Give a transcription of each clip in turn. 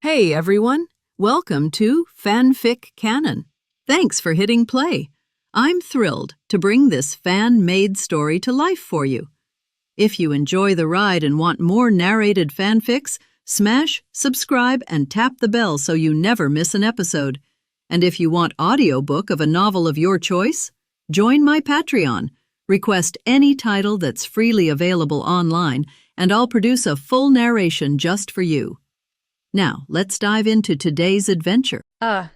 Hey everyone, welcome to FanFic Canon. Thanks for hitting play. I'm thrilled to bring this fan-made story to life for you. If you enjoy the ride and want more narrated fanfics, smash, subscribe, and tap the bell so you never miss an episode. And if you want audiobook of a novel of your choice, join my Patreon. Request any title that's freely available online, and I'll produce a full narration just for you. Now, let's dive into today's adventure. A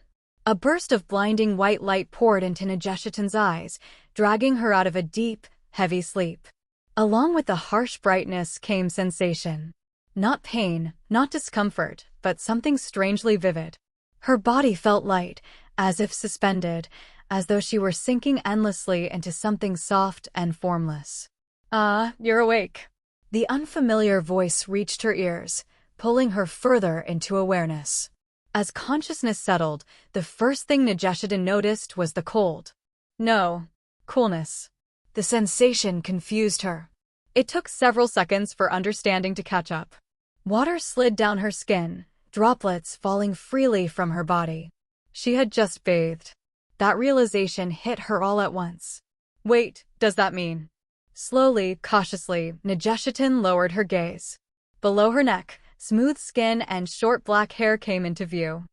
burst of blinding white light poured into Nageshitan's eyes, dragging her out of a deep, heavy sleep. Along with the harsh brightness came sensation. Not pain, not discomfort, but something strangely vivid. Her body felt light, as if suspended, as though she were sinking endlessly into something soft and formless. You're awake." The unfamiliar voice reached her ears, pulling her further into awareness. As consciousness settled, the first thing Nageshitan noticed was the cold. No, coolness. The sensation confused her. It took several seconds for understanding to catch up. Water slid down her skin, droplets falling freely from her body. She had just bathed. That realization hit her all at once. Wait, does that mean? Slowly, cautiously, Nageshitan lowered her gaze. Below her neck, smooth skin and short black hair came into view.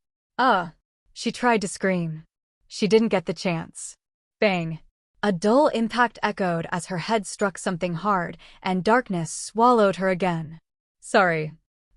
She tried to scream. She didn't get the chance. Bang! A dull impact echoed as her head struck something hard, and darkness swallowed her again. Sorry.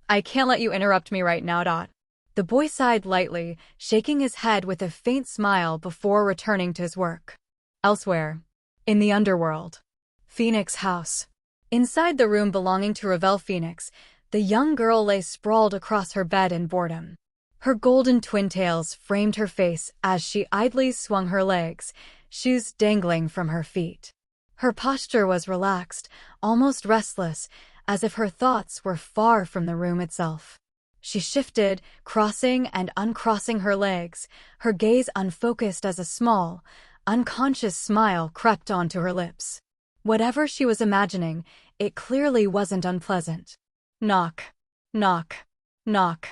I can't let you interrupt me right now. The boy sighed lightly, shaking his head with a faint smile before returning to his work. Elsewhere. In the underworld. Phoenix House. Inside the room belonging to Revel Phoenix, the young girl lay sprawled across her bed in boredom. Her golden twin-tails framed her face as she idly swung her legs, shoes dangling from her feet. Her posture was relaxed, almost restless, as if her thoughts were far from the room itself. She shifted, crossing and uncrossing her legs, her gaze unfocused as a small, unconscious smile crept onto her lips. Whatever she was imagining, it clearly wasn't unpleasant. Knock. Knock. Knock.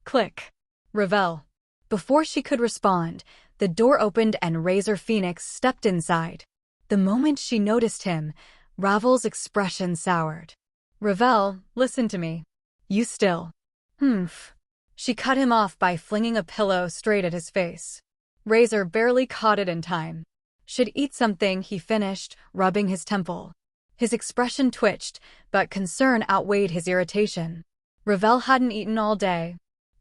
Click. Revel. Before she could respond, the door opened and Razor Phoenix stepped inside. The moment she noticed him, Ravel's expression soured. Revel, listen to me. You still. She cut him off by flinging a pillow straight at his face. Razor barely caught it in time. Should eat something, he finished, rubbing his temple. His expression twitched, but concern outweighed his irritation. Revel hadn't eaten all day.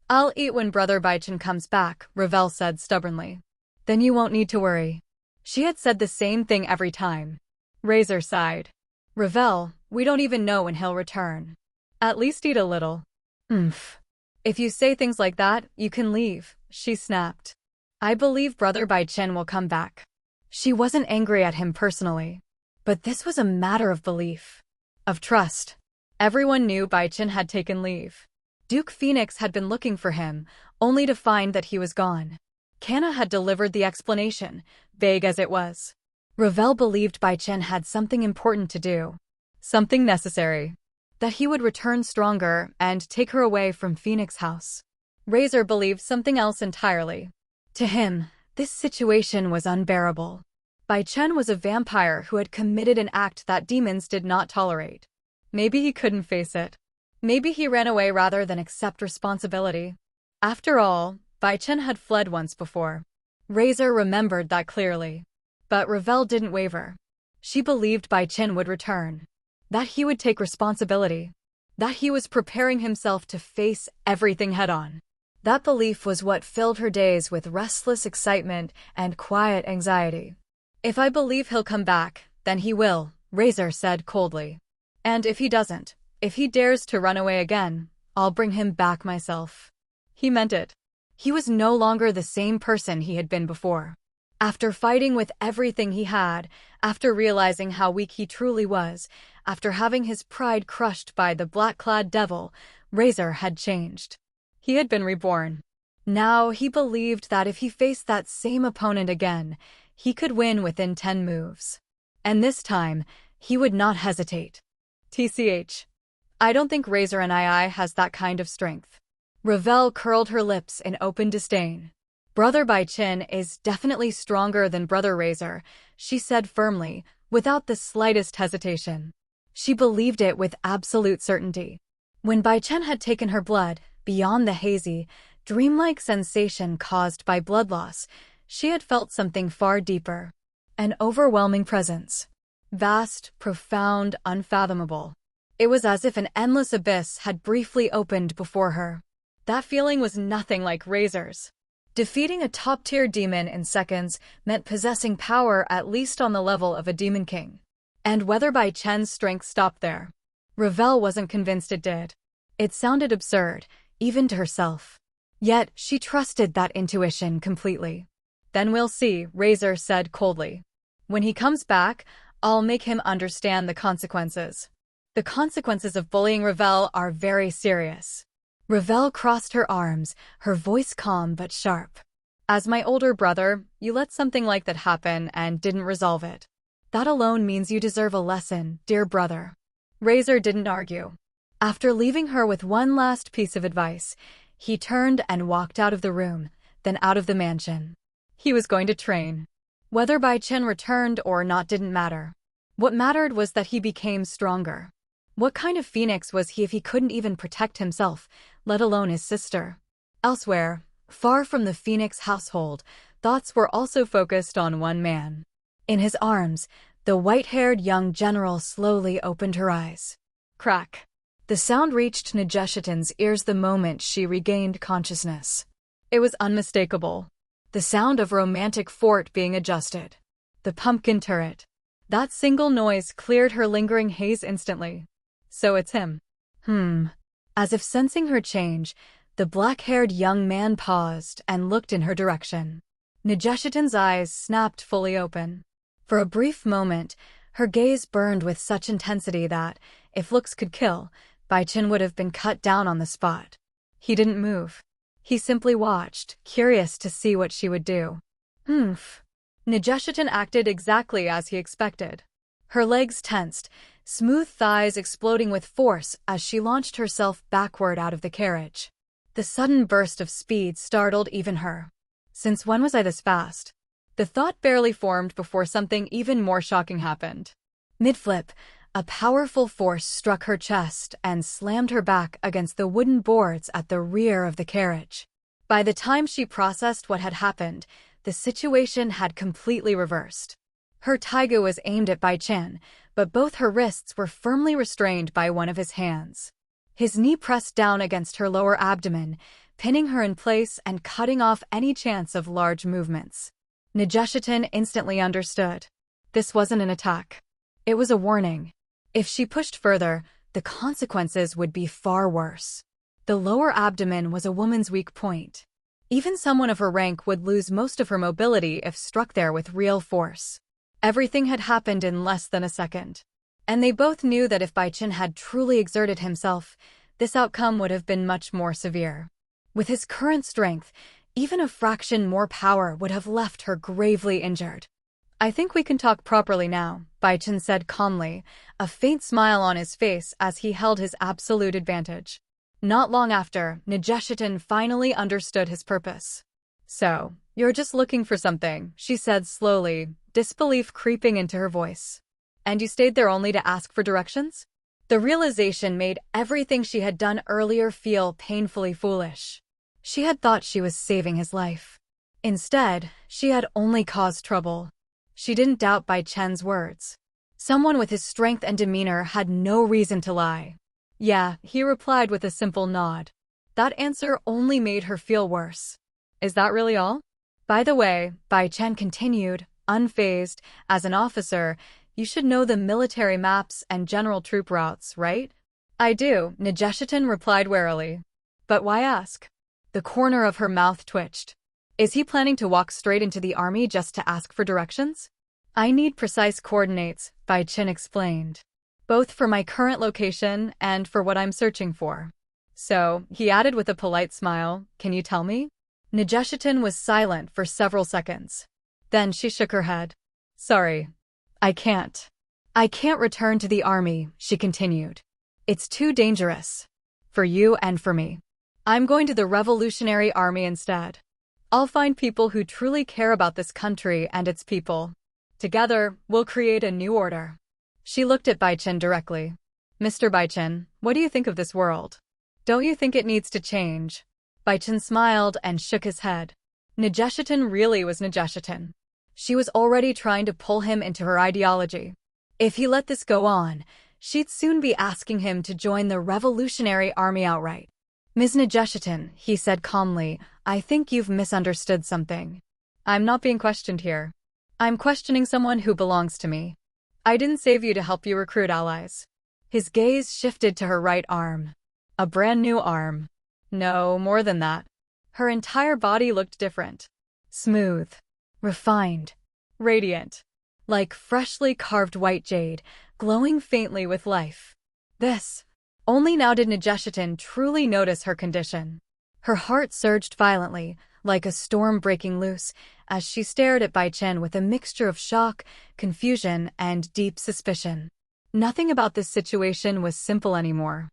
I'll eat when Brother Bai Chen comes back, Revel said stubbornly. Then you won't need to worry. She had said the same thing every time. Razor sighed. Revel, we don't even know when he'll return. At least eat a little. If you say things like that, you can leave, she snapped. I believe Brother Bai Chen will come back. She wasn't angry at him personally. But this was a matter of belief. Of trust. Everyone knew Bai Chen had taken leave. Duke Phoenix had been looking for him, only to find that he was gone. Kana had delivered the explanation, vague as it was. Revel believed Bai Chen had something important to do. Something necessary. That he would return stronger and take her away from Phoenix House. Razor believed something else entirely. To him, this situation was unbearable. Bai Chen was a vampire who had committed an act that demons did not tolerate. Maybe he couldn't face it. Maybe he ran away rather than accept responsibility. After all, Bai Chen had fled once before. Razor remembered that clearly. But Revel didn't waver. She believed Bai Chen would return. That he would take responsibility. That he was preparing himself to face everything head-on. That belief was what filled her days with restless excitement and quiet anxiety. If I believe he'll come back, then he will, Razor said coldly. And if he doesn't, if he dares to run away again, I'll bring him back myself. He meant it. He was no longer the same person he had been before. After fighting with everything he had, after realizing how weak he truly was, after having his pride crushed by the black-clad devil, Razor had changed. He had been reborn. Now he believed that if he faced that same opponent again, he could win within 10 moves. And this time, he would not hesitate. TCH. I don't think Razor and II has that kind of strength. Ravel curled her lips in open disdain. Brother Bai Chen is definitely stronger than Brother Razor, she said firmly, without the slightest hesitation. She believed it with absolute certainty. When Bai Chen had taken her blood, beyond the hazy, dreamlike sensation caused by blood loss, she had felt something far deeper. An overwhelming presence. Vast, profound, unfathomable. It was as if an endless abyss had briefly opened before her. That feeling was nothing like Razor's. Defeating a top-tier demon in seconds meant possessing power at least on the level of a demon king. And whether Bai Chen's strength stopped there, Ravel wasn't convinced it did. It sounded absurd, even to herself. Yet, she trusted that intuition completely. Then we'll see, Razor said coldly. When he comes back, I'll make him understand the consequences. The consequences of bullying Ravel are very serious. Ravel crossed her arms, her voice calm but sharp. As my older brother, you let something like that happen and didn't resolve it. That alone means you deserve a lesson, dear brother. Razor didn't argue. After leaving her with one last piece of advice, he turned and walked out of the room, then out of the mansion. He was going to train. Whether Bai Chen returned or not didn't matter. What mattered was that he became stronger. What kind of phoenix was he if he couldn't even protect himself, let alone his sister? Elsewhere, far from the phoenix household, thoughts were also focused on one man. In his arms, the white-haired young general slowly opened her eyes. Crack. The sound reached Nejeshitin's ears the moment she regained consciousness. It was unmistakable. The sound of romantic fort being adjusted. The pumpkin turret. That single noise cleared her lingering haze instantly. So it's him. As if sensing her change, the black-haired young man paused and looked in her direction. Nejeshitin's eyes snapped fully open. For a brief moment, her gaze burned with such intensity that, if looks could kill, Bai Chen would have been cut down on the spot. He didn't move. He simply watched, curious to see what she would do. Nejeshitin acted exactly as he expected. Her legs tensed, smooth thighs exploding with force as she launched herself backward out of the carriage. The sudden burst of speed startled even her. Since when was I this fast? The thought barely formed before something even more shocking happened. Mid-flip, a powerful force struck her chest and slammed her back against the wooden boards at the rear of the carriage. By the time she processed what had happened, the situation had completely reversed. Her taiga was aimed at Bai Chen, but both her wrists were firmly restrained by one of his hands. His knee pressed down against her lower abdomen, pinning her in place and cutting off any chance of large movements. Nejeshitin instantly understood. This wasn't an attack. It was a warning. If she pushed further, the consequences would be far worse. The lower abdomen was a woman's weak point. Even someone of her rank would lose most of her mobility if struck there with real force. Everything had happened in less than a second. And they both knew that if Bai Chen had truly exerted himself, this outcome would have been much more severe. With his current strength, even a fraction more power would have left her gravely injured. I think we can talk properly now, Bai Chen said calmly, a faint smile on his face as he held his absolute advantage. Not long after, Nejeshitin finally understood his purpose. So, you're just looking for something, she said slowly, disbelief creeping into her voice. And you stayed there only to ask for directions? The realization made everything she had done earlier feel painfully foolish. She had thought she was saving his life. Instead, she had only caused trouble. She didn't doubt Bai Chen's words. Someone with his strength and demeanor had no reason to lie. Yeah, he replied with a simple nod. That answer only made her feel worse. Is that really all? By the way, Bai Chen continued, unfazed, as an officer, you should know the military maps and general troop routes, right? I do, Nejeshitin replied warily. But why ask? The corner of her mouth twitched. Is he planning to walk straight into the army just to ask for directions? I need precise coordinates, Bai Chen explained. Both for my current location and for what I'm searching for. So, he added with a polite smile, can you tell me? Nejeshitin was silent for several seconds. Then she shook her head. Sorry. I can't. I can't return to the army, she continued. It's too dangerous. For you and for me. I'm going to the Revolutionary Army instead. I'll find people who truly care about this country and its people. Together, we'll create a new order. She looked at Bai Chen directly. Mr. Bai Chen, what do you think of this world? Don't you think it needs to change? Bai Chen smiled and shook his head. Nageshitin really was Nageshitin. She was already trying to pull him into her ideology. If he let this go on, she'd soon be asking him to join the Revolutionary Army outright. Ms. Nageshitin, he said calmly, I think you've misunderstood something. I'm not being questioned here. I'm questioning someone who belongs to me. I didn't save you to help you recruit allies. His gaze shifted to her right arm. A brand new arm. No, more than that. Her entire body looked different. Smooth. Refined. Radiant. Like freshly carved white jade, glowing faintly with life. This. Only now did Nageshitin truly notice her condition. Her heart surged violently, like a storm breaking loose, as she stared at Bai Chen with a mixture of shock, confusion, and deep suspicion. Nothing about this situation was simple anymore.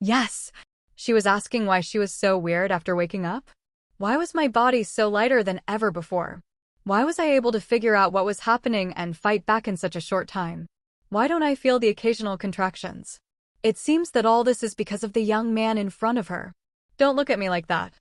Yes, she was asking why she was so weird after waking up. Why was my body so lighter than ever before? Why was I able to figure out what was happening and fight back in such a short time? Why don't I feel the occasional contractions? It seems that all this is because of the young man in front of her. Don't look at me like that.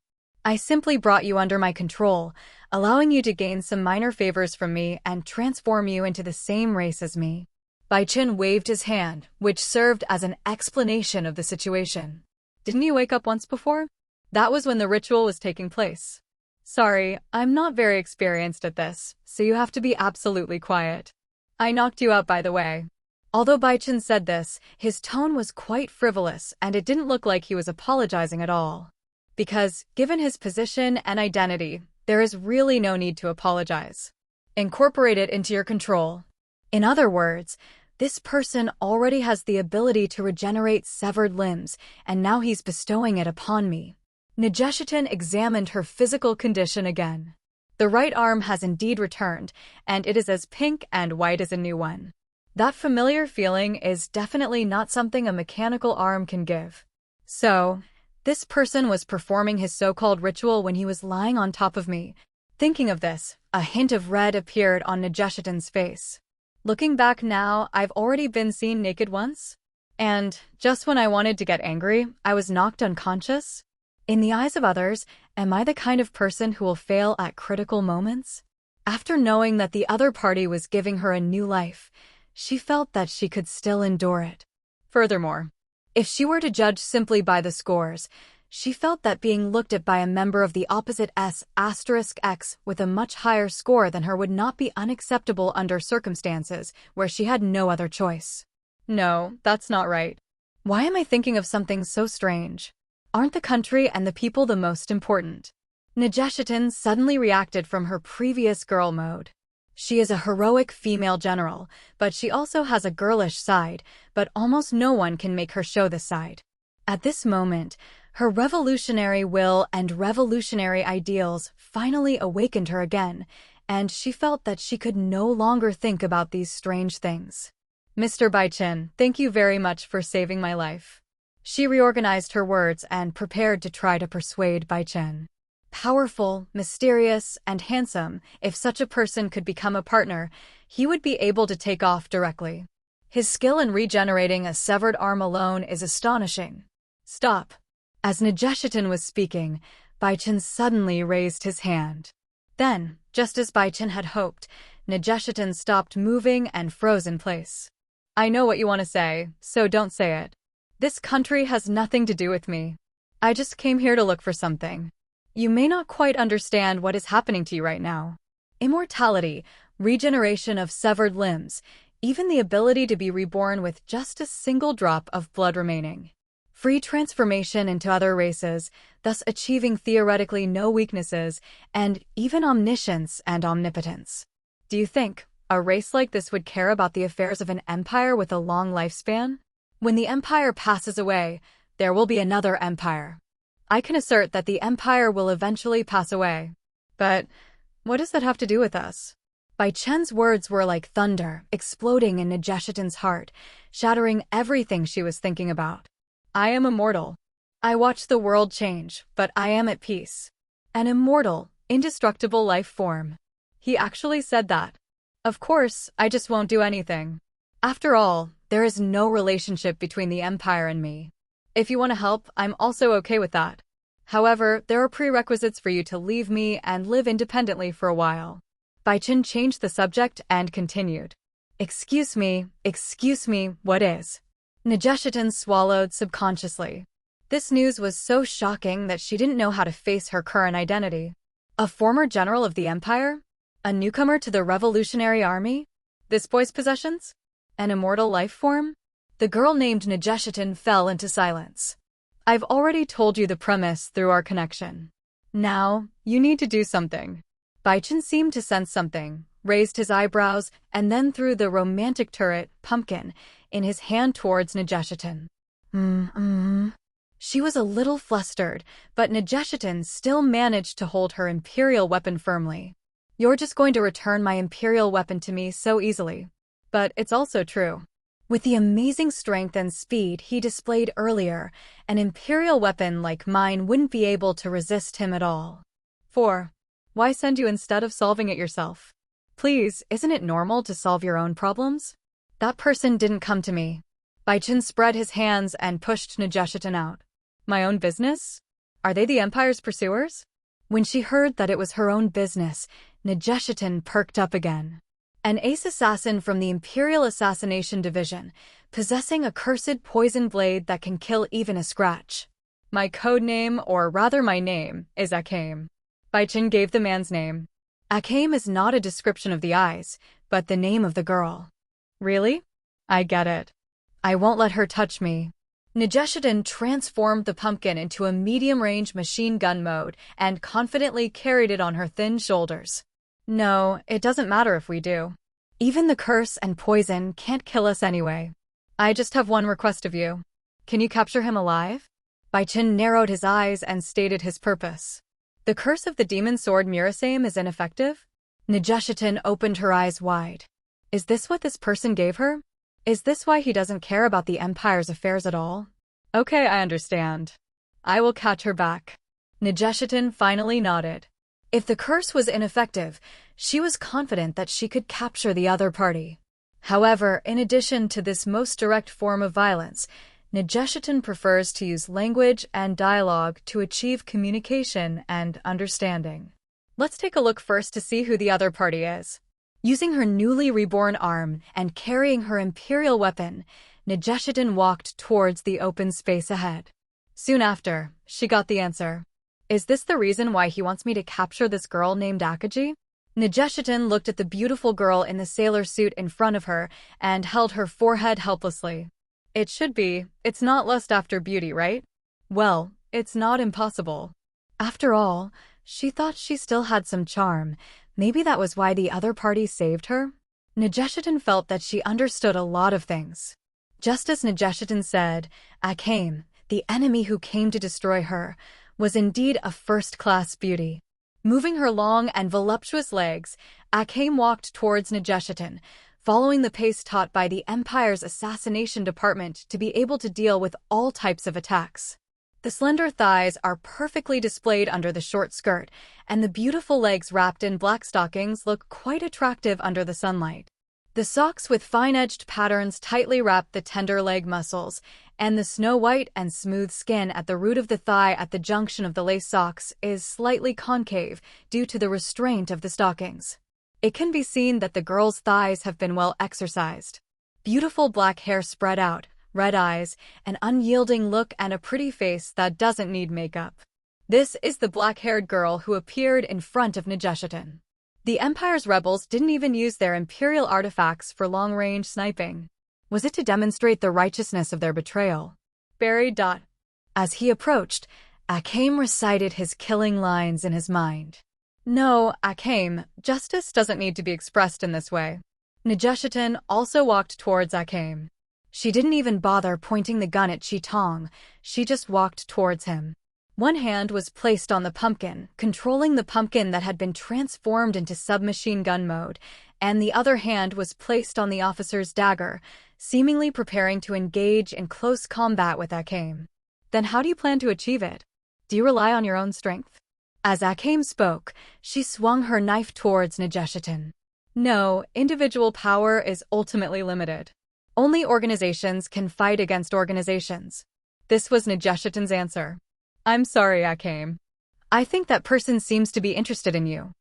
I simply brought you under my control, allowing you to gain some minor favors from me and transform you into the same race as me. Bai Chen waved his hand, which served as an explanation of the situation. Didn't you wake up once before? That was when the ritual was taking place. Sorry, I'm not very experienced at this, so you have to be absolutely quiet. I knocked you out, by the way. Although Bai Chen said this, his tone was quite frivolous and it didn't look like he was apologizing at all. Because, given his position and identity, there is really no need to apologize. Incorporate it into your control. In other words, this person already has the ability to regenerate severed limbs, and now he's bestowing it upon me. Nageshitin examined her physical condition again. The right arm has indeed returned, and it is as pink and white as a new one. That familiar feeling is definitely not something a mechanical arm can give. So, this person was performing his so-called ritual when he was lying on top of me. Thinking of this, a hint of red appeared on Nageshitin's face. Looking back now, I've already been seen naked once. And, just when I wanted to get angry, I was knocked unconscious. In the eyes of others, am I the kind of person who will fail at critical moments? After knowing that the other party was giving her a new life, she felt that she could still endure it. Furthermore, if she were to judge simply by the scores, she felt that being looked at by a member of the opposite S*X with a much higher score than her would not be unacceptable under circumstances where she had no other choice. No, that's not right. Why am I thinking of something so strange? Aren't the country and the people the most important? Nageshitin suddenly reacted from her previous girl mode. She is a heroic female general, but she also has a girlish side, but almost no one can make her show this side. At this moment, her revolutionary will and revolutionary ideals finally awakened her again, and she felt that she could no longer think about these strange things. Mr. Bai Chen, thank you very much for saving my life. She reorganized her words and prepared to try to persuade Bai Chen. Powerful, mysterious, and handsome, if such a person could become a partner, he would be able to take off directly. His skill in regenerating a severed arm alone is astonishing. Stop. As Nageshitin was speaking, Bai Chen suddenly raised his hand. Then, just as Bai Chen had hoped, Nageshitin stopped moving and froze in place. I know what you want to say, so don't say it. This country has nothing to do with me. I just came here to look for something. You may not quite understand what is happening to you right now. Immortality, regeneration of severed limbs, even the ability to be reborn with just a single drop of blood remaining. Free transformation into other races, thus achieving theoretically no weaknesses, and even omniscience and omnipotence. Do you think a race like this would care about the affairs of an empire with a long lifespan? When the empire passes away, there will be another empire. I can assert that the empire will eventually pass away. But what does that have to do with us? Bai Chen's words were like thunder, exploding in Nageshitin's heart, shattering everything she was thinking about. I am immortal. I watch the world change, but I am at peace. An immortal, indestructible life form. He actually said that. Of course, I just won't do anything. After all, there is no relationship between the Empire and me. If you want to help, I'm also okay with that. However, there are prerequisites for you to leave me and live independently for a while. Bai Chen changed the subject and continued. Excuse me, what is? Nejeshitin swallowed subconsciously. This news was so shocking that she didn't know how to face her current identity. A former general of the Empire? A newcomer to the Revolutionary Army? This boy's possessions? An immortal life form? The girl named Nejeshitin fell into silence. I've already told you the premise through our connection. Now, you need to do something. Bai Chen seemed to sense something, raised his eyebrows, and then threw the romantic turret, pumpkin, in his hand towards Nejeshitin. She was a little flustered, but Nejeshitin still managed to hold her imperial weapon firmly. You're just going to return my imperial weapon to me so easily. But it's also true. With the amazing strength and speed he displayed earlier, an imperial weapon like mine wouldn't be able to resist him at all. 4. Why send you instead of solving it yourself? Please, isn't it normal to solve your own problems? That person didn't come to me. Bai Chen spread his hands and pushed Nejeshitin out. My own business? Are they the Empire's pursuers? When she heard that it was her own business, Nejeshitin perked up again. An ace assassin from the Imperial Assassination Division, possessing a cursed poison blade that can kill even a scratch. My code name, or rather my name, is Akame. Bai Chen gave the man's name. Akame is not a description of the eyes, but the name of the girl. Really? I get it. I won't let her touch me. Nejeshitin transformed the pumpkin into a medium-range machine gun mode and confidently carried it on her thin shoulders. No, it doesn't matter if we do. Even the curse and poison can't kill us anyway. I just have one request of you. Can you capture him alive? Bai Chen narrowed his eyes and stated his purpose. The curse of the demon sword Murasame is ineffective? Nejeshitin opened her eyes wide. Is this what this person gave her? Is this why he doesn't care about the Empire's affairs at all? Okay, I understand. I will catch her back. Nejeshitin finally nodded. If the curse was ineffective, she was confident that she could capture the other party. However, in addition to this most direct form of violence, Nejeshitin prefers to use language and dialogue to achieve communication and understanding. Let's take a look first to see who the other party is. Using her newly reborn arm and carrying her imperial weapon, Nejeshitin walked towards the open space ahead. Soon after, she got the answer. Is this the reason why he wants me to capture this girl named Akaji? Nejeshitin looked at the beautiful girl in the sailor suit in front of her and held her forehead helplessly. It should be. It's not lust after beauty, right? Well, it's not impossible. After all, she thought she still had some charm. Maybe that was why the other party saved her? Nejeshitin felt that she understood a lot of things. Just as Nejeshitin said, Akame, the enemy who came to destroy her, was indeed a first-class beauty. Moving her long and voluptuous legs, Akame walked towards Nejeshitin, following the pace taught by the Empire's assassination department to be able to deal with all types of attacks. The slender thighs are perfectly displayed under the short skirt, and the beautiful legs wrapped in black stockings look quite attractive under the sunlight. The socks with fine-edged patterns tightly wrap the tender leg muscles, and the snow-white and smooth skin at the root of the thigh at the junction of the lace socks is slightly concave due to the restraint of the stockings. It can be seen that the girl's thighs have been well exercised. Beautiful black hair spread out, red eyes, an unyielding look, and a pretty face that doesn't need makeup. This is the black-haired girl who appeared in front of Nejeshitin. The Empire's rebels didn't even use their imperial artifacts for long-range sniping. Was it to demonstrate the righteousness of their betrayal? Buried. As he approached, Akame recited his killing lines in his mind. No, Akame, justice doesn't need to be expressed in this way. Nejeshitin also walked towards Akame. She didn't even bother pointing the gun at Chitong, she just walked towards him. One hand was placed on the pumpkin, controlling the pumpkin that had been transformed into submachine gun mode, and the other hand was placed on the officer's dagger, seemingly preparing to engage in close combat with Akame. Then how do you plan to achieve it? Do you rely on your own strength? As Akame spoke, she swung her knife towards Negeshitin. No, individual power is ultimately limited. Only organizations can fight against organizations. This was Negeshitin's answer. I'm sorry, Akame. I think that person seems to be interested in you.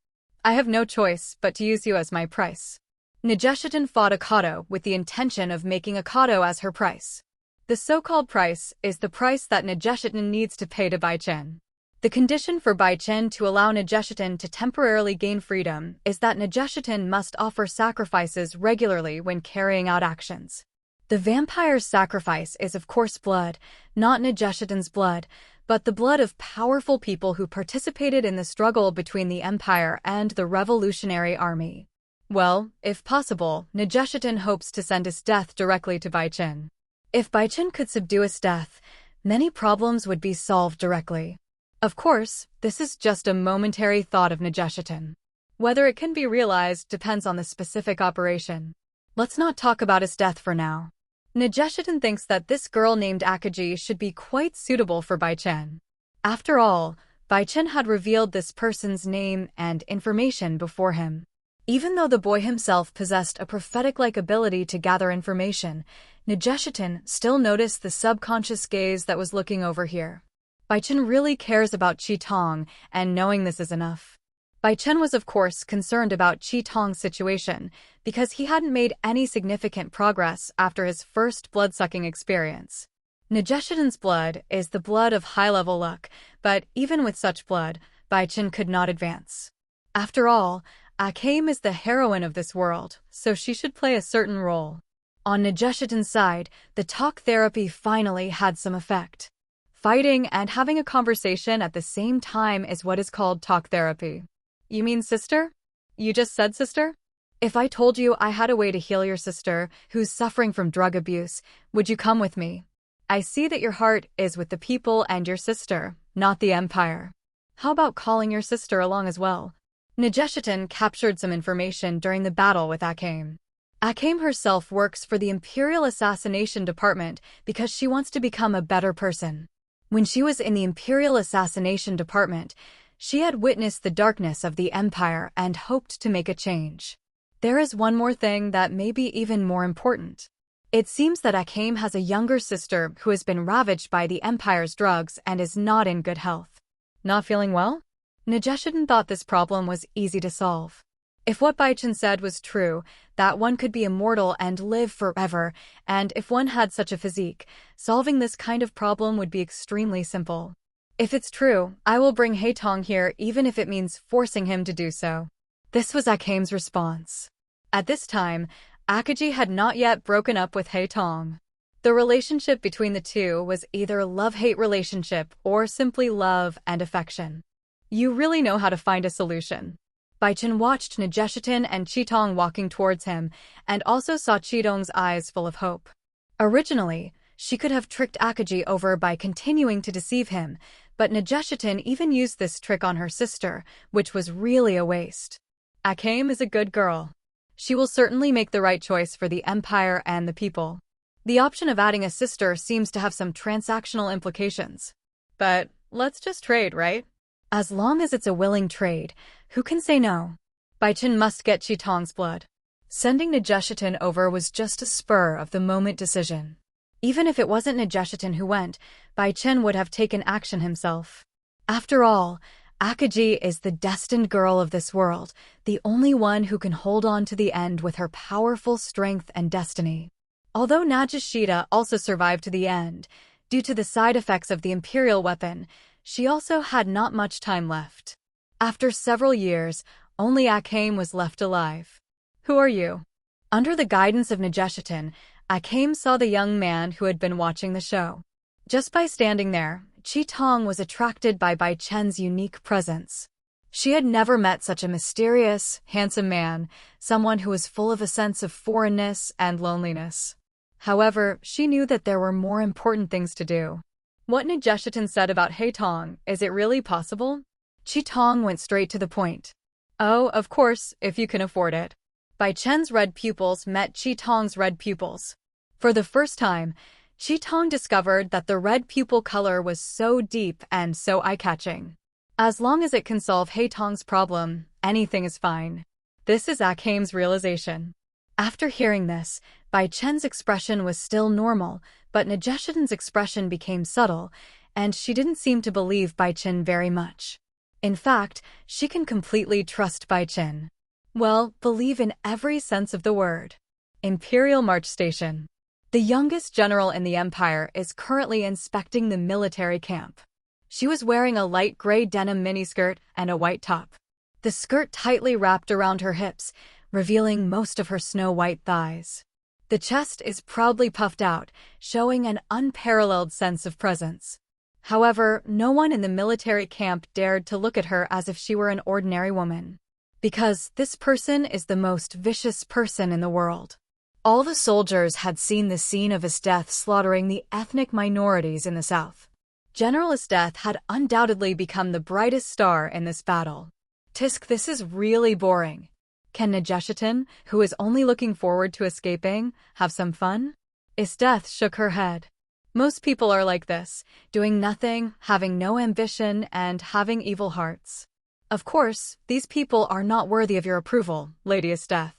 I have no choice but to use you as my price. Negeshitin fought Akato with the intention of making Akato as her price. The so-called price is the price that Negeshitin needs to pay to Bai Chen. The condition for Bai Chen to allow Negeshitin to temporarily gain freedom is that Negeshitin must offer sacrifices regularly when carrying out actions. The vampire's sacrifice is of course blood, not Negeshitin's blood, but the blood of powerful people who participated in the struggle between the Empire and the Revolutionary Army. Well, if possible, Negeshitin hopes to send his death directly to Bai Chen. If Bai Chen could subdue his death, many problems would be solved directly. Of course, this is just a momentary thought of Negeshitin. Whether it can be realized depends on the specific operation. Let's not talk about his death for now. Negeshitin thinks that this girl named Akaji should be quite suitable for Bai Chen. After all, Bai Chen had revealed this person's name and information before him. Even though the boy himself possessed a prophetic-like ability to gather information, Negeshitin still noticed the subconscious gaze that was looking over here. Bai Chen really cares about Qi Tong, and knowing this is enough. Bai Chen was of course concerned about Qi Tong's situation, because he hadn't made any significant progress after his first blood-sucking experience. Negeshitin's blood is the blood of high-level luck, but even with such blood, Bai Chen could not advance. After all, Akame is the heroine of this world, so she should play a certain role. On Negeshitin's side, the talk therapy finally had some effect. Fighting and having a conversation at the same time is what is called talk therapy. You mean sister? You just said sister? If I told you I had a way to heal your sister, who's suffering from drug abuse, would you come with me? I see that your heart is with the people and your sister, not the Empire. How about calling your sister along as well? Negeshitin captured some information during the battle with Akame. Akame herself works for the Imperial Assassination Department because she wants to become a better person. When she was in the Imperial Assassination Department, she had witnessed the darkness of the Empire and hoped to make a change. There is one more thing that may be even more important. It seems that Akame has a younger sister who has been ravaged by the Empire's drugs and is not in good health. Not feeling well? Negeshitin thought this problem was easy to solve. If what Bai Chen said was true, that one could be immortal and live forever, and if one had such a physique, solving this kind of problem would be extremely simple. If it's true, I will bring Haitong here even if it means forcing him to do so. This was Akame's response. At this time, Akaji had not yet broken up with Haitong. The relationship between the two was either a love-hate relationship or simply love and affection. You really know how to find a solution. Bai Chen watched Negeshitin and Qitong walking towards him, and also saw Qitong's eyes full of hope. Originally, she could have tricked Akaji over by continuing to deceive him, but Negeshitin even used this trick on her sister, which was really a waste. Akame is a good girl. She will certainly make the right choice for the Empire and the people. The option of adding a sister seems to have some transactional implications. But let's just trade, right? As long as it's a willing trade, who can say no? Bai Chen must get Qitong's blood. Sending Negeshitin over was just a spur-of-the-moment decision. Even if it wasn't Negeshitin who went, Bai Chen would have taken action himself. After all, Akaji is the destined girl of this world, the only one who can hold on to the end with her powerful strength and destiny. Although Najishita also survived to the end, due to the side effects of the Imperial weapon, she also had not much time left. After several years, only Akame was left alive. Who are you? Under the guidance of Negeshitin, Akame saw the young man who had been watching the show. Just by standing there, Qitong was attracted by Bai Chen's unique presence. She had never met such a mysterious, handsome man, someone who was full of a sense of foreignness and loneliness. However, she knew that there were more important things to do. What Negeshitin said about Haitong, is it really possible? Qitong went straight to the point. Oh, of course, if you can afford it. Bai Chen's red pupils met Qitong's red pupils. For the first time, Chi-Tong discovered that the red pupil color was so deep and so eye-catching. As long as it can solve Haitong's problem, anything is fine. This is Akhame's realization. After hearing this, Bai Chen's expression was still normal, but Nejeshitan's expression became subtle, and she didn't seem to believe Bai Chen very much. In fact, she can completely trust Bai Chen. Well, believe in every sense of the word. Imperial March Station. The youngest general in the Empire is currently inspecting the military camp. She was wearing a light gray denim miniskirt and a white top. The skirt tightly wrapped around her hips, revealing most of her snow-white thighs. The chest is proudly puffed out, showing an unparalleled sense of presence. However, no one in the military camp dared to look at her as if she were an ordinary woman. Because this person is the most vicious person in the world. All the soldiers had seen the scene of his death slaughtering the ethnic minorities in the south. General Esteth had undoubtedly become the brightest star in this battle. Tisk, this is really boring. Can Nejeshitan, who is only looking forward to escaping, have some fun? Esteth shook her head. Most people are like this, doing nothing, having no ambition, and having evil hearts. Of course, these people are not worthy of your approval, Lady Esteth.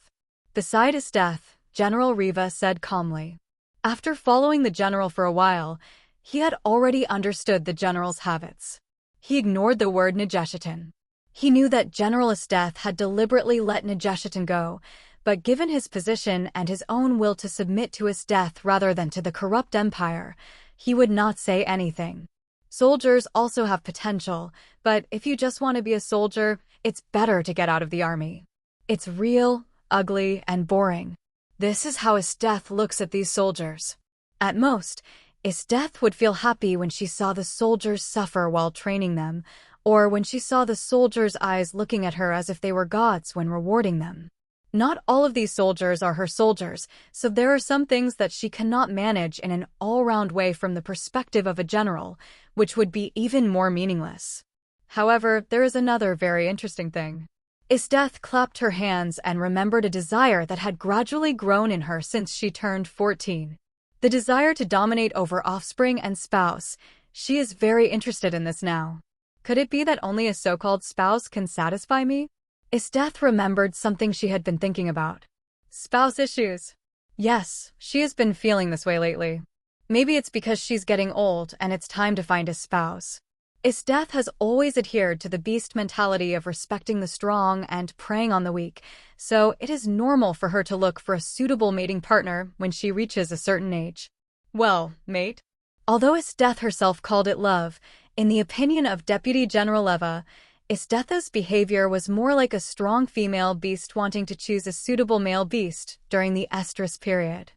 Beside Esteth, General Riva said calmly. After following the general for a while, he had already understood the general's habits. He ignored the word Nejeshitan. He knew that General Esteth had deliberately let Nejeshitan go, but given his position and his own will to submit to his death rather than to the corrupt empire, he would not say anything. Soldiers also have potential, but if you just want to be a soldier, it's better to get out of the army. It's real, ugly, and boring. This is how Esteth looks at these soldiers. At most, Esteth would feel happy when she saw the soldiers suffer while training them, or when she saw the soldiers' eyes looking at her as if they were gods when rewarding them. Not all of these soldiers are her soldiers, so there are some things that she cannot manage in an all-round way from the perspective of a general, which would be even more meaningless. However, there is another very interesting thing. Esteth clapped her hands and remembered a desire that had gradually grown in her since she turned 14. The desire to dominate over offspring and spouse. She is very interested in this now. Could it be that only a so-called spouse can satisfy me? Esteth remembered something she had been thinking about. Spouse issues. Yes, she has been feeling this way lately. Maybe it's because she's getting old and it's time to find a spouse. Esteth has always adhered to the beast mentality of respecting the strong and preying on the weak, so it is normal for her to look for a suitable mating partner when she reaches a certain age. Well, mate. Although Esteth herself called it love, in the opinion of Deputy General Eva, Estetha's behavior was more like a strong female beast wanting to choose a suitable male beast during the estrus period.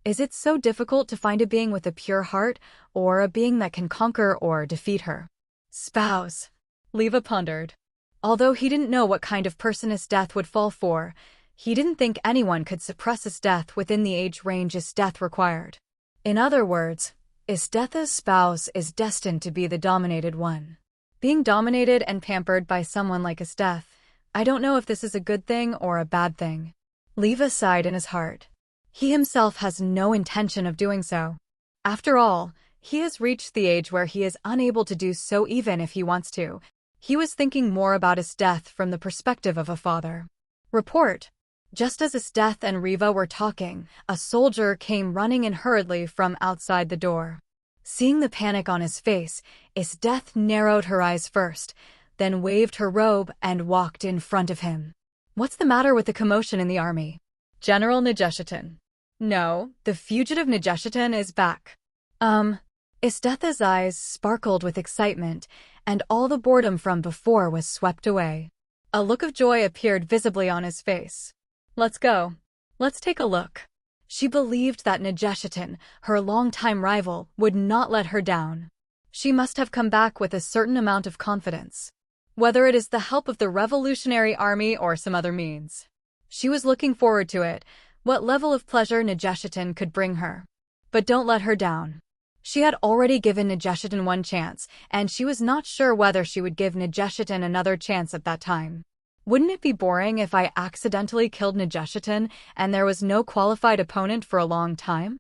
Is it so difficult to find a being with a pure heart, or a being that can conquer or defeat her? Spouse. Leva pondered. Although he didn't know what kind of person Esteth would fall for, he didn't think anyone could suppress Esteth within the age range Esteth required. In other words, Estetha's spouse is destined to be the dominated one. Being dominated and pampered by someone like Esteth, I don't know if this is a good thing or a bad thing. Leva sighed in his heart. He himself has no intention of doing so. After all, he has reached the age where he is unable to do so even if he wants to. He was thinking more about Esteth from the perspective of a father. Report. Just as Esteth and Riva were talking, a soldier came running in hurriedly from outside the door. Seeing the panic on his face, Esteth narrowed her eyes first, then waved her robe and walked in front of him. What's the matter with the commotion in the army? General Nejeshitan. No, the fugitive Nejeshitan is back. Estetha's eyes sparkled with excitement, and all the boredom from before was swept away. A look of joy appeared visibly on his face. Let's go. Let's take a look. She believed that Nejeshitan, her longtime rival, would not let her down. She must have come back with a certain amount of confidence. Whether it is the help of the Revolutionary Army or some other means. She was looking forward to it, what level of pleasure Nejeshitan could bring her. But don't let her down. She had already given Nejeshitan one chance, and she was not sure whether she would give Nejeshitan another chance at that time. Wouldn't it be boring if I accidentally killed Nejeshitan and there was no qualified opponent for a long time?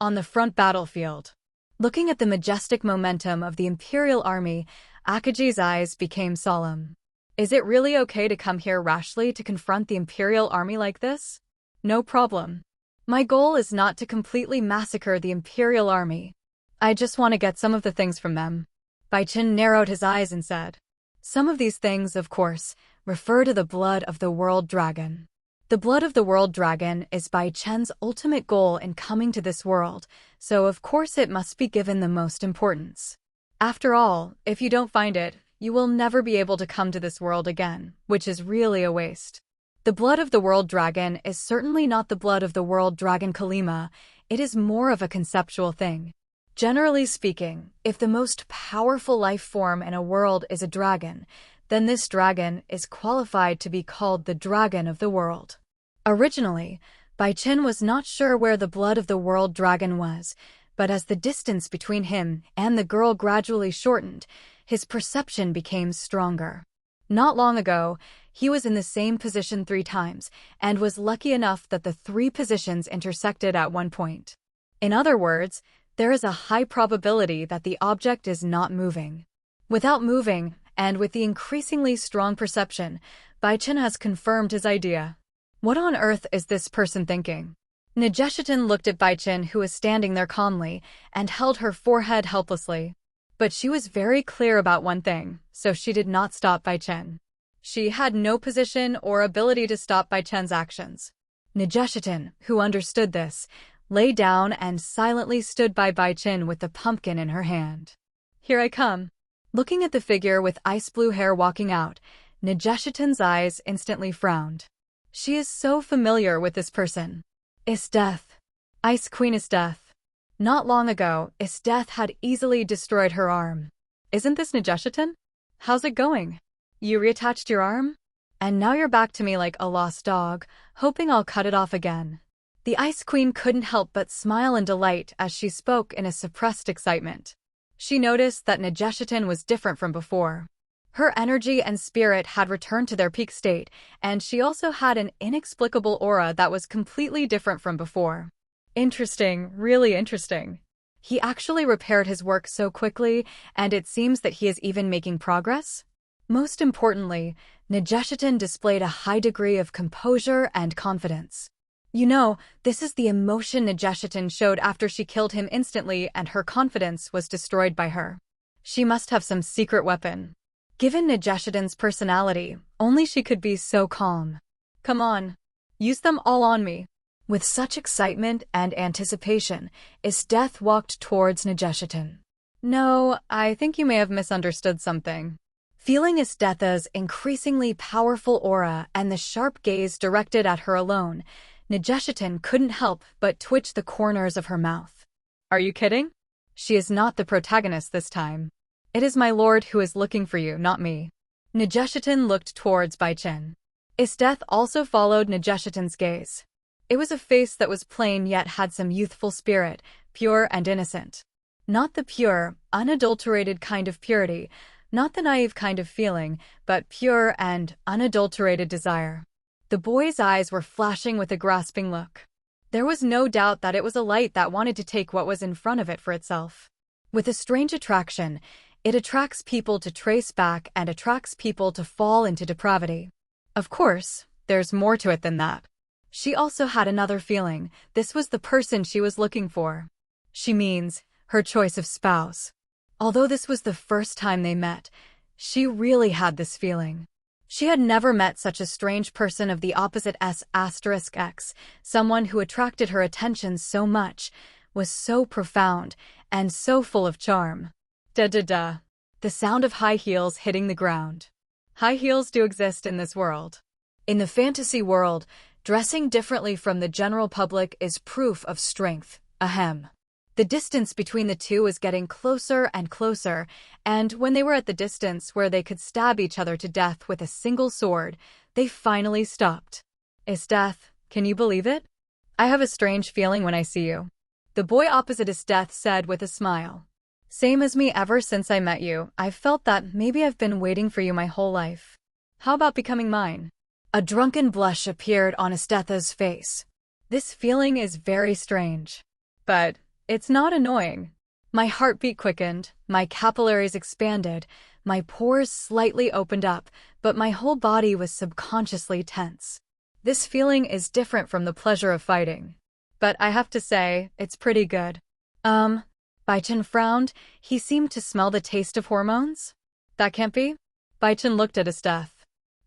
on the front battlefield. Looking at the majestic momentum of the Imperial Army, Akaji's eyes became solemn. Is it really okay to come here rashly to confront the Imperial Army like this? No problem. My goal is not to completely massacre the Imperial Army. I just want to get some of the things from them. Bai Chen narrowed his eyes and said, some of these things, of course, refer to the blood of the World Dragon. The blood of the World Dragon is Bai Chen's ultimate goal in coming to this world, so of course it must be given the most importance. After all, if you don't find it, you will never be able to come to this world again, which is really a waste. The blood of the World Dragon is certainly not the blood of the World Dragon Kalima, it is more of a conceptual thing. Generally speaking, if the most powerful life form in a world is a dragon, then this dragon is qualified to be called the Dragon of the World. Originally, Bai Chen was not sure where the blood of the World Dragon was, but as the distance between him and the girl gradually shortened, his perception became stronger. Not long ago, he was in the same position 3 times, and was lucky enough that the 3 positions intersected at one point. In other words, there is a high probability that the object is not moving. Without moving, and with the increasingly strong perception, Bai Chen has confirmed his idea. What on earth is this person thinking? Nejeshitin looked at Bai Chen, who was standing there calmly, and held her forehead helplessly. But she was very clear about one thing, so she did not stop Bai Chen. She had no position or ability to stop Bai Chen's actions. Nejeshitin, who understood this, lay down and silently stood by Bai Chen with the pumpkin in her hand. Here I come. Looking at the figure with ice blue hair walking out, Nejeshitin's eyes instantly frowned. She is so familiar with this person. Isdeath. Ice Queen Isdeath. Not long ago, Isdeath had easily destroyed her arm. Isn't this Nejeshitin? How's it going? You reattached your arm? And now you're back to me like a lost dog, hoping I'll cut it off again. The Ice Queen couldn't help but smile in delight as she spoke in a suppressed excitement. She noticed that Nejeshitin was different from before. Her energy and spirit had returned to their peak state, and she also had an inexplicable aura that was completely different from before. Interesting, really interesting. He actually repaired his work so quickly, and it seems that he is even making progress. Most importantly, Nejeshitin displayed a high degree of composure and confidence. You know, this is the emotion Nejeshitin showed after she killed him instantly and her confidence was destroyed by her. She must have some secret weapon. Given Nejeshitin's personality, only she could be so calm. Come on. Use them all on me. With such excitement and anticipation, Isdeath walked towards Nejeshitin. No, I think you may have misunderstood something. Feeling Isdeath's increasingly powerful aura and the sharp gaze directed at her alone, Nejeshitin couldn't help but twitch the corners of her mouth. Are you kidding? She is not the protagonist this time. It is my lord who is looking for you, not me. Nejeshitin looked towards Bai Chen. Isdeath also followed Nejeshitin's gaze. It was a face that was plain yet had some youthful spirit, pure and innocent. Not the pure, unadulterated kind of purity, not the naive kind of feeling, but pure and unadulterated desire. The boy's eyes were flashing with a grasping look. There was no doubt that it was a light that wanted to take what was in front of it for itself. With a strange attraction, it attracts people to trace back and attracts people to fall into depravity. Of course, there's more to it than that. She also had another feeling. This was the person she was looking for. She means her choice of spouse. Although this was the first time they met, she really had this feeling. She had never met such a strange person of the opposite S*X, someone who attracted her attention so much, was so profound, and so full of charm. Da-da-da. The sound of high heels hitting the ground. High heels do exist in this world. In the fantasy world, dressing differently from the general public is proof of strength. Ahem. The distance between the two was getting closer and closer, and when they were at the distance where they could stab each other to death with a single sword, they finally stopped. Isdeath, can you believe it? I have a strange feeling when I see you. The boy opposite Isdeath said with a smile. Same as me ever since I met you. I've felt that maybe I've been waiting for you my whole life. How about becoming mine? A drunken blush appeared on Isdeath's face. This feeling is very strange. But It's not annoying. My heartbeat quickened, my capillaries expanded, my pores slightly opened up, but my whole body was subconsciously tense. This feeling is different from the pleasure of fighting. But I have to say, it's pretty good. Bai Chen frowned. He seemed to smell the taste of hormones. That can't be? Bai Chen looked at Esteth.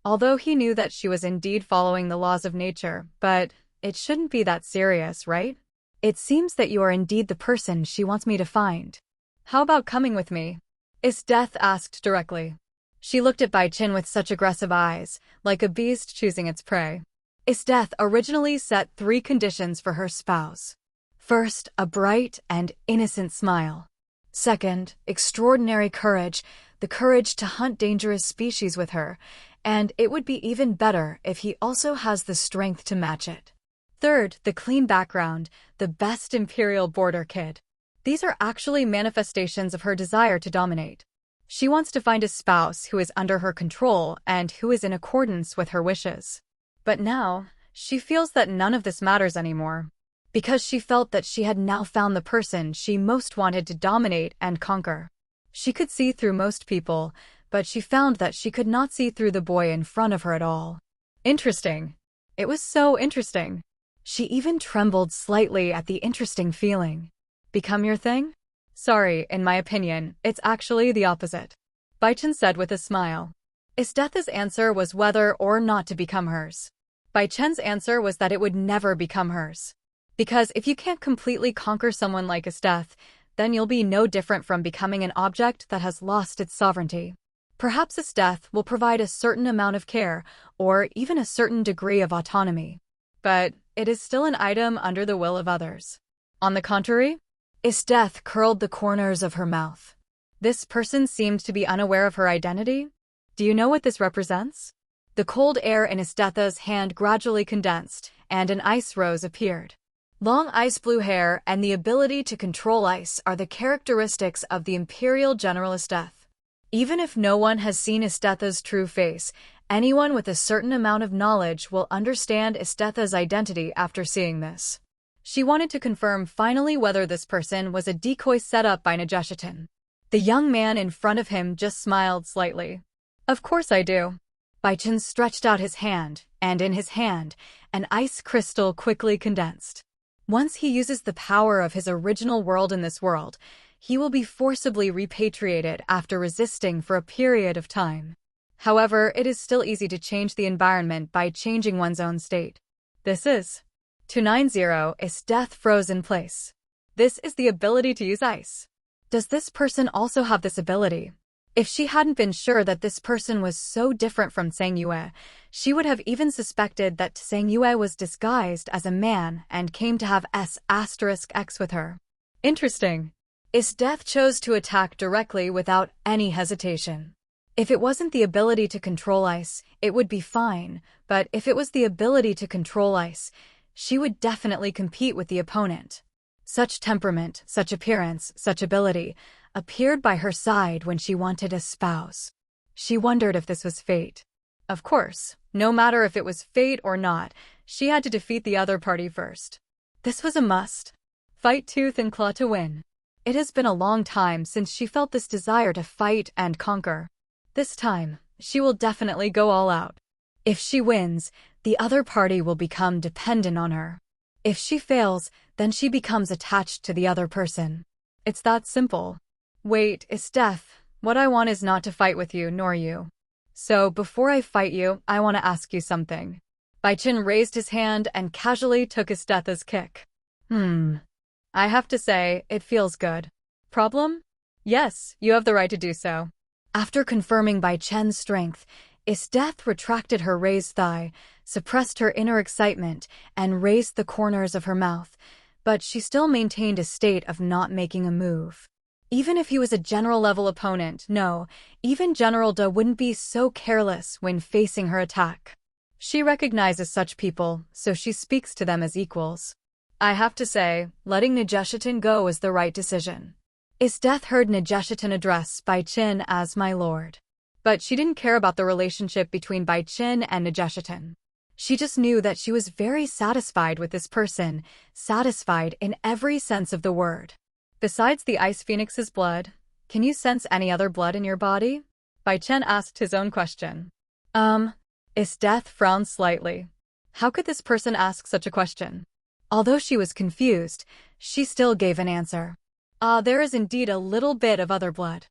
Although he knew that she was indeed following the laws of nature, but it shouldn't be that serious, right? It seems that you are indeed the person she wants me to find. How about coming with me? Esteth asked directly. She looked at Bai Chen with such aggressive eyes, like a beast choosing its prey. Esteth originally set 3 conditions for her spouse. First, a bright and innocent smile. Second, extraordinary courage, the courage to hunt dangerous species with her, and it would be even better if he also has the strength to match it. Third, the clean background, the best imperial border kid. These are actually manifestations of her desire to dominate. She wants to find a spouse who is under her control and who is in accordance with her wishes. But now, she feels that none of this matters anymore, because she felt that she had now found the person she most wanted to dominate and conquer. She could see through most people, but she found that she could not see through the boy in front of her at all. Interesting. It was so interesting. She even trembled slightly at the interesting feeling. Become your thing? Sorry, in my opinion, it's actually the opposite. Bai Chen said with a smile. Esteth's answer was whether or not to become hers. Bai Chen's answer was that it would never become hers. Because if you can't completely conquer someone like Esteth, then you'll be no different from becoming an object that has lost its sovereignty. Perhaps Esteth will provide a certain amount of care, or even a certain degree of autonomy. But it is still an item under the will of others. On the contrary, Esteth curled the corners of her mouth. This person seemed to be unaware of her identity. Do you know what this represents? The cold air in Esteth's hand gradually condensed, and an ice rose appeared. Long ice-blue hair and the ability to control ice are the characteristics of the Imperial General Esteth. Even if no one has seen Esteth's true face, anyone with a certain amount of knowledge will understand Esteth's identity after seeing this. She wanted to confirm finally whether this person was a decoy set up by Nageshitan. The young man in front of him just smiled slightly. Of course I do. Bai Chen stretched out his hand, and in his hand, an ice crystal quickly condensed. Once he uses the power of his original world in this world, he will be forcibly repatriated after resisting for a period of time. However, it is still easy to change the environment by changing one's own state. This is 290 Esteth froze in place. This is the ability to use ice. Does this person also have this ability? If she hadn't been sure that this person was so different from Tsang Yue, she would have even suspected that Tsang Yue was disguised as a man and came to have S*X with her. Interesting. Esteth chose to attack directly without any hesitation. If it wasn't the ability to control ice, it would be fine, but if it was the ability to control ice, she would definitely compete with the opponent. Such temperament, such appearance, such ability appeared by her side when she wanted a spouse. She wondered if this was fate. Of course, no matter if it was fate or not, she had to defeat the other party first. This was a must. Fight tooth and claw to win. It has been a long time since she felt this desire to fight and conquer. This time, she will definitely go all out. If she wins, the other party will become dependent on her. If she fails, then she becomes attached to the other person. It's that simple. Wait, Esteth, what I want is not to fight with you nor you. So before I fight you, I want to ask you something. Bai Chen raised his hand and casually took Esteth's kick. I have to say, it feels good. Problem? Yes, you have the right to do so. After confirming Bai Chen's strength, Esteth retracted her raised thigh, suppressed her inner excitement, and raised the corners of her mouth, but she still maintained a state of not making a move. Even if he was a general-level opponent, no, even General Da wouldn't be so careless when facing her attack. She recognizes such people, so she speaks to them as equals. I have to say, letting Nageshitan go was the right decision. Esteth heard Nageshitan address Bai Chen as my lord. But she didn't care about the relationship between Bai Chen and Nageshitan. She just knew that she was very satisfied with this person, satisfied in every sense of the word. Besides the Ice Phoenix's blood, can you sense any other blood in your body? Bai Chen asked his own question. Death frowned slightly. How could this person ask such a question? Although she was confused, she still gave an answer. There is indeed a little bit of other blood.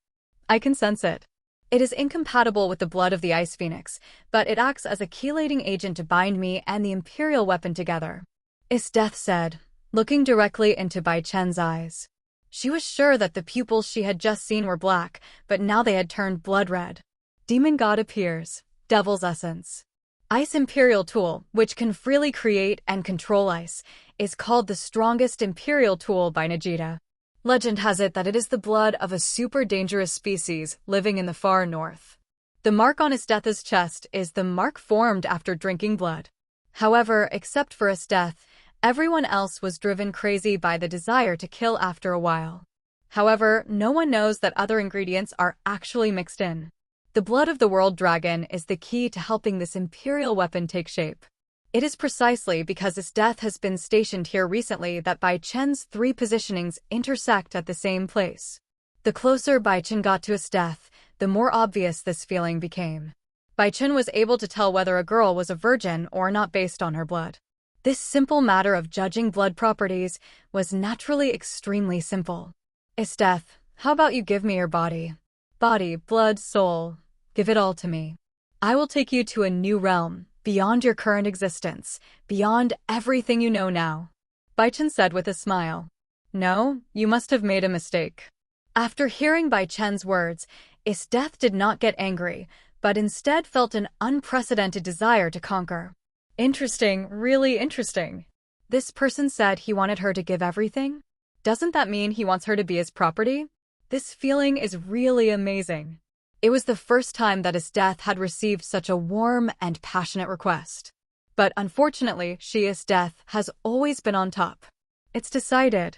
I can sense it. It is incompatible with the blood of the Ice Phoenix, but it acts as a chelating agent to bind me and the Imperial weapon together. Death said, looking directly into Bai Chen's eyes. She was sure that the pupils she had just seen were black, but now they had turned blood red. Demon God appears. Devil's essence. Ice Imperial tool, which can freely create and control ice, is called the strongest Imperial tool by Najita. Legend has it that it is the blood of a super dangerous species living in the far north. The mark on Estetha's chest is the mark formed after drinking blood. However, except for Estetha, everyone else was driven crazy by the desire to kill after a while. However, no one knows that other ingredients are actually mixed in. The blood of the world dragon is the key to helping this Imperial weapon take shape. It is precisely because Estetha has been stationed here recently that Bai Chen's 3 positionings intersect at the same place. The closer Bai Chen got to Estetha, the more obvious this feeling became. Bai Chen was able to tell whether a girl was a virgin or not based on her blood. This simple matter of judging blood properties was naturally extremely simple. Estetha, how about you give me your body? Body, blood, soul, give it all to me. I will take you to a new realm, beyond your current existence, beyond everything you know now. Bai Chen said with a smile. No, you must have made a mistake. After hearing Bai Chen's words, Estetha did not get angry, but instead felt an unprecedented desire to conquer. Interesting, really interesting. This person said he wanted her to give everything? Doesn't that mean he wants her to be his property? This feeling is really amazing. It was the first time that Estetha had received such a warm and passionate request. But unfortunately, Estetha has always been on top. It's decided.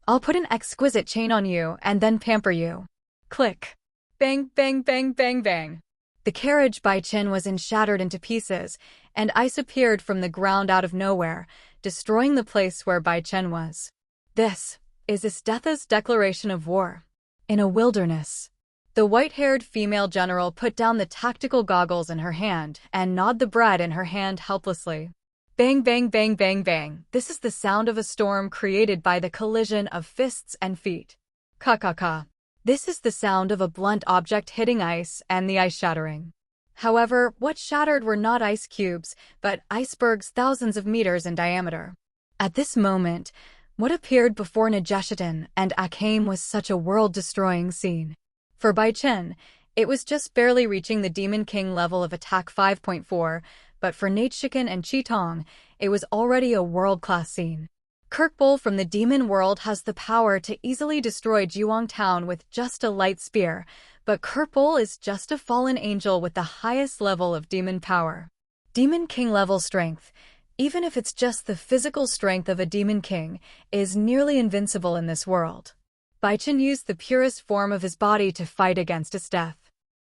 I'll put an exquisite chain on you and then pamper you. Click. Bang, bang, bang, bang, bang. The carriage Bai Chen was shattered into pieces, and ice appeared from the ground out of nowhere, destroying the place where Bai Chen was. This is Estetha's declaration of war. In a wilderness. The white-haired female general put down the tactical goggles in her hand and gnawed the bread in her hand helplessly. Bang, bang, bang, bang, bang. This is the sound of a storm created by the collision of fists and feet. Ka-ka-ka. This is the sound of a blunt object hitting ice and the ice shattering. However, what shattered were not ice cubes, but icebergs thousands of meters in diameter. At this moment, what appeared before Nageshitan and Akame was such a world-destroying scene. For Bai Chen, it was just barely reaching the Demon King level of attack 5.4, but for Nageshikan and Qitong, it was already a world-class scene. Kirkbull from the Demon World has the power to easily destroy Jiwang Town with just a light spear, but Kirkbull is just a fallen angel with the highest level of demon power. Demon King level strength, even if it's just the physical strength of a Demon King, is nearly invincible in this world. Bai Chen used the purest form of his body to fight against Estetha.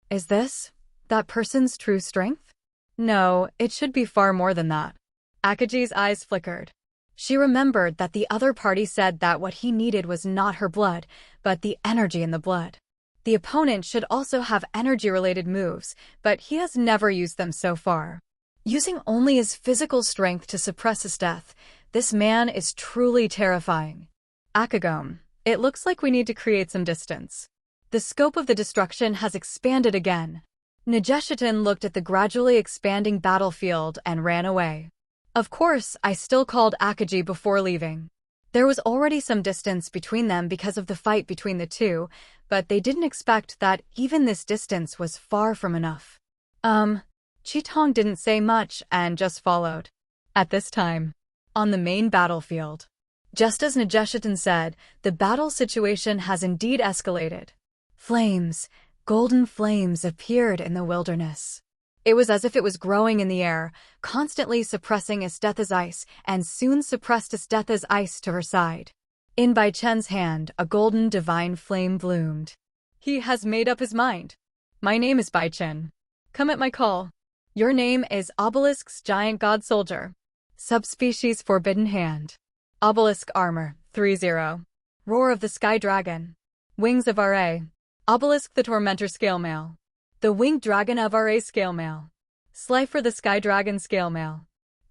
Is this that person's true strength? No, it should be far more than that. Akaji's eyes flickered. She remembered that the other party said that what he needed was not her blood, but the energy in the blood. The opponent should also have energy-related moves, but he has never used them so far. Using only his physical strength to suppress Estetha, this man is truly terrifying. Akagome. It looks like we need to create some distance. The scope of the destruction has expanded again. Nageshitan looked at the gradually expanding battlefield and ran away. Of course, I still called Akaji before leaving. There was already some distance between them because of the fight between the two, but they didn't expect that even this distance was far from enough. Qitong didn't say much and just followed. At this time, on the main battlefield. Just as Nageshitan said, the battle situation has indeed escalated. Flames, golden flames appeared in the wilderness. It was as if it was growing in the air, constantly suppressing Estetha's ice, and soon suppressed Estetha's ice to her side. In Bai Chen's hand, a golden divine flame bloomed. He has made up his mind. My name is Bai Chen. Come at my call. Your name is Obelisk's Giant God Soldier. Subspecies Forbidden Hand. Obelisk Armor, 3-0. Roar of the Sky Dragon. Wings of Ra. Obelisk the Tormentor Scale Mail. The Winged Dragon of Ra Scale Mail. Slifer the Sky Dragon Scale Mail.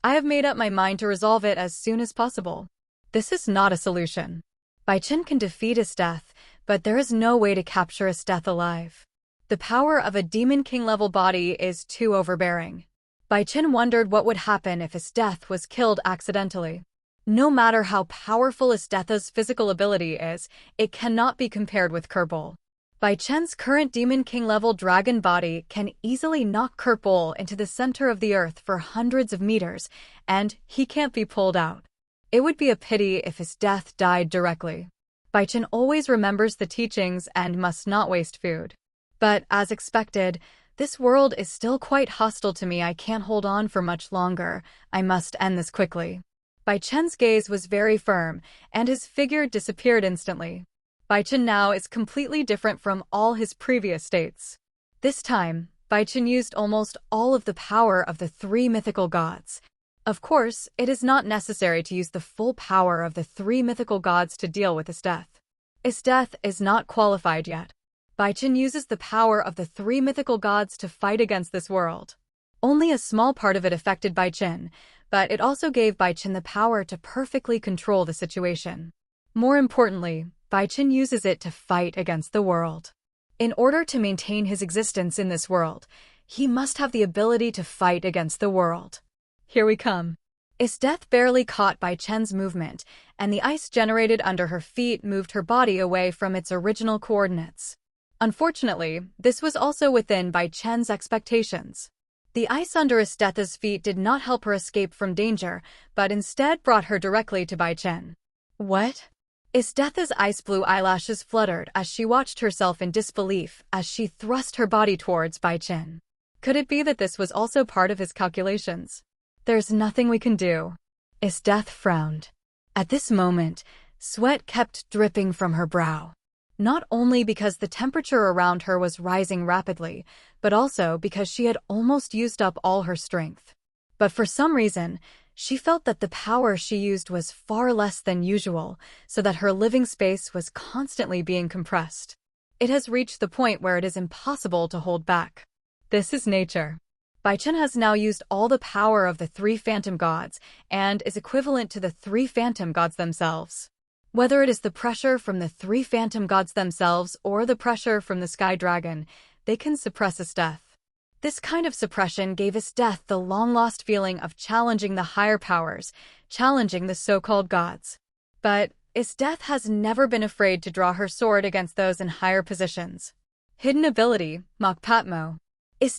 I have made up my mind to resolve it as soon as possible. This is not a solution. Bai Chen can defeat Death, but there is no way to capture Death alive. The power of a Demon King-level body is too overbearing. Bai Chen wondered what would happen if Death was killed accidentally. No matter how powerful Death's physical ability is, it cannot be compared with Kerbal. Bai Chen's current Demon King-level dragon body can easily knock Kerbal into the center of the earth for hundreds of meters, and he can't be pulled out. It would be a pity if Death died directly. Bai Chen always remembers the teachings and must not waste food. But, as expected, this world is still quite hostile to me. I can't hold on for much longer. I must end this quickly. Bai Chen's gaze was very firm, and his figure disappeared instantly. Bai Chen now is completely different from all his previous states. This time, Bai Chen used almost all of the power of the 3 mythical gods. Of course, it is not necessary to use the full power of the 3 mythical gods to deal with Death. Death is not qualified yet. Bai Chen uses the power of the 3 mythical gods to fight against this world. Only a small part of it affected Bai Chen, but it also gave Bai Chen the power to perfectly control the situation. More importantly, Bai Chen uses it to fight against the world. In order to maintain his existence in this world, he must have the ability to fight against the world. Here we come. Death barely caught Bai Chen's movement, and the ice generated under her feet moved her body away from its original coordinates. Unfortunately, this was also within Bai Chen's expectations. The ice under Death's feet did not help her escape from danger, but instead brought her directly to Bai Chen. What? Death's ice blue eyelashes fluttered as she watched herself in disbelief as she thrust her body towards Bai Chen. Could it be that this was also part of his calculations? There's nothing we can do. Death frowned. At this moment, sweat kept dripping from her brow. Not only because the temperature around her was rising rapidly, but also because she had almost used up all her strength. But for some reason, she felt that the power she used was far less than usual, so that her living space was constantly being compressed. It has reached the point where it is impossible to hold back. This is nature. Bai Chen has now used all the power of the 3 phantom gods, and is equivalent to the 3 phantom gods themselves. Whether it is the pressure from the 3 phantom gods themselves or the pressure from the sky dragon, they can suppress Death. This kind of suppression gave Death the long-lost feeling of challenging the higher powers, challenging the so-called gods. But Death has never been afraid to draw her sword against those in higher positions. Hidden ability, Mokpatmo.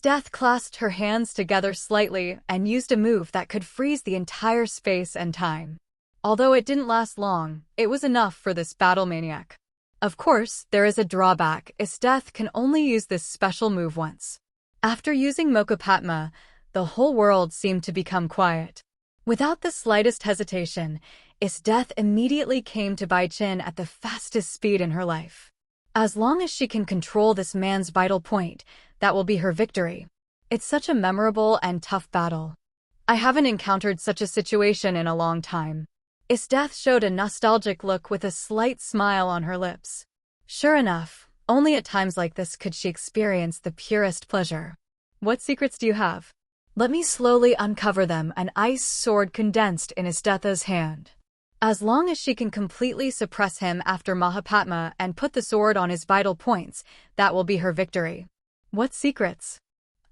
Death clasped her hands together slightly and used a move that could freeze the entire space and time. Although it didn't last long, it was enough for this battle maniac. Of course, there is a drawback. Death can only use this special move once. After using Mokpatma, the whole world seemed to become quiet. Without the slightest hesitation, Death immediately came to Bai Chen at the fastest speed in her life. As long as she can control this man's vital point, that will be her victory. It's such a memorable and tough battle. I haven't encountered such a situation in a long time. Death showed a nostalgic look with a slight smile on her lips. Sure enough, only at times like this could she experience the purest pleasure. What secrets do you have? Let me slowly uncover them. An ice sword condensed in Death's hand. As long as she can completely suppress him after Mahapatma and put the sword on his vital points, that will be her victory. What secrets?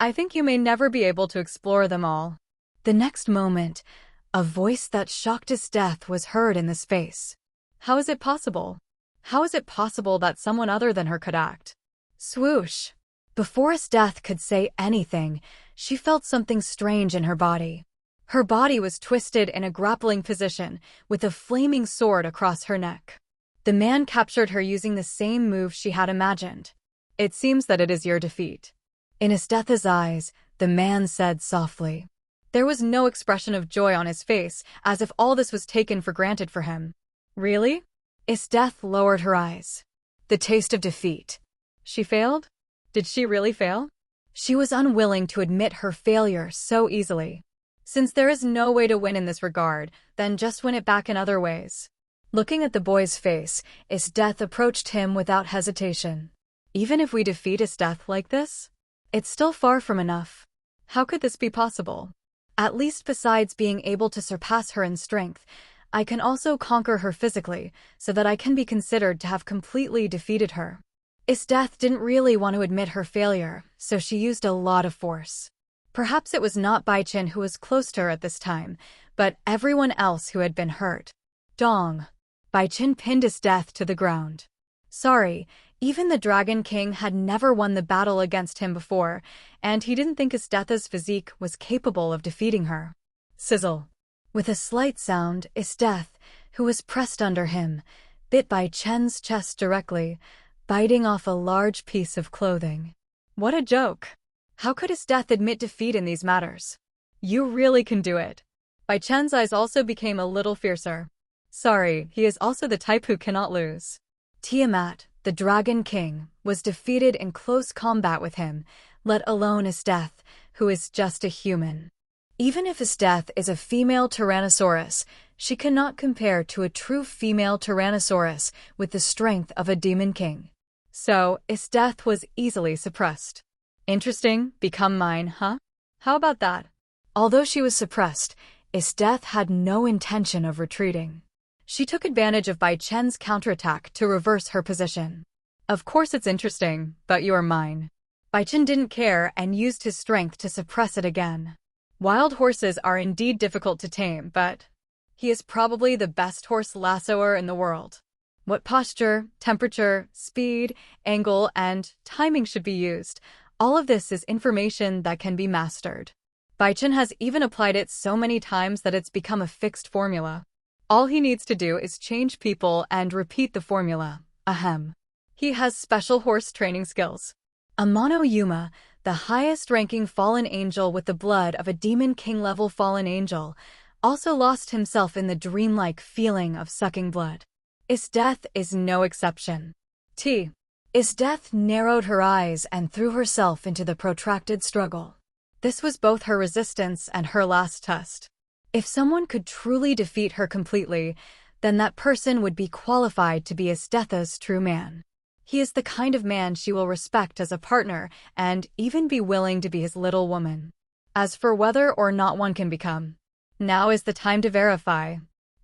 I think you may never be able to explore them all. The next moment, a voice that shocked Death was heard in the space. How is it possible? How is it possible that someone other than her could act? Swoosh! Before Death could say anything, she felt something strange in her body. Her body was twisted in a grappling position, with a flaming sword across her neck. The man captured her using the same move she had imagined. It seems that it is your defeat. In Death's eyes, the man said softly. There was no expression of joy on his face, as if all this was taken for granted for him. Really? Death lowered her eyes. The taste of defeat. She failed? Did she really fail? She was unwilling to admit her failure so easily. Since there is no way to win in this regard, then just win it back in other ways. Looking at the boy's face, Isdeath approached him without hesitation. Even if we defeat Isdeath like this, it's still far from enough. How could this be possible? At least besides being able to surpass her in strength, I can also conquer her physically, so that I can be considered to have completely defeated her. Isdeath didn't really want to admit her failure, so she used a lot of force. Perhaps it was not Bai Chen who was close to her at this time, but everyone else who had been hurt. Dong! Bai Chen pinned Isdeath to the ground. Sorry, even the Dragon King had never won the battle against him before, and he didn't think Isdeath's physique was capable of defeating her. Sizzle! With a slight sound, Isdeath, who was pressed under him, bit Bai Chen's chest directly, biting off a large piece of clothing. What a joke! How could Isdeath admit defeat in these matters? You really can do it. Bai Chen's eyes also became a little fiercer. Sorry, he is also the type who cannot lose. Tiamat, the Dragon King, was defeated in close combat with him, let alone Isdeath, who is just a human. Even if Isdeath is a female Tyrannosaurus, she cannot compare to a true female Tyrannosaurus with the strength of a Demon King. So, Isdeath was easily suppressed. Interesting, become mine, huh? How about that? Although she was suppressed, Isdeath had no intention of retreating. She took advantage of Bai Chen's counterattack to reverse her position. Of course it's interesting, but you are mine. Bai Chen didn't care and used his strength to suppress it again. Wild horses are indeed difficult to tame, but he is probably the best horse lassoer in the world. What posture, temperature, speed, angle, and timing should be used, all of this is information that can be mastered. Bai Chen has even applied it so many times that it's become a fixed formula. All he needs to do is change people and repeat the formula. Ahem. He has special horse training skills. Amano Yuma, the highest-ranking fallen angel with the blood of a Demon King-level fallen angel, also lost himself in the dreamlike feeling of sucking blood. Isdeath is no exception. Isdeath narrowed her eyes and threw herself into the protracted struggle. This was both her resistance and her last test. If someone could truly defeat her completely, then that person would be qualified to be Isdeath's true man. He is the kind of man she will respect as a partner and even be willing to be his little woman. As for whether or not one can become, now is the time to verify.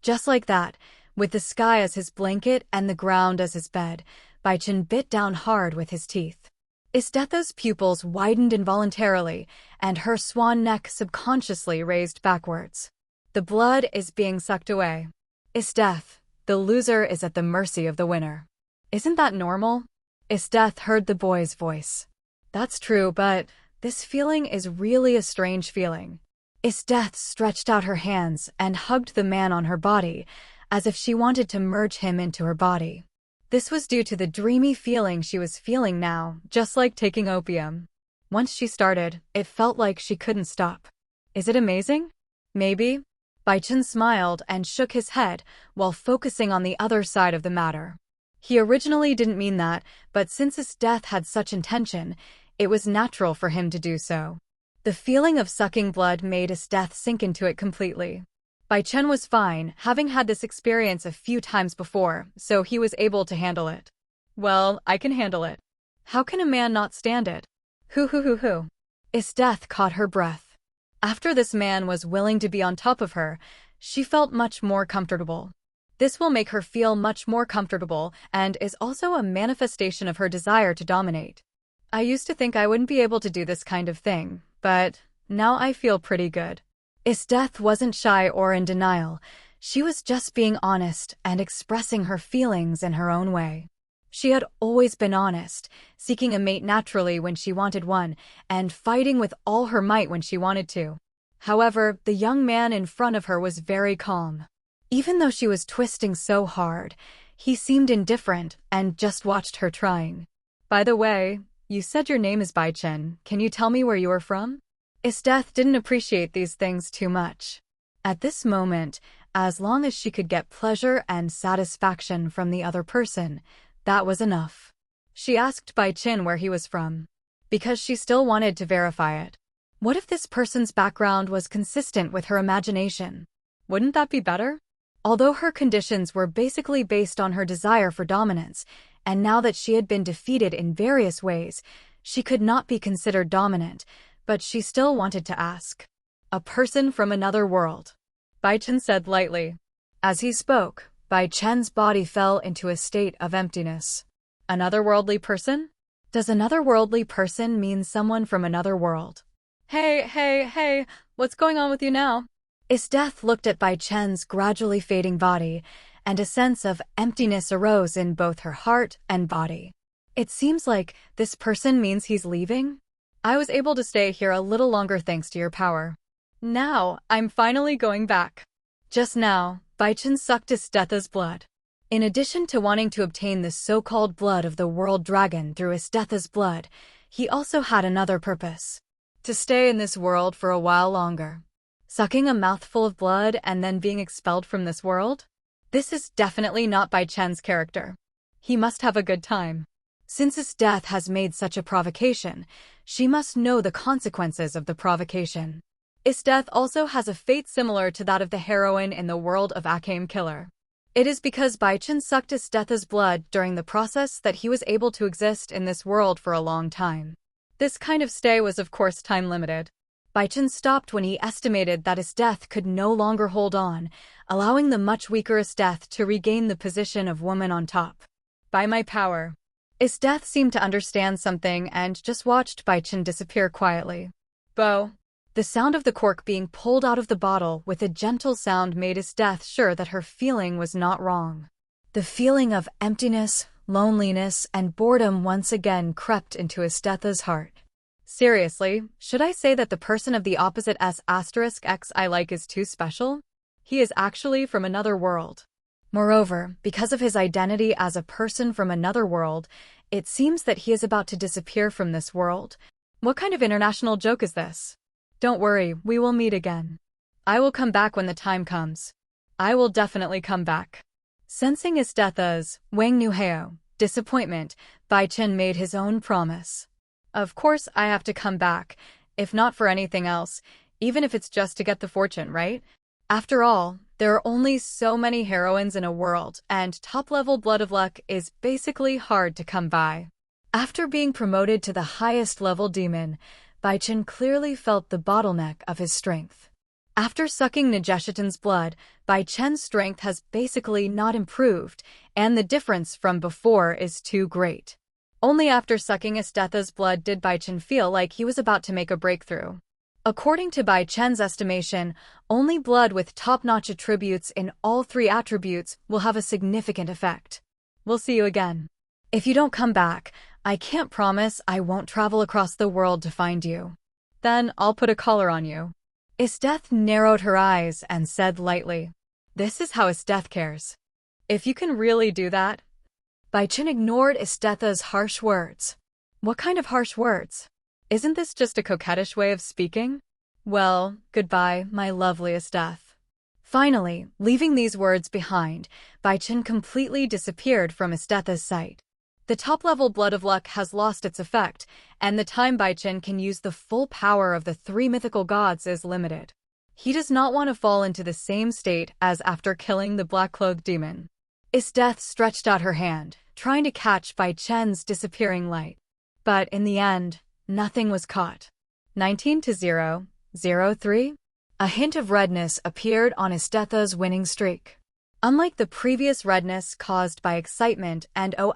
Just like that, with the sky as his blanket and the ground as his bed, Bai Chen bit down hard with his teeth. Isdeath's pupils widened involuntarily, and her swan neck subconsciously raised backwards. The blood is being sucked away. Isdeath, the loser, is at the mercy of the winner. Isn't that normal? Isdeath heard the boy's voice. That's true, but this feeling is really a strange feeling. Isdeath stretched out her hands and hugged the man on her body, as if she wanted to merge him into her body. This was due to the dreamy feeling she was feeling now, just like taking opium. Once she started, it felt like she couldn't stop. Is it amazing? Maybe. Bai Chen smiled and shook his head while focusing on the other side of the matter. He originally didn't mean that, but since Isdeath had such intention, it was natural for him to do so. The feeling of sucking blood made Isdeath sink into it completely. Bai Chen was fine, having had this experience a few times before, so he was able to handle it. Well, I can handle it. How can a man not stand it? Hoo. Isdeath caught her breath. After this man was willing to be on top of her, she felt much more comfortable. This will make her feel much more comfortable and is also a manifestation of her desire to dominate. I used to think I wouldn't be able to do this kind of thing, but now I feel pretty good. Isdeath wasn't shy or in denial. She was just being honest and expressing her feelings in her own way. She had always been honest, seeking a mate naturally when she wanted one, and fighting with all her might when she wanted to. However, the young man in front of her was very calm. Even though she was twisting so hard, he seemed indifferent and just watched her trying. By the way, you said your name is Bai Chen. Can you tell me where you are from? Isdeath didn't appreciate these things too much. At this moment, as long as she could get pleasure and satisfaction from the other person, that was enough. She asked Bai Chen where he was from. because she still wanted to verify it. What if this person's background was consistent with her imagination? Wouldn't that be better? Although her conditions were basically based on her desire for dominance, and now that she had been defeated in various ways, she could not be considered dominant, but she still wanted to ask. A person from another world, Bai Chen said lightly. As he spoke, Bai Chen's body fell into a state of emptiness. Another worldly person? Does another worldly person mean someone from another world? Hey, what's going on with you now? Death looked at Bai Chen's gradually fading body, and a sense of emptiness arose in both her heart and body. It seems like this person means he's leaving? I was able to stay here a little longer thanks to your power. Now, I'm finally going back. Just now, Bai Chen sucked Istetha's blood. In addition to wanting to obtain the so-called blood of the world dragon through Istetha's blood, he also had another purpose. To stay in this world for a while longer. Sucking a mouthful of blood and then being expelled from this world? This is definitely not Bai Chen's character. He must have a good time. Since his death has made such a provocation, she must know the consequences of the provocation. His death also has a fate similar to that of the heroine in the world of Akame Killer. It is because Bai Chen sucked Istetha's blood during the process that he was able to exist in this world for a long time. This kind of stay was of course time-limited. Bai Chen stopped when he estimated that Istetha could no longer hold on, allowing the much weaker Istetha to regain the position of woman on top. By my power. Istetha seemed to understand something and just watched Bai Chen disappear quietly. Bo. The sound of the cork being pulled out of the bottle with a gentle sound made Istetha sure that her feeling was not wrong. The feeling of emptiness, loneliness, and boredom once again crept into Istetha's heart. Seriously, should I say that the person of the opposite S** X I like is too special? He is actually from another world. Moreover, because of his identity as a person from another world, it seems that he is about to disappear from this world. What kind of international joke is this? Don't worry, we will meet again. I will come back when the time comes. I will definitely come back. Sensing Istetha's, Wang Nuheo, disappointment, Bai Chen made his own promise. Of course I have to come back, if not for anything else, even if it's just to get the fortune, right? After all, there are only so many heroines in a world, and top-level blood of luck is basically hard to come by. After being promoted to the highest level demon, Bai Chen clearly felt the bottleneck of his strength. After sucking Nageshitan's blood, Bai Chen's strength has basically not improved, and the difference from before is too great. Only after sucking Istetha's blood did Bai Chen feel like he was about to make a breakthrough. According to Bai Chen's estimation, only blood with top-notch attributes in all three attributes will have a significant effect. We'll see you again. If you don't come back, I can't promise I won't travel across the world to find you. Then I'll put a collar on you. Istetha narrowed her eyes and said lightly, "This is how Istetha cares. If you can really do that." Bai Chen ignored Istetha's harsh words. What kind of harsh words? Isn't this just a coquettish way of speaking? Well, goodbye, my lovely Istetha. Finally, leaving these words behind, Bai Chen completely disappeared from Istetha's sight. The top-level blood of luck has lost its effect, and the time Bai Chen can use the full power of the three mythical gods is limited. He does not want to fall into the same state as after killing the black-clothed demon. Istetha stretched out her hand, trying to catch Bai Chen's disappearing light. But in the end, nothing was caught. 19-0-0-3? A hint of redness appeared on Istetha's winning streak. Unlike the previous redness caused by excitement and O********M,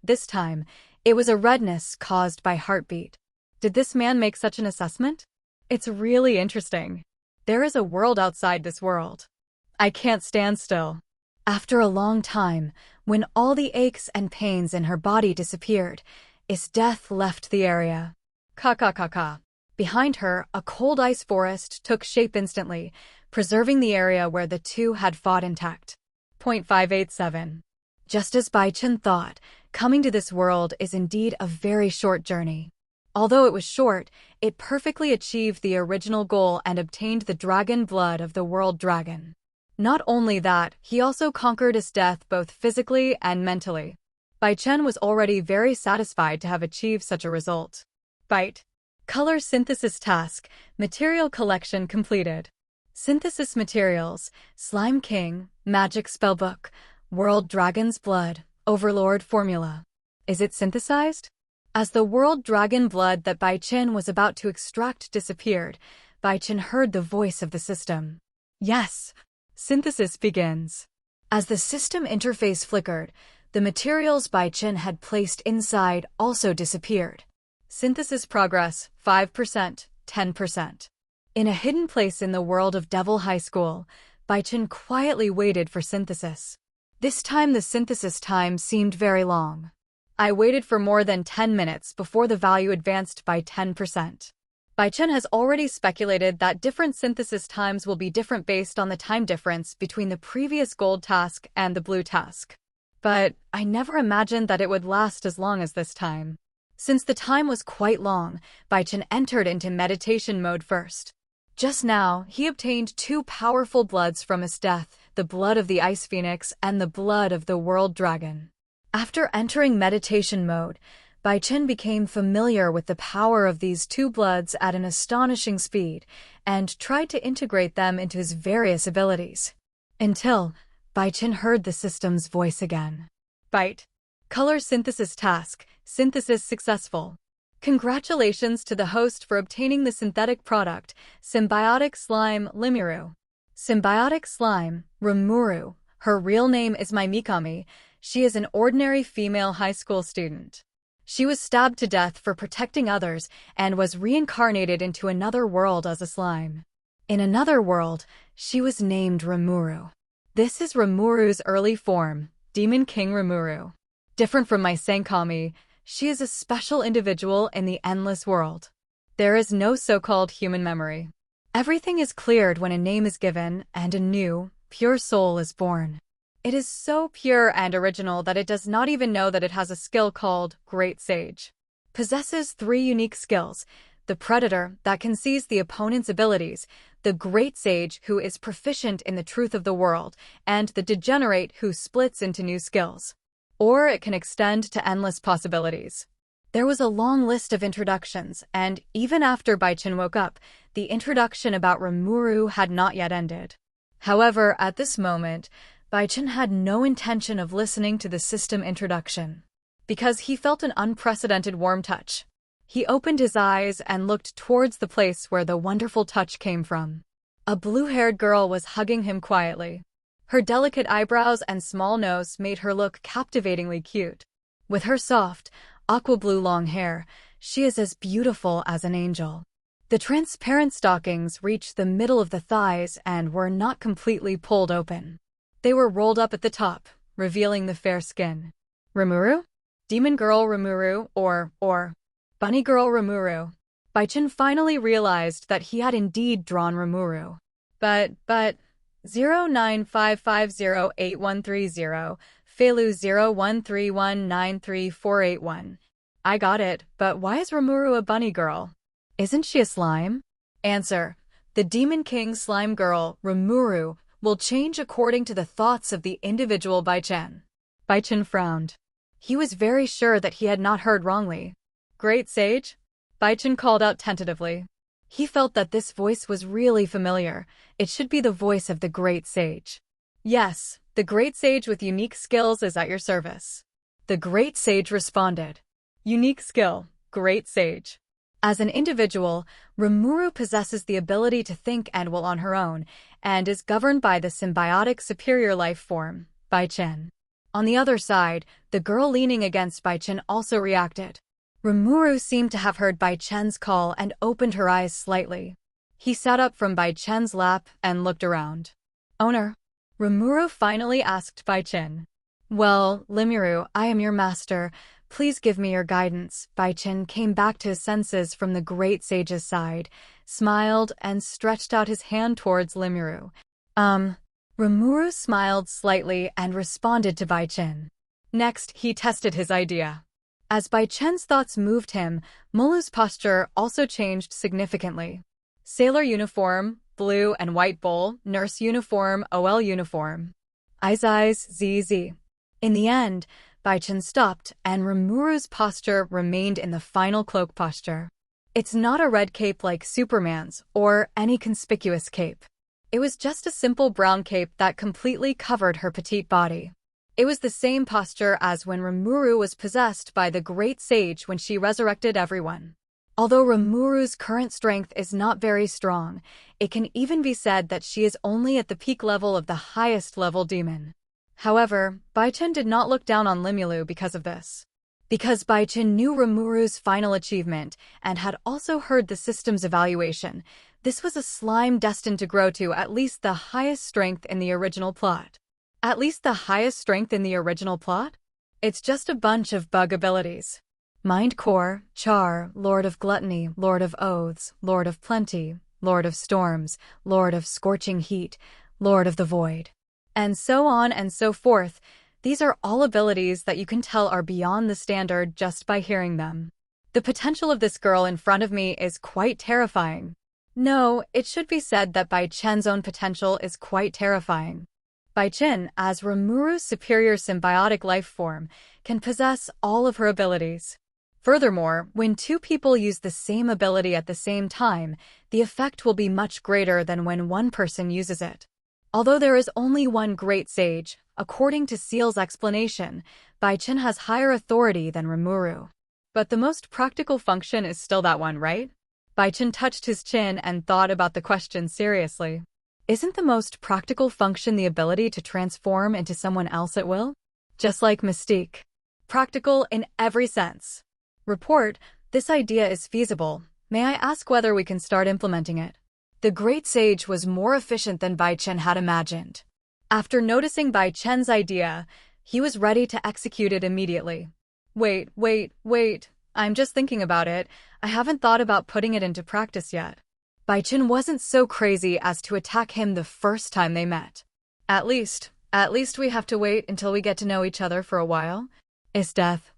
this time, it was a redness caused by heartbeat. Did this man make such an assessment? It's really interesting. There is a world outside this world. I can't stand still. After a long time, when all the aches and pains in her body disappeared, Istetha left the area. Ka. Behind her, a cold ice forest took shape instantly, preserving the area where the two had fought intact. 587. Just as Bai Chen thought, coming to this world is indeed a very short journey. Although it was short, it perfectly achieved the original goal and obtained the dragon blood of the world dragon. Not only that, he also conquered Istetha both physically and mentally. Bai Chen was already very satisfied to have achieved such a result. Byte. Color synthesis task, material collection completed. Synthesis materials, Slime King, Magic Spellbook, World Dragon's Blood, Overlord Formula. Is it synthesized? As the World Dragon blood that Bai Chen was about to extract disappeared, Bai Chen heard the voice of the system. Yes. Synthesis begins. As the system interface flickered, the materials Bai Chen had placed inside also disappeared. Synthesis progress, 5%, 10%. In a hidden place in the world of Devil High School, Bai Chen quietly waited for synthesis. This time the synthesis time seemed very long. I waited for more than 10 minutes before the value advanced by 10%. Bai Chen has already speculated that different synthesis times will be different based on the time difference between the previous gold task and the blue task. But I never imagined that it would last as long as this time. Since the time was quite long, Bai Chen entered into meditation mode first. Just now, he obtained 2 powerful bloods from his death, the blood of the Ice Phoenix and the blood of the World Dragon. After entering meditation mode, Bai Chen became familiar with the power of these 2 bloods at an astonishing speed and tried to integrate them into his various abilities. Until Bai Chen heard the system's voice again. Byte. Color synthesis task, synthesis successful. Congratulations to the host for obtaining the synthetic product, Symbiotic Slime Rimuru. Symbiotic Slime, Rimuru. Her real name is Mikami. She is an ordinary female high school student. She was stabbed to death for protecting others and was reincarnated into another world as a slime. In another world, she was named Rimuru. This is Rimuru's early form, Demon King Rimuru. Different from my Sankami, she is a special individual in the endless world. There is no so-called human memory. Everything is cleared when a name is given and a new, pure soul is born. It is so pure and original that it does not even know that it has a skill called Great Sage. Possesses 3 unique skills: the Predator, that can seize the opponent's abilities, the Great Sage, who is proficient in the truth of the world, and the Degenerate, who splits into new skills. Or it can extend to endless possibilities. There was a long list of introductions, and even after Bai Chen woke up, the introduction about Rimuru had not yet ended. However, at this moment, Bai Chen had no intention of listening to the system introduction, because he felt an unprecedented warm touch. He opened his eyes and looked towards the place where the wonderful touch came from. A blue-haired girl was hugging him quietly. Her delicate eyebrows and small nose made her look captivatingly cute. With her soft, aqua-blue long hair, she is as beautiful as an angel. The transparent stockings reached the middle of the thighs and were not completely pulled open. They were rolled up at the top, revealing the fair skin. Rimuru? Demon Girl Rimuru, or Bunny Girl Rimuru. Bai Chen finally realized that he had indeed drawn Rimuru. But 0955081330, Feilu 0131933481. I got it, but why is Rimuru a bunny girl? Isn't she a slime? Answer. The Demon King Slime Girl, Rimuru, will change according to the thoughts of the individual Bai Chen. Bai Chen frowned. He was very sure that he had not heard wrongly. Great Sage? Bai Chen called out tentatively. He felt that this voice was really familiar. It should be the voice of the Great Sage. Yes, the Great Sage with unique skills is at your service. The Great Sage responded. Unique skill, Great Sage. As an individual, Rimuru possesses the ability to think and will on her own, and is governed by the symbiotic superior life form, Bai Chen. On the other side, the girl leaning against Bai Chen also reacted. Rimuru seemed to have heard Bai Chen's call and opened her eyes slightly. He sat up from Bai Chen's lap and looked around. Owner? Rimuru finally asked Bai Chen. Well, Rimuru, I am your master. Please give me your guidance. Bai Chen came back to his senses from the Great Sage's side, smiled, and stretched out his hand towards Rimuru. Rimuru smiled slightly and responded to Bai Chen. Next, he tested his idea. As Bai Chen's thoughts moved him, Molu's posture also changed significantly. Sailor uniform, blue and white bowl, nurse uniform, OL uniform. Eyes, ZZ. In the end, Bai Chen stopped, and Rimuru's posture remained in the final cloak posture. It's not a red cape like Superman's, or any conspicuous cape. It was just a simple brown cape that completely covered her petite body. It was the same posture as when Rimuru was possessed by the great sage when she resurrected everyone. Although Rimuru's current strength is not very strong, it can even be said that she is only at the peak level of the highest level demon. However, Bai Chen did not look down on Rimuru because of this. Because Bai Chen knew Rimuru's final achievement and had also heard the system's evaluation, this was a slime destined to grow to at least the highest strength in the original plot. At least the highest strength in the original plot? It's just a bunch of bug abilities. Mind Core, Char, Lord of Gluttony, Lord of Oaths, Lord of Plenty, Lord of Storms, Lord of Scorching Heat, Lord of the Void. And so on and so forth. These are all abilities that you can tell are beyond the standard just by hearing them. The potential of this girl in front of me is quite terrifying. No, it should be said that Bai Chen's own potential is quite terrifying. Bai Chen, as Rimuru's superior symbiotic life form, can possess all of her abilities. Furthermore, when two people use the same ability at the same time, the effect will be much greater than when one person uses it. Although there is only one great sage, according to Seal's explanation, Bai Chen has higher authority than Rimuru. But the most practical function is still that one, right? Bai Chen touched his chin and thought about the question seriously. Isn't the most practical function the ability to transform into someone else at will? Just like Mystique. Practical in every sense. Report, this idea is feasible. May I ask whether we can start implementing it? The great sage was more efficient than Bai Chen had imagined. After noticing Bai Chen's idea, he was ready to execute it immediately. Wait. I'm just thinking about it. I haven't thought about putting it into practice yet. Bai Chen wasn't so crazy as to attack him the first time they met. At least we have to wait until we get to know each other for a while. Is death,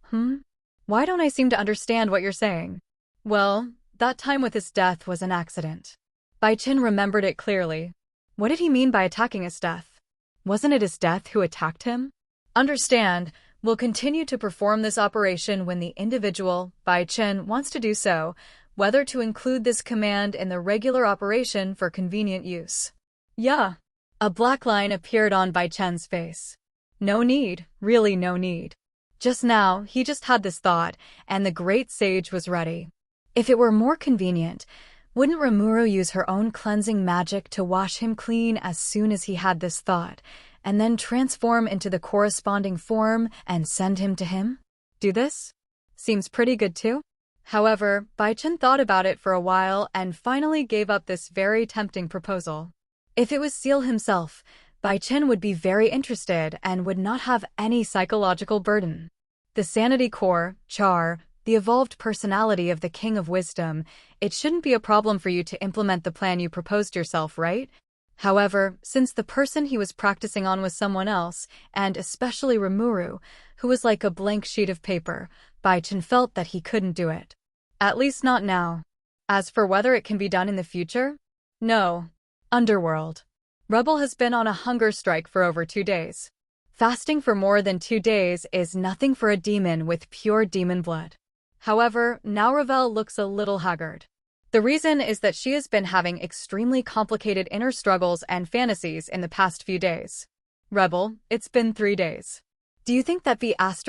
Why don't I seem to understand what you're saying? Well, that time with his death was an accident. Bai Chen remembered it clearly. What did he mean by attacking his death? Wasn't it his death who attacked him? Understand, we'll continue to perform this operation when the individual, Bai Chen, wants to do so, whether to include this command in the regular operation for convenient use. Yeah. A black line appeared on Bai Chen's face. No need, really no need. Just now, he just had this thought, and the great sage was ready. If it were more convenient, wouldn't Rimuru use her own cleansing magic to wash him clean as soon as he had this thought, and then transform into the corresponding form and send him to him? Do this? Seems pretty good too. However, Bai Chen thought about it for a while and finally gave up this very tempting proposal. If it was Seal himself, Bai Chen would be very interested and would not have any psychological burden. The Sanity Core, Char, the evolved personality of the King of Wisdom, it shouldn't be a problem for you to implement the plan you proposed yourself, right? However, since the person he was practicing on was someone else, and especially Rimuru, who was like a blank sheet of paper, Bai Chen felt that he couldn't do it. At least not now. As for whether it can be done in the future? No. Underworld. Rebel has been on a hunger strike for over 2 days. Fasting for more than 2 days is nothing for a demon with pure demon blood. However, now Ravel looks a little haggard. The reason is that she has been having extremely complicated inner struggles and fantasies in the past few days. Rebel, it's been 3 days. Do you think that B***************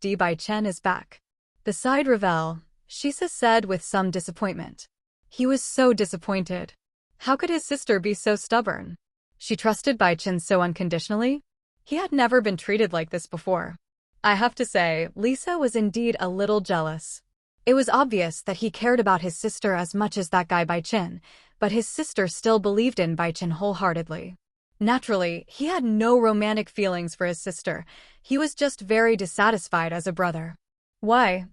D Bai Chen is back? Beside Ravel, Shisa said with some disappointment. He was so disappointed. How could his sister be so stubborn? She trusted Bai Chen so unconditionally? He had never been treated like this before. I have to say, Lisa was indeed a little jealous. It was obvious that he cared about his sister as much as that guy Bai Chen, but his sister still believed in Bai Chen wholeheartedly. Naturally, he had no romantic feelings for his sister. He was just very dissatisfied as a brother. Why?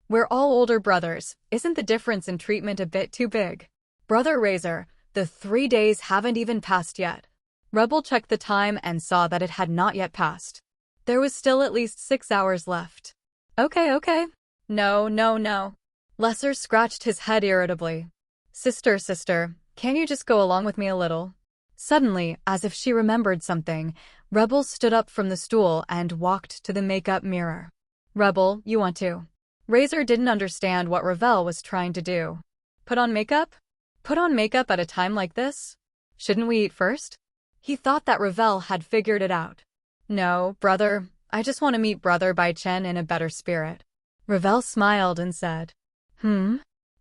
We're all older brothers. Isn't the difference in treatment a bit too big? Brother Razor, the 3 days haven't even passed yet. Rebel checked the time and saw that it had not yet passed. There was still at least 6 hours left. Okay. No. Lesser scratched his head irritably. Sister, can't you just go along with me a little? Suddenly, as if she remembered something, Rebel stood up from the stool and walked to the makeup mirror. Rebel, you want to? Razor didn't understand what Ravel was trying to do. Put on makeup? Put on makeup at a time like this? Shouldn't we eat first? He thought that Ravel had figured it out. No, brother, I just want to meet brother Bai Chen in a better spirit. Ravel smiled and said,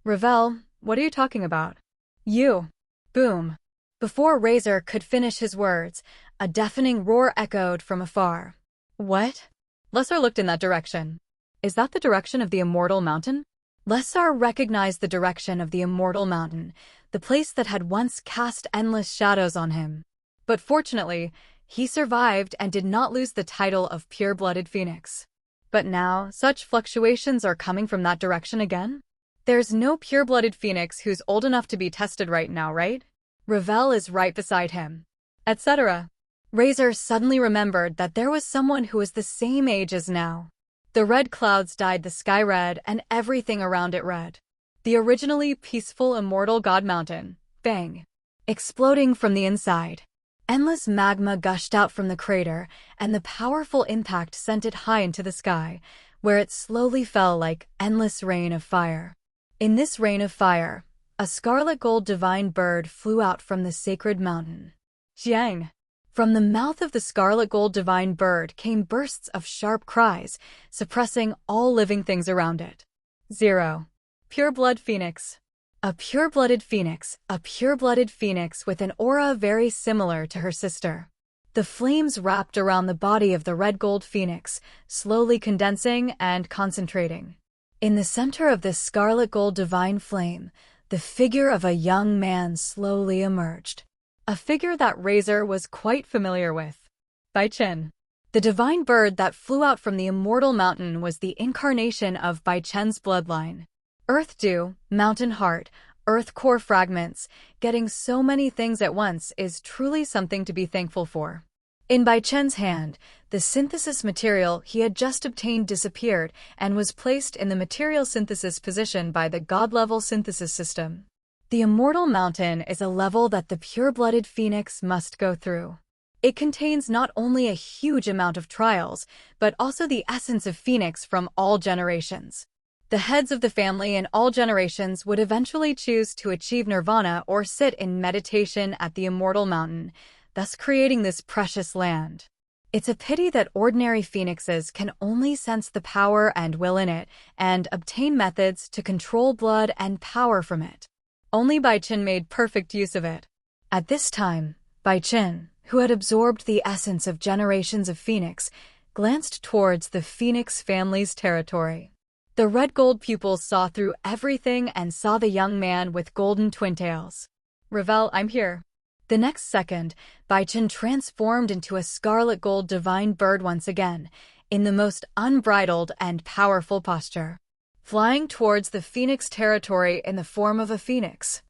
Ravel, what are you talking about? You. Boom. Before Razor could finish his words, a deafening roar echoed from afar. What? Lessar looked in that direction. Is that the direction of the Immortal Mountain? Lessar recognized the direction of the Immortal Mountain, the place that had once cast endless shadows on him. But fortunately, he survived and did not lose the title of pure-blooded phoenix. But now, such fluctuations are coming from that direction again? There's no pure-blooded phoenix who's old enough to be tested right now, right? Ravel is right beside him. Etc. Razor suddenly remembered that there was someone who was the same age as now. The red clouds dyed the sky red and everything around it red. The originally peaceful immortal god mountain, bang, exploding from the inside. Endless magma gushed out from the crater, and the powerful impact sent it high into the sky, where it slowly fell like endless rain of fire. In this rain of fire, a scarlet gold divine bird flew out from the sacred mountain. Jiang. From the mouth of the scarlet gold divine bird came bursts of sharp cries, suppressing all living things around it. 0. Pure-blood phoenix. A pure-blooded phoenix, a pure-blooded phoenix with an aura very similar to her sister. The flames wrapped around the body of the red gold phoenix, slowly condensing and concentrating. In the center of this scarlet gold divine flame, the figure of a young man slowly emerged. A figure that Razor was quite familiar with. Bai Chen. The divine bird that flew out from the immortal mountain was the incarnation of Bai Chen's bloodline. Earth Dew, Mountain Heart, Earth Core Fragments, getting so many things at once is truly something to be thankful for. In Bai Chen's hand, the synthesis material he had just obtained disappeared and was placed in the material synthesis position by the God-level synthesis system. The Immortal Mountain is a level that the pure-blooded phoenix must go through. It contains not only a huge amount of trials, but also the essence of phoenix from all generations. The heads of the family in all generations would eventually choose to achieve nirvana or sit in meditation at the Immortal Mountain, thus creating this precious land. It's a pity that ordinary phoenixes can only sense the power and will in it, and obtain methods to control blood and power from it. Only Bai Chen made perfect use of it. At this time, Bai Chen, who had absorbed the essence of generations of phoenix, glanced towards the phoenix family's territory. The red gold pupils saw through everything and saw the young man with golden twin tails. Ravel, I'm here. The next second, Bai Chen transformed into a scarlet gold divine bird once again, in the most unbridled and powerful posture, flying towards the phoenix territory in the form of a phoenix.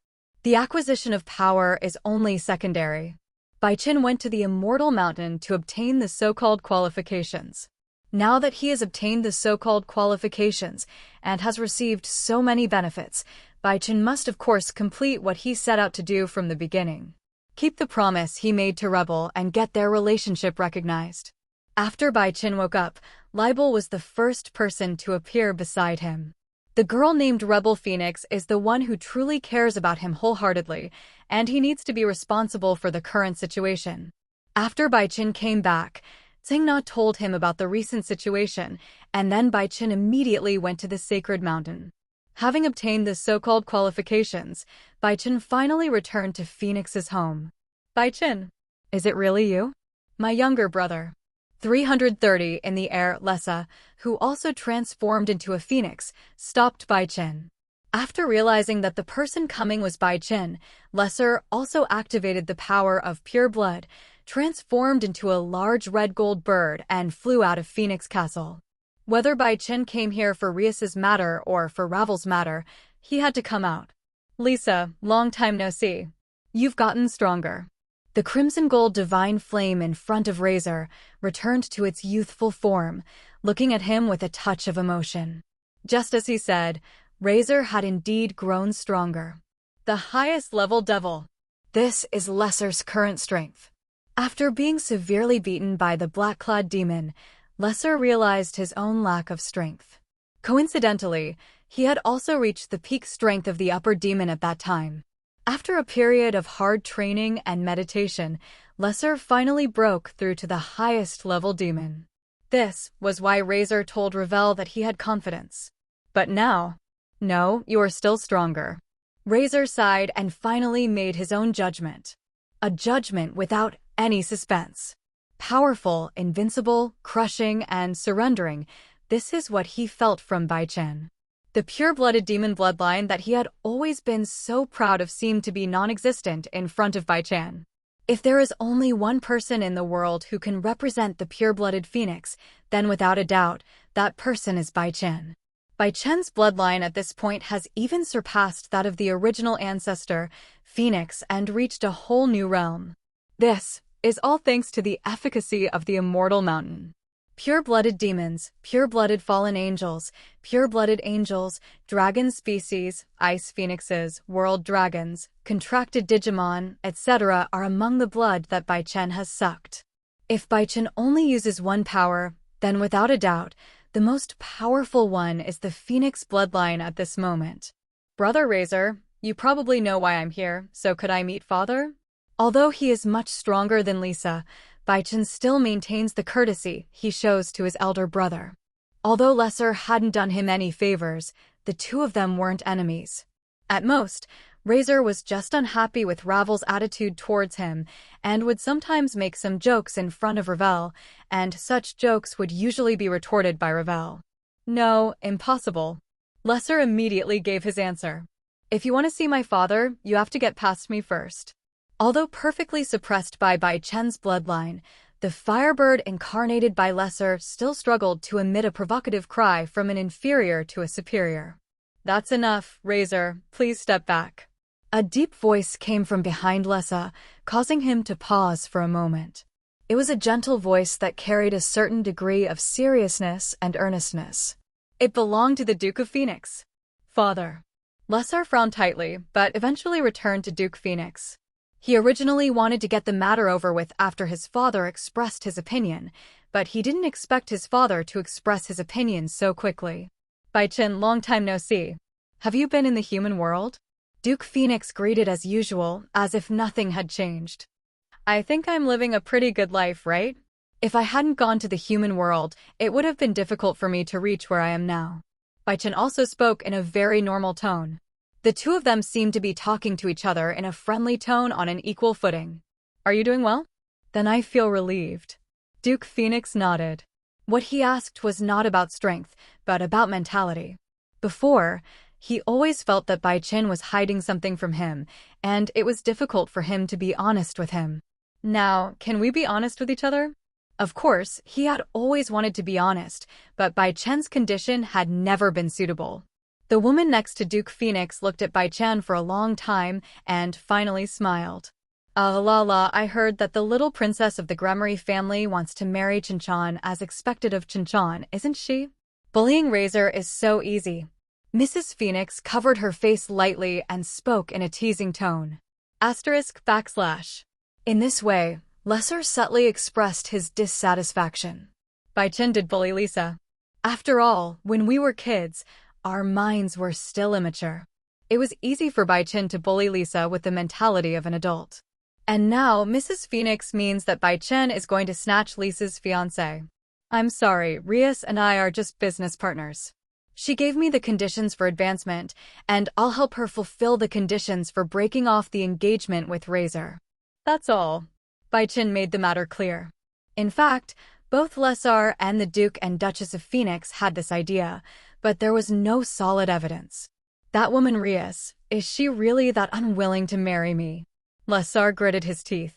The acquisition of power is only secondary. Bai Chen went to the Immortal Mountain to obtain the so-called qualifications. Now that he has obtained the so-called qualifications and has received so many benefits, Bai Chen must of course complete what he set out to do from the beginning. Keep the promise he made to Rebel and get their relationship recognized. After Bai Chen woke up, Libel was the first person to appear beside him. The girl named Rebel Phoenix is the one who truly cares about him wholeheartedly, and he needs to be responsible for the current situation. After Bai Chen came back, Tsingna told him about the recent situation, and then Bai Chen immediately went to the sacred mountain. Having obtained the so-called qualifications, Bai Chen finally returned to Phoenix's home. Bai Chen, is it really you? My younger brother. 330 in the air, Lessa, who also transformed into a phoenix, stopped Bai Chen. After realizing that the person coming was Bai Chen, Lesser also activated the power of pure blood, transformed into a large red gold bird and flew out of Phoenix Castle. Whether Bai Chen came here for Rias's matter or for Ravel's matter, he had to come out. Lisa, long time no see. You've gotten stronger. The crimson gold divine flame in front of Razor returned to its youthful form, looking at him with a touch of emotion. Just as he said, Razor had indeed grown stronger. The highest level devil. This is Lesser's current strength. After being severely beaten by the black-clad demon, Lesser realized his own lack of strength. Coincidentally, he had also reached the peak strength of the upper demon at that time. After a period of hard training and meditation, Lesser finally broke through to the highest level demon. This was why Razor told Ravel that he had confidence. But now, no, you are still stronger. Razor sighed and finally made his own judgment. A judgment without any suspense. Powerful, invincible, crushing, and surrendering. This is what he felt from Bai Chen. The pure-blooded demon bloodline that he had always been so proud of seemed to be non-existent in front of Bai Chen. If there is only one person in the world who can represent the pure-blooded phoenix, then without a doubt, that person is Bai Chen. Bai Chen's bloodline at this point has even surpassed that of the original ancestor, Phoenix, and reached a whole new realm. This is all thanks to the efficacy of the immortal mountain. Pure-blooded demons, pure-blooded fallen angels, pure-blooded angels, dragon species, ice phoenixes, world dragons, contracted Digimon, etc. are among the blood that Bai Chen has sucked. If Bai Chen only uses one power, then without a doubt, the most powerful one is the Phoenix bloodline at this moment. Brother Razor, you probably know why I'm here, so could I meet father? Although he is much stronger than Lisa, Bai Chen still maintains the courtesy he shows to his elder brother. Although Lesser hadn't done him any favors, the two of them weren't enemies. At most, Razor was just unhappy with Ravel's attitude towards him and would sometimes make some jokes in front of Ravel, and such jokes would usually be retorted by Ravel. No, impossible. Lesser immediately gave his answer. If you want to see my father, you have to get past me first. Although perfectly suppressed by Bai Chen's bloodline, the firebird incarnated by Lesser still struggled to emit a provocative cry from an inferior to a superior. That's enough, Razor. Please step back. A deep voice came from behind Lessa, causing him to pause for a moment. It was a gentle voice that carried a certain degree of seriousness and earnestness. It belonged to the Duke of Phoenix. Father. Lesser frowned tightly, but eventually returned to Duke Phoenix. He originally wanted to get the matter over with after his father expressed his opinion, but he didn't expect his father to express his opinion so quickly. Bai Chen, long time no see. Have you been in the human world? Duke Phoenix greeted as usual, as if nothing had changed. I think I'm living a pretty good life, right? If I hadn't gone to the human world, it would have been difficult for me to reach where I am now. Bai Chen also spoke in a very normal tone. The two of them seemed to be talking to each other in a friendly tone on an equal footing. Are you doing well? Then I feel relieved. Duke Phoenix nodded. What he asked was not about strength, but about mentality. Before, he always felt that Bai Chen was hiding something from him, and it was difficult for him to be honest with him. Now, can we be honest with each other? Of course, he had always wanted to be honest, but Bai Chen's condition had never been suitable. The woman next to Duke Phoenix looked at Bai Chen for a long time and finally smiled. La, I heard that the little princess of the Rimuru family wants to marry Chen as expected of Chen, isn't she? Bullying Razor is so easy. Mrs. Phoenix covered her face lightly and spoke in a teasing tone. */ In this way, Lesser subtly expressed his dissatisfaction. Bai Chen did bully Lisa. After all, when we were kids, our minds were still immature. It was easy for Bai Chen to bully Lisa with the mentality of an adult. And now Mrs. Phoenix means that Bai Chen is going to snatch Lisa's fiancé. I'm sorry, Rias and I are just business partners. She gave me the conditions for advancement, and I'll help her fulfill the conditions for breaking off the engagement with Razor. That's all. Bai Chen made the matter clear. In fact, both Lesser and the Duke and Duchess of Phoenix had this idea, but there was no solid evidence. That woman Rias, is she really that unwilling to marry me? Lesser gritted his teeth.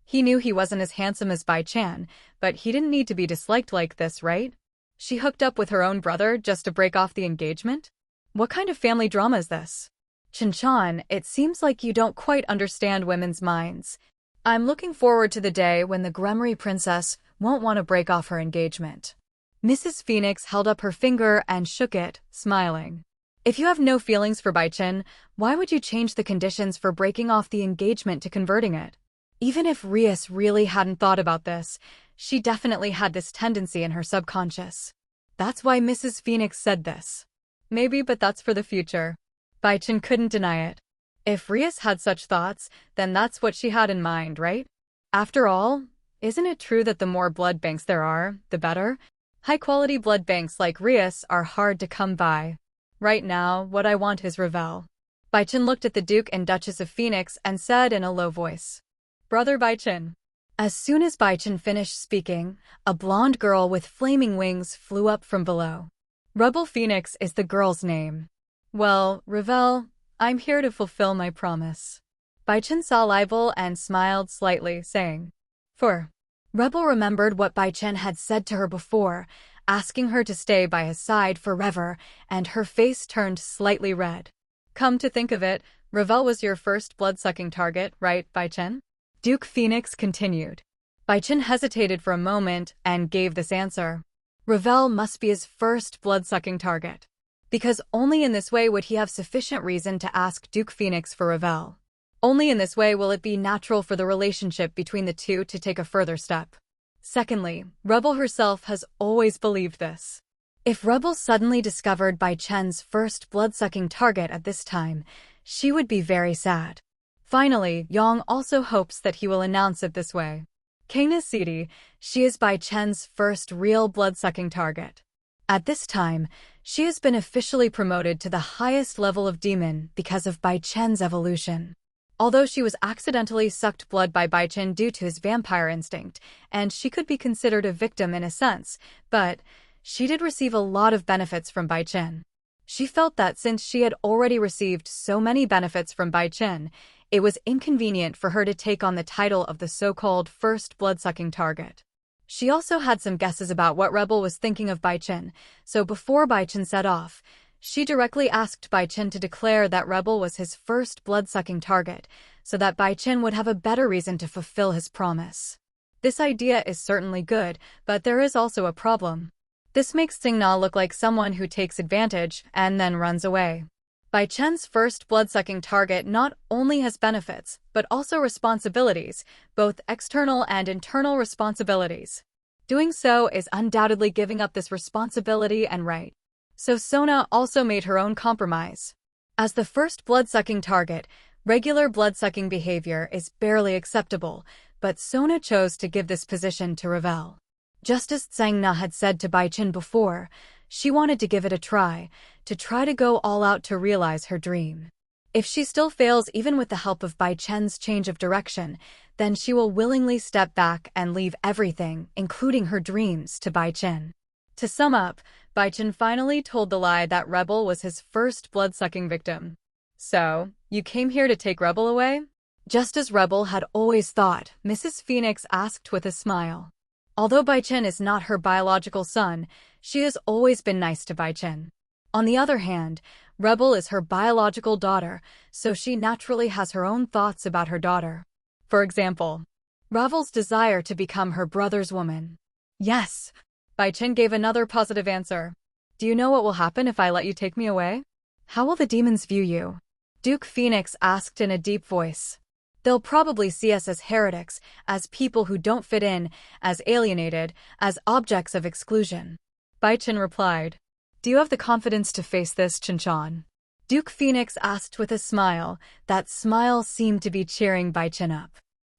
He knew he wasn't as handsome as Bai Chen, but he didn't need to be disliked like this, right? She hooked up with her own brother just to break off the engagement? What kind of family drama is this? Chen, it seems like you don't quite understand women's minds. I'm looking forward to the day when the Rimuru princess won't want to break off her engagement. Mrs. Phoenix held up her finger and shook it, smiling. If you have no feelings for Bai Chen, why would you change the conditions for breaking off the engagement to converting it? Even if Rias really hadn't thought about this, she definitely had this tendency in her subconscious. That's why Mrs. Phoenix said this. Maybe, but that's for the future. Bai Chen couldn't deny it. If Rias had such thoughts, then that's what she had in mind, right? After all, isn't it true that the more blood banks there are, the better? High-quality blood banks like Rias are hard to come by. Right now, what I want is Ravel. Bai Chen looked at the Duke and Duchess of Phoenix and said in a low voice, "Brother Bai Chen." As soon as Bai Chen finished speaking, a blonde girl with flaming wings flew up from below. Rebel Phoenix is the girl's name. Well, Ravel, I'm here to fulfill my promise. Bai Chen saw Libel and smiled slightly, saying, "For." Rebel remembered what Bai Chen had said to her before, asking her to stay by his side forever, and her face turned slightly red. Come to think of it, Ravel was your first blood-sucking target, right, Bai Chen? Duke Phoenix continued. Bai Chen hesitated for a moment and gave this answer. Ravel must be his first blood-sucking target. Because only in this way would he have sufficient reason to ask Duke Phoenix for Ravel. Only in this way will it be natural for the relationship between the two to take a further step. Secondly, Rebel herself has always believed this. If Rebel suddenly discovered Bai Chen's first blood-sucking target at this time, she would be very sad. Finally, Yang also hopes that he will announce it this way. Kangna City, she is Bai Chen's first real blood-sucking target. At this time, she has been officially promoted to the highest level of demon because of Bai Chen's evolution. Although she was accidentally sucked blood by Bai Chen due to his vampire instinct, and she could be considered a victim in a sense, but she did receive a lot of benefits from Bai Chen. She felt that since she had already received so many benefits from Bai Chen, it was inconvenient for her to take on the title of the so-called first blood-sucking target. She also had some guesses about what Rebel was thinking of Bai Chen, so before Bai Chen set off, she directly asked Bai Chen to declare that Rebel was his first blood-sucking target, so that Bai Chen would have a better reason to fulfill his promise. This idea is certainly good, but there is also a problem. This makes Xingna look like someone who takes advantage and then runs away. Bai Chen's first blood-sucking target not only has benefits, but also responsibilities, both external and internal responsibilities. Doing so is undoubtedly giving up this responsibility and right. So Sona also made her own compromise. As the first blood-sucking target, regular blood-sucking behavior is barely acceptable, but Sona chose to give this position to Ravel. Just as Tsangna had said to Bai Chen before, she wanted to give it a try, to go all out to realize her dream. If she still fails even with the help of Bai Chen's change of direction, then she will willingly step back and leave everything, including her dreams, to Bai Chen. To sum up, Bai Chen finally told the lie that Rebel was his first blood-sucking victim. So, you came here to take Rebel away? Just as Rebel had always thought, Mrs. Phoenix asked with a smile. Although Bai Chen is not her biological son, she has always been nice to Bai Chen. On the other hand, Rebel is her biological daughter, so she naturally has her own thoughts about her daughter. For example, Rebel's desire to become her brother's woman. Yes. Bai Chen gave another positive answer. Do you know what will happen if I let you take me away? How will the demons view you? Duke Phoenix asked in a deep voice. They'll probably see us as heretics, as people who don't fit in, as alienated, as objects of exclusion. Bai Chen replied. Do you have the confidence to face this, Chen? Duke Phoenix asked with a smile. That smile seemed to be cheering Bai Chen up.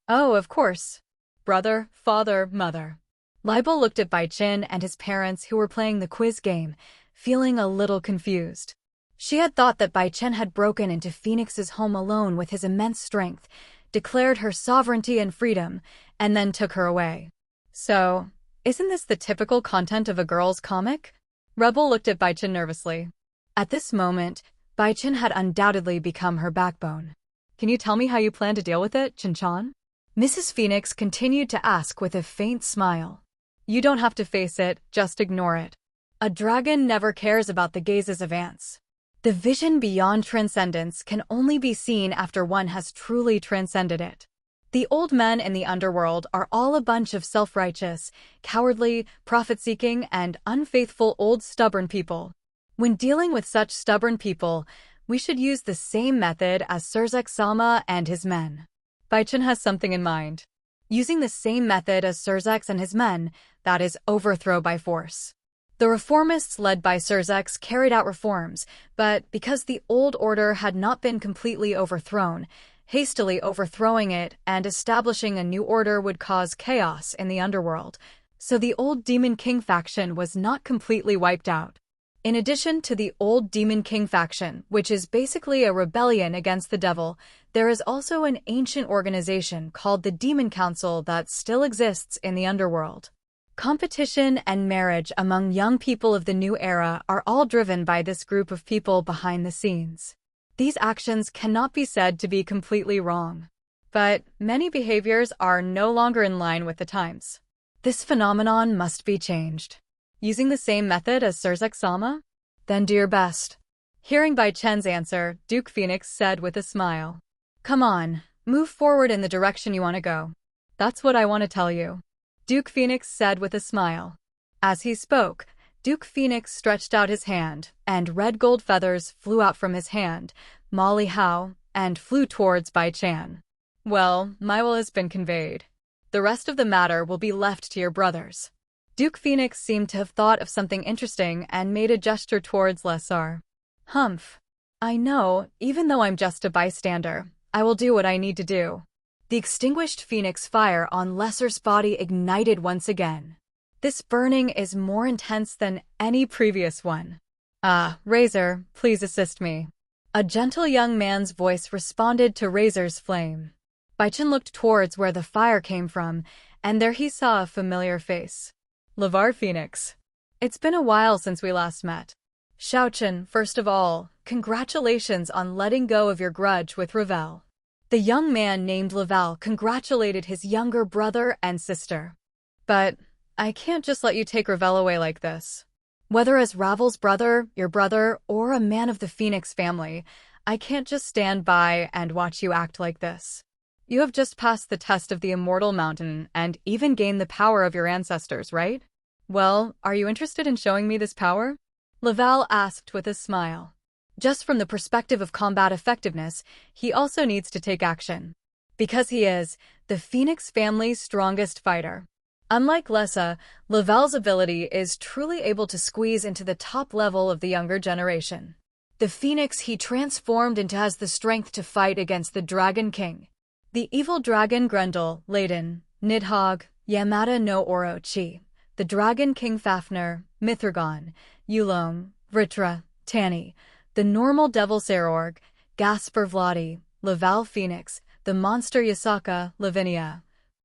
Oh, of course. Brother, father, mother. Libel looked at Bai Chen and his parents who were playing the quiz game, feeling a little confused. She had thought that Bai Chen had broken into Phoenix's home alone with his immense strength, declared her sovereignty and freedom, and then took her away. So, isn't this the typical content of a girl's comic? Rebel looked at Bai Chen nervously. At this moment, Bai Chen had undoubtedly become her backbone. Can you tell me how you plan to deal with it, Chen? Mrs. Phoenix continued to ask with a faint smile. You don't have to face it, just ignore it. A dragon never cares about the gazes of ants. The vision beyond transcendence can only be seen after one has truly transcended it. The old men in the underworld are all a bunch of self-righteous, cowardly, profit-seeking, and unfaithful old stubborn people. When dealing with such stubborn people, we should use the same method as Surzek-sama and his men. Bai Chen has something in mind. Using the same method as Surzek and his men, that is, overthrow by force. The reformists led by Surzek carried out reforms, but because the old order had not been completely overthrown, hastily overthrowing it and establishing a new order would cause chaos in the underworld, so the old Demon King faction was not completely wiped out. In addition to the old Demon King faction, which is basically a rebellion against the devil, there is also an ancient organization called the Demon Council that still exists in the underworld. Competition and marriage among young people of the new era are all driven by this group of people behind the scenes. These actions cannot be said to be completely wrong. But many behaviors are no longer in line with the times. This phenomenon must be changed. Using the same method as Surzek-sama? Then do your best. Hearing Bai Chen's answer, Duke Phoenix said with a smile. Come on, move forward in the direction you want to go. That's what I want to tell you. Duke Phoenix said with a smile. As he spoke, Duke Phoenix stretched out his hand, and red gold feathers flew out from his hand, Molly How, and flew towards Bai Chen. Well, my will has been conveyed. The rest of the matter will be left to your brothers. Duke Phoenix seemed to have thought of something interesting and made a gesture towards Lesar. Humph. I know, even though I'm just a bystander, I will do what I need to do. The extinguished phoenix fire on Lesser's body ignited once again. This burning is more intense than any previous one. Razor, please assist me. A gentle young man's voice responded to Razor's flame. Bai Chen looked towards where the fire came from, and there he saw a familiar face. Lavar Phoenix. It's been a while since we last met. Xiaochen, first of all, congratulations on letting go of your grudge with Ravel. The young man named Laval congratulated his younger brother and sister. But I can't just let you take Ravel away like this. Whether as Ravel's brother, your brother, or a man of the Phoenix family, I can't just stand by and watch you act like this. You have just passed the test of the Immortal Mountain and even gained the power of your ancestors, right? Well, are you interested in showing me this power? Laval asked with a smile. Just from the perspective of combat effectiveness, he also needs to take action. Because he is the Phoenix family's strongest fighter. Unlike Lessa, Laval's ability is truly able to squeeze into the top level of the younger generation. The Phoenix he transformed into has the strength to fight against the Dragon King. The evil dragon Grendel, Layden, Nidhogg, Yamada no Orochi, the Dragon King Fafnir, Mithragon, Yulong, Vritra, Tani, the normal devil Sarorg, Gasper Vladi, Laval Phoenix, the monster Yasaka, Lavinia,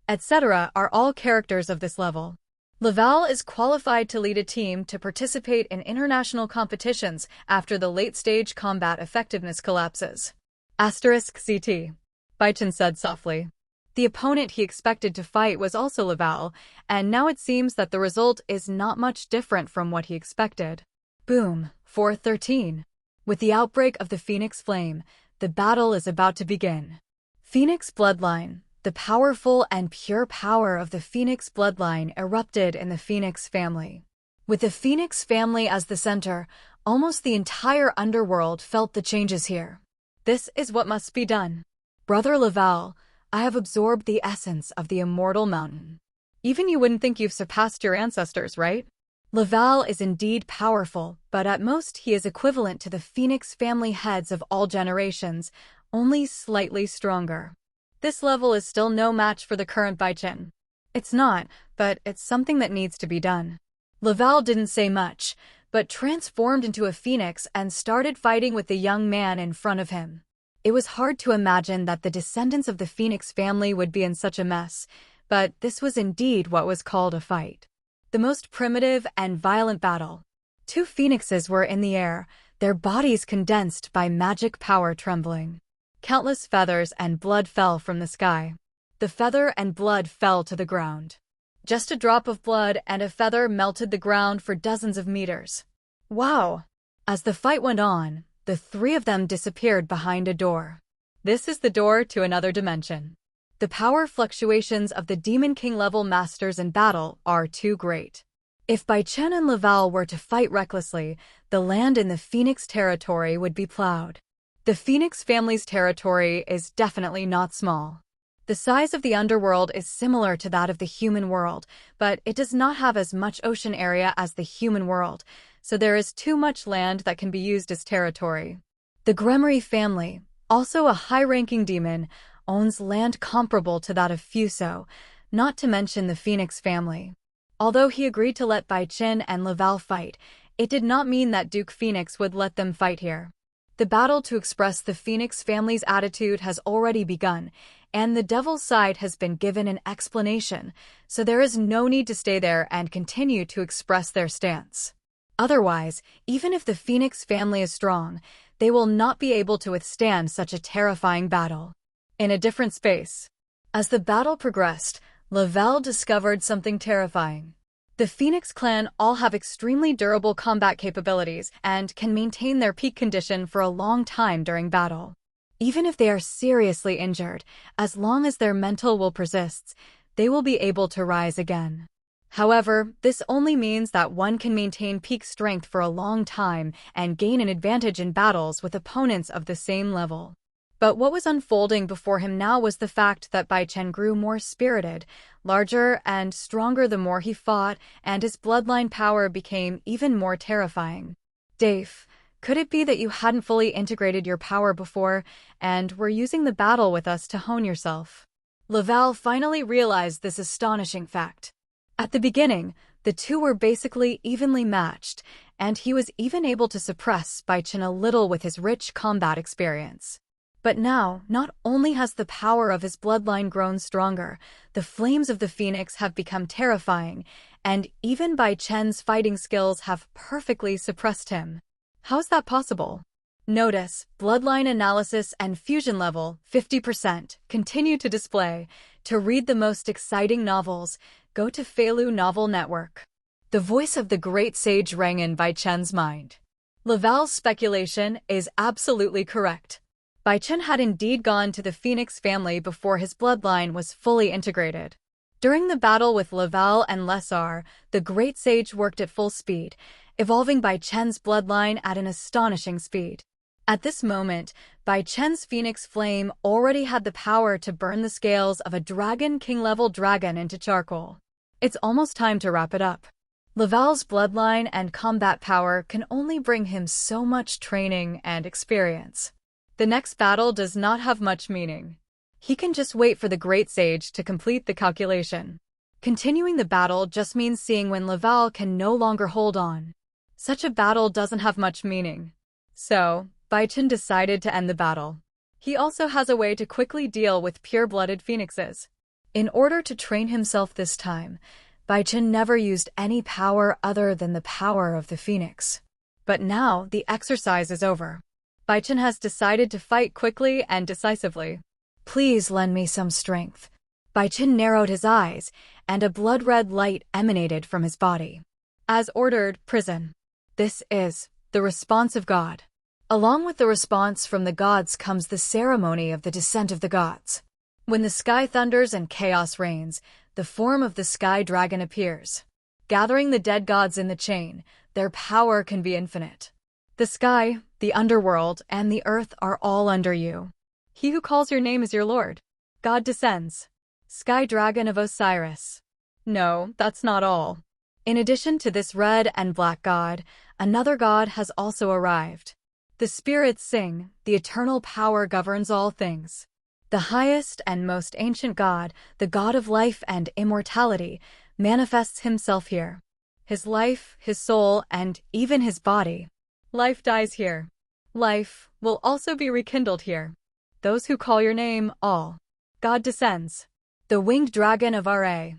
etc. are all characters of this level. Laval is qualified to lead a team to participate in international competitions after the late-stage combat effectiveness collapses. *CT. Bai Chen said softly. The opponent he expected to fight was also Laval, and now it seems that the result is not much different from what he expected. Boom, 413. With the outbreak of the Phoenix Flame, the battle is about to begin. Phoenix Bloodline, the powerful and pure power of the Phoenix Bloodline erupted in the Phoenix family. With the Phoenix family as the center, almost the entire underworld felt the changes here. This is what must be done. Brother Laval, I have absorbed the essence of the Immortal Mountain. Even you wouldn't think you've surpassed your ancestors, right? Laval is indeed powerful, but at most he is equivalent to the Phoenix family heads of all generations, only slightly stronger. This level is still no match for the current Bai Chen. It's not, but it's something that needs to be done. Laval didn't say much, but transformed into a phoenix and started fighting with the young man in front of him. It was hard to imagine that the descendants of the Phoenix family would be in such a mess, but this was indeed what was called a fight. The most primitive and violent battle. Two phoenixes were in the air, their bodies condensed by magic power trembling. Countless feathers and blood fell from the sky. The feather and blood fell to the ground. Just a drop of blood and a feather melted the ground for dozens of meters. Wow! As the fight went on, the three of them disappeared behind a door. This is the door to another dimension. The power fluctuations of the Demon King level masters in battle are too great. If Bai Chen and Laval were to fight recklessly, the land in the Phoenix territory would be plowed. The Phoenix family's territory is definitely not small. The size of the underworld is similar to that of the human world, but it does not have as much ocean area as the human world, so there is too much land that can be used as territory. The Rimuru family, also a high-ranking demon, owns land comparable to that of Fuso, not to mention the Phoenix family. Although he agreed to let Bai Chen and Laval fight, it did not mean that Duke Phoenix would let them fight here. The battle to express the Phoenix family's attitude has already begun, and the Devil's side has been given an explanation, so there is no need to stay there and continue to express their stance. Otherwise, even if the Phoenix family is strong, they will not be able to withstand such a terrifying battle. In a different space. As the battle progressed, Laval discovered something terrifying. The Phoenix clan all have extremely durable combat capabilities and can maintain their peak condition for a long time during battle. Even if they are seriously injured, as long as their mental will persists, they will be able to rise again. However, this only means that one can maintain peak strength for a long time and gain an advantage in battles with opponents of the same level. But what was unfolding before him now was the fact that Bai Chen grew more spirited, larger and stronger the more he fought, and his bloodline power became even more terrifying. Dave, could it be that you hadn't fully integrated your power before, and were using the battle with us to hone yourself? Laval finally realized this astonishing fact. At the beginning, the two were basically evenly matched, and he was even able to suppress Bai Chen a little with his rich combat experience. But now, not only has the power of his bloodline grown stronger, the flames of the Phoenix have become terrifying, and even Bai Chen's fighting skills have perfectly suppressed him. How is that possible? Notice, bloodline analysis and fusion level, 50%, continue to display. To read the most exciting novels, go to Feilu Novel Network. The voice of the great sage rang in Bai Chen's mind. Laval's speculation is absolutely correct. Bai Chen had indeed gone to the Phoenix family before his bloodline was fully integrated. During the battle with Laval and Lesar, the great sage worked at full speed, evolving Bai Chen's bloodline at an astonishing speed. At this moment, Bai Chen's Phoenix flame already had the power to burn the scales of a Dragon King-level dragon into charcoal. It's almost time to wrap it up. Laval's bloodline and combat power can only bring him so much training and experience. The next battle does not have much meaning. He can just wait for the great sage to complete the calculation. Continuing the battle just means seeing when Laval can no longer hold on. Such a battle doesn't have much meaning. So, Bai Chen decided to end the battle. He also has a way to quickly deal with pure-blooded phoenixes. In order to train himself this time, Bai Chen never used any power other than the power of the phoenix. But now, the exercise is over. Bai Chen has decided to fight quickly and decisively. Please lend me some strength. Bai Chen narrowed his eyes, and a blood-red light emanated from his body. As ordered, prison. This is the response of God. Along with the response from the gods comes the ceremony of the descent of the gods. When the sky thunders and chaos reigns, the form of the sky dragon appears. Gathering the dead gods in the chain, their power can be infinite. The sky, the underworld, and the earth are all under you. He who calls your name is your lord. God descends. Sky Dragon of Osiris. No, that's not all. In addition to this red and black god, another god has also arrived. The spirits sing, the eternal power governs all things. The highest and most ancient god, the god of life and immortality, manifests himself here. His life, his soul, and even his body. Life dies here. Life will also be rekindled here. Those who call your name, all. God descends. The winged dragon of Ra.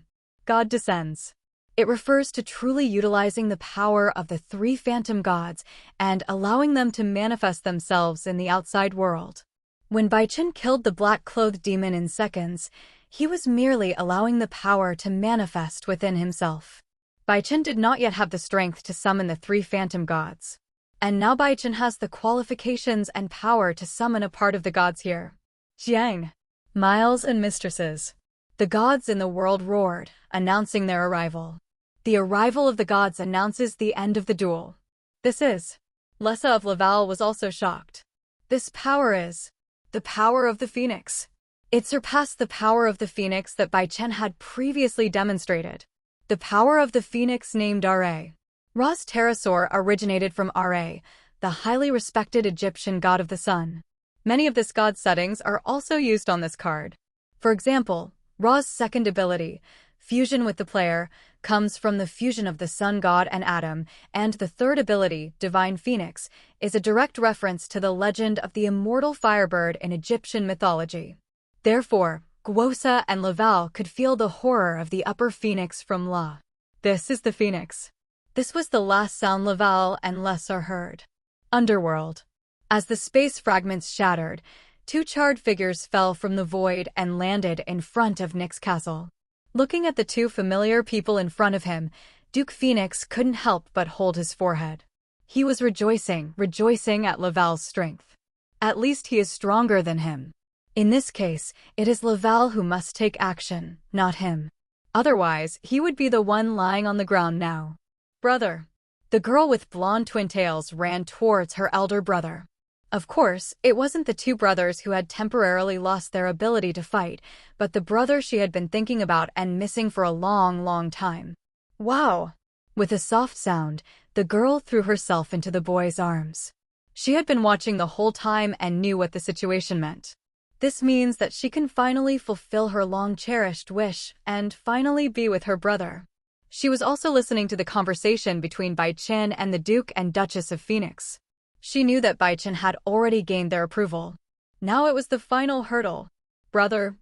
God descends. It refers to truly utilizing the power of the three phantom gods and allowing them to manifest themselves in the outside world. When Bai Chen killed the black-clothed demon in seconds, he was merely allowing the power to manifest within himself. Bai Chen did not yet have the strength to summon the three phantom gods. And now Bai Chen has the qualifications and power to summon a part of the gods here. Jiang. Miles and mistresses. The gods in the world roared, announcing their arrival. The arrival of the gods announces the end of the duel. This is. Lessa of Laval was also shocked. This power is the power of the Phoenix. It surpassed the power of the Phoenix that Bai Chen had previously demonstrated. The power of the Phoenix named Ra. Ra's pterosaur originated from Ra, the highly respected Egyptian god of the sun. Many of this god's settings are also used on this card. For example, Ra's second ability, Fusion with the Player, comes from the fusion of the sun god and Adam, and the third ability, Divine Phoenix, is a direct reference to the legend of the immortal firebird in Egyptian mythology. Therefore, Guosa and Laval could feel the horror of the upper phoenix from La. This is the phoenix. This was the last sound Laval and Lessa heard. Underworld. As the space fragments shattered, two charred figures fell from the void and landed in front of Nick's castle. Looking at the two familiar people in front of him, Duke Phoenix couldn't help but hold his forehead. He was rejoicing at Laval's strength. At least he is stronger than him. In this case, it is Laval who must take action, not him. Otherwise, he would be the one lying on the ground now. Brother. The girl with blonde twin tails ran towards her elder brother. Of course, it wasn't the two brothers who had temporarily lost their ability to fight, but the brother she had been thinking about and missing for a long time. Wow! With a soft sound, the girl threw herself into the boy's arms. She had been watching the whole time and knew what the situation meant. This means that she can finally fulfill her long-cherished wish and finally be with her brother. She was also listening to the conversation between Bai Chen and the Duke and Duchess of Phoenix. She knew that Bai Chen had already gained their approval. Now it was the final hurdle. Brother.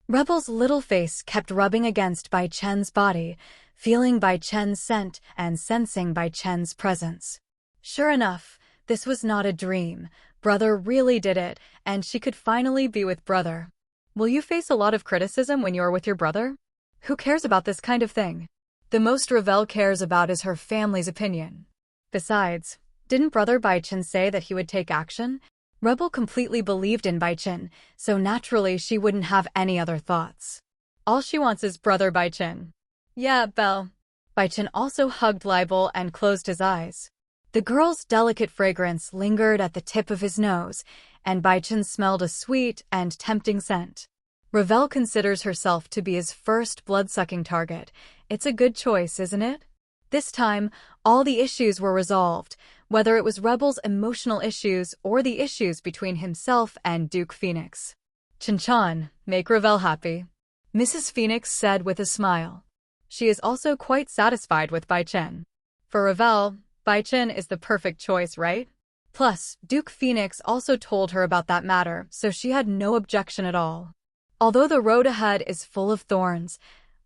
Rebel's little face kept rubbing against Bai Chen's body, feeling Bai Chen's scent and sensing Bai Chen's presence. Sure enough, this was not a dream. Brother really did it, and she could finally be with brother. Will you face a lot of criticism when you are with your brother? Who cares about this kind of thing? The most Revel cares about is her family's opinion. Besides, didn't brother Bai Chen say that he would take action? Rebel completely believed in Bai Chen, so naturally she wouldn't have any other thoughts. All she wants is brother Bai Chen. Yeah, Belle. Bai Chen also hugged Libel and closed his eyes. The girl's delicate fragrance lingered at the tip of his nose, and Bai Chen smelled a sweet and tempting scent. Revel considers herself to be his first blood-sucking target. It's a good choice, isn't it? This time, all the issues were resolved, whether it was Rebel's emotional issues or the issues between himself and Duke Phoenix. Chen, make Revel happy, Mrs. Phoenix said with a smile. She is also quite satisfied with Bai Chen. For Revel, Bai Chen is the perfect choice, right? Plus, Duke Phoenix also told her about that matter, so she had no objection at all. Although the road ahead is full of thorns,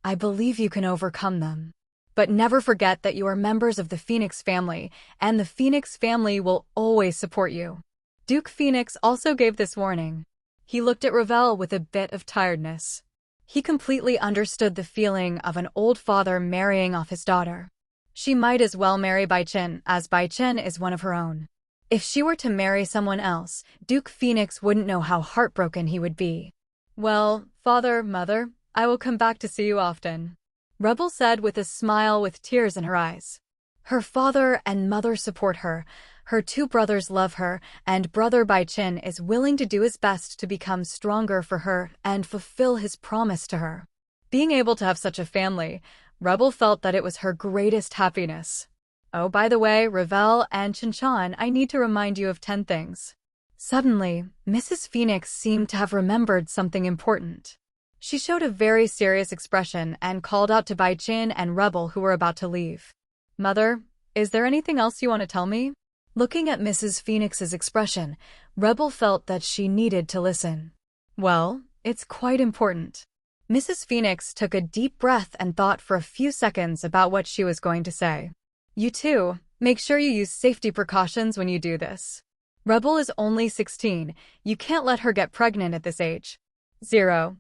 I believe you can overcome them. But never forget that you are members of the Phoenix family, and the Phoenix family will always support you. Duke Phoenix also gave this warning. He looked at Revel with a bit of tiredness. He completely understood the feeling of an old father marrying off his daughter. She might as well marry Bai Chen, as Bai Chen is one of her own. If she were to marry someone else, Duke Phoenix wouldn't know how heartbroken he would be. Well, father, mother, I will come back to see you often, Rebel said with a smile with tears in her eyes. Her father and mother support her, her two brothers love her, and brother Bai Chen is willing to do his best to become stronger for her and fulfill his promise to her. Being able to have such a family, Rebel felt that it was her greatest happiness. Oh, by the way, Revel and Chen, I need to remind you of 10 things. Suddenly, Mrs. Phoenix seemed to have remembered something important. She showed a very serious expression and called out to Bai Chen and Rebel who were about to leave. Mother, is there anything else you want to tell me? Looking at Mrs. Phoenix's expression, Rebel felt that she needed to listen. Well, it's quite important. Mrs. Phoenix took a deep breath and thought for a few seconds about what she was going to say. You too, make sure you use safety precautions when you do this. Rebel is only 16, you can't let her get pregnant at this age. 0.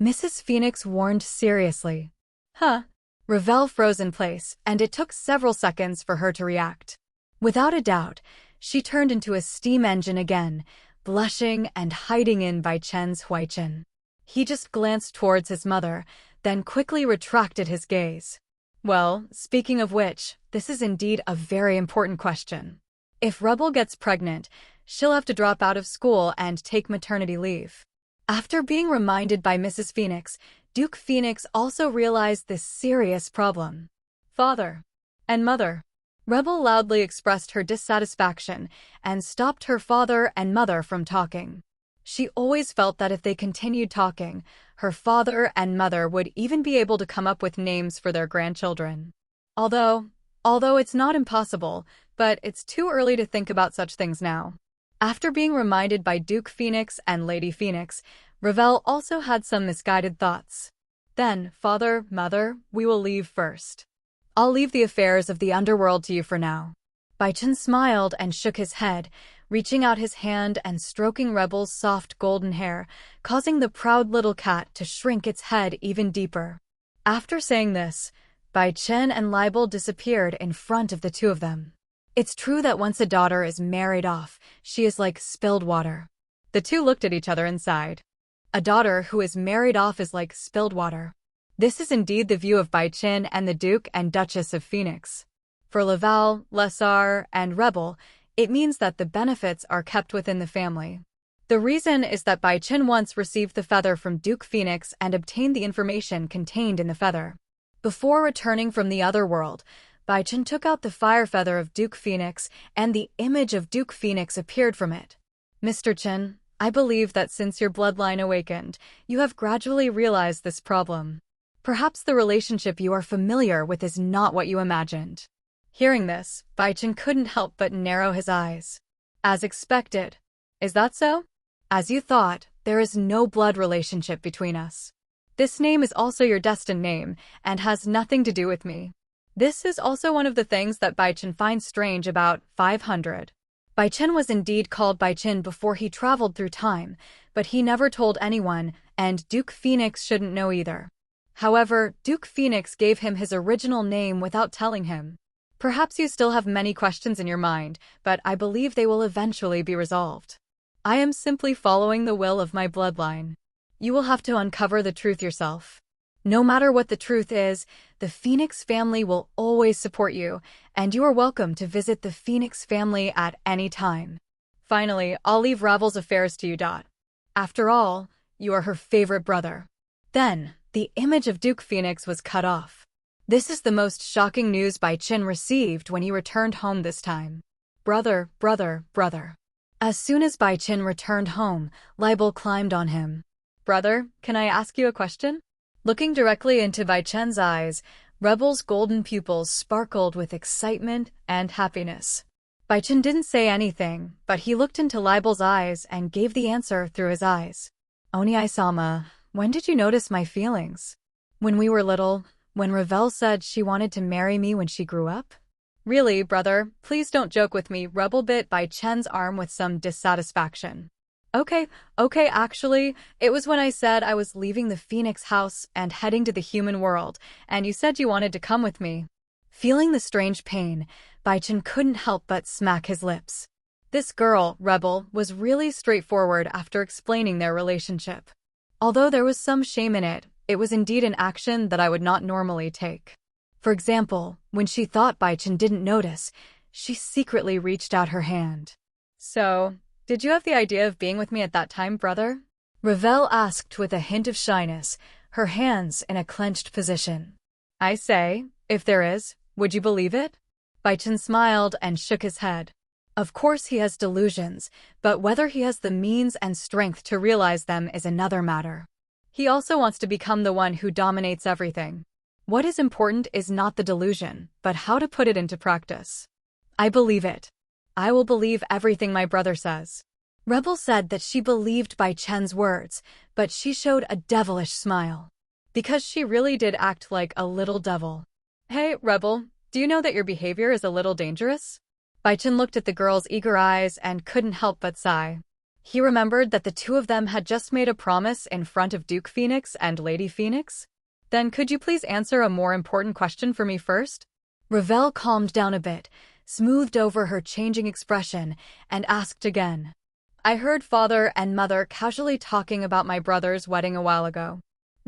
Mrs. Phoenix warned seriously. Huh? Revel froze in place, and it took several seconds for her to react. Without a doubt, she turned into a steam engine again, blushing and hiding in Bai Chen's Huaichin. He just glanced towards his mother, then quickly retracted his gaze. Well, speaking of which, this is indeed a very important question. If Rebel gets pregnant, she'll have to drop out of school and take maternity leave. After being reminded by Mrs. Phoenix, Duke Phoenix also realized this serious problem. Father and mother. Rebel loudly expressed her dissatisfaction and stopped her father and mother from talking. She always felt that if they continued talking, her father and mother would even be able to come up with names for their grandchildren. Although it's not impossible, but it's too early to think about such things now. After being reminded by Duke Phoenix and Lady Phoenix, Ravel also had some misguided thoughts. Then, father, mother, we will leave first. I'll leave the affairs of the underworld to you for now. Bai Chen smiled and shook his head, reaching out his hand and stroking Rebel's soft golden hair, causing the proud little cat to shrink its head even deeper. After saying this, Bai Chen and Libel disappeared in front of the two of them. It's true that once a daughter is married off, she is like spilled water. The two looked at each other and sighed. A daughter who is married off is like spilled water. This is indeed the view of Bai Chen and the Duke and Duchess of Phoenix. For Laval, Lessar, and Rebel, it means that the benefits are kept within the family. The reason is that Bai Chen once received the feather from Duke Phoenix and obtained the information contained in the feather. Before returning from the other world, Bai Chen took out the fire feather of Duke Phoenix, and the image of Duke Phoenix appeared from it. Mr. Chen, I believe that since your bloodline awakened, you have gradually realized this problem. Perhaps the relationship you are familiar with is not what you imagined. Hearing this, Bai Chen couldn't help but narrow his eyes. As expected. Is that so? As you thought, there is no blood relationship between us. This name is also your destined name, and has nothing to do with me. This is also one of the things that Bai Chen finds strange about 500. Bai Chen was indeed called Bai Chen before he traveled through time, but he never told anyone, and Duke Phoenix shouldn't know either. However, Duke Phoenix gave him his original name without telling him. Perhaps you still have many questions in your mind, but I believe they will eventually be resolved. I am simply following the will of my bloodline. You will have to uncover the truth yourself. No matter what the truth is, the Phoenix family will always support you, and you are welcome to visit the Phoenix family at any time. Finally, I'll leave Ravel's affairs to you. After all, you are her favorite brother. Then, the image of Duke Phoenix was cut off. This is the most shocking news Bai Chen received when he returned home this time. Brother. As soon as Bai Chen returned home, Libel climbed on him. Brother, can I ask you a question? Looking directly into Bai Chen's eyes, Rebel's golden pupils sparkled with excitement and happiness. Bai Chen didn't say anything, but he looked into Libel's eyes and gave the answer through his eyes. Oniai-sama, when did you notice my feelings? When we were little, when Ravel said she wanted to marry me when she grew up? Really, brother, please don't joke with me. Rebel bit Bai Chen's arm with some dissatisfaction. Okay, actually, it was when I said I was leaving the Phoenix house and heading to the human world, and you said you wanted to come with me. Feeling the strange pain, Bai Chen couldn't help but smack his lips. This girl, Rebel, was really straightforward after explaining their relationship. Although there was some shame in it, it was indeed an action that I would not normally take. For example, when she thought Bai Chen didn't notice, she secretly reached out her hand. So, did you have the idea of being with me at that time, brother? Ravel asked with a hint of shyness, her hands in a clenched position. I say, if there is, would you believe it? Bai Chen smiled and shook his head. Of course he has delusions, but whether he has the means and strength to realize them is another matter. He also wants to become the one who dominates everything. What is important is not the delusion, but how to put it into practice. I believe it. I will believe everything my brother says. Rebel said that she believed Bai Chen's words, but she showed a devilish smile. Because she really did act like a little devil. Hey, Rebel, do you know that your behavior is a little dangerous? Bai Chen looked at the girl's eager eyes and couldn't help but sigh. He remembered that the two of them had just made a promise in front of Duke Phoenix and Lady Phoenix. Then could you please answer a more important question for me first? Ravel calmed down a bit, smoothed over her changing expression, and asked again. I heard father and mother casually talking about my brother's wedding a while ago.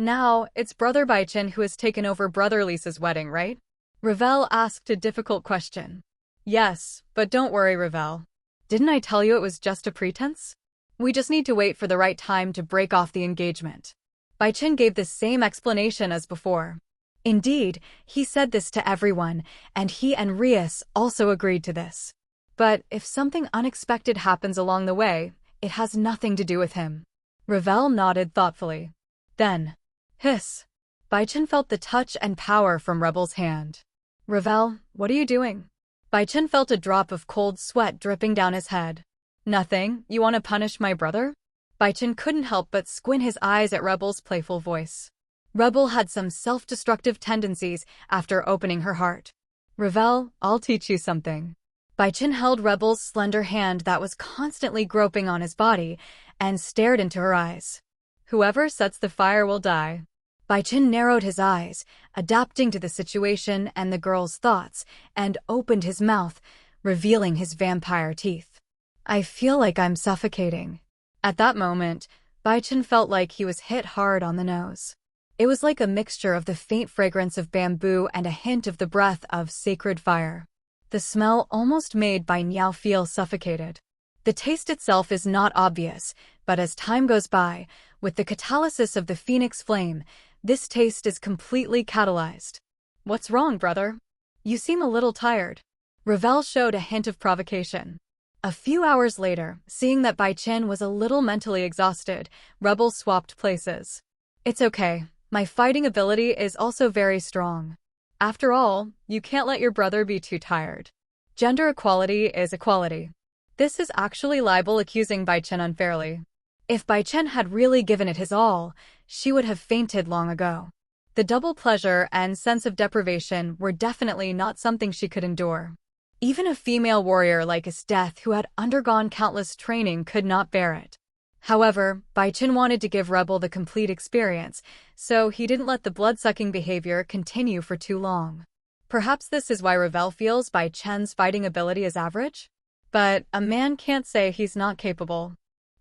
Now, it's Brother Bai Chen who has taken over Brother Lisa's wedding, right? Ravel asked a difficult question. Yes, but don't worry, Ravel. Didn't I tell you it was just a pretense? We just need to wait for the right time to break off the engagement. Bai Chen gave the same explanation as before. Indeed, he said this to everyone, and he and Rias also agreed to this. But if something unexpected happens along the way, it has nothing to do with him. Ravel nodded thoughtfully. Then, hiss. Bai Chen felt the touch and power from Rebel's hand. Ravel, what are you doing? Bai Chen felt a drop of cold sweat dripping down his head. Nothing, you want to punish my brother? Bai Chen couldn't help but squint his eyes at Rebel's playful voice. Rebel had some self-destructive tendencies after opening her heart. Ravel, I'll teach you something. Bai Chen held Rebel's slender hand that was constantly groping on his body and stared into her eyes. Whoever sets the fire will die. Bai Chen narrowed his eyes, adapting to the situation and the girl's thoughts, and opened his mouth, revealing his vampire teeth. I feel like I'm suffocating. At that moment, Bai Chen felt like he was hit hard on the nose. It was like a mixture of the faint fragrance of bamboo and a hint of the breath of sacred fire. The smell almost made Bai Niao feel suffocated. The taste itself is not obvious, but as time goes by, with the catalysis of the phoenix flame, this taste is completely catalyzed. What's wrong, brother? You seem a little tired. Ravel showed a hint of provocation. A few hours later, seeing that Bai Chen was a little mentally exhausted, Rebel swapped places. It's okay. My fighting ability is also very strong. After all, you can't let your brother be too tired. Gender equality is equality. This is actually libel accusing Bai Chen unfairly. If Bai Chen had really given it his all, she would have fainted long ago. The double pleasure and sense of deprivation were definitely not something she could endure. Even a female warrior like Azi Dahaka who had undergone countless training could not bear it. However, Bai Chen wanted to give Rebel the complete experience, so he didn't let the blood-sucking behavior continue for too long. Perhaps this is why Ravel feels Bai Chen's fighting ability is average? But a man can't say he's not capable.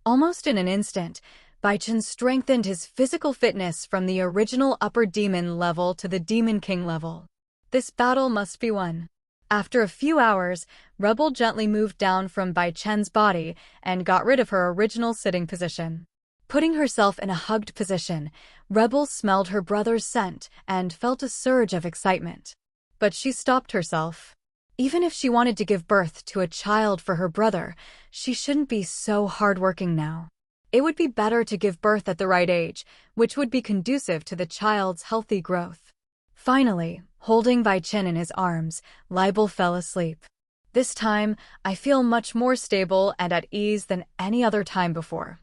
Almost in an instant, Bai Chen strengthened his physical fitness from the original upper demon level to the demon king level. This battle must be won. After a few hours, Rebel gently moved down from Bai Chen's body and got rid of her original sitting position. Putting herself in a hugged position, Rebel smelled her brother's scent and felt a surge of excitement. But she stopped herself. Even if she wanted to give birth to a child for her brother, she shouldn't be so hardworking now. It would be better to give birth at the right age, which would be conducive to the child's healthy growth. Finally, holding Bai Chen in his arms, Libel fell asleep. This time, I feel much more stable and at ease than any other time before.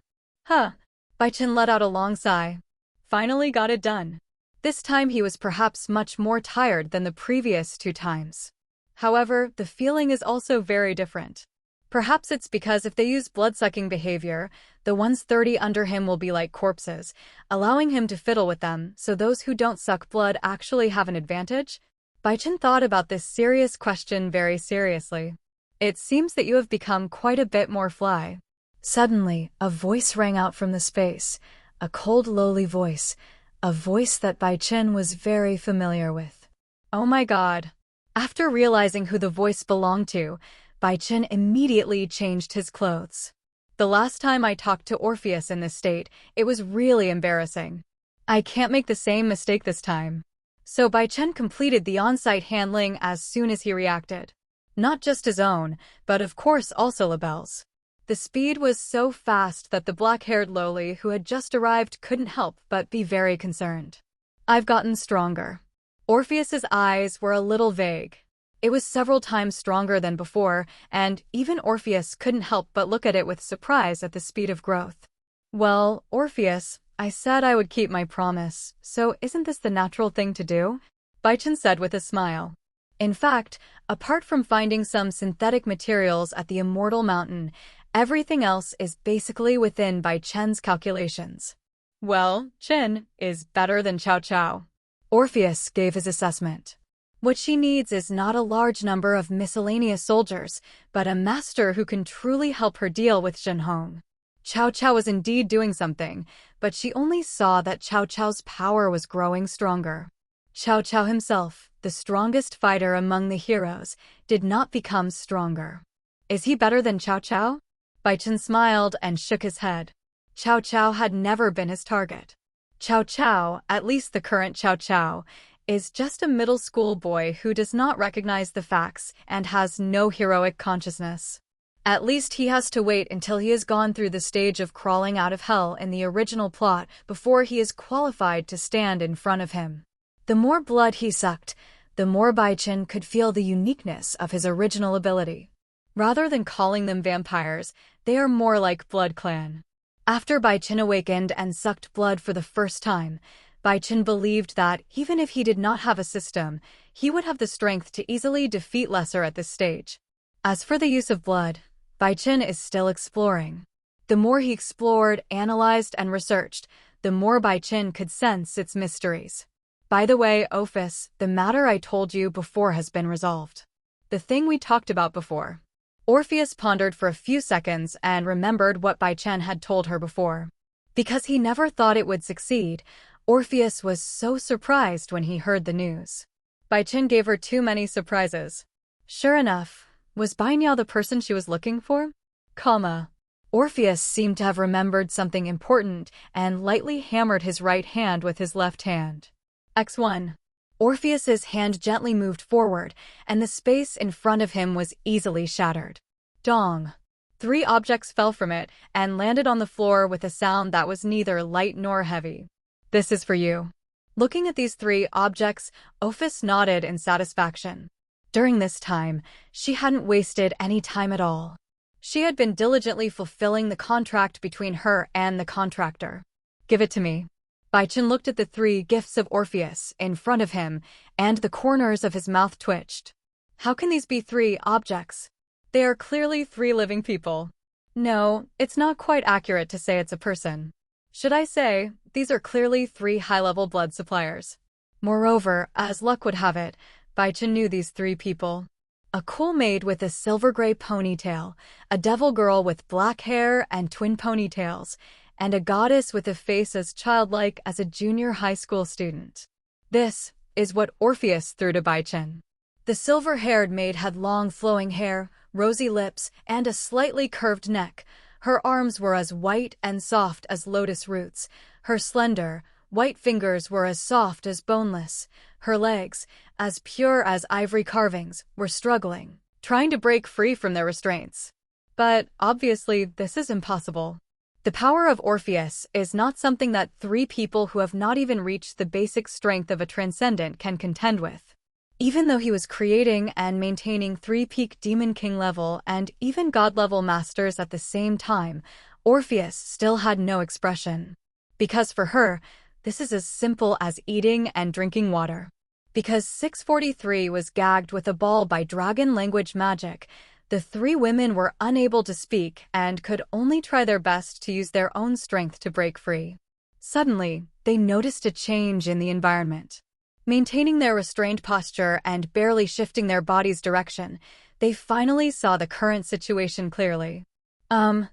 Huh. Bai Chen let out a long sigh. Finally got it done. This time he was perhaps much more tired than the previous 2 times. However, the feeling is also very different. Perhaps it's because if they use blood-sucking behavior, the ones 30 under him will be like corpses, allowing him to fiddle with them, so those who don't suck blood actually have an advantage? Bai Chen thought about this serious question very seriously. It seems that you have become quite a bit more fly. Suddenly, a voice rang out from the space, a cold, lowly voice, a voice that Bai Chen was very familiar with. Oh my god. After realizing who the voice belonged to, Bai Chen immediately changed his clothes. The last time I talked to Orpheus in this state, it was really embarrassing. I can't make the same mistake this time. So Bai Chen completed the on-site handling as soon as he reacted. Not just his own, but of course also Labelle's. The speed was so fast that the black-haired lowly who had just arrived couldn't help but be very concerned. I've gotten stronger. Orpheus's eyes were a little vague. It was several times stronger than before, and even Orpheus couldn't help but look at it with surprise at the speed of growth. Well, Orpheus, I said I would keep my promise, so isn't this the natural thing to do? Bai Chen said with a smile. In fact, apart from finding some synthetic materials at the Immortal Mountain, everything else is basically within Bai Chen's calculations. Well, Chen is better than Cao Cao. Orpheus gave his assessment. What she needs is not a large number of miscellaneous soldiers, but a master who can truly help her deal with Zhenhong. Cao Cao was indeed doing something, but she only saw that Cao Cao's power was growing stronger. Cao Cao himself, the strongest fighter among the heroes, did not become stronger. Is he better than Cao Cao? Bai Chen smiled and shook his head. Cao Cao had never been his target. Cao Cao, at least the current Cao Cao, is just a middle school boy who does not recognize the facts and has no heroic consciousness. At least he has to wait until he has gone through the stage of crawling out of hell in the original plot before he is qualified to stand in front of him. The more blood he sucked, the more Bai Chen could feel the uniqueness of his original ability. Rather than calling them vampires, they are more like Blood Clan. After Bai Chen awakened and sucked blood for the first time, Bai Chen believed that, even if he did not have a system, he would have the strength to easily defeat Lesser at this stage. As for the use of blood, Bai Chen is still exploring. The more he explored, analyzed, and researched, the more Bai Chen could sense its mysteries. By the way, Ophis, the matter I told you before has been resolved. The thing we talked about before. Orpheus pondered for a few seconds and remembered what Bai Chen had told her before. Because he never thought it would succeed, Orpheus was so surprised when he heard the news. Bai Chen gave her too many surprises. Sure enough, was Bai Niao the person she was looking for? Orpheus seemed to have remembered something important and lightly hammered his right hand with his left hand. X1. Orpheus's hand gently moved forward, and the space in front of him was easily shattered. Dong. 3 objects fell from it and landed on the floor with a sound that was neither light nor heavy. This is for you. Looking at these 3 objects, Ophis nodded in satisfaction. During this time, she hadn't wasted any time at all. She had been diligently fulfilling the contract between her and the contractor. Give it to me. Bai Chen looked at the 3 gifts of Orpheus in front of him, and the corners of his mouth twitched. How can these be 3 objects? They are clearly 3 living people. No, it's not quite accurate to say it's a person. Should I say, these are clearly 3 high-level blood suppliers. Moreover, as luck would have it, Bai Chen knew these 3 people. A cool maid with a silver-gray ponytail, a devil girl with black hair and twin ponytails, and a goddess with a face as childlike as a junior high school student. This is what Orpheus threw to Bai Chen. The silver-haired maid had long flowing hair, rosy lips, and a slightly curved neck. Her arms were as white and soft as lotus roots. Her slender, white fingers were as soft as boneless. Her legs, as pure as ivory carvings, were struggling, trying to break free from their restraints. But obviously, this is impossible. The power of Orpheus is not something that 3 people who have not even reached the basic strength of a transcendent can contend with. Even though he was creating and maintaining 3 peak Demon King level and even God level masters at the same time, Orpheus still had no expression. Because for her, this is as simple as eating and drinking water. Because 643 was gagged with a ball by dragon language magic, the 3 women were unable to speak and could only try their best to use their own strength to break free. Suddenly, they noticed a change in the environment. Maintaining their restrained posture and barely shifting their body's direction, they finally saw the current situation clearly. The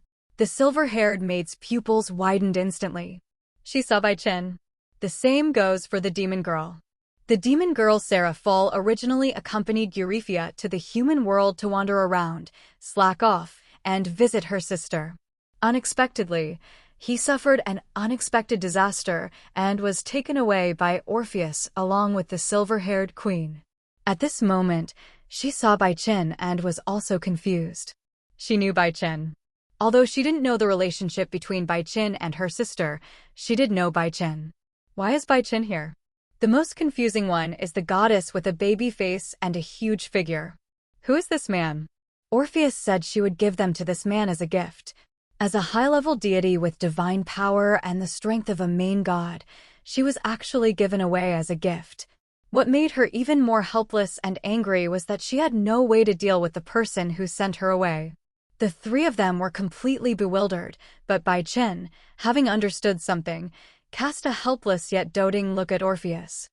silver-haired maid's pupils widened instantly. She saw Bai Chen. The same goes for the demon girl. The demon girl Seraphol originally accompanied Euryphia to the human world to wander around, slack off, and visit her sister. Unexpectedly, he suffered an unexpected disaster and was taken away by Orpheus along with the silver-haired queen. At this moment, she saw Bai Chen and was also confused. She knew Bai Chen. Although she didn't know the relationship between Bai Chen and her sister, she did know Bai Chen. Why is Bai Chen here? The most confusing one is the goddess with a baby face and a huge figure. Who is this man? Orpheus said she would give them to this man as a gift. As a high-level deity with divine power and the strength of a main god, she was actually given away as a gift. What made her even more helpless and angry was that she had no way to deal with the person who sent her away. The 3 of them were completely bewildered, but Bai Chen, having understood something, cast a helpless yet doting look at Orpheus.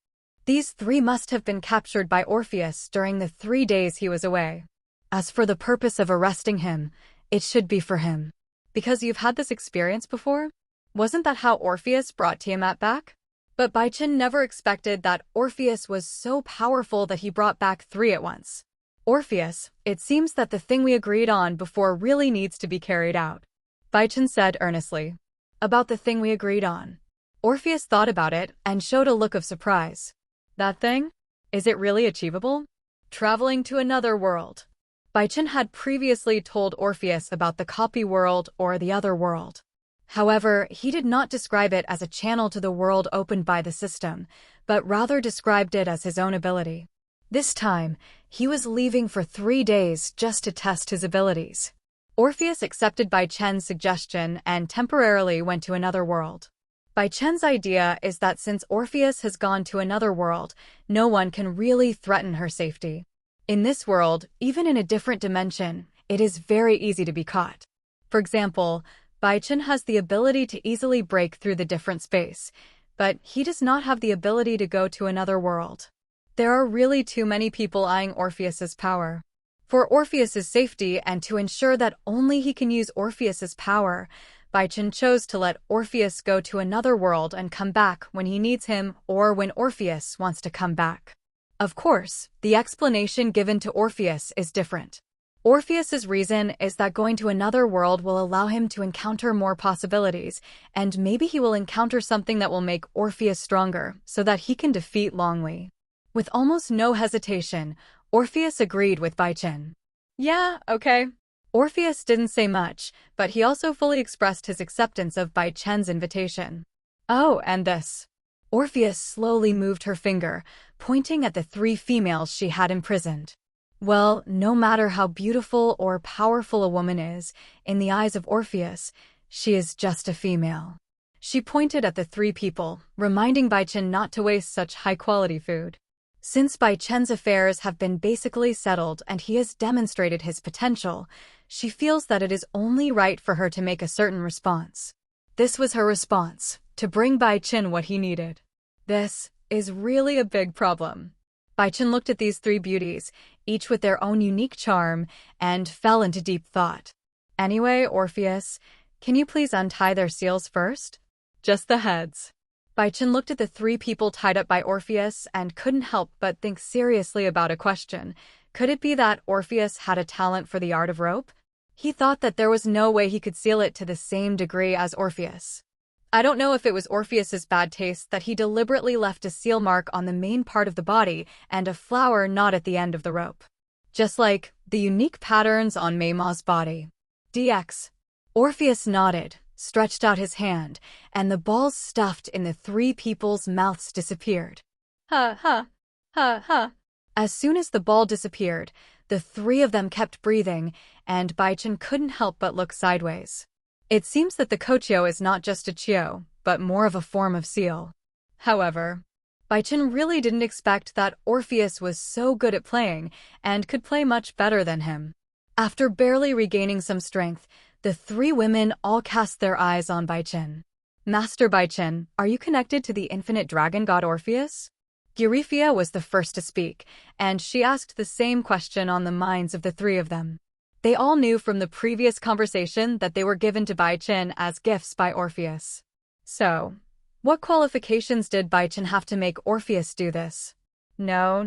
These 3 must have been captured by Orpheus during the 3 days he was away. As for the purpose of arresting him, it should be for him. Because you've had this experience before? Wasn't that how Orpheus brought Tiamat back? But Bai Chen never expected that Orpheus was so powerful that he brought back 3 at once. Orpheus, it seems that the thing we agreed on before really needs to be carried out. Bai Chen said earnestly. About the thing we agreed on. Orpheus thought about it and showed a look of surprise. That thing? Is it really achievable? Traveling to another world. Bai Chen had previously told Orpheus about the copy world or the other world. However, he did not describe it as a channel to the world opened by the system, but rather described it as his own ability. This time, he was leaving for 3 days just to test his abilities. Orpheus accepted Bai Chen's suggestion and temporarily went to another world. Bai Chen's idea is that since Orpheus has gone to another world, no one can really threaten her safety. In this world, even in a different dimension, it is very easy to be caught. For example, Bai Chen has the ability to easily break through the different space, but he does not have the ability to go to another world. There are really too many people eyeing Orpheus's power. For Orpheus's safety and to ensure that only he can use Orpheus's power, Bai Chen chose to let Orpheus go to another world and come back when he needs him or when Orpheus wants to come back. Of course, the explanation given to Orpheus is different. Orpheus's reason is that going to another world will allow him to encounter more possibilities, and maybe he will encounter something that will make Orpheus stronger so that he can defeat Longli. With almost no hesitation, Orpheus agreed with Bai Chen. Yeah, okay. Orpheus didn't say much, but he also fully expressed his acceptance of Bai Chen's invitation. Oh, and this. Orpheus slowly moved her finger, pointing at the 3 females she had imprisoned. Well, no matter how beautiful or powerful a woman is, in the eyes of Orpheus, she is just a female. She pointed at the 3 people, reminding Bai Chen not to waste such high-quality food. Since Bai Chen's affairs have been basically settled and he has demonstrated his potential, she feels that it is only right for her to make a certain response. This was her response, to bring Bai Chen what he needed. This is really a big problem. Bai Chen looked at these 3 beauties, each with their own unique charm, and fell into deep thought. Anyway, Orpheus, can you please untie their seals first? Just the heads. Bai Chen looked at the 3 people tied up by Orpheus and couldn't help but think seriously about a question. Could it be that Orpheus had a talent for the art of rope? He thought that there was no way he could seal it to the same degree as Orpheus. I don't know if it was Orpheus's bad taste that he deliberately left a seal mark on the main part of the body and a flower knot at the end of the rope. Just like the unique patterns on Mayma's body. DX. Orpheus nodded, stretched out his hand, and the balls stuffed in the 3 people's mouths disappeared. Ha ha, ha ha. As soon as the ball disappeared, the 3 of them kept breathing, and Bai Chen couldn't help but look sideways. It seems that the Kochio is not just a chio, but more of a form of seal. However, Bai Chen really didn't expect that Orpheus was so good at playing and could play much better than him. After barely regaining some strength, the 3 women all cast their eyes on Bai Chen. Master Bai Chen, are you connected to the infinite dragon god Orpheus? Eurifia was the first to speak, and she asked the same question on the minds of the 3 of them. They all knew from the previous conversation that they were given to Bai Chen as gifts by Orpheus. So, what qualifications did Bai Chen have to make Orpheus do this? No,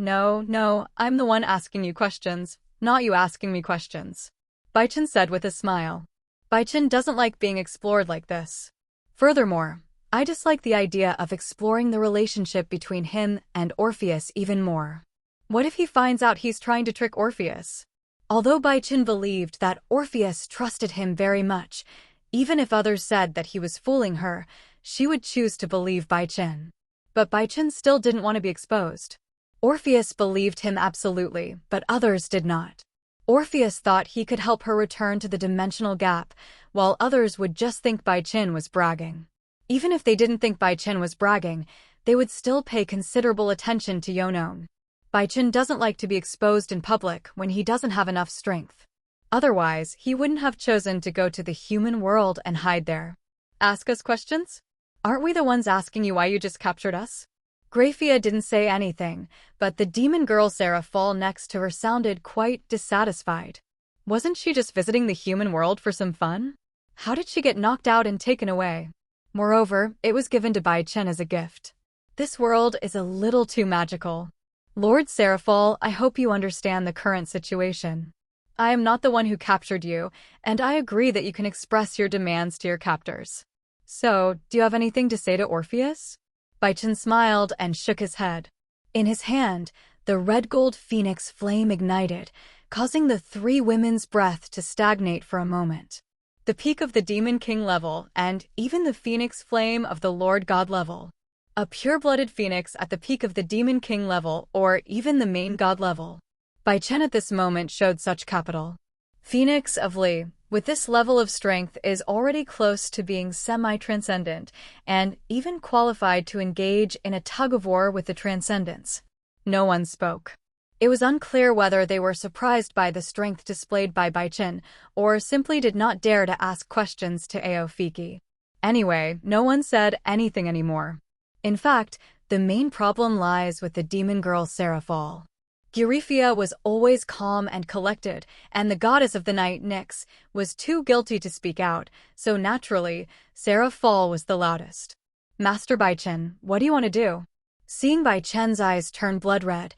I'm the one asking you questions, not you asking me questions. Bai Chen said with a smile. Bai Chen doesn't like being explored like this. Furthermore, I dislike the idea of exploring the relationship between him and Orpheus even more. What if he finds out he's trying to trick Orpheus? Although Bai Chen believed that Orpheus trusted him very much, even if others said that he was fooling her, she would choose to believe Bai Chen. But Bai Chen still didn't want to be exposed. Orpheus believed him absolutely, but others did not. Orpheus thought he could help her return to the dimensional gap, while others would just think Bai Chen was bragging. Even if they didn't think Bai Chen was bragging, they would still pay considerable attention to Yonon. Bai Chen doesn't like to be exposed in public when he doesn't have enough strength. Otherwise, he wouldn't have chosen to go to the human world and hide there. Ask us questions? Aren't we the ones asking you why you just captured us? Grafia didn't say anything, but the demon girl Sarah Fall next to her sounded quite dissatisfied. Wasn't she just visiting the human world for some fun? How did she get knocked out and taken away? Moreover, it was given to Bai Chen as a gift. This world is a little too magical. Lord Seraphol, I hope you understand the current situation. I am not the one who captured you, and I agree that you can express your demands to your captors. So, do you have anything to say to Orpheus? Bai Chen smiled and shook his head. In his hand, the red gold phoenix flame ignited, causing the three women's breath to stagnate for a moment. The peak of the Demon King level, and even the phoenix flame of the Lord God level. A pure-blooded phoenix at the peak of the Demon King level, or even the main God level. Bai Chen at this moment showed such capital. Phoenix of Li, with this level of strength, is already close to being semi-transcendent, and even qualified to engage in a tug-of-war with the Transcendence. No one spoke. It was unclear whether they were surprised by the strength displayed by Bai Chen, or simply did not dare to ask questions to Aofiki. Anyway, no one said anything anymore. In fact, the main problem lies with the demon girl Seraphol. Eurifia was always calm and collected, and the goddess of the night, Nyx, was too guilty to speak out, so naturally, Seraphol was the loudest. Master Bai Chen, what do you want to do? Seeing Bai Chen's eyes turn blood red,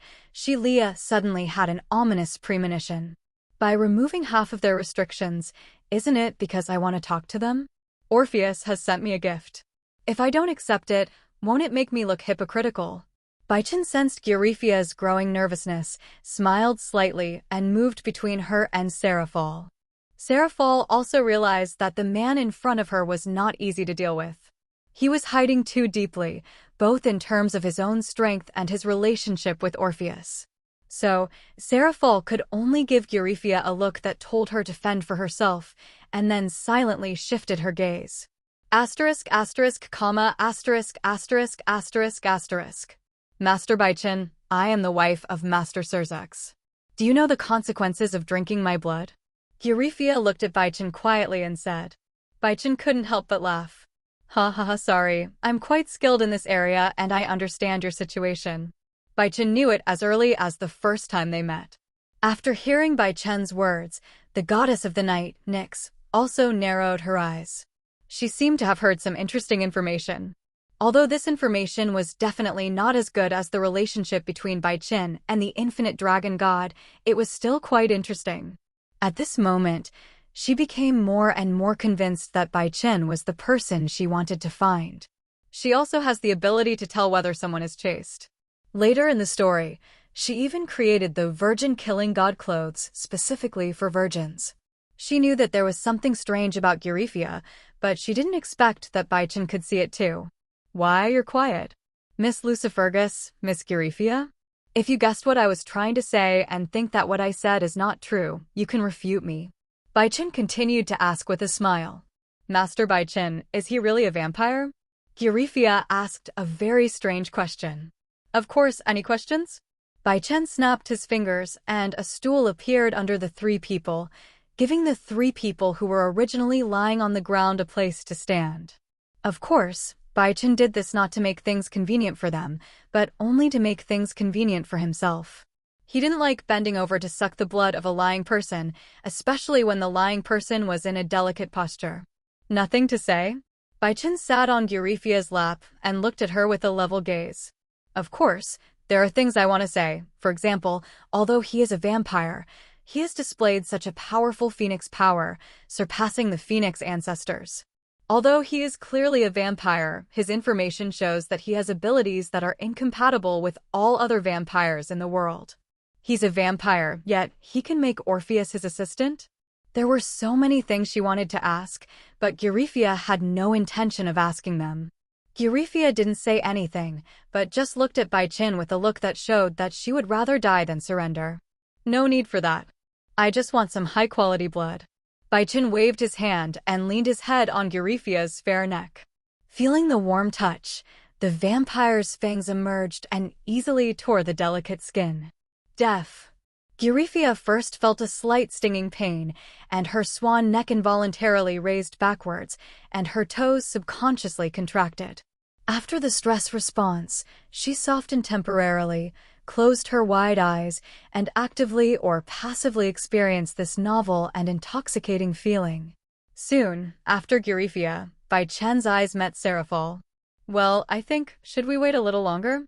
Leah suddenly had an ominous premonition. By removing half of their restrictions, isn't it because I want to talk to them? Orpheus has sent me a gift. If I don't accept it, won't it make me look hypocritical? Bai Chen sensed Eurifia's growing nervousness, smiled slightly, and moved between her and Seraphol. Seraphol also realized that the man in front of her was not easy to deal with. He was hiding too deeply, both in terms of his own strength and his relationship with Orpheus. So, Seraphol could only give Eurifia a look that told her to fend for herself, and then silently shifted her gaze. Asterisk, asterisk, comma, asterisk, asterisk, asterisk, asterisk. Master Bai Chen, I am the wife of Master Surzax. Do you know the consequences of drinking my blood? Eurifia looked at Bai Chen quietly and said. Bai Chen couldn't help but laugh. Ha ha ha, sorry, I'm quite skilled in this area and I understand your situation. Bai Chen knew it as early as the first time they met. After hearing Bai Chen's words, the goddess of the night, Nyx, also narrowed her eyes. She seemed to have heard some interesting information. Although this information was definitely not as good as the relationship between Bai Chen and the infinite dragon god, it was still quite interesting. At this moment, she became more and more convinced that Bai Chen was the person she wanted to find. She also has the ability to tell whether someone is chaste. Later in the story, she even created the virgin-killing god clothes specifically for virgins. She knew that there was something strange about Eurifia, but she didn't expect that Bai Chen could see it too. Why, you're quiet. Miss Lucifergus, Miss Eurifia? If you guessed what I was trying to say and think that what I said is not true, you can refute me. Bai Chen continued to ask with a smile. Master Bai Chen, is he really a vampire? Eurifia asked a very strange question. Of course, any questions? Bai Chen snapped his fingers and a stool appeared under the three people, giving the three people who were originally lying on the ground a place to stand. Of course, Bai Chen did this not to make things convenient for them, but only to make things convenient for himself. He didn't like bending over to suck the blood of a lying person, especially when the lying person was in a delicate posture. Nothing to say? Bai Chen sat on Eurifia's lap and looked at her with a level gaze. Of course, there are things I want to say. For example, although he is a vampire, he has displayed such a powerful phoenix power, surpassing the phoenix ancestors. Although he is clearly a vampire, his information shows that he has abilities that are incompatible with all other vampires in the world. He's a vampire, yet he can make Orpheus his assistant? There were so many things she wanted to ask, but Eurifia had no intention of asking them. Eurifia didn't say anything, but just looked at Bai Chen with a look that showed that she would rather die than surrender. No need for that. I just want some high-quality blood. Bai Chen waved his hand and leaned his head on Eurifia's fair neck. Feeling the warm touch, the vampire's fangs emerged and easily tore the delicate skin. Deaf. Eurifia first felt a slight stinging pain, and her swan neck involuntarily raised backwards, and her toes subconsciously contracted. After the stress response, she softened temporarily, closed her wide eyes, and actively or passively experienced this novel and intoxicating feeling. Soon, after Gurifia, Bai Chen's eyes met Seraphol. Well, I think, should we wait a little longer?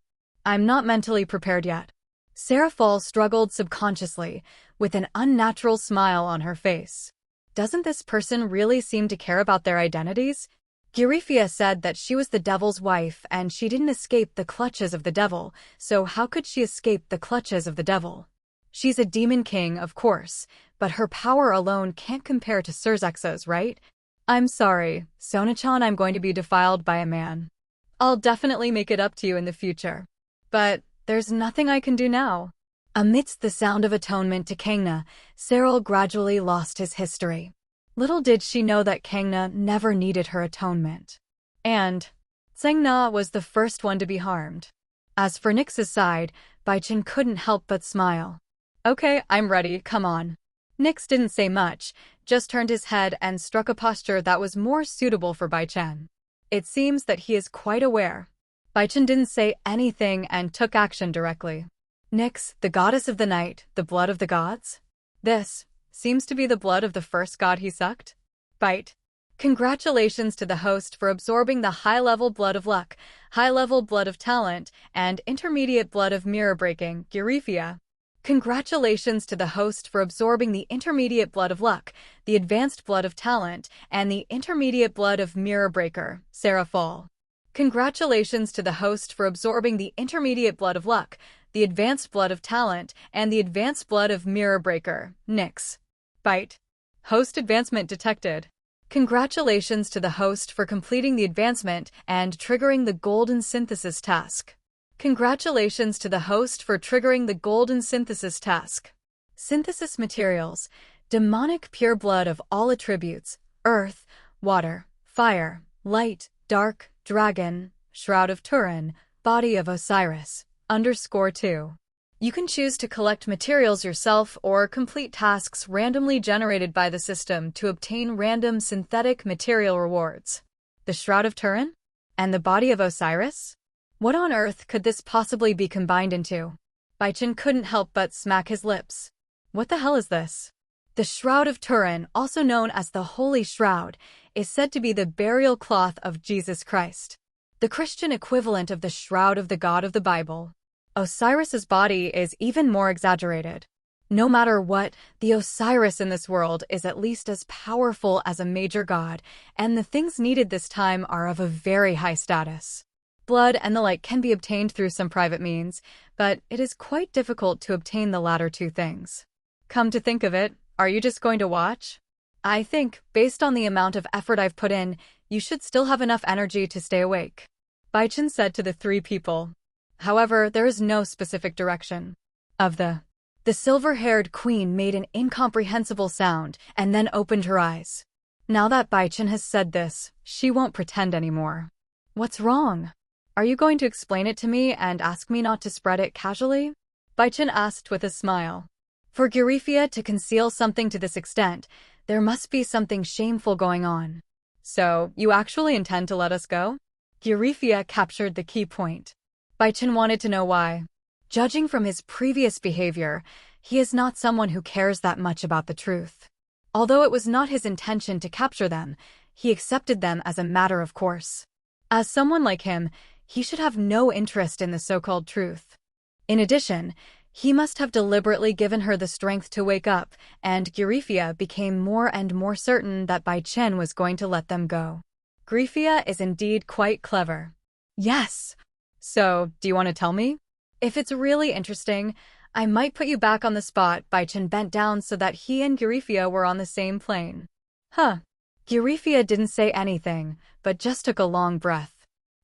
I'm not mentally prepared yet. Seraphol struggled subconsciously, with an unnatural smile on her face. Doesn't this person really seem to care about their identities? Gurifia said that she was the devil's wife and she didn't escape the clutches of the devil, so how could she escape the clutches of the devil? She's a demon king, of course, but her power alone can't compare to Surzex's, right? I'm sorry, Sonachan, I'm going to be defiled by a man. I'll definitely make it up to you in the future. But there's nothing I can do now. Amidst the sound of atonement to Kangna, Cyril gradually lost his history. Little did she know that Kangna never needed her atonement. And Tsengna was the first one to be harmed. As for Nix's side, Bai Chen couldn't help but smile. Okay, I'm ready, come on. Nix didn't say much, just turned his head and struck a posture that was more suitable for Bai Chen. It seems that he is quite aware. Bai Chen didn't say anything and took action directly. Nix, the goddess of the night, the blood of the gods? This seems to be the blood of the first god he sucked? Bite. Congratulations to the host for absorbing the high-level blood of luck, high-level blood of talent, and intermediate blood of mirror-breaking, Gurifia. Congratulations to the host for absorbing the intermediate blood of luck, the advanced blood of talent, and the intermediate blood of mirror breaker, Seraphol. Congratulations to the host for absorbing the intermediate blood of luck, the advanced blood of talent, and the advanced blood of mirror breaker, Nix. Bite. Host advancement detected. Congratulations to the host for completing the advancement and triggering the golden synthesis task. Congratulations to the host for triggering the golden synthesis task. Synthesis materials, demonic pure blood of all attributes, earth, water, fire, light, dark, dragon, shroud of Turin, body of Osiris, _2. You can choose to collect materials yourself or complete tasks randomly generated by the system to obtain random synthetic material rewards. The shroud of Turin? And the body of Osiris? What on earth could this possibly be combined into? Bai Chen couldn't help but smack his lips. What the hell is this? The Shroud of Turin, also known as the Holy Shroud, is said to be the burial cloth of Jesus Christ, the Christian equivalent of the shroud of the God of the Bible. Osiris's body is even more exaggerated. No matter what, the Osiris in this world is at least as powerful as a major god, and the things needed this time are of a very high status. Blood and the like can be obtained through some private means, but it is quite difficult to obtain the latter two things. Come to think of it, are you just going to watch? I think, based on the amount of effort I've put in, you should still have enough energy to stay awake. Bai Chen said to the three people. However, there is no specific direction. The silver-haired queen made an incomprehensible sound and then opened her eyes. Now that Bai Chen has said this, she won't pretend anymore. What's wrong? Are you going to explain it to me and ask me not to spread it casually? Bai Chen asked with a smile. For Gurifia to conceal something to this extent, there must be something shameful going on. So, you actually intend to let us go? Gurifia captured the key point. Bai Chen wanted to know why. Judging from his previous behavior, he is not someone who cares that much about the truth. Although it was not his intention to capture them, he accepted them as a matter of course. As someone like him, he should have no interest in the so-called truth. In addition, he must have deliberately given her the strength to wake up, and Gurifia became more and more certain that Bai Chen was going to let them go. Gurifia is indeed quite clever. Yes. So, do you want to tell me? If it's really interesting, I might put you back on the spot. Bai Chen bent down so that he and Gurifia were on the same plane. Huh. Gurifia didn't say anything, but just took a long breath.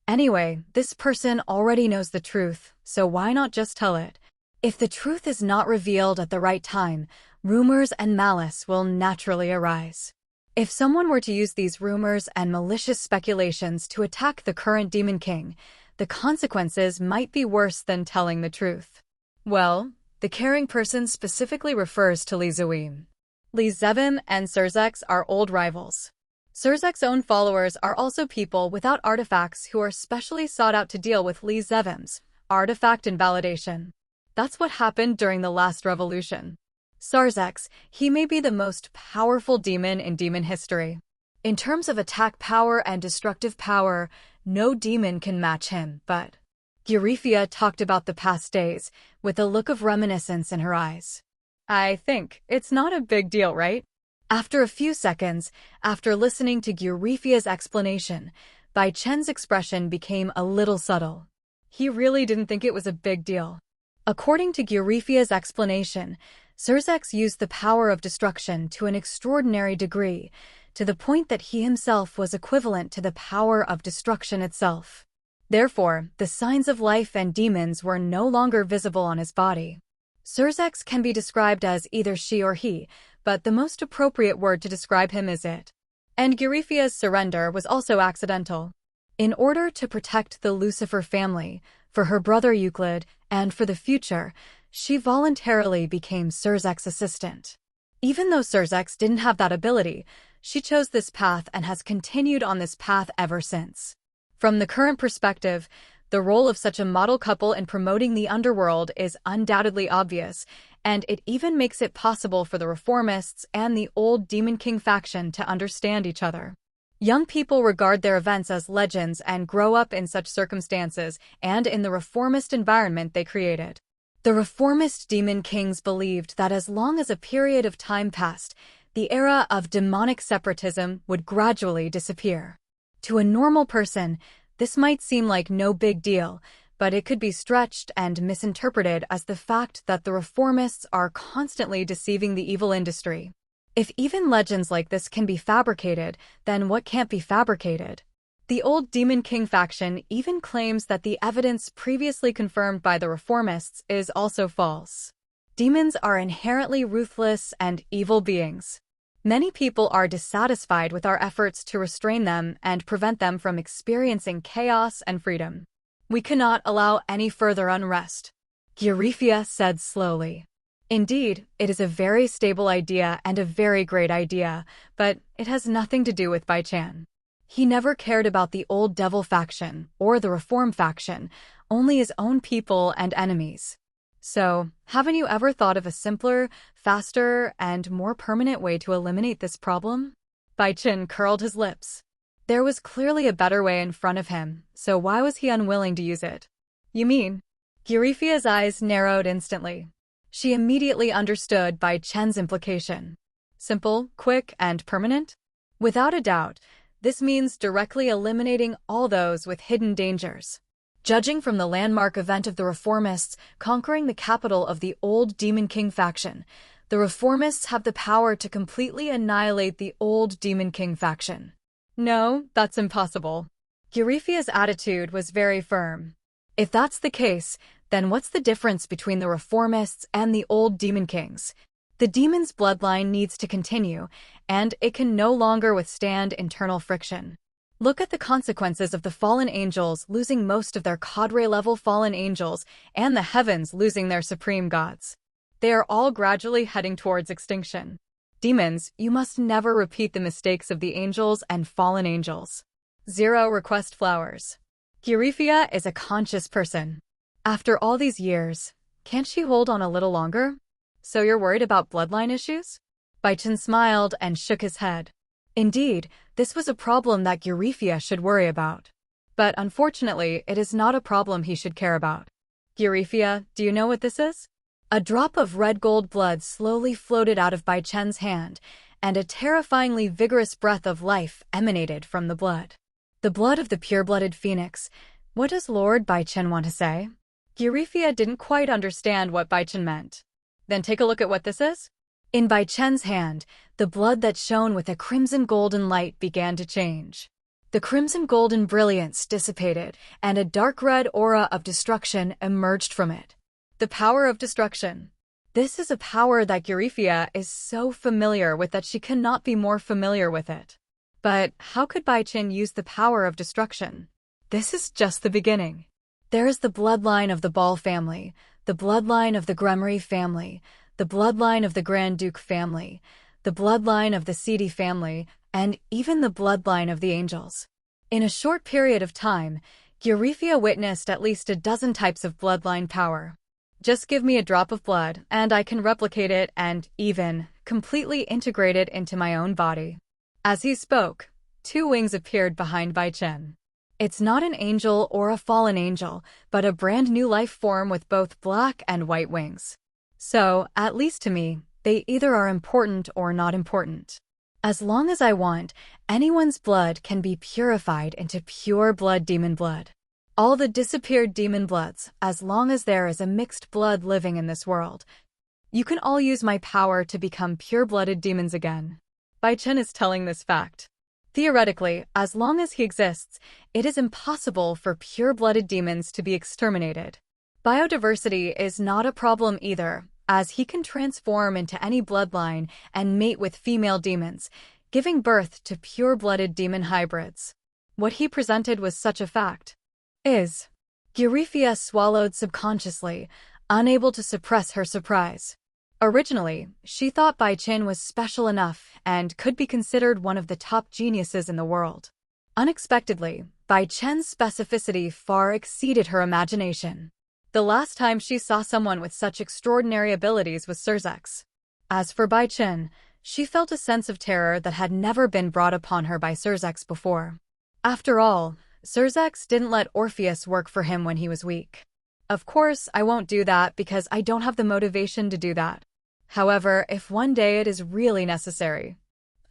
Anyway, this person already knows the truth, so why not just tell it? If the truth is not revealed at the right time, rumors and malice will naturally arise. If someone were to use these rumors and malicious speculations to attack the current Demon King, the consequences might be worse than telling the truth. Well, the caring person specifically refers to Li Zuim. Li Zevim and Surzex are old rivals. Surzex's own followers are also people without artifacts who are specially sought out to deal with Li Zevim's artifact invalidation. That's what happened during the last revolution. Surzex, he may be the most powerful demon in demon history. In terms of attack power and destructive power, no demon can match him, but Eurifia talked about the past days with a look of reminiscence in her eyes. I think it's not a big deal, right? After a few seconds, after listening to Eurifia's explanation, Bai Chen's expression became a little subtle. He really didn't think it was a big deal. According to Eurifia's explanation, Surzex used the power of destruction to an extraordinary degree, to the point that he himself was equivalent to the power of destruction itself. Therefore, the signs of life and demons were no longer visible on his body. Surzex can be described as either she or he, but the most appropriate word to describe him is it. And Eurifia's surrender was also accidental. In order to protect the Lucifer family, for her brother Euclid, and for the future, she voluntarily became Surzex's assistant. Even though Surzex didn't have that ability, she chose this path and has continued on this path ever since. From the current perspective, the role of such a model couple in promoting the underworld is undoubtedly obvious, and it even makes it possible for the reformists and the old Demon King faction to understand each other. Young people regard their events as legends and grow up in such circumstances and in the reformist environment they created. The reformist Demon Kings believed that as long as a period of time passed, the era of demonic separatism would gradually disappear. To a normal person, this might seem like no big deal, but it could be stretched and misinterpreted as the fact that the reformists are constantly deceiving the evil industry. If even legends like this can be fabricated, then what can't be fabricated? The old Demon King faction even claims that the evidence previously confirmed by the reformists is also false. Demons are inherently ruthless and evil beings. Many people are dissatisfied with our efforts to restrain them and prevent them from experiencing chaos and freedom. We cannot allow any further unrest, Eurifia said slowly. Indeed, it is a very stable idea and a very great idea, but it has nothing to do with Bai Chen. He never cared about the old devil faction or the reform faction, only his own people and enemies. So, haven't you ever thought of a simpler, faster, and more permanent way to eliminate this problem? Bai Chen curled his lips. There was clearly a better way in front of him, so why was he unwilling to use it? You mean? Eurifia's eyes narrowed instantly. She immediately understood Bai Chen's implication. Simple, quick, and permanent? Without a doubt, this means directly eliminating all those with hidden dangers. Judging from the landmark event of the reformists conquering the capital of the old Demon King faction, the reformists have the power to completely annihilate the old Demon King faction. No, that's impossible. Eurifia's attitude was very firm. If that's the case, then what's the difference between the reformists and the old Demon Kings? The demon's bloodline needs to continue, and it can no longer withstand internal friction. Look at the consequences of the fallen angels losing most of their cadre-level fallen angels and the heavens losing their supreme gods. They are all gradually heading towards extinction. Demons, you must never repeat the mistakes of the angels and fallen angels. 0 request flowers. Eurifia is a conscious person. After all these years, can't she hold on a little longer? So you're worried about bloodline issues? Bai Chen smiled and shook his head. Indeed, this was a problem that Eurifia should worry about. But unfortunately, it is not a problem he should care about. Eurifia, do you know what this is? A drop of red gold blood slowly floated out of Bai Chen's hand, and a terrifyingly vigorous breath of life emanated from the blood. The blood of the pure-blooded phoenix. What does Lord Bai Chen want to say? Eurifia didn't quite understand what Bai Chen meant. Then take a look at what this is. In Bai Chen's hand, the blood that shone with a crimson golden light began to change. The crimson golden brilliance dissipated, and a dark red aura of destruction emerged from it. The power of destruction. This is a power that Eurifia is so familiar with that she cannot be more familiar with it. But how could Bai Chen use the power of destruction? This is just the beginning. There is the bloodline of the Ball family, the bloodline of the Gremery family, the bloodline of the Grand Duke family, the bloodline of the Seedy family, and even the bloodline of the angels. In a short period of time, Eurifia witnessed at least a dozen types of bloodline power. Just give me a drop of blood, and I can replicate it and even completely integrate it into my own body. As he spoke, two wings appeared behind Bai Chen. It's not an angel or a fallen angel, but a brand new life form with both black and white wings. So, at least to me, they either are important or not important. As long as I want, anyone's blood can be purified into pure blood demon blood. All the disappeared demon bloods, as long as there is a mixed blood living in this world. You can all use my power to become pure-blooded demons again. Bai Chen is telling this fact. Theoretically, as long as he exists, it is impossible for pure-blooded demons to be exterminated. Biodiversity is not a problem either, as he can transform into any bloodline and mate with female demons, giving birth to pure-blooded demon hybrids. What he presented was such a fact. Eurifia swallowed subconsciously, unable to suppress her surprise. Originally, she thought Bai Chen was special enough and could be considered one of the top geniuses in the world. Unexpectedly, Bai Chen's specificity far exceeded her imagination. The last time she saw someone with such extraordinary abilities was Surzex. As for Bai Chen, she felt a sense of terror that had never been brought upon her by Surzex before. After all, Surzex didn't let Orpheus work for him when he was weak. Of course, I won't do that because I don't have the motivation to do that. However, if one day it is really necessary,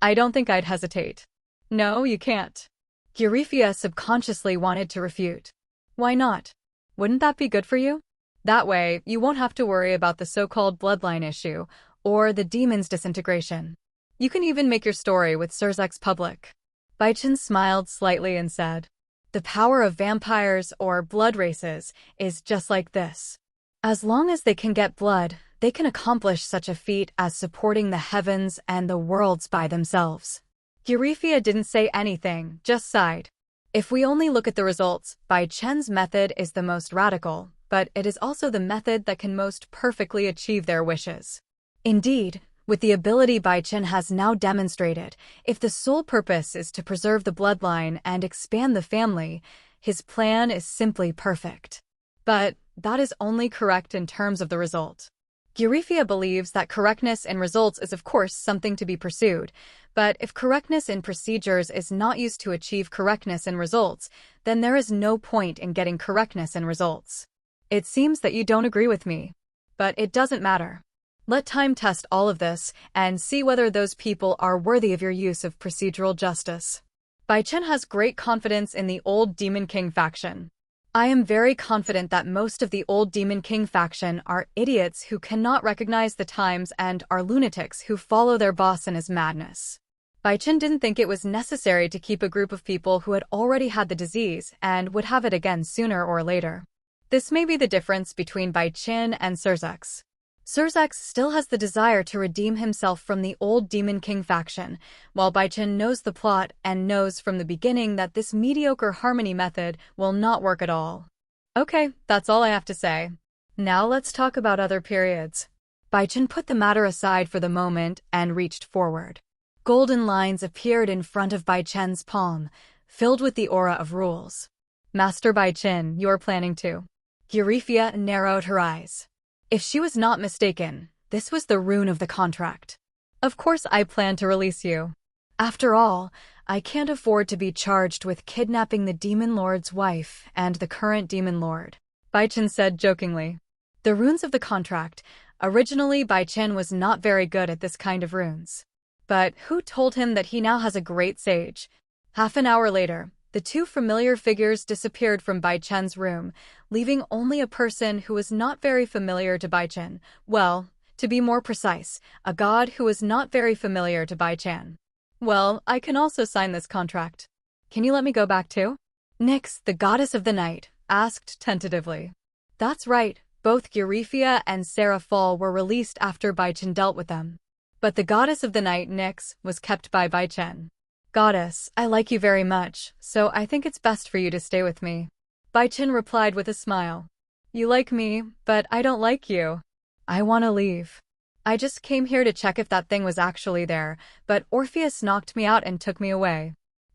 I don't think I'd hesitate. No, you can't. Eurifia subconsciously wanted to refute. Why not? Wouldn't that be good for you? That way, you won't have to worry about the so-called bloodline issue or the demon's disintegration. You can even make your story with Surzex public. Bai Chen smiled slightly and said, "The power of vampires or blood races is just like this. As long as they can get blood, they can accomplish such a feat as supporting the heavens and the worlds by themselves." Eurifia didn't say anything, just sighed. If we only look at the results, Bai Chen's method is the most radical, but it is also the method that can most perfectly achieve their wishes. Indeed, with the ability Bai Chen has now demonstrated, if the sole purpose is to preserve the bloodline and expand the family, his plan is simply perfect. But that is only correct in terms of the result. Eurifia believes that correctness in results is of course something to be pursued, but if correctness in procedures is not used to achieve correctness in results, then there is no point in getting correctness in results. It seems that you don't agree with me. But it doesn't matter. Let time test all of this and see whether those people are worthy of your use of procedural justice. Bai Chen has great confidence in the old Demon King faction. I am very confident that most of the old Demon King faction are idiots who cannot recognize the times and are lunatics who follow their boss in his madness. Bai Chen didn't think it was necessary to keep a group of people who had already had the disease and would have it again sooner or later. This may be the difference between Bai Chen and Surzex. Surzex still has the desire to redeem himself from the old Demon King faction, while Bai Chen knows the plot and knows from the beginning that this mediocre harmony method will not work at all. Okay, that's all I have to say. Now let's talk about other periods. Bai Chen put the matter aside for the moment and reached forward. Golden lines appeared in front of Bai Chen's palm, filled with the aura of rules. Master Bai Chen, you're planning to. Eurifia narrowed her eyes. If she was not mistaken, this was the rune of the contract. Of course I plan to release you. After all, I can't afford to be charged with kidnapping the Demon Lord's wife and the current Demon Lord, Bai Chen said jokingly. The runes of the contract. Originally, Bai Chen was not very good at this kind of runes. But who told him that he now has a great sage? Half an hour later, the two familiar figures disappeared from Bai Chen's room, leaving only a person who was not very familiar to Bai Chen. Well, to be more precise, a god who was not very familiar to Bai Chen. Well, I can also sign this contract. Can you let me go back too? Nyx, the goddess of the night, asked tentatively. That's right, both Eurifia and Sarah Fall were released after Bai Chen dealt with them. But the goddess of the night, Nyx, was kept by Bai Chen. Goddess, I like you very much, so I think it's best for you to stay with me. Bai Chen replied with a smile. You like me, but I don't like you. I want to leave. I just came here to check if that thing was actually there, but Orpheus knocked me out and took me away.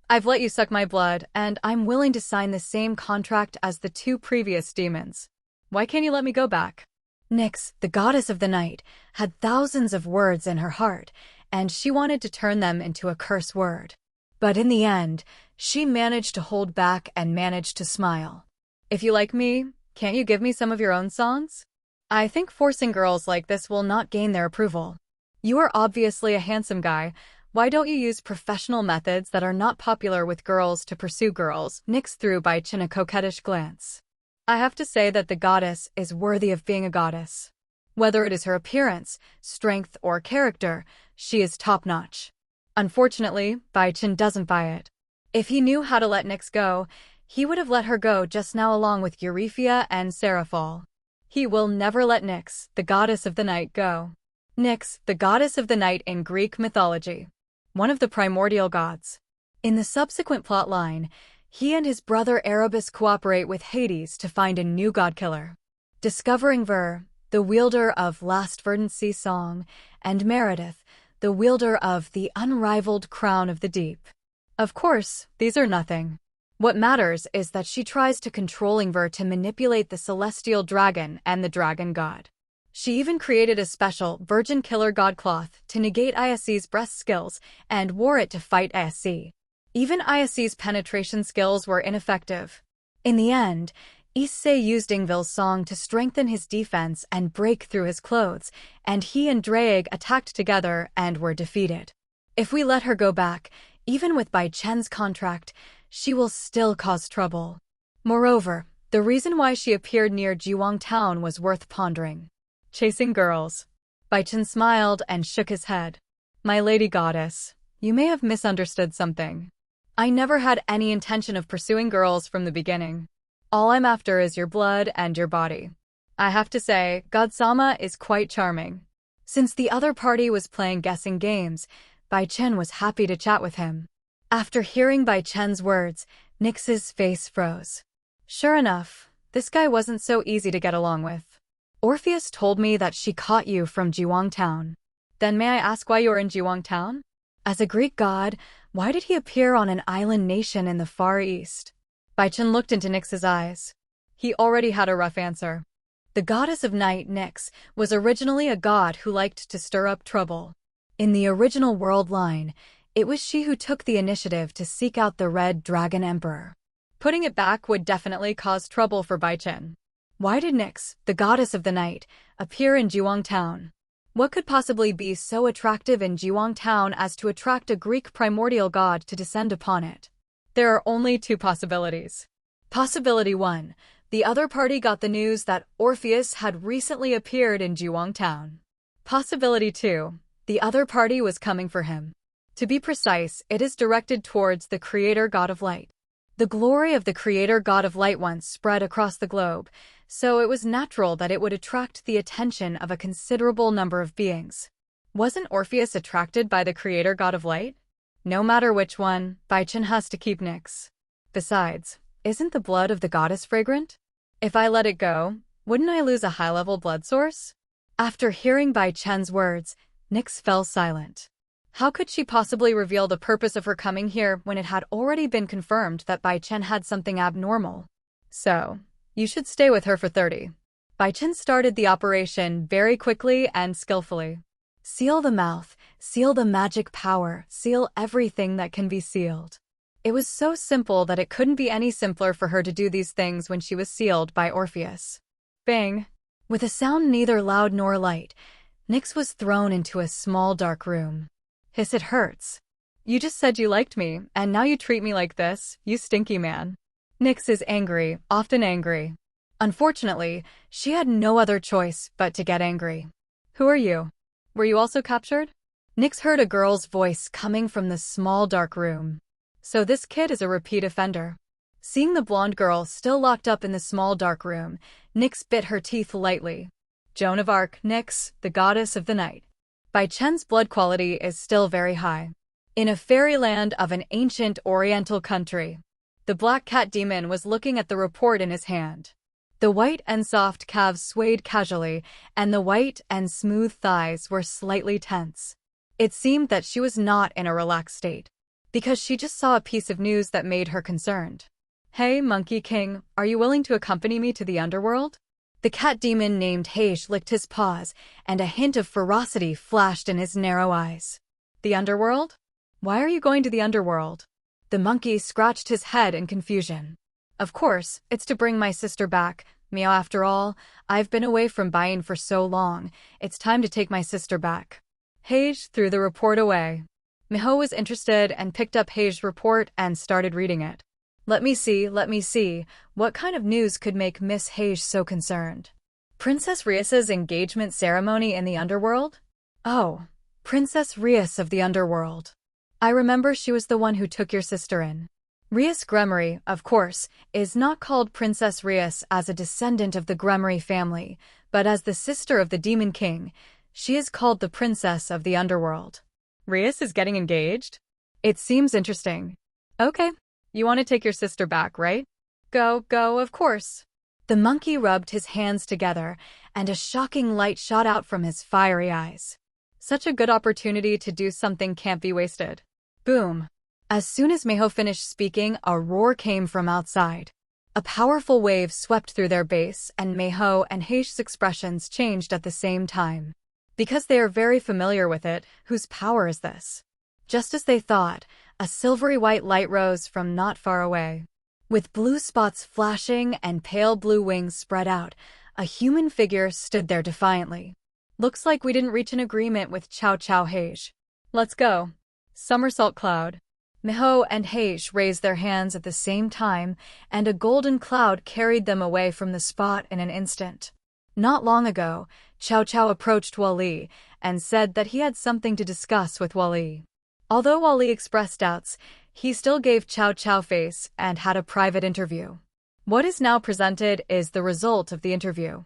I've let you suck my blood, and I'm willing to sign the same contract as the two previous demons. Why can't you let me go back? Nyx, the goddess of the night, had thousands of words in her heart, and she wanted to turn them into a curse word. But in the end, she managed to hold back and managed to smile. If you like me, can't you give me some of your own songs? I think forcing girls like this will not gain their approval. You are obviously a handsome guy. Why don't you use professional methods that are not popular with girls to pursue girls? Nyx threw Bai Chen a coquettish glance. I have to say that the goddess is worthy of being a goddess. Whether it is her appearance, strength, or character, she is top-notch. Unfortunately, Bai Chen doesn't buy it. If he knew how to let Nyx go, he would have let her go just now along with Euryphia and Seraphol. He will never let Nyx, the goddess of the night, go. Nyx, the goddess of the night in Greek mythology. One of the primordial gods. In the subsequent plotline, he and his brother Erebus cooperate with Hades to find a new god-killer. Discovering Ver, the wielder of Last Verdant Sea Song, and Meredith, the wielder of the unrivaled crown of the deep. Of course, these are nothing. What matters is that she tries to controlling Ver to manipulate the celestial dragon and the dragon god. She even created a special virgin killer god cloth to negate Iasce's breast skills and wore it to fight Iasce. Even Iasce's penetration skills were ineffective. In the end, Issei used Ingvil's song to strengthen his defense and break through his clothes, and he and Draeg attacked together and were defeated. If we let her go back, even with Bai Chen's contract, she will still cause trouble. Moreover, the reason why she appeared near Jiwang Town was worth pondering. Chasing girls. Bai Chen smiled and shook his head. My lady goddess, you may have misunderstood something. I never had any intention of pursuing girls from the beginning. All I'm after is your blood and your body. I have to say, God-sama is quite charming. Since the other party was playing guessing games, Bai Chen was happy to chat with him. After hearing Bai Chen's words, Nyx's face froze. Sure enough, this guy wasn't so easy to get along with. Orpheus told me that she caught you from Jiwang Town. Then may I ask why you are in Jiwang Town? As a Greek god, why did he appear on an island nation in the Far East? Bai Chen looked into Nyx's eyes. He already had a rough answer. The goddess of night, Nyx, was originally a god who liked to stir up trouble. In the original world line, it was she who took the initiative to seek out the Red Dragon Emperor. Putting it back would definitely cause trouble for Bai Chen. Why did Nyx, the goddess of the night, appear in Jiwang Town? What could possibly be so attractive in Jiwang Town as to attract a Greek primordial god to descend upon it? There are only two possibilities. Possibility 1. The other party got the news that Orpheus had recently appeared in Jiwang Town. Possibility 2. The other party was coming for him. To be precise, it is directed towards the creator god of light. The glory of the creator god of light once spread across the globe, so it was natural that it would attract the attention of a considerable number of beings. Wasn't Orpheus attracted by the creator god of light? No matter which one, Bai Chen has to keep Nyx. Besides, isn't the blood of the goddess fragrant? If I let it go, wouldn't I lose a high-level blood source? After hearing Bai Chen's words, Nyx fell silent. How could she possibly reveal the purpose of her coming here when it had already been confirmed that Bai Chen had something abnormal? So, you should stay with her for 30. Bai Chen started the operation very quickly and skillfully. Seal the mouth, seal the magic power, seal everything that can be sealed. It was so simple that it couldn't be any simpler for her to do these things when she was sealed by Orpheus. Bang! With a sound neither loud nor light, Nyx was thrown into a small dark room. Hiss, it hurts. You just said you liked me, and now you treat me like this, you stinky man. Nyx is angry, often angry. Unfortunately, she had no other choice but to get angry. Who are you? Were you also captured? Nyx heard a girl's voice coming from the small dark room. So this kid is a repeat offender. Seeing the blonde girl still locked up in the small dark room, Nyx bit her teeth lightly. Joan of Arc, Nyx, the goddess of the night. Bai Chen's blood quality is still very high. In a fairyland of an ancient oriental country, the black cat demon was looking at the report in his hand. The white and soft calves swayed casually, and the white and smooth thighs were slightly tense. It seemed that she was not in a relaxed state, because she just saw a piece of news that made her concerned. Hey, Monkey King, are you willing to accompany me to the underworld? The cat demon named Heish licked his paws, and a hint of ferocity flashed in his narrow eyes. The underworld? Why are you going to the underworld? The monkey scratched his head in confusion. Of course, it's to bring my sister back. Meow, after all, I've been away from Bai Chen for so long. It's time to take my sister back. Hage threw the report away. Miho was interested and picked up Hage's report and started reading it. Let me see. What kind of news could make Miss Hage so concerned? Princess Rias's engagement ceremony in the underworld? Oh, Princess Rias of the underworld. I remember she was the one who took your sister in. Rias Gremory, of course, is not called Princess Rias as a descendant of the Gremory family, but as the sister of the Demon King. She is called the Princess of the Underworld. Rias is getting engaged? It seems interesting. Okay, you want to take your sister back, right? Go, of course. The monkey rubbed his hands together, and a shocking light shot out from his fiery eyes. Such a good opportunity to do something can't be wasted. Boom. As soon as Miho finished speaking, a roar came from outside. A powerful wave swept through their base, and Miho and Hage's expressions changed at the same time. Because they are very familiar with it, whose power is this? Just as they thought, a silvery white light rose from not far away. With blue spots flashing and pale blue wings spread out, a human figure stood there defiantly. Looks like we didn't reach an agreement with Cao Hage. Let's go. Somersault cloud. Miho and Hage raised their hands at the same time, and a golden cloud carried them away from the spot in an instant. Not long ago, Cao approached Wally and said that he had something to discuss with Wally. Although Wally expressed doubts, he still gave Cao face and had a private interview. What is now presented is the result of the interview.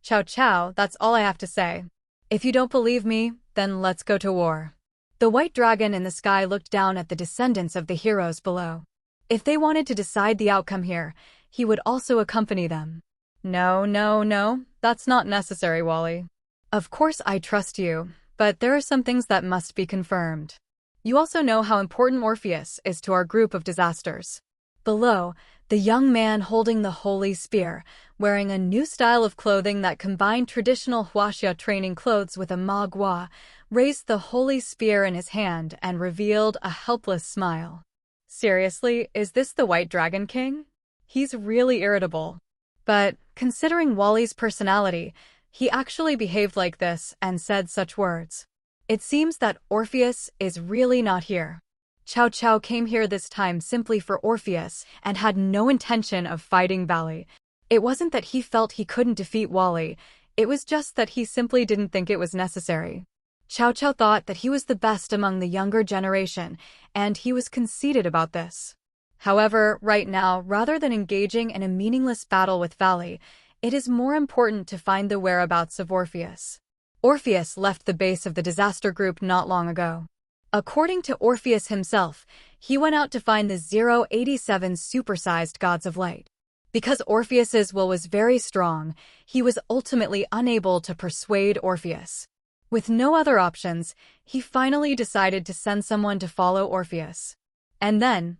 Cao, that's all I have to say. If you don't believe me, then let's go to war. The white dragon in the sky looked down at the descendants of the heroes below. If they wanted to decide the outcome here, he would also accompany them. No, that's not necessary, Wally. Of course I trust you, but there are some things that must be confirmed. You also know how important Orpheus is to our group of disasters. Below, the young man holding the holy spear, wearing a new style of clothing that combined traditional Huaxia training clothes with a magua, raised the holy spear in his hand and revealed a helpless smile. Seriously, is this the White Dragon King? He's really irritable. But, considering Wally's personality, he actually behaved like this and said such words. It seems that Orpheus is really not here. Cao came here this time simply for Orpheus and had no intention of fighting Bali. It wasn't that he felt he couldn't defeat Wally, it was just that he simply didn't think it was necessary. Cao thought that he was the best among the younger generation, and he was conceited about this. However, right now, rather than engaging in a meaningless battle with Valley, it is more important to find the whereabouts of Orpheus. Orpheus left the base of the disaster group not long ago. According to Orpheus himself, he went out to find the 087 supersized gods of light. Because Orpheus's will was very strong, he was ultimately unable to persuade Orpheus. With no other options, he finally decided to send someone to follow Orpheus. And then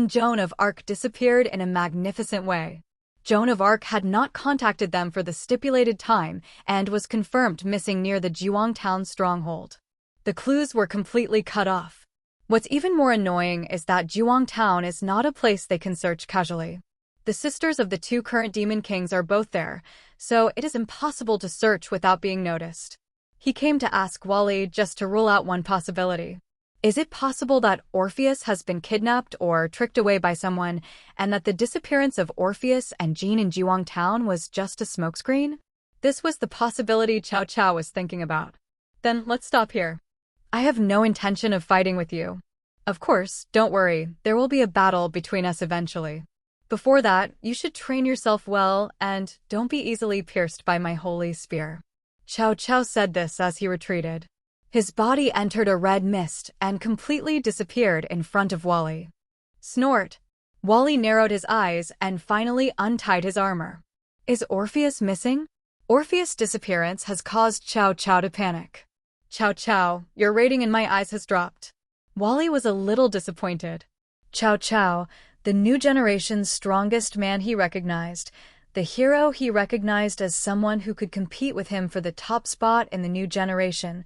Joan of Arc disappeared in a magnificent way. Joan of Arc had not contacted them for the stipulated time and was confirmed missing near the Jiwang town stronghold. The clues were completely cut off. What's even more annoying is that Jiwang town is not a place they can search casually. The sisters of the two current demon kings are both there, so it is impossible to search without being noticed. He came to ask Wally just to rule out one possibility. Is it possible that Orpheus has been kidnapped or tricked away by someone, and that the disappearance of Orpheus and Jean in Jiwang town was just a smokescreen? This was the possibility Cao was thinking about. Then let's stop here. I have no intention of fighting with you. Of course, don't worry, there will be a battle between us eventually. Before that, you should train yourself well and don't be easily pierced by my holy spear. Cao said this as he retreated. His body entered a red mist and completely disappeared in front of Wally. Snort! Wally narrowed his eyes and finally untied his armor. Is Orpheus missing? Orpheus' disappearance has caused Cao to panic. Cao, your rating in my eyes has dropped. Wally was a little disappointed. Cao, the new generation's strongest man he recognized, the hero he recognized as someone who could compete with him for the top spot in the new generation,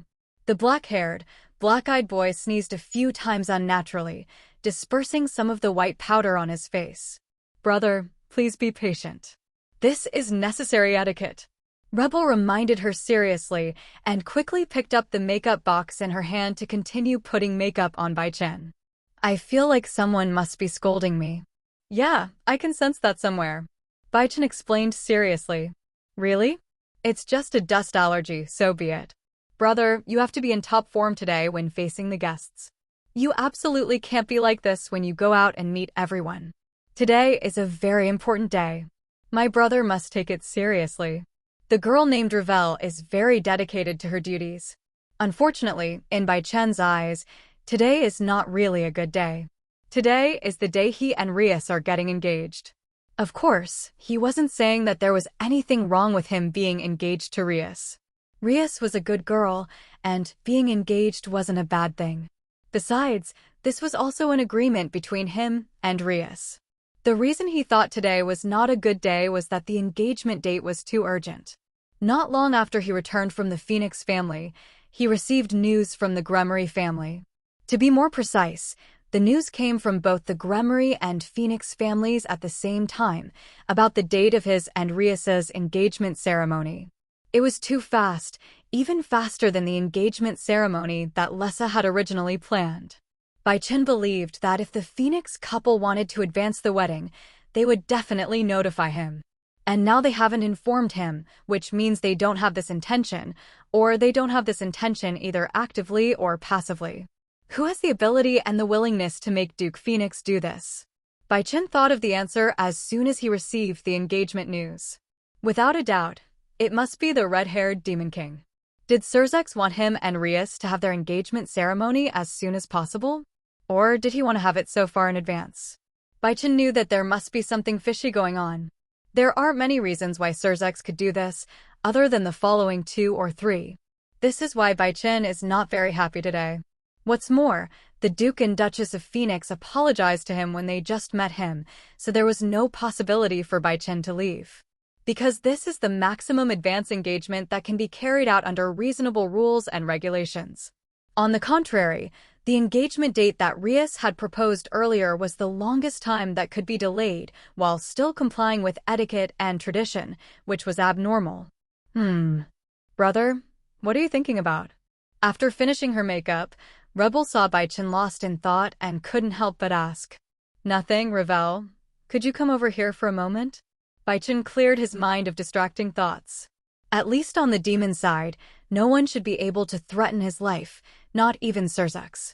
go. The black-haired, black-eyed boy sneezed a few times unnaturally, dispersing some of the white powder on his face. Brother, please be patient. This is necessary etiquette. Rebel reminded her seriously and quickly picked up the makeup box in her hand to continue putting makeup on Bai Chen. I feel like someone must be scolding me. Yeah, I can sense that somewhere. Bai Chen explained seriously. Really? It's just a dust allergy, so be it. Brother, you have to be in top form today when facing the guests. You absolutely can't be like this when you go out and meet everyone. Today is a very important day. My brother must take it seriously. The girl named Ravel is very dedicated to her duties. Unfortunately, in Bai Chen's eyes, today is not really a good day. Today is the day he and Rias are getting engaged. Of course, he wasn't saying that there was anything wrong with him being engaged to Rias. Rias was a good girl, and being engaged wasn't a bad thing. Besides, this was also an agreement between him and Rias. The reason he thought today was not a good day was that the engagement date was too urgent. Not long after he returned from the Phoenix family, he received news from the Rimuru family. To be more precise, the news came from both the Rimuru and Phoenix families at the same time about the date of his and Rias's engagement ceremony. It was too fast, even faster than the engagement ceremony that Lessa had originally planned. Bai Chen believed that if the Phoenix couple wanted to advance the wedding, they would definitely notify him. And now they haven't informed him, which means they don't have this intention, or they don't have this intention either actively or passively. Who has the ability and the willingness to make Duke Phoenix do this? Bai Chen thought of the answer as soon as he received the engagement news. Without a doubt, it must be the red-haired Demon King. Did Surzex want him and Rias to have their engagement ceremony as soon as possible? Or did he want to have it so far in advance? Bai Chen knew that there must be something fishy going on. There aren't many reasons why Surzex could do this, other than the following 2 or 3. This is why Bai Chen is not very happy today. What's more, the Duke and Duchess of Phoenix apologized to him when they just met him, so there was no possibility for Bai Chen to leave. Because this is the maximum advance engagement that can be carried out under reasonable rules and regulations. On the contrary, the engagement date that Rias had proposed earlier was the longest time that could be delayed while still complying with etiquette and tradition, which was abnormal. Brother, what are you thinking about? After finishing her makeup, Rebel saw Bai Chen lost in thought and couldn't help but ask. Nothing, Ravel. Could you come over here for a moment? Bai Chen cleared his mind of distracting thoughts. At least on the demon side, no one should be able to threaten his life, not even Surzex.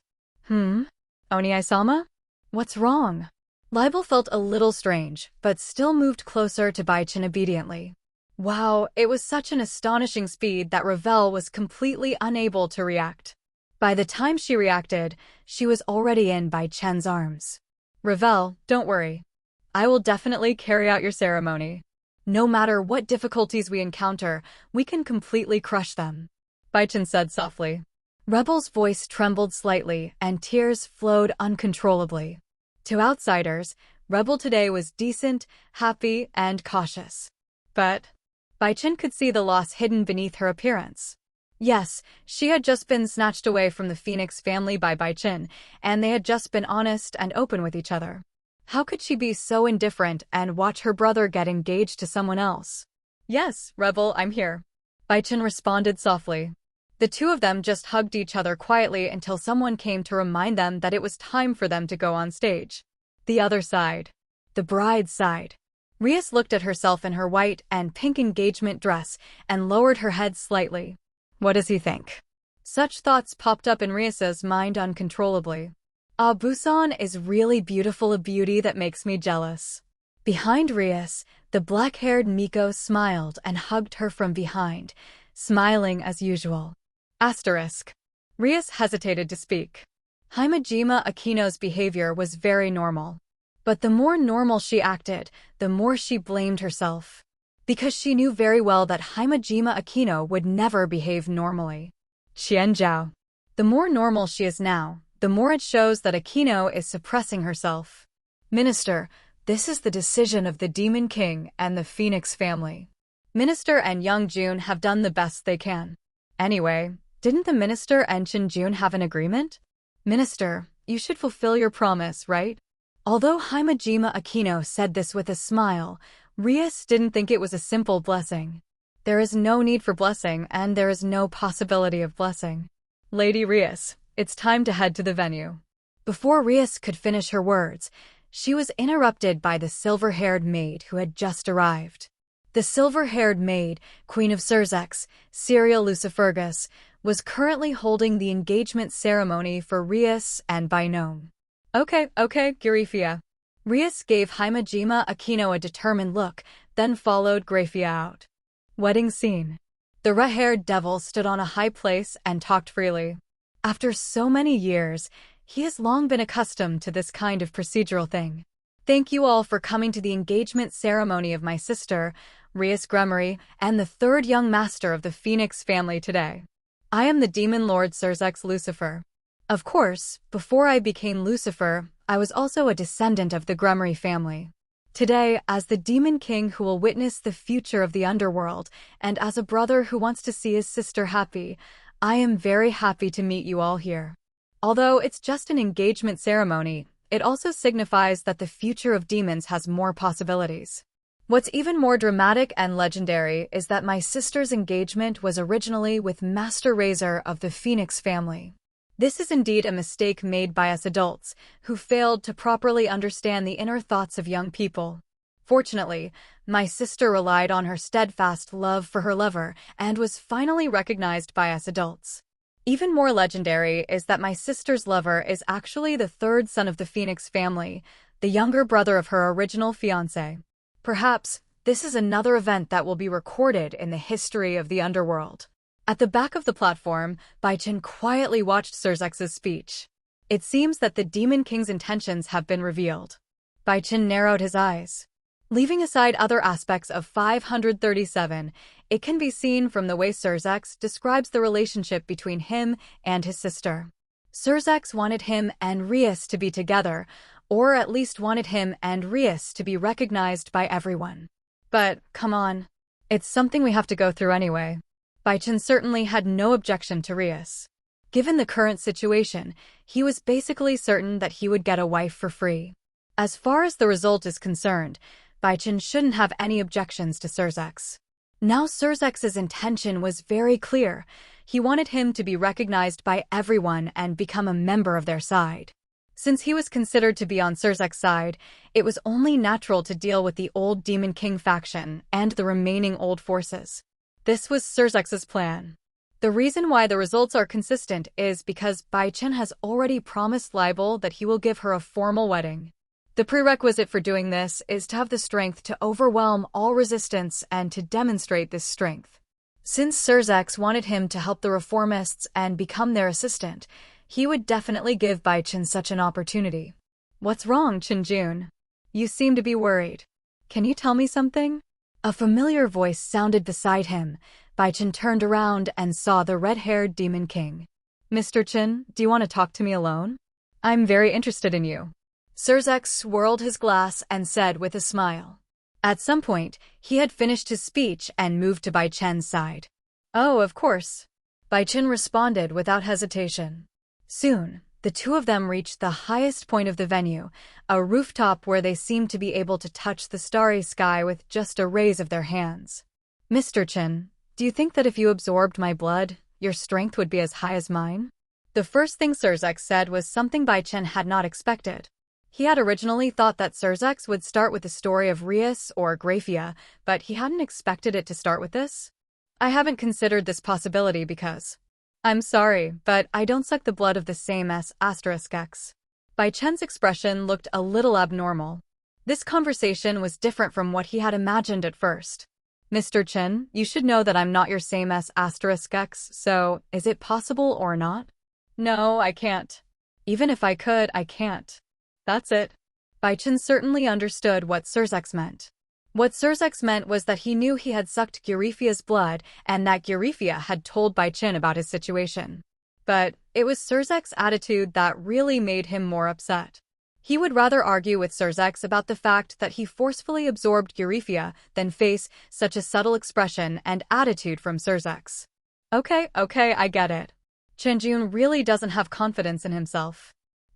Oni-sama? What's wrong? Libel felt a little strange, but still moved closer to Bai Chen obediently. Wow, it was such an astonishing speed that Ravel was completely unable to react. By the time she reacted, she was already in Bai Chen's arms. Ravel, don't worry. I will definitely carry out your ceremony. No matter what difficulties we encounter, we can completely crush them. Bai Chen said softly. Rebel's voice trembled slightly, and tears flowed uncontrollably. To outsiders, Rebel today was decent, happy, and cautious. But Bai Chen could see the loss hidden beneath her appearance. Yes, she had just been snatched away from the Phoenix family by Bai Chen, and they had just been honest and open with each other. How could she be so indifferent and watch her brother get engaged to someone else? Yes, Rebel, I'm here. Bai Chen responded softly. The two of them just hugged each other quietly until someone came to remind them that it was time for them to go on stage. The other side. The bride's side. Rias looked at herself in her white and pink engagement dress and lowered her head slightly. What does he think? Such thoughts popped up in Rias's mind uncontrollably. Ah, Busan is really beautiful, a beauty that makes me jealous. Behind Rias, the black-haired Miko smiled and hugged her from behind, smiling as usual. Asterisk. Rias hesitated to speak. Himejima Akino's behavior was very normal. But the more normal she acted, the more she blamed herself. Because she knew very well that Himejima Akino would never behave normally. Xianzhao. The more normal she is now, the more it shows that Akino is suppressing herself. Minister, this is the decision of the Demon King and the Phoenix family. Minister and Young Jun have done the best they can. Anyway, didn't the Minister and Chin Jun have an agreement? Minister, you should fulfill your promise, right? Although Himejima Akino said this with a smile, Rias didn't think it was a simple blessing. There is no need for blessing, and there is no possibility of blessing. Lady Rias, it's time to head to the venue. Before Rias could finish her words, she was interrupted by the silver-haired maid who had just arrived. The silver-haired maid, Queen of Surzex, Cereal Lucifergus, was currently holding the engagement ceremony for Rias and Bainong. Okay, Grafia. Rias gave Himejima Akino a determined look, then followed Grafia out. Wedding scene. The red-haired devil stood on a high place and talked freely. After so many years, he has long been accustomed to this kind of procedural thing. Thank you all for coming to the engagement ceremony of my sister, Rias Gremory, and the third young master of the Phoenix family today. I am the Demon Lord Surzex Lucifer. Of course, before I became Lucifer, I was also a descendant of the Gremory family. Today, as the Demon King who will witness the future of the underworld, and as a brother who wants to see his sister happy, I am very happy to meet you all here. Although it's just an engagement ceremony, it also signifies that the future of demons has more possibilities. What's even more dramatic and legendary is that my sister's engagement was originally with Master Razor of the Phoenix family. This is indeed a mistake made by us adults, who failed to properly understand the inner thoughts of young people. Fortunately, my sister relied on her steadfast love for her lover and was finally recognized by us adults. Even more legendary is that my sister's lover is actually the third son of the Phoenix family, the younger brother of her original fiancé. Perhaps this is another event that will be recorded in the history of the underworld. At the back of the platform, Bai Chen quietly watched Surzex's speech. It seems that the Demon King's intentions have been revealed. Bai Chen narrowed his eyes. Leaving aside other aspects of 537, it can be seen from the way Surzex describes the relationship between him and his sister. Surzex wanted him and Rias to be together, or at least wanted him and Rias to be recognized by everyone. But, come on. It's something we have to go through anyway. Bai Chen certainly had no objection to Rias. Given the current situation, he was basically certain that he would get a wife for free. As far as the result is concerned, Bai Chen shouldn't have any objections to Surzex. Now Surzex's intention was very clear. He wanted him to be recognized by everyone and become a member of their side. Since he was considered to be on Surzex's side, it was only natural to deal with the old Demon King faction and the remaining old forces. This was Surzex's plan. The reason why the results are consistent is because Bai Chen has already promised Libel that he will give her a formal wedding. The prerequisite for doing this is to have the strength to overwhelm all resistance and to demonstrate this strength. Since Surzex wanted him to help the reformists and become their assistant, he would definitely give Bai Chen such an opportunity. What's wrong, Chen Jun? You seem to be worried. Can you tell me something? A familiar voice sounded beside him. Bai Chen turned around and saw the red-haired Demon King. Mr. Chen, do you want to talk to me alone? I'm very interested in you. Surzex swirled his glass and said with a smile. At some point, he had finished his speech and moved to Bai Chen's side. Oh, of course. Bai Chen responded without hesitation. Soon, the two of them reached the highest point of the venue, a rooftop where they seemed to be able to touch the starry sky with just a raise of their hands. Mr. Chen, do you think that if you absorbed my blood, your strength would be as high as mine? The first thing Surzex said was something Bai Chen had not expected. He had originally thought that Surzex would start with the story of Rias or Graphia, but he hadn't expected it to start with this. I haven't considered this possibility because... I'm sorry, but I don't suck the blood of the same as *X. Bai Chen's expression looked a little abnormal. This conversation was different from what he had imagined at first. Mr. Chen, you should know that I'm not your same as *X, so is it possible or not? No, I can't. Even if I could, I can't. That's it. Bai Chen certainly understood what Surzex meant. What Surzex meant was that he knew he had sucked Gurifia's blood and that Gurifia had told Bai Chen about his situation. But it was Surzex's attitude that really made him more upset. He would rather argue with Surzex about the fact that he forcefully absorbed Gurifia than face such a subtle expression and attitude from Surzex. Okay, I get it. Chenjun really doesn't have confidence in himself.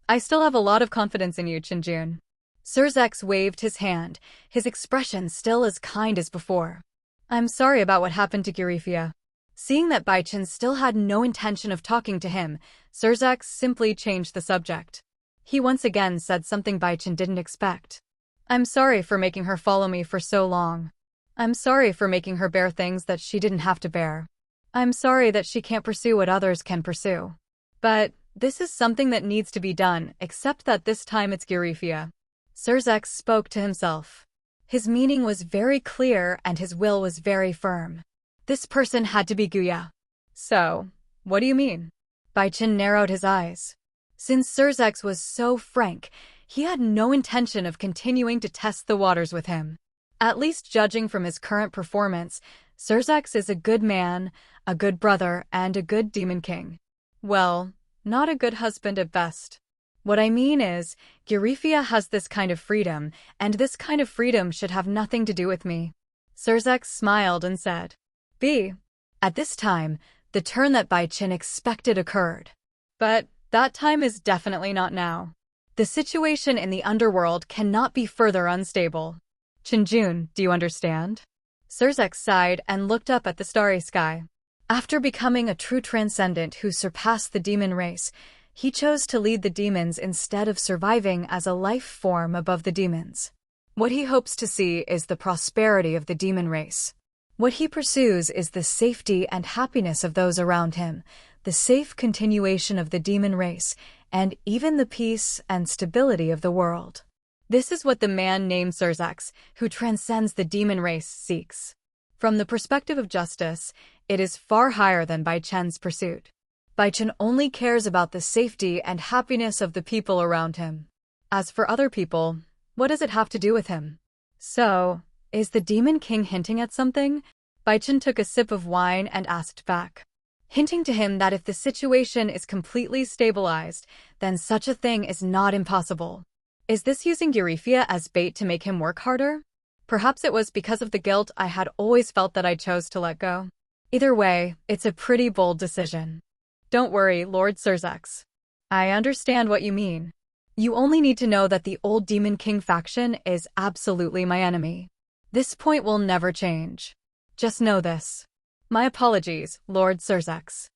I still have a lot of confidence in you, Chenjun. Surzex waved his hand, his expression still as kind as before. I'm sorry about what happened to Gurifia. Seeing that Bai Chen still had no intention of talking to him, Surzex simply changed the subject. He once again said something Bai Chen didn't expect. I'm sorry for making her follow me for so long. I'm sorry for making her bear things that she didn't have to bear. I'm sorry that she can't pursue what others can pursue. But this is something that needs to be done, except that this time it's Gurifia. Surzex spoke to himself. His meaning was very clear and his will was very firm. This person had to be Guya. So, what do you mean? Bai Chen narrowed his eyes. Since Surzex was so frank, he had no intention of continuing to test the waters with him. At least judging from his current performance, Surzex is a good man, a good brother, and a good demon king. Well, not a good husband at best. What I mean is, Gurifia has this kind of freedom, and this kind of freedom should have nothing to do with me. Surzex smiled and said, B. At this time, the turn that Bai Chen expected occurred. But that time is definitely not now. The situation in the underworld cannot be further unstable. Chenjun, do you understand? Surzex sighed and looked up at the starry sky. After becoming a true transcendent who surpassed the demon race, he chose to lead the demons instead of surviving as a life form above the demons. What he hopes to see is the prosperity of the demon race. What he pursues is the safety and happiness of those around him, the safe continuation of the demon race, and even the peace and stability of the world. This is what the man named Surzex, who transcends the demon race, seeks. From the perspective of justice, it is far higher than Bai Chen's pursuit. Bai Chen only cares about the safety and happiness of the people around him. As for other people, what does it have to do with him? So, is the Demon King hinting at something? Bai Chen took a sip of wine and asked back. Hinting to him that if the situation is completely stabilized, then such a thing is not impossible. Is this using Gurifia as bait to make him work harder? Perhaps it was because of the guilt I had always felt that I chose to let go. Either way, it's a pretty bold decision. Don't worry, Lord Surzex. I understand what you mean. You only need to know that the old Demon King faction is absolutely my enemy. This point will never change. Just know this. My apologies, Lord Surzex.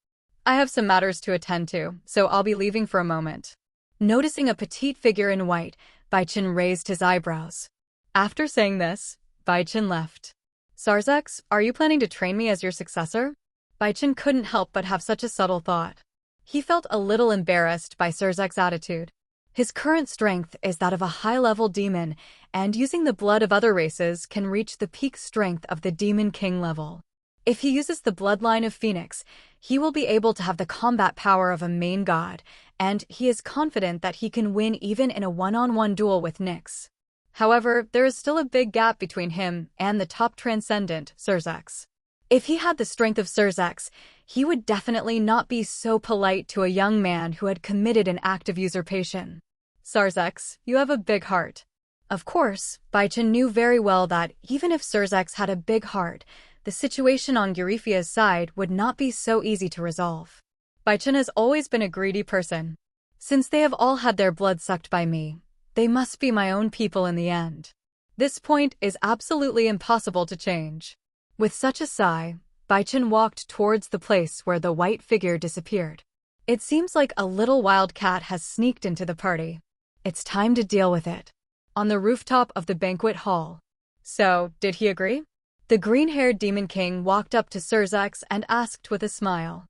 I have some matters to attend to, so I'll be leaving for a moment. Noticing a petite figure in white, Bai Chen raised his eyebrows. After saying this, Bai Chen left. Surzex, are you planning to train me as your successor? Bai Chen couldn't help but have such a subtle thought. He felt a little embarrassed by Surzex's attitude. His current strength is that of a high-level demon, and using the blood of other races can reach the peak strength of the Demon King level. If he uses the bloodline of Phoenix, he will be able to have the combat power of a main god, and he is confident that he can win even in a one-on-one duel with Nyx. However, there is still a big gap between him and the top transcendent, Surzex. If he had the strength of Surzex, he would definitely not be so polite to a young man who had committed an act of usurpation. Surzex, you have a big heart. Of course, Bai Chen knew very well that even if Surzex had a big heart, the situation on Gurifia's side would not be so easy to resolve. Bai Chen has always been a greedy person. Since they have all had their blood sucked by me, they must be my own people in the end. This point is absolutely impossible to change. With such a sigh, Bai Chen walked towards the place where the white figure disappeared. It seems like a little wild cat has sneaked into the party. It's time to deal with it. On the rooftop of the banquet hall. So, did he agree? The green-haired Demon King walked up to Surzex and asked with a smile.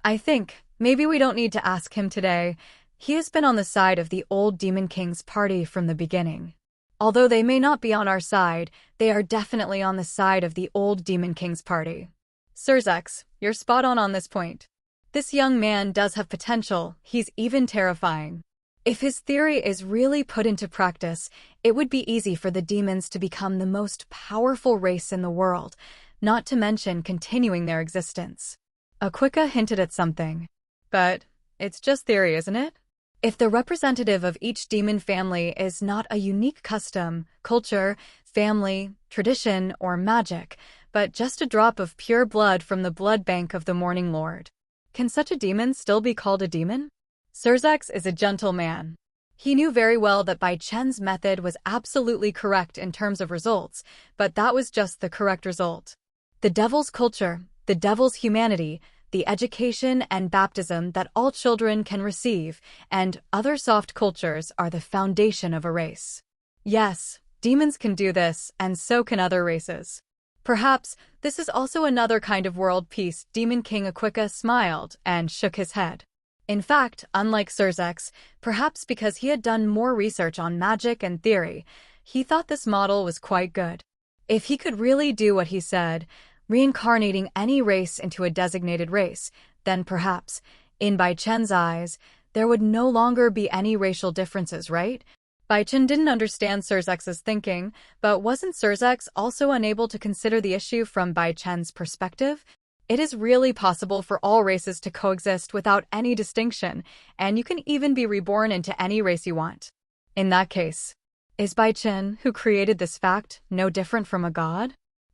I think maybe we don't need to ask him today. He has been on the side of the old Demon King's party from the beginning. Although they may not be on our side, they are definitely on the side of the old Demon King's party. Surzex, you're spot on this point. This young man does have potential, he's even terrifying. If his theory is really put into practice, it would be easy for the demons to become the most powerful race in the world, not to mention continuing their existence. Aquika hinted at something. But it's just theory, isn't it? If the representative of each demon family is not a unique custom, culture, family, tradition, or magic, but just a drop of pure blood from the blood bank of the Morning Lord, can such a demon still be called a demon? Surzex is a gentle man. He knew very well that Bai Chen's method was absolutely correct in terms of results, but that was just the correct result. The devil's culture, the devil's humanity, the education and baptism that all children can receive, and other soft cultures are the foundation of a race. Yes, demons can do this, and so can other races. Perhaps this is also another kind of world peace. Demon King Aquika smiled and shook his head. In fact, unlike Surzex, perhaps because he had done more research on magic and theory, he thought this model was quite good. If he could really do what he said, reincarnating any race into a designated race, then perhaps, in Bai Chen's eyes, there would no longer be any racial differences, right? Bai Chen didn't understand Surzex's thinking, but wasn't Surzex also unable to consider the issue from Bai Chen's perspective? It is really possible for all races to coexist without any distinction, and you can even be reborn into any race you want. In that case, is Bai Chen, who created this fact, no different from a god?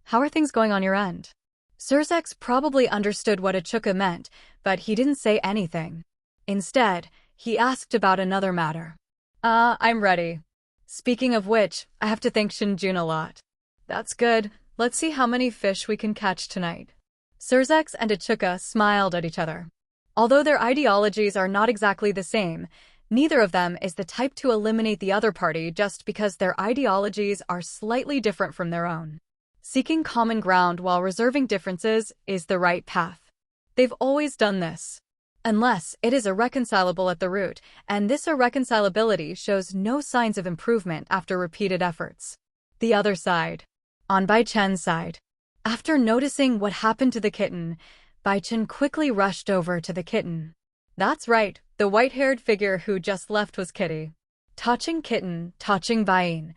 How are things going on your end? Surzex probably understood what Aquika meant, but he didn't say anything. Instead, he asked about another matter. I'm ready. Speaking of which, I have to thank Shinjun a lot. That's good. Let's see how many fish we can catch tonight. Surzex and Aquika smiled at each other. Although their ideologies are not exactly the same, neither of them is the type to eliminate the other party just because their ideologies are slightly different from their own. Seeking common ground while reserving differences is the right path. They've always done this. Unless it is irreconcilable at the root, and this irreconcilability shows no signs of improvement after repeated efforts. The other side. On Bai Chen's side. After noticing what happened to the kitten, Bai Chen quickly rushed over to the kitten. That's right, the white-haired figure who just left was Kitty. Touching kitten, touching Bai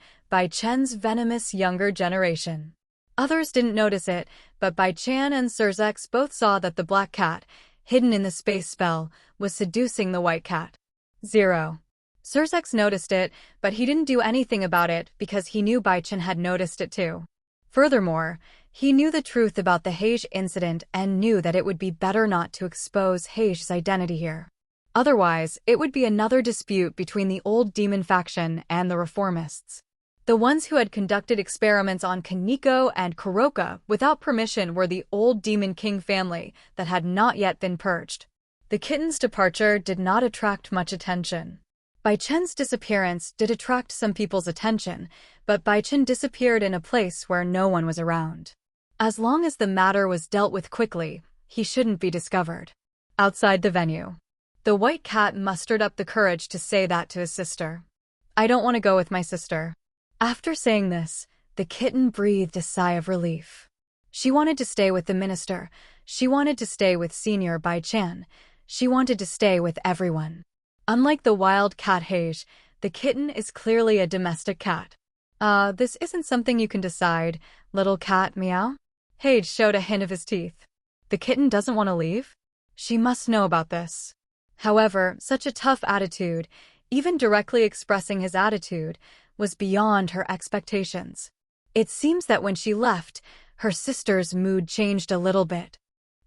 Chen's venomous younger generation. Others didn't notice it, but Bai Chen and Surzex both saw that the black cat, hidden in the space spell, was seducing the white cat. 0. Surzex noticed it, but he didn't do anything about it because he knew Bai Chen had noticed it too. Furthermore, he knew the truth about the Heige incident and knew that it would be better not to expose Heige's identity here. Otherwise, it would be another dispute between the old demon faction and the reformists. The ones who had conducted experiments on Kaneko and Kuroka without permission were the old Demon King family that had not yet been purged. The kitten's departure did not attract much attention. Bai Chen's disappearance did attract some people's attention, but Bai Chen disappeared in a place where no one was around. As long as the matter was dealt with quickly, he shouldn't be discovered. Outside the venue, the white cat mustered up the courage to say that to his sister. I don't want to go with my sister. After saying this, the kitten breathed a sigh of relief. She wanted to stay with the minister. She wanted to stay with Senior Bai Chen. She wanted to stay with everyone. Unlike the wild cat Heige, the kitten is clearly a domestic cat. This isn't something you can decide, little cat, meow. Heige showed a hint of his teeth. The kitten doesn't want to leave? She must know about this. However, such a tough attitude, even directly expressing his attitude, was beyond her expectations. It seems that when she left, her sister's mood changed a little bit.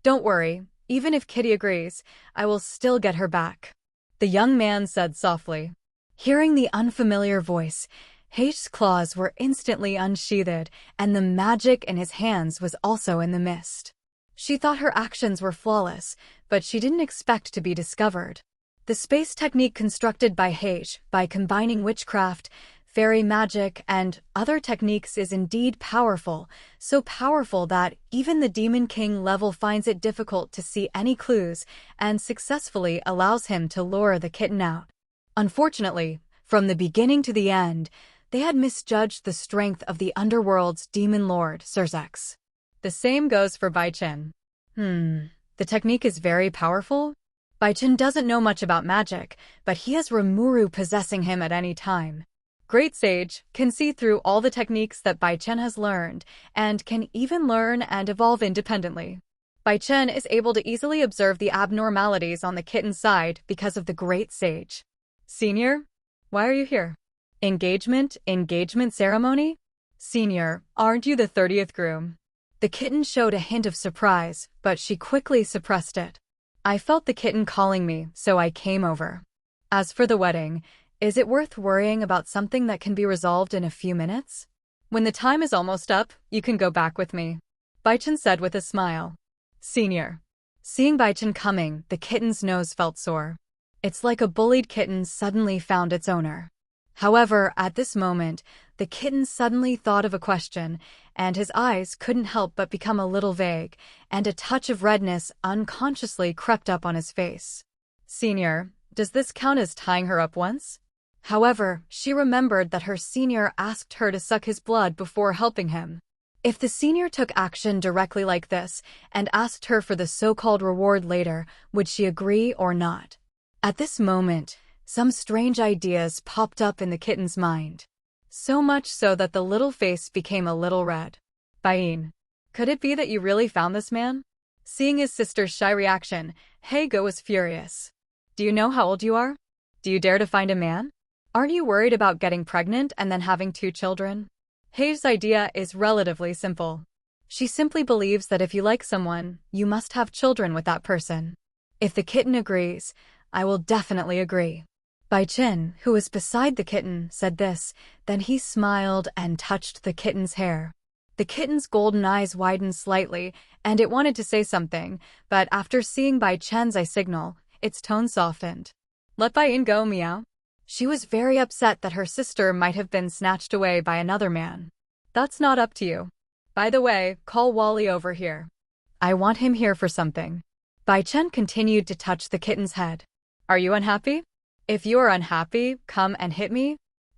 Don't worry, even if Kitty agrees, I will still get her back, the young man said softly. Hearing the unfamiliar voice, Heige's claws were instantly unsheathed, and the magic in his hands was also in the mist. She thought her actions were flawless, but she didn't expect to be discovered. The space technique constructed by Hage, by combining witchcraft, fairy magic, and other techniques is indeed powerful, so powerful that even the Demon King level finds it difficult to see any clues and successfully allows him to lure the kitten out. Unfortunately, from the beginning to the end, they had misjudged the strength of the underworld's demon lord, Sursex. The same goes for Bai Chen. The technique is very powerful? Bai Chen doesn't know much about magic, but he has Rimuru possessing him at any time. Great Sage can see through all the techniques that Bai Chen has learned, and can even learn and evolve independently. Bai Chen is able to easily observe the abnormalities on the kitten's side because of the Great Sage. Senior, why are you here? Engagement ceremony? Senior, aren't you the 30th groom? The kitten showed a hint of surprise, but she quickly suppressed it. I felt the kitten calling me, so I came over. As for the wedding, is it worth worrying about something that can be resolved in a few minutes? When the time is almost up, you can go back with me, Bai Chen said with a smile. Senior. Seeing Bai Chen coming, the kitten's nose felt sore. It's like a bullied kitten suddenly found its owner. However, at this moment, the kitten suddenly thought of a question, and his eyes couldn't help but become a little vague, and a touch of redness unconsciously crept up on his face. Senior, does this count as tying her up once? However, she remembered that her senior asked her to suck his blood before helping him. If the senior took action directly like this, and asked her for the so-called reward later, would she agree or not? At this moment, some strange ideas popped up in the kitten's mind. So much so that the little face became a little red. Bain, could it be that you really found this man? Seeing his sister's shy reaction, Hago was furious. Do you know how old you are? Do you dare to find a man? Aren't you worried about getting pregnant and then having 2 children? Hei's idea is relatively simple. She simply believes that if you like someone, you must have children with that person. If the kitten agrees, I will definitely agree. Bai Chen, who was beside the kitten, said this, then he smiled and touched the kitten's hair. The kitten's golden eyes widened slightly, and it wanted to say something, but after seeing Bai Chen's eye signal, its tone softened. Let Bai Yin go, meow. She was very upset that her sister might have been snatched away by another man. That's not up to you. By the way, call Wally over here. I want him here for something. Bai Chen continued to touch the kitten's head. Are you unhappy? If you are unhappy, come and hit me.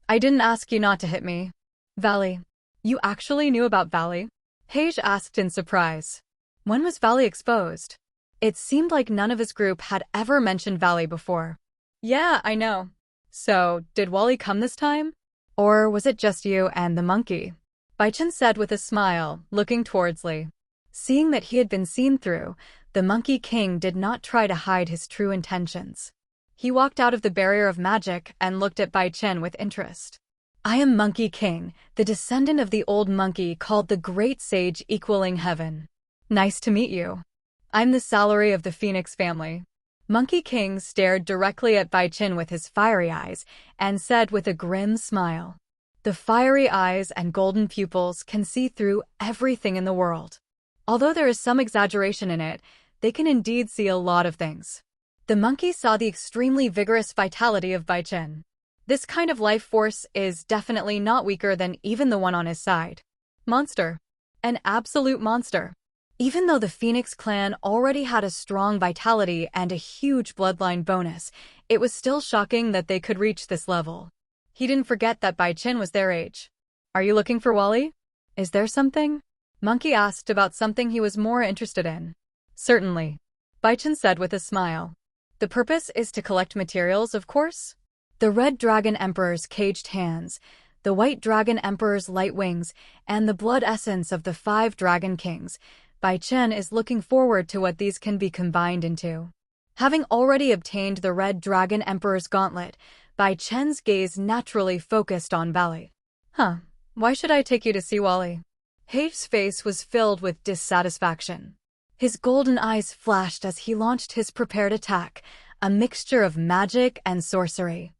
I didn't ask you not to hit me. Valley. You actually knew about Valley? Hage asked in surprise. When was Valley exposed? It seemed like none of his group had ever mentioned Valley before. Yeah, I know. So, did Wally come this time? Or was it just you and the monkey? Bai Chen said with a smile, looking towards Li. Seeing that he had been seen through, the Monkey King did not try to hide his true intentions. He walked out of the barrier of magic and looked at Bai Chen with interest. I am Monkey King, the descendant of the old monkey called the Great Sage equaling heaven. Nice to meet you. I'm the salary of the Phoenix family. Monkey King stared directly at Bai Chen with his fiery eyes and said with a grim smile. The fiery eyes and golden pupils can see through everything in the world. Although there is some exaggeration in it, they can indeed see a lot of things. The monkey saw the extremely vigorous vitality of Bai Chen. This kind of life force is definitely not weaker than even the one on his side. Monster. An absolute monster. Even though the Phoenix clan already had a strong vitality and a huge bloodline bonus, it was still shocking that they could reach this level. He didn't forget that Bai Chen was their age. Are you looking for Wally? Is there something? Monkey asked about something he was more interested in. Certainly. Bai Chen said with a smile. The purpose is to collect materials, of course. The Red Dragon Emperor's caged hands, the White Dragon Emperor's light wings, and the blood essence of the 5 Dragon Kings. Bai Chen is looking forward to what these can be combined into. Having already obtained the Red Dragon Emperor's gauntlet, Bai Chen's gaze naturally focused on Valley. Why should I take you to see Wally? Hage's face was filled with dissatisfaction. His golden eyes flashed as he launched his prepared attack, a mixture of magic and sorcery.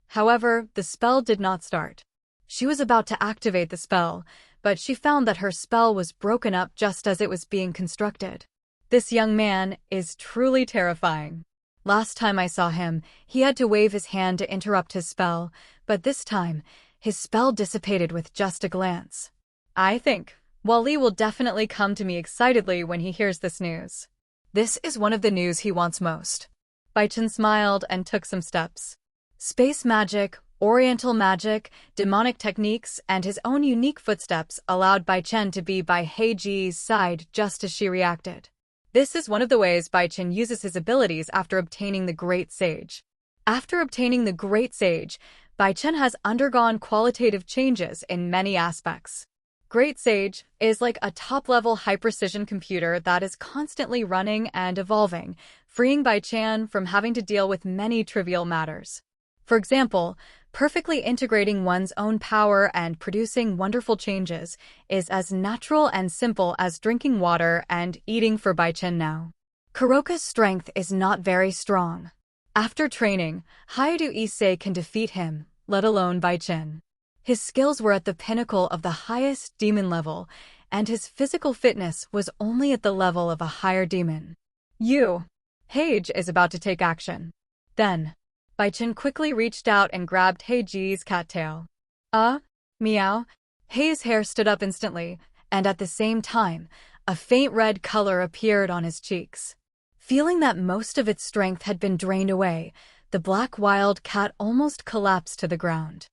However, the spell did not start. She was about to activate the spell, but she found that her spell was broken up just as it was being constructed. This young man is truly terrifying. Last time I saw him, he had to wave his hand to interrupt his spell, but this time, his spell dissipated with just a glance. I think Wally will definitely come to me excitedly when he hears this news. This is one of the news he wants most. Bai Chen smiled and took some steps. Space magic, oriental magic, demonic techniques, and his own unique footsteps allowed Bai Chen to be by Heiji's side just as she reacted. This is one of the ways Bai Chen uses his abilities after obtaining the Great Sage. After obtaining the Great Sage, Bai Chen has undergone qualitative changes in many aspects. Great Sage is like a top-level high-precision computer that is constantly running and evolving, freeing Bai Chen from having to deal with many trivial matters. For example, perfectly integrating one's own power and producing wonderful changes is as natural and simple as drinking water and eating for Bai Chen now. Kuroka's strength is not very strong. After training, Hayadu Issei can defeat him, let alone Bai Chen. His skills were at the pinnacle of the highest demon level, and his physical fitness was only at the level of a higher demon. Heiji is about to take action. Then, Bai Chen quickly reached out and grabbed Heiji's cattail. Meow. Hei's hair stood up instantly, and at the same time, a faint red color appeared on his cheeks. Feeling that most of its strength had been drained away, the black wild cat almost collapsed to the ground.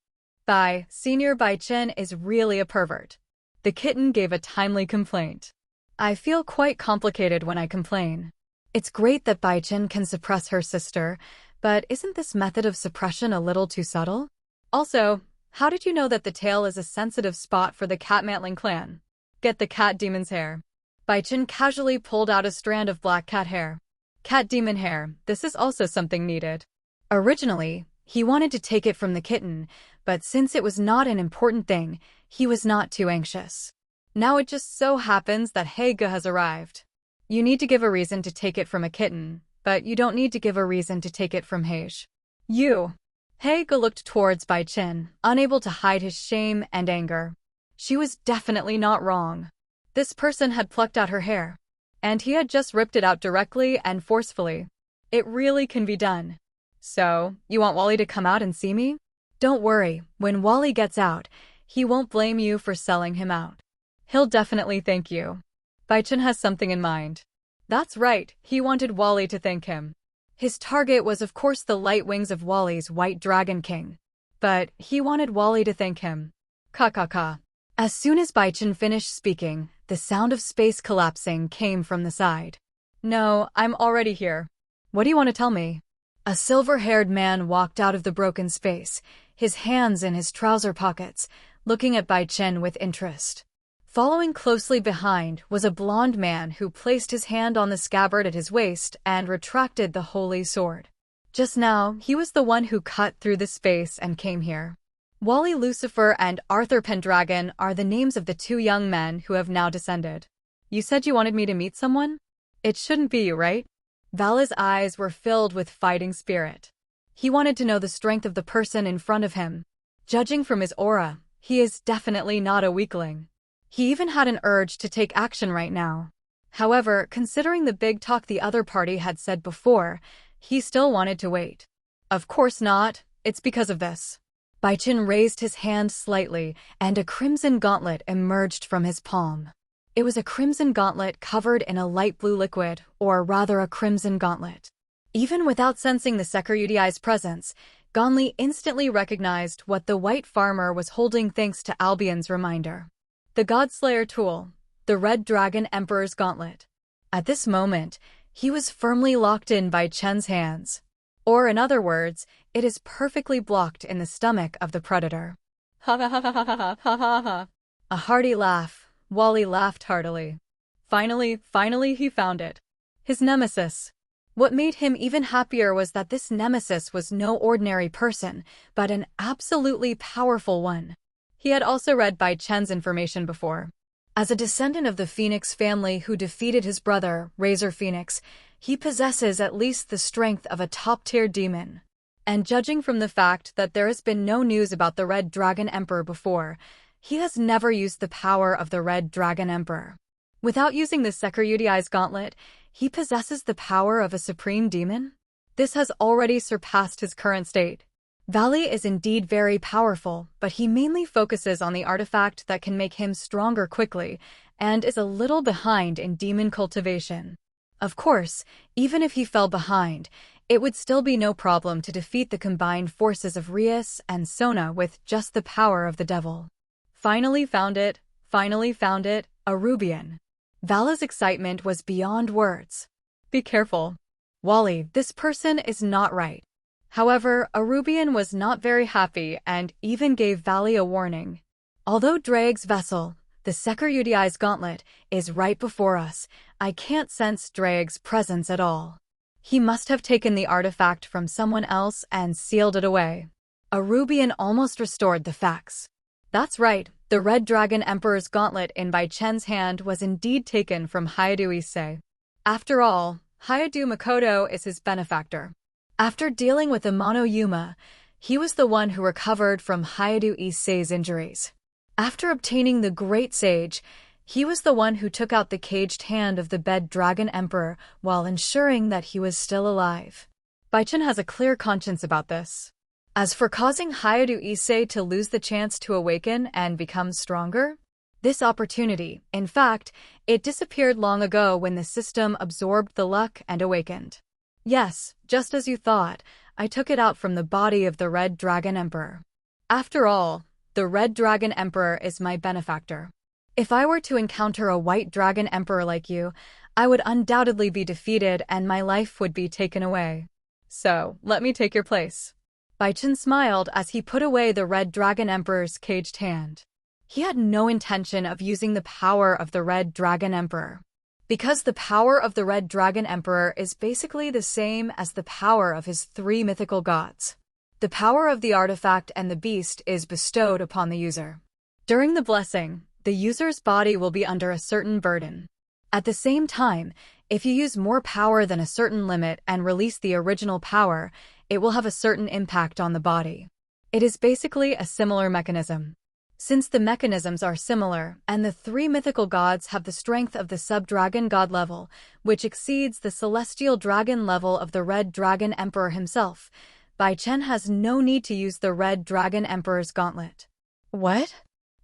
Senior Bai Chen is really a pervert. The kitten gave a timely complaint. I feel quite complicated when I complain. It's great that Bai Chen can suppress her sister, but isn't this method of suppression a little too subtle? Also, how did you know that the tail is a sensitive spot for the Catmantling clan? Get the cat demon's hair. Bai Chen casually pulled out a strand of black cat hair. Cat demon hair, this is also something needed. Originally, he wanted to take it from the kitten, but since it was not an important thing, he was not too anxious. Now it just so happens that Heige has arrived. You need to give a reason to take it from a kitten, but you don't need to give a reason to take it from Heige. Heige looked towards Bai Chen, unable to hide his shame and anger. She was definitely not wrong. This person had plucked out her hair, and he had just ripped it out directly and forcefully. It really can be done. So, you want Wally to come out and see me? Don't worry, when Wally gets out, he won't blame you for selling him out. He'll definitely thank you. Bai Chen has something in mind. That's right, he wanted Wally to thank him. His target was of course the light wings of Wally's White Dragon King. But he wanted Wally to thank him. Ka. As soon as Bai Chen finished speaking, the sound of space collapsing came from the side. No, I'm already here. What do you want to tell me? A silver-haired man walked out of the broken space, his hands in his trouser pockets, looking at Bai Chen with interest. Following closely behind was a blond man who placed his hand on the scabbard at his waist and retracted the holy sword. Just now, he was the one who cut through the space and came here. Wally Lucifer and Arthur Pendragon are the names of the two young men who have now descended. You said you wanted me to meet someone? It shouldn't be you, right? Vala's eyes were filled with fighting spirit. He wanted to know the strength of the person in front of him. Judging from his aura, he is definitely not a weakling. He even had an urge to take action right now. However, considering the big talk the other party had said before, he still wanted to wait. Of course not, it's because of this. Bai Chen raised his hand slightly, and a crimson gauntlet emerged from his palm. It was a crimson gauntlet covered in a light blue liquid, or rather a crimson gauntlet. Even without sensing the Sekurudai's presence, Gonli instantly recognized what the white farmer was holding thanks to Albion's reminder. The Godslayer tool, the Red Dragon Emperor's gauntlet. At this moment, he was firmly locked in by Chen's hands. Or in other words, it is perfectly blocked in the stomach of the predator. Ha ha ha ha ha ha ha ha ha. A hearty laugh. Wally laughed heartily. Finally he found it. His nemesis. What made him even happier was that this nemesis was no ordinary person, but an absolutely powerful one. He had also read Bai Chen's information before. As a descendant of the Phoenix family who defeated his brother, Razor Phoenix, he possesses at least the strength of a top-tier demon. And judging from the fact that there has been no news about the Red Dragon Emperor before, he has never used the power of the Red Dragon Emperor. Without using the Sekiryudi's gauntlet, he possesses the power of a supreme demon? This has already surpassed his current state. Valley is indeed very powerful, but he mainly focuses on the artifact that can make him stronger quickly, and is a little behind in demon cultivation. Of course, even if he fell behind, it would still be no problem to defeat the combined forces of Rias and Sona with just the power of the devil. Finally found it, a Rubian. Vala's excitement was beyond words. Be careful. Wally, this person is not right. However, Arubian was not very happy and even gave Valley a warning. Although Drake's vessel, the Sekiryudi's gauntlet, is right before us, I can't sense Drake's presence at all. He must have taken the artifact from someone else and sealed it away. Arubian almost restored the facts. That's right, the Red Dragon Emperor's gauntlet in Bai Chen's hand was indeed taken from Hayadu Issei. After all, Hayadu Makoto is his benefactor. After dealing with Amano Yuma, he was the one who recovered from Hayadu Issei's injuries. After obtaining the Great Sage, he was the one who took out the caged hand of the Red Dragon Emperor while ensuring that he was still alive. Bai Chen has a clear conscience about this. As for causing Hayadu Issei to lose the chance to awaken and become stronger, this opportunity, in fact, it disappeared long ago when the system absorbed the luck and awakened. Yes, just as you thought, I took it out from the body of the Red Dragon Emperor. After all, the Red Dragon Emperor is my benefactor. If I were to encounter a White Dragon Emperor like you, I would undoubtedly be defeated and my life would be taken away. So, let me take your place. Bai Chen smiled as he put away the Red Dragon Emperor's caged hand. He had no intention of using the power of the Red Dragon Emperor. Because the power of the Red Dragon Emperor is basically the same as the power of his 3 mythical gods. The power of the artifact and the beast is bestowed upon the user. During the blessing, the user's body will be under a certain burden. At the same time, if you use more power than a certain limit and release the original power, it will have a certain impact on the body. It is basically a similar mechanism. Since the mechanisms are similar, and the 3 mythical gods have the strength of the sub-dragon god level, which exceeds the celestial dragon level of the Red Dragon Emperor himself, Bai Chen has no need to use the Red Dragon Emperor's gauntlet. What?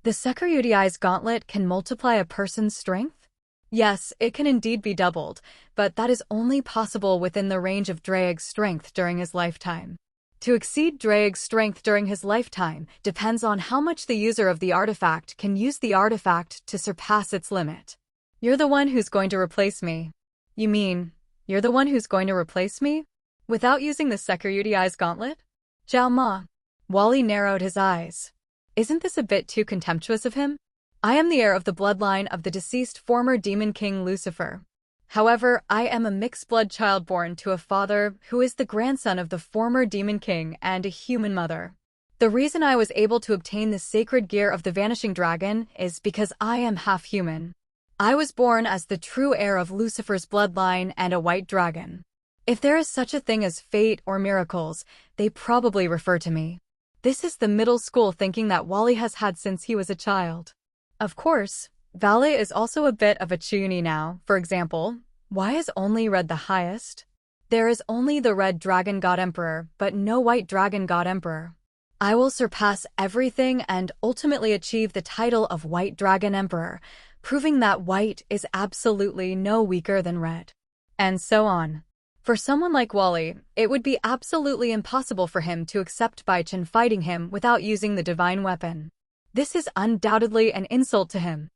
The Sekiryudi's gauntlet can multiply a person's strength? Yes, it can indeed be doubled, but that is only possible within the range of Drake's strength during his lifetime. To exceed Drake's strength during his lifetime depends on how much the user of the artifact can use the artifact to surpass its limit. You're the one who's going to replace me. You mean, you're the one who's going to replace me? Without using the Sekiryudi's gauntlet? Zhao Ma. Wally narrowed his eyes. Isn't this a bit too contemptuous of him? I am the heir of the bloodline of the deceased former demon king Lucifer. However, I am a mixed-blood child born to a father who is the grandson of the former demon king and a human mother. The reason I was able to obtain the sacred gear of the Vanishing Dragon is because I am half human. I was born as the true heir of Lucifer's bloodline and a white dragon. If there is such a thing as fate or miracles, they probably refer to me. This is the middle school thinking that Wally has had since he was a child. Of course, Valley is also a bit of a chuuni now. For example, why is only red the highest? There is only the Red Dragon God Emperor, but no White Dragon God Emperor. I will surpass everything and ultimately achieve the title of White Dragon Emperor, proving that white is absolutely no weaker than red. And so on. For someone like Wally, it would be absolutely impossible for him to accept Bai Chen fighting him without using the divine weapon. This is undoubtedly an insult to him.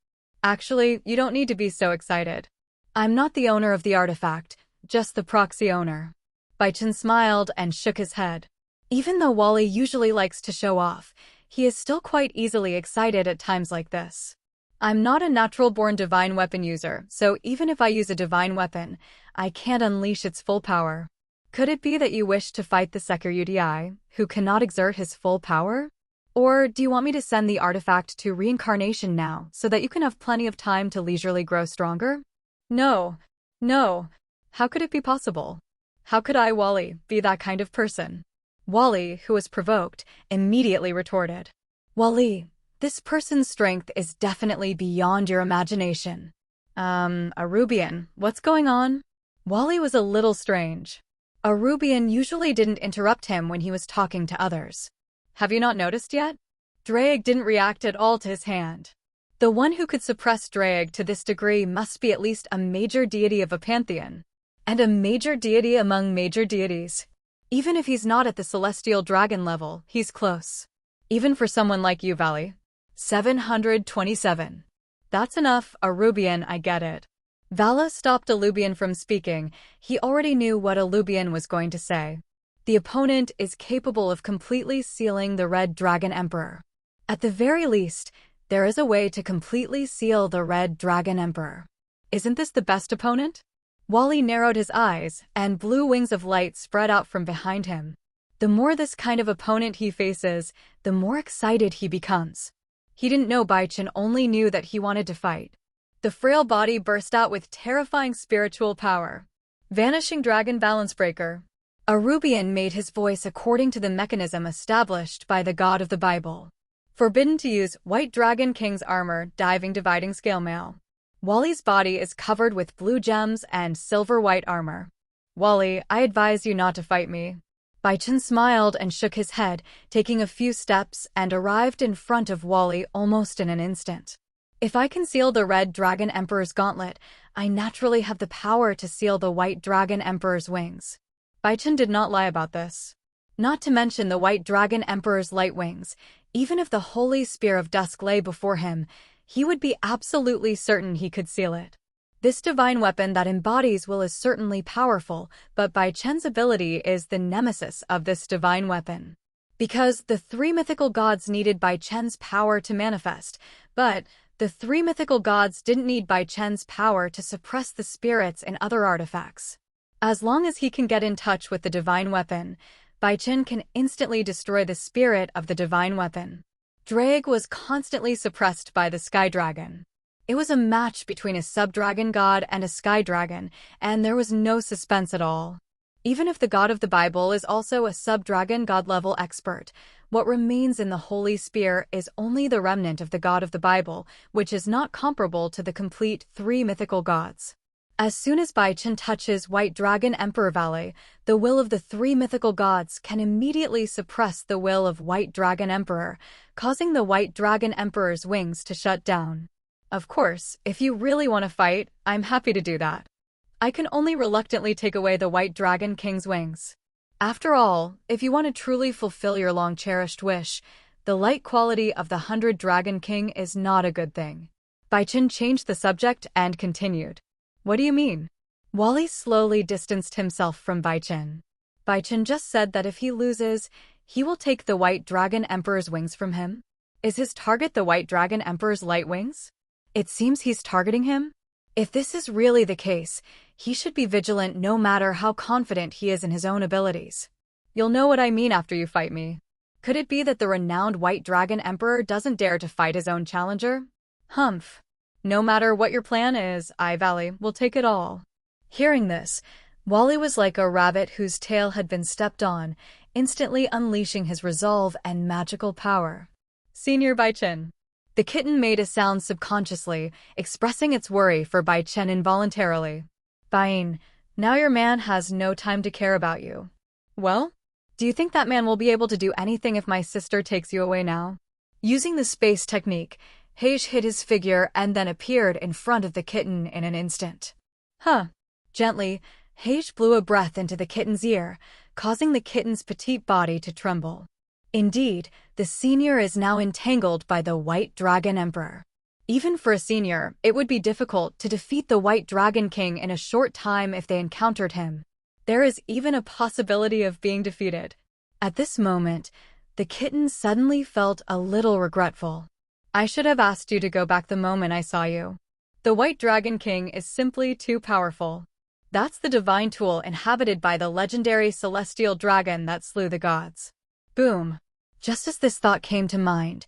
Actually, you don't need to be so excited. I'm not the owner of the artifact, just the proxy owner. Bai Chen smiled and shook his head. Even though Wally usually likes to show off, he is still quite easily excited at times like this. I'm not a natural-born divine weapon user, so even if I use a divine weapon, I can't unleash its full power. Could it be that you wish to fight the Sekiryudi, who cannot exert his full power? Or do you want me to send the artifact to reincarnation now so that you can have plenty of time to leisurely grow stronger? No. How could it be possible? How could I, Wally, be that kind of person? Wally, who was provoked, immediately retorted. Wally, This person's strength is definitely beyond your imagination. Arubian, what's going on? Wally was a little strange. Arubian usually didn't interrupt him when he was talking to others. Have you not noticed yet? Drake didn't react at all to his hand. The one who could suppress Drake to this degree must be at least a major deity of a pantheon, and a major deity among major deities. Even if he's not at the celestial dragon level, he's close. Even for someone like you, Valley. 727. That's enough, Arubian, I get it. Vala stopped Alubian from speaking. He already knew what Alubian was going to say. The opponent is capable of completely sealing the Red Dragon Emperor. At the very least, there is a way to completely seal the Red Dragon Emperor. Isn't this the best opponent? Wally narrowed his eyes, and blue wings of light spread out from behind him. The more this kind of opponent he faces, the more excited he becomes. He didn't know Bai Chen only knew that he wanted to fight. The frail body burst out with terrifying spiritual power. Vanishing Dragon Balance Breaker. Arubian made his voice according to the mechanism established by the god of the Bible. Forbidden to use White Dragon King's armor, diving dividing scale mail. Wally's body is covered with blue gems and silver-white armor. Wally, I advise you not to fight me. Bai Chen smiled and shook his head, taking a few steps and arrived in front of Wally almost in an instant. If I can seal the Red Dragon Emperor's gauntlet, I naturally have the power to seal the White Dragon Emperor's wings. Bai Chen did not lie about this. Not to mention the White Dragon Emperor's light wings. Even if the Holy Spear of Dusk lay before him, he would be absolutely certain he could seal it. This divine weapon that embodies will is certainly powerful, but Bai Chen's ability is the nemesis of this divine weapon. Because the three mythical gods needed Bai Chen's power to manifest, but the three mythical gods didn't need Bai Chen's power to suppress the spirits and other artifacts. As long as he can get in touch with the divine weapon, Bai Chen can instantly destroy the spirit of the divine weapon. Drake was constantly suppressed by the Sky Dragon. It was a match between a sub-dragon god and a sky dragon, and there was no suspense at all. Even if the god of the Bible is also a sub-dragon god-level expert, what remains in the Holy Spear is only the remnant of the god of the Bible, which is not comparable to the complete three mythical gods. As soon as Bai Chen touches White Dragon Emperor Valley, the will of the three mythical gods can immediately suppress the will of White Dragon Emperor, causing the White Dragon Emperor's wings to shut down. Of course, if you really want to fight, I'm happy to do that. I can only reluctantly take away the White Dragon King's wings. After all, if you want to truly fulfill your long-cherished wish, the light quality of the 100 Dragon King is not a good thing. Bai Chen changed the subject and continued. What do you mean? Wally slowly distanced himself from Bai Chen. Bai Chen just said that if he loses, he will take the White Dragon Emperor's wings from him. Is his target the White Dragon Emperor's light wings? It seems he's targeting him. If this is really the case, he should be vigilant no matter how confident he is in his own abilities. You'll know what I mean after you fight me. Could it be that the renowned White Dragon Emperor doesn't dare to fight his own challenger? Humph. No matter what your plan is, I, Valley, will take it all. Hearing this, Wally was like a rabbit whose tail had been stepped on, instantly unleashing his resolve and magical power. Senior Bai Chen. The kitten made a sound subconsciously, expressing its worry for Bai Chen involuntarily. Bain, now your man has no time to care about you. Well? Do you think that man will be able to do anything if my sister takes you away now? Using the space technique, Hage hid his figure and then appeared in front of the kitten in an instant. Huh. Gently, Hage blew a breath into the kitten's ear, causing the kitten's petite body to tremble. Indeed, the senior is now entangled by the White Dragon Emperor. Even for a senior, it would be difficult to defeat the White Dragon King in a short time if they encountered him. There is even a possibility of being defeated. At this moment, the kitten suddenly felt a little regretful. I should have asked you to go back the moment I saw you. The White Dragon King is simply too powerful. That's the divine tool inhabited by the legendary celestial dragon that slew the gods. Boom. Just as this thought came to mind,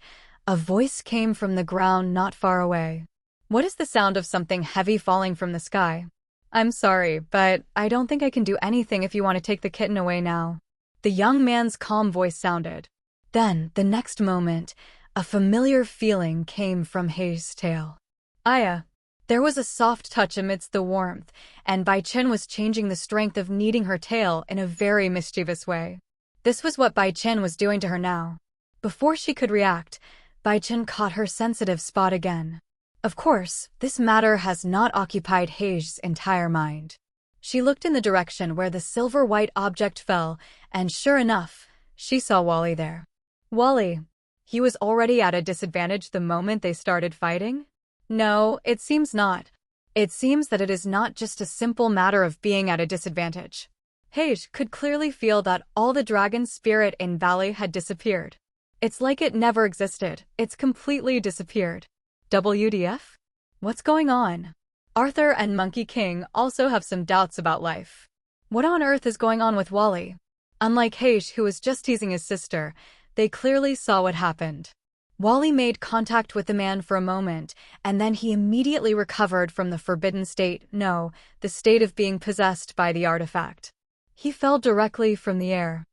a voice came from the ground not far away. What is the sound of something heavy falling from the sky? I'm sorry, but I don't think I can do anything if you want to take the kitten away now. The young man's calm voice sounded. Then, the next moment, a familiar feeling came from Hei's tail. Aya. There was a soft touch amidst the warmth, and Bai Chen was changing the strength of kneading her tail in a very mischievous way. This was what Bai Chen was doing to her now. Before she could react, Bai Chen caught her sensitive spot again. Of course, this matter has not occupied Hei's entire mind. She looked in the direction where the silver-white object fell, and sure enough, she saw Wally there. Wally. He was already at a disadvantage the moment they started fighting? No, it seems not. It seems that it is not just a simple matter of being at a disadvantage. Hei could clearly feel that all the dragon spirit in Valley had disappeared. It's like it never existed. It's completely disappeared. WDF? What's going on? Arthur and Monkey King also have some doubts about life. What on earth is going on with Wally? Unlike Hei, who was just teasing his sister, they clearly saw what happened. Wally made contact with the man for a moment, and then he immediately recovered from the forbidden state, no, the state of being possessed by the artifact. He fell directly from the air.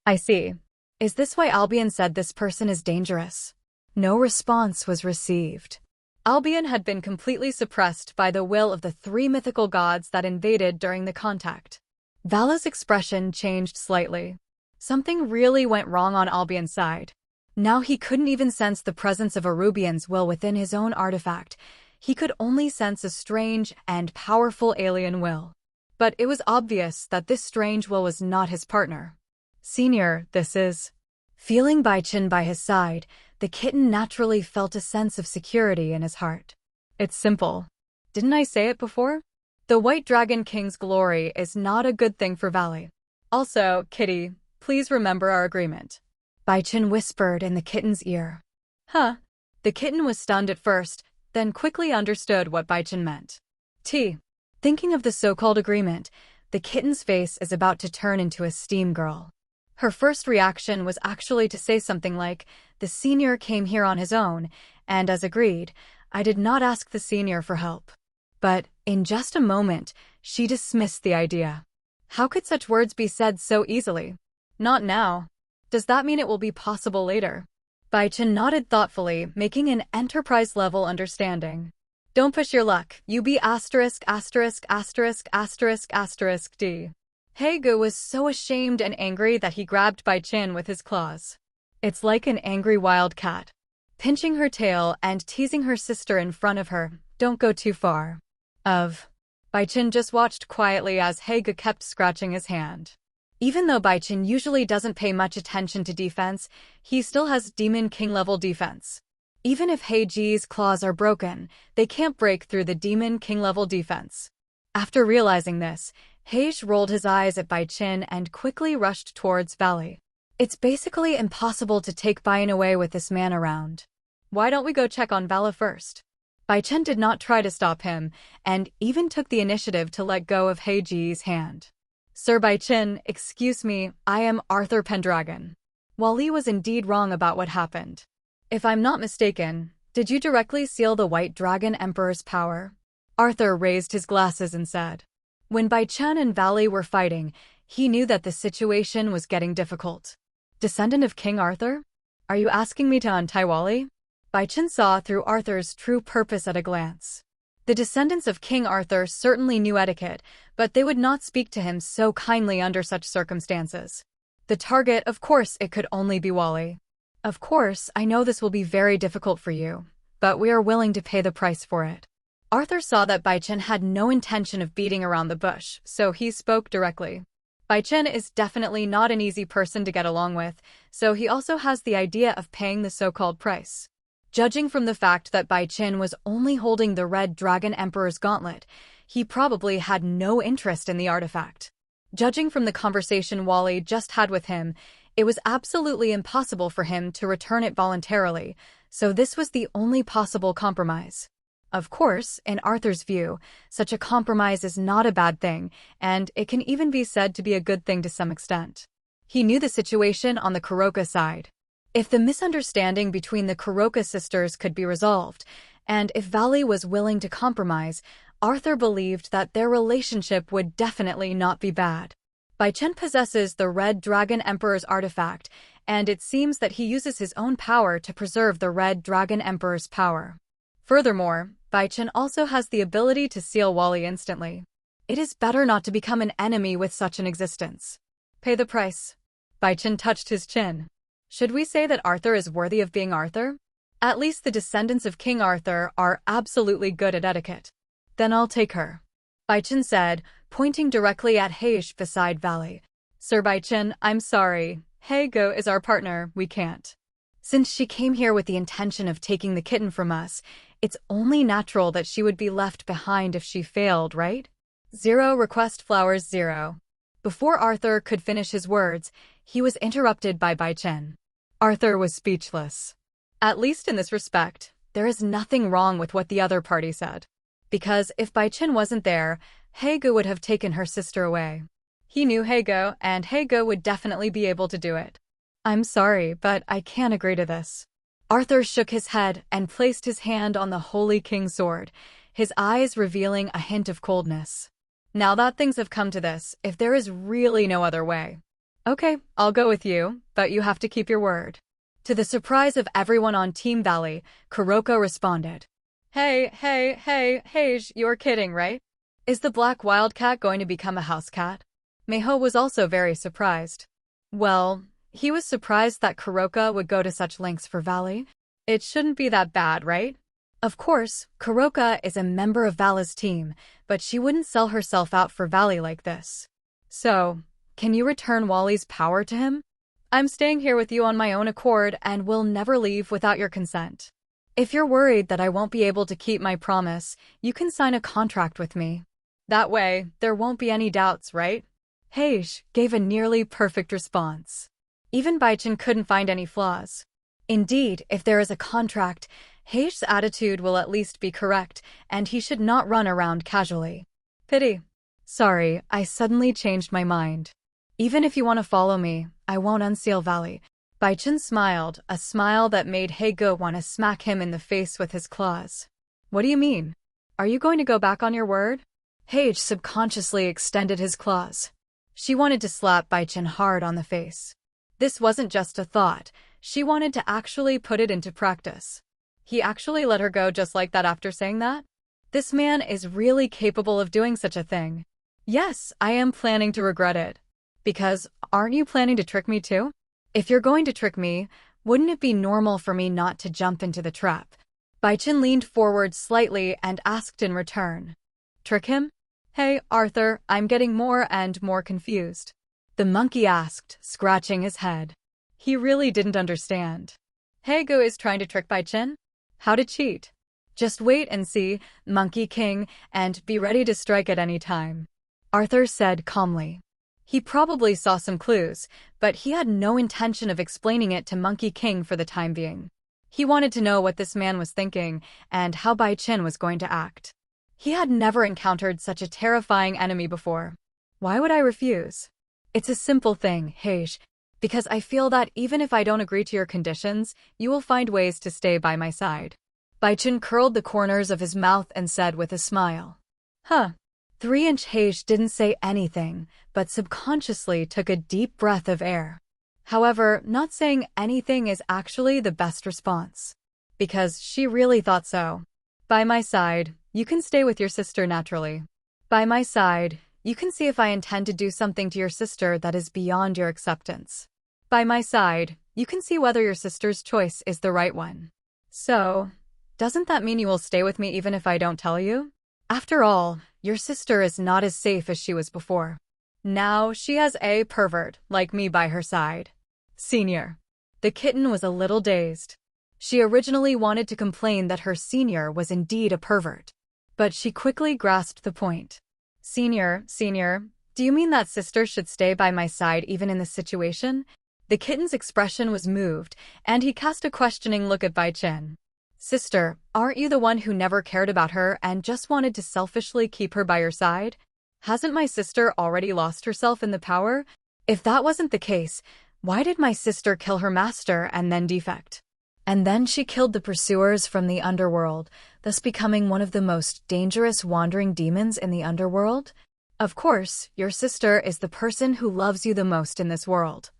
I see. Is this why Albion said this person is dangerous? No response was received. Albion had been completely suppressed by the will of the 3 mythical gods that invaded during the contact. Vala's expression changed slightly. Something really went wrong on Albion's side. Now he couldn't even sense the presence of Arubian's will within his own artifact. He could only sense a strange and powerful alien will. But it was obvious that this strange will was not his partner. Senior, this is... Feeling Bai Chen by his side, the kitten naturally felt a sense of security in his heart. It's simple. Didn't I say it before? The White Dragon King's glory is not a good thing for Valley. Also, kitty, please remember our agreement. Bai Chen whispered in the kitten's ear. Huh? The kitten was stunned at first, then quickly understood what Bai Chen meant. Thinking of the so-called agreement, the kitten's face is about to turn into a steam girl. Her first reaction was actually to say something like, the senior came here on his own, and as agreed, I did not ask the senior for help. But, in just a moment, she dismissed the idea. How could such words be said so easily? Not now. Does that mean it will be possible later? Bai Chen nodded thoughtfully, making an enterprise-level understanding. Don't push your luck. You be ***************** D. Heigu was so ashamed and angry that he grabbed Bai Chen with his claws. It's like an angry wild cat. Pinching her tail and teasing her sister in front of her. Don't go too far. Bai Chen just watched quietly as Heigu kept scratching his hand. Even though Bai Chen usually doesn't pay much attention to defense, he still has Demon King level defense. Even if Heiji's claws are broken, they can't break through the Demon King level defense. After realizing this, Heij rolled his eyes at Bai Chen and quickly rushed towards Valley. It's basically impossible to take Bai Chen away with this man around. Why don't we go check on Vala first? Bai Chen did not try to stop him, and even took the initiative to let go of Heiji's hand. Sir Bai Chen, excuse me, I am Arthur Pendragon. Wally was indeed wrong about what happened. If I'm not mistaken, did you directly seal the White Dragon Emperor's power? Arthur raised his glasses and said. When Bai Chen and Valley were fighting, he knew that the situation was getting difficult. Descendant of King Arthur? Are you asking me to untie Wally? Bai Chen saw through Arthur's true purpose at a glance. The descendants of King Arthur certainly knew etiquette, but they would not speak to him so kindly under such circumstances. The target, of course, it could only be Wally. Of course, I know this will be very difficult for you, but we are willing to pay the price for it. Arthur saw that Bai Chen had no intention of beating around the bush, so he spoke directly. Bai Chen is definitely not an easy person to get along with, so he also has the idea of paying the so-called price. Judging from the fact that Bai Chen was only holding the Red Dragon Emperor's gauntlet, he probably had no interest in the artifact. Judging from the conversation Wally just had with him, it was absolutely impossible for him to return it voluntarily, so this was the only possible compromise. Of course, in Arthur's view, such a compromise is not a bad thing, and it can even be said to be a good thing to some extent. He knew the situation on the Kuroka side. If the misunderstanding between the Kuroka sisters could be resolved, and if Valley was willing to compromise, Arthur believed that their relationship would definitely not be bad. Bai Chen possesses the Red Dragon Emperor's artifact, and it seems that he uses his own power to preserve the Red Dragon Emperor's power. Furthermore, Bai Chen also has the ability to seal Wally instantly. It is better not to become an enemy with such an existence. Pay the price. Bai Chen touched his chin. Should we say that Arthur is worthy of being Arthur? At least the descendants of King Arthur are absolutely good at etiquette. Then I'll take her. Bai Chen said, pointing directly at Heish beside Valley. Sir Bai Chen, I'm sorry. Heigo is our partner, we can't. Since she came here with the intention of taking the kitten from us, it's only natural that she would be left behind if she failed, right? 0 request flowers 0. Before Arthur could finish his words, he was interrupted by Bai Chen. Arthur was speechless. At least in this respect, there is nothing wrong with what the other party said. Because if Bai Chen wasn't there, Heigo would have taken her sister away. He knew Heigo, and Heigo would definitely be able to do it. I'm sorry, but I can't agree to this. Arthur shook his head and placed his hand on the Holy King's sword, his eyes revealing a hint of coldness. Now that things have come to this, if there is really no other way. Okay, I'll go with you, but you have to keep your word. To the surprise of everyone on Team Valley, Kuroko responded. Hey, you're kidding, right? Is the black wildcat going to become a house cat? Meiho was also very surprised. Well, he was surprised that Kuroko would go to such lengths for Valley. It shouldn't be that bad, right? Of course, Kuroko is a member of Valley's team, but she wouldn't sell herself out for Valley like this. So, can you return Wally's power to him? I'm staying here with you on my own accord and will never leave without your consent. If you're worried that I won't be able to keep my promise, you can sign a contract with me. That way, there won't be any doubts, right? Heish gave a nearly perfect response. Even Bai Chen couldn't find any flaws. Indeed, if there is a contract, Heish's attitude will at least be correct, and he should not run around casually. Pity. Sorry, I suddenly changed my mind. Even if you want to follow me, I won't unseal Valley. Bai Chen smiled, a smile that made Heigo want to smack him in the face with his claws. What do you mean? Are you going to go back on your word? Heish subconsciously extended his claws. She wanted to slap Bai Chen hard on the face. This wasn't just a thought, she wanted to actually put it into practice. He actually let her go just like that after saying that? This man is really capable of doing such a thing. Yes, I am planning to regret it. Because, aren't you planning to trick me too? If you're going to trick me, wouldn't it be normal for me not to jump into the trap? Bai Chen leaned forward slightly and asked in return. Trick him? Hey, Arthur, I'm getting more and more confused. The monkey asked, scratching his head. He really didn't understand. Heigo is trying to trick Bai Chen? How to cheat? Just wait and see, Monkey King, and be ready to strike at any time. Arthur said calmly. He probably saw some clues, but he had no intention of explaining it to Monkey King for the time being. He wanted to know what this man was thinking and how Bai Chen was going to act. He had never encountered such a terrifying enemy before. Why would I refuse? It's a simple thing, Heish, because I feel that even if I don't agree to your conditions, you will find ways to stay by my side. Bai Chen curled the corners of his mouth and said with a smile. 3-inch Heish didn't say anything, but subconsciously took a deep breath of air. However, not saying anything is actually the best response. Because she really thought so. By my side, you can stay with your sister naturally. By my side, you can see if I intend to do something to your sister that is beyond your acceptance. By my side, you can see whether your sister's choice is the right one. So, doesn't that mean you will stay with me even if I don't tell you? After all, your sister is not as safe as she was before. Now she has a pervert like me by her side. Senior. The kitten was a little dazed. She originally wanted to complain that her senior was indeed a pervert. But she quickly grasped the point. Senior, do you mean that sister should stay by my side even in this situation? The kitten's expression was moved, and he cast a questioning look at Bai Chen. Sister, aren't you the one who never cared about her and just wanted to selfishly keep her by your side? Hasn't my sister already lost herself in the power? If that wasn't the case, why did my sister kill her master and then defect? And then she killed the pursuers from the underworld, thus becoming one of the most dangerous wandering demons in the underworld? Of course, your sister is the person who loves you the most in this world.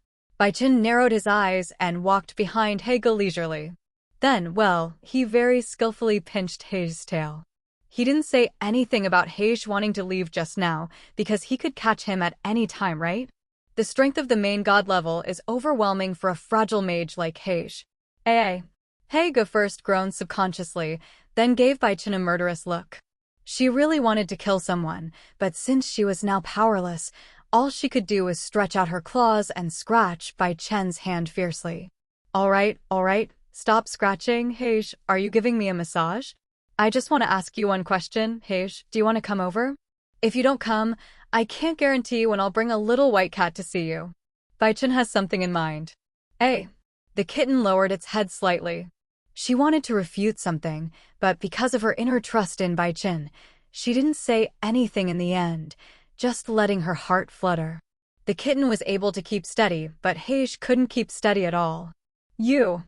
Bai Chen narrowed his eyes and walked behind Haega leisurely. Then, he very skillfully pinched Hei's tail. He didn't say anything about Heij wanting to leave just now, because he could catch him at any time, right? The strength of the main god level is overwhelming for a fragile mage like Heij. Haega first groaned subconsciously, then gave Bai Chen a murderous look. She really wanted to kill someone, but since she was now powerless, all she could do was stretch out her claws and scratch Bai Chen's hand fiercely. All right, stop scratching, Heij. Are you giving me a massage? I just want to ask you one question, Heij. Do you want to come over? If you don't come, I can't guarantee when I'll bring a little white cat to see you. Bai Chen has something in mind. The kitten lowered its head slightly. She wanted to refute something, but because of her inner trust in Bai Chen, she didn't say anything in the end, just letting her heart flutter. The kitten was able to keep steady, but Heij couldn't keep steady at all. You.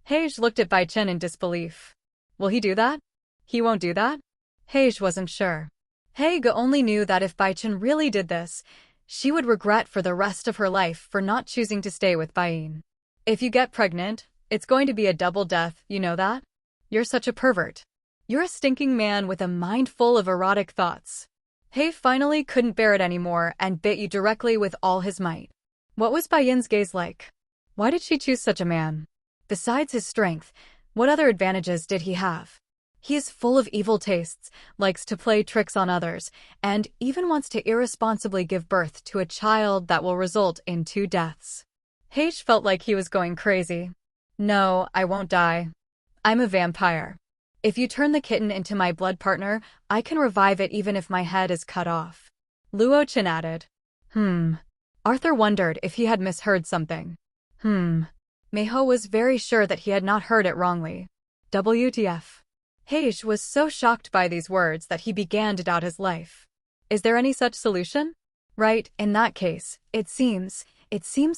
Heij looked at Bai Chen in disbelief. Will he do that? He won't do that? Heij wasn't sure. Haega only knew that if Bai Chen really did this, she would regret for the rest of her life for not choosing to stay with Bai. If you get pregnant, it's going to be a double death, you know that? You're such a pervert. You're a stinking man with a mind full of erotic thoughts. Hei finally couldn't bear it anymore and bit you directly with all his might. What was Bai Yin's gaze like? Why did she choose such a man? Besides his strength, what other advantages did he have? He is full of evil tastes, likes to play tricks on others, and even wants to irresponsibly give birth to a child that will result in 2 deaths. Heij felt like he was going crazy. No, I won't die. I'm a vampire. If you turn the kitten into my blood partner, I can revive it even if my head is cut off. Luo Chen added. Arthur wondered if he had misheard something. Meiho was very sure that he had not heard it wrongly. WTF. Heij was so shocked by these words that he began to doubt his life. Is there any such solution? Right, in that case, it seems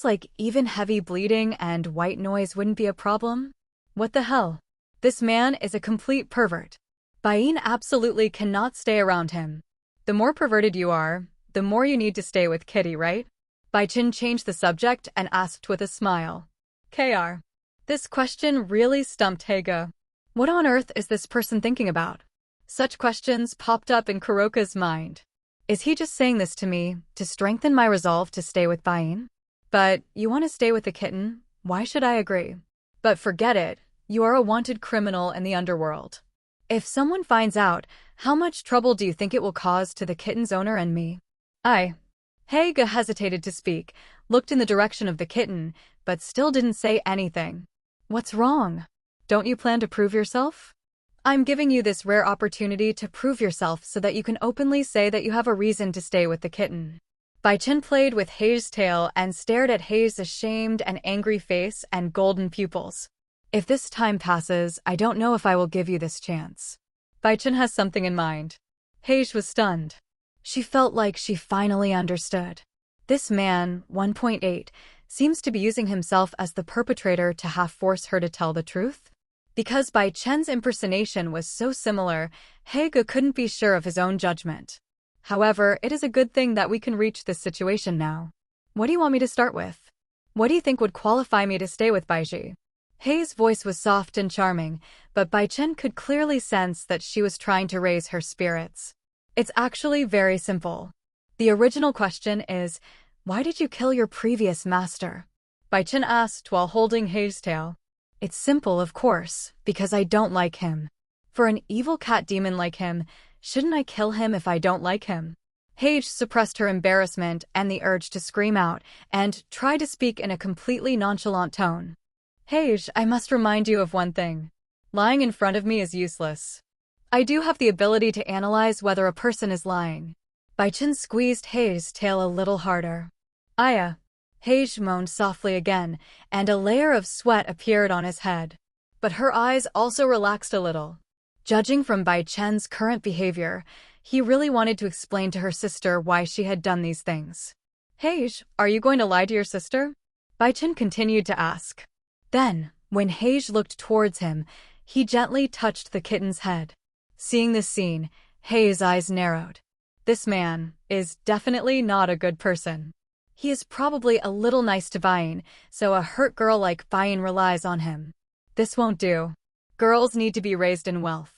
like even heavy bleeding and white noise wouldn't be a problem. What the hell? This man is a complete pervert. Bai Yin absolutely cannot stay around him. The more perverted you are, the more you need to stay with Kitty, right? Bai Chen changed the subject and asked with a smile. KR. This question really stumped Haega. What on earth is this person thinking about? Such questions popped up in Kuroka's mind. Is he just saying this to me to strengthen my resolve to stay with Bai Yin? But you want to stay with the kitten? Why should I agree? But forget it. You are a wanted criminal in the underworld. If someone finds out, how much trouble do you think it will cause to the kitten's owner and me? Haega hesitated to speak, looked in the direction of the kitten, but still didn't say anything. What's wrong? Don't you plan to prove yourself? I'm giving you this rare opportunity to prove yourself so that you can openly say that you have a reason to stay with the kitten. Bai Chen played with Hei's tail and stared at Hei's ashamed and angry face and golden pupils. If this time passes, I don't know if I will give you this chance. Bai Chen has something in mind. Heij was stunned. She felt like she finally understood. This man, 1.8, seems to be using himself as the perpetrator to half force her to tell the truth. Because Bai Chen's impersonation was so similar, Haega couldn't be sure of his own judgment. However, it is a good thing that we can reach this situation now. What do you want me to start with? What do you think would qualify me to stay with Baiji? Hei's voice was soft and charming, but Bai Chen could clearly sense that she was trying to raise her spirits. It's actually very simple. The original question is, why did you kill your previous master? Bai Chen asked while holding Hei's tail. It's simple, of course, because I don't like him. For an evil cat demon like him, shouldn't I kill him if I don't like him? Heij suppressed her embarrassment and the urge to scream out, and tried to speak in a completely nonchalant tone. Heij, I must remind you of one thing. Lying in front of me is useless. I do have the ability to analyze whether a person is lying. Bai Chen squeezed Hei's tail a little harder. Aya. Heij moaned softly again, and a layer of sweat appeared on his head. But her eyes also relaxed a little. Judging from Bai Chen's current behavior, he really wanted to explain to her sister why she had done these things. Heij, are you going to lie to your sister? Bai Chen continued to ask. Then, when Heij looked towards him, he gently touched the kitten's head. Seeing this scene, Hei's eyes narrowed. This man is definitely not a good person. He is probably a little nice to Bai, so a hurt girl like Bai relies on him. This won't do. Girls need to be raised in wealth.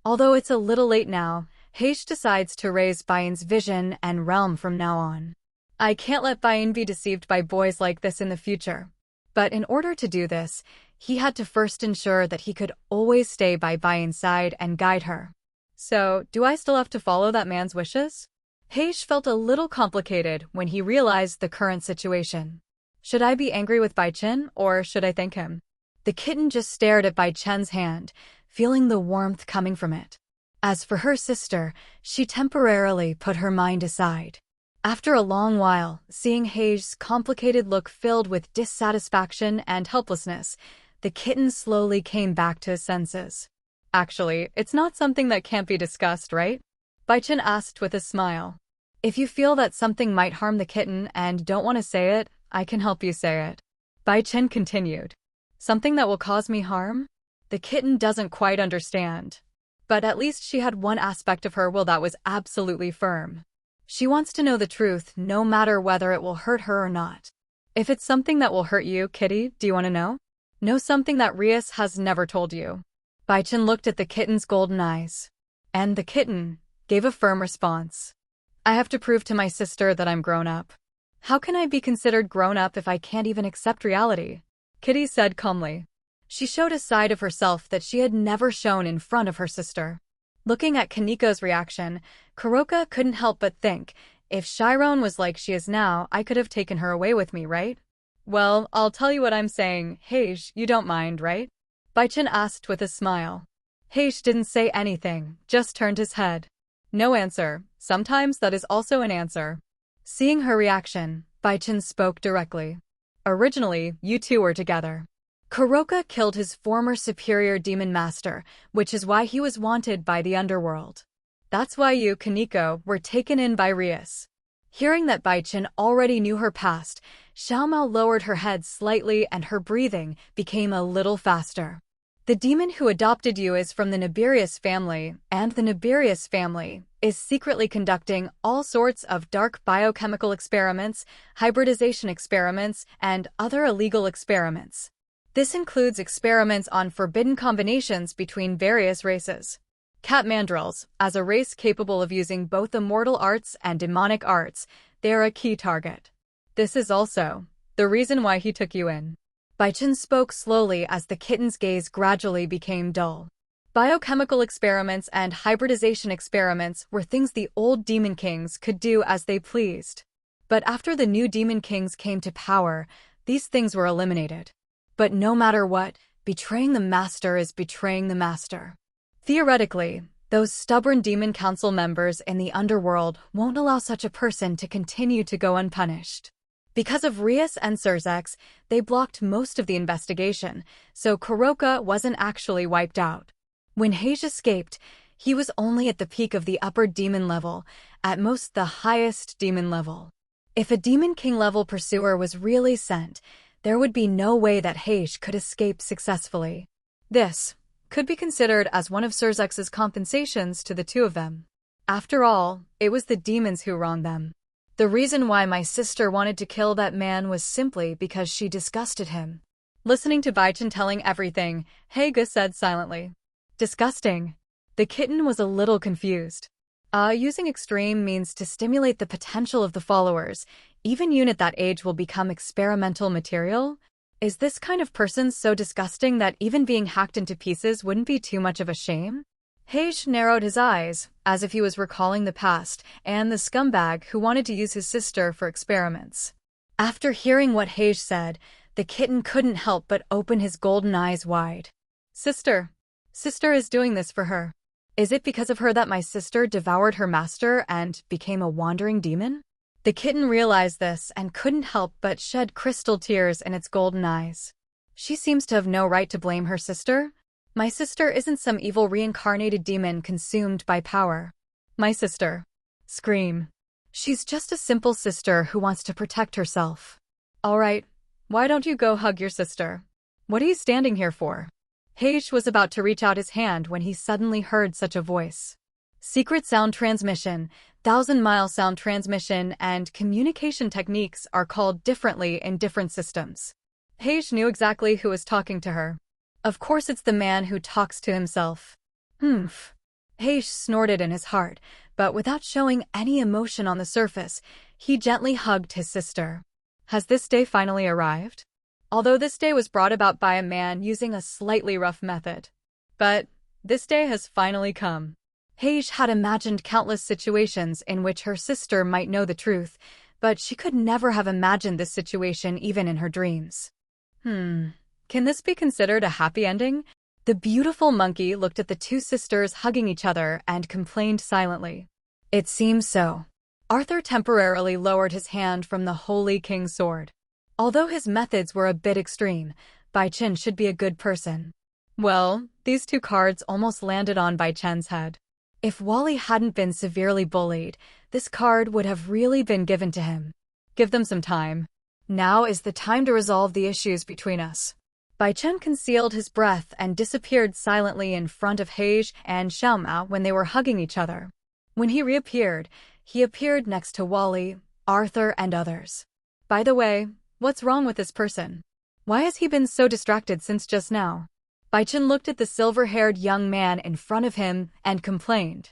Although it's a little late now, Heish decides to raise Bai's vision and realm from now on. I can't let Bai be deceived by boys like this in the future. But in order to do this, he had to first ensure that he could always stay by Bai's side and guide her. So, do I still have to follow that man's wishes? Heish felt a little complicated when he realized the current situation. Should I be angry with Bai Chen, or should I thank him? The kitten just stared at Bai Chen's hand, feeling the warmth coming from it. As for her sister, she temporarily put her mind aside. After a long while, seeing Heish's complicated look filled with dissatisfaction and helplessness, the kitten slowly came back to his senses. Actually, it's not something that can't be discussed, right? Bai Chen asked with a smile. If you feel that something might harm the kitten and don't want to say it, I can help you say it. Bai Chen continued. Something that will cause me harm? The kitten doesn't quite understand. But at least she had one aspect of her will that was absolutely firm. She wants to know the truth, no matter whether it will hurt her or not. If it's something that will hurt you, kitty, do you want to know? Know something that Rias has never told you. Bai Chen looked at the kitten's golden eyes. And the kitten gave a firm response. I have to prove to my sister that I'm grown up. How can I be considered grown up if I can't even accept reality? Kitty said calmly. She showed a side of herself that she had never shown in front of her sister. Looking at Kaniko's reaction, Kuroka couldn't help but think, if Chiron was like she is now, I could have taken her away with me, right? Well, I'll tell you what I'm saying. Heish, you don't mind, right? Bai Chen asked with a smile. Heish didn't say anything, just turned his head. No answer. Sometimes that is also an answer. Seeing her reaction, Bai Chen spoke directly. Originally, you two were together. Kuroka killed his former superior demon master, which is why he was wanted by the underworld. That's why you, Kaniko, were taken in by Rias. Hearing that Bai Chen already knew her past, Xiaomao lowered her head slightly and her breathing became a little faster. The demon who adopted you is from the Nibirius family, and the Nibirius family is secretly conducting all sorts of dark biochemical experiments, hybridization experiments, and other illegal experiments. This includes experiments on forbidden combinations between various races. Cat mandrills, as a race capable of using both immortal arts and demonic arts, they are a key target. This is also the reason why he took you in. Bai Chen spoke slowly as the kitten's gaze gradually became dull. Biochemical experiments and hybridization experiments were things the old demon kings could do as they pleased. But after the new demon kings came to power, these things were eliminated. But no matter what, betraying the master is betraying the master. Theoretically, those stubborn demon council members in the underworld won't allow such a person to continue to go unpunished. Because of Rias and Surzex, they blocked most of the investigation, so Kuroka wasn't actually wiped out. When Heish escaped, he was only at the peak of the upper demon level, at most the highest demon level. If a demon king level pursuer was really sent, there would be no way that Heish could escape successfully. This could be considered as one of Surzex's compensations to the two of them. After all, it was the demons who wronged them. The reason why my sister wanted to kill that man was simply because she disgusted him. Listening to Bai Chen telling everything, Heiga said silently. Disgusting. The kitten was a little confused. Using extreme means to stimulate the potential of the followers. Even you at that age will become experimental material? Is this kind of person so disgusting that even being hacked into pieces wouldn't be too much of a shame? Heish narrowed his eyes, as if he was recalling the past and the scumbag who wanted to use his sister for experiments. After hearing what Heish said, the kitten couldn't help but open his golden eyes wide. Sister is doing this for her. Is it because of her that my sister devoured her master and became a wandering demon? The kitten realized this and couldn't help but shed crystal tears in its golden eyes. She seems to have no right to blame her sister. My sister isn't some evil reincarnated demon consumed by power. My sister. Scream. She's just a simple sister who wants to protect herself. All right, why don't you go hug your sister? What are you standing here for? Heish was about to reach out his hand when he suddenly heard such a voice. Secret sound transmission, 1,000-mile sound transmission, and communication techniques are called differently in different systems. Paige knew exactly who was talking to her. Of course it's the man who talks to himself. Humph. Paige snorted in his heart, but without showing any emotion on the surface, he gently hugged his sister. Has this day finally arrived? Although this day was brought about by a man using a slightly rough method. But this day has finally come. Paige had imagined countless situations in which her sister might know the truth, but she could never have imagined this situation even in her dreams. Can this be considered a happy ending? The beautiful monkey looked at the two sisters hugging each other and complained silently. It seems so. Arthur temporarily lowered his hand from the Holy King's sword. Although his methods were a bit extreme, Bai Chen should be a good person. Well, these two cards almost landed on Bai Chen's head. If Wally hadn't been severely bullied, this card would have really been given to him. Give them some time. Now is the time to resolve the issues between us. Bai Chen concealed his breath and disappeared silently in front of Paige and Xiaomao when they were hugging each other. When he reappeared, he appeared next to Wally, Arthur, and others. By the way, what's wrong with this person? Why has he been so distracted since just now? Bai Chen looked at the silver-haired young man in front of him and complained.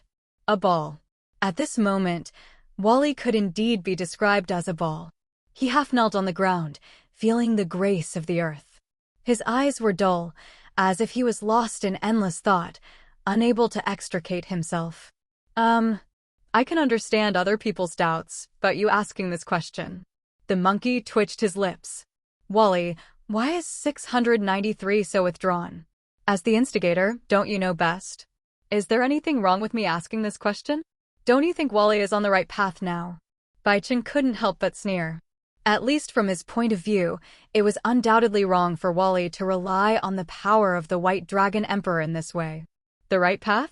A ball. At this moment, Wally could indeed be described as a ball. He half knelt on the ground, feeling the grace of the earth. His eyes were dull, as if he was lost in endless thought, unable to extricate himself. I can understand other people's doubts, but you asking this question. The monkey twitched his lips. Wally, why is 693 so withdrawn? As the instigator, don't you know best? Is there anything wrong with me asking this question? Don't you think Wally is on the right path now? Bai Chen couldn't help but sneer. At least from his point of view, it was undoubtedly wrong for Wally to rely on the power of the White Dragon Emperor in this way. The right path?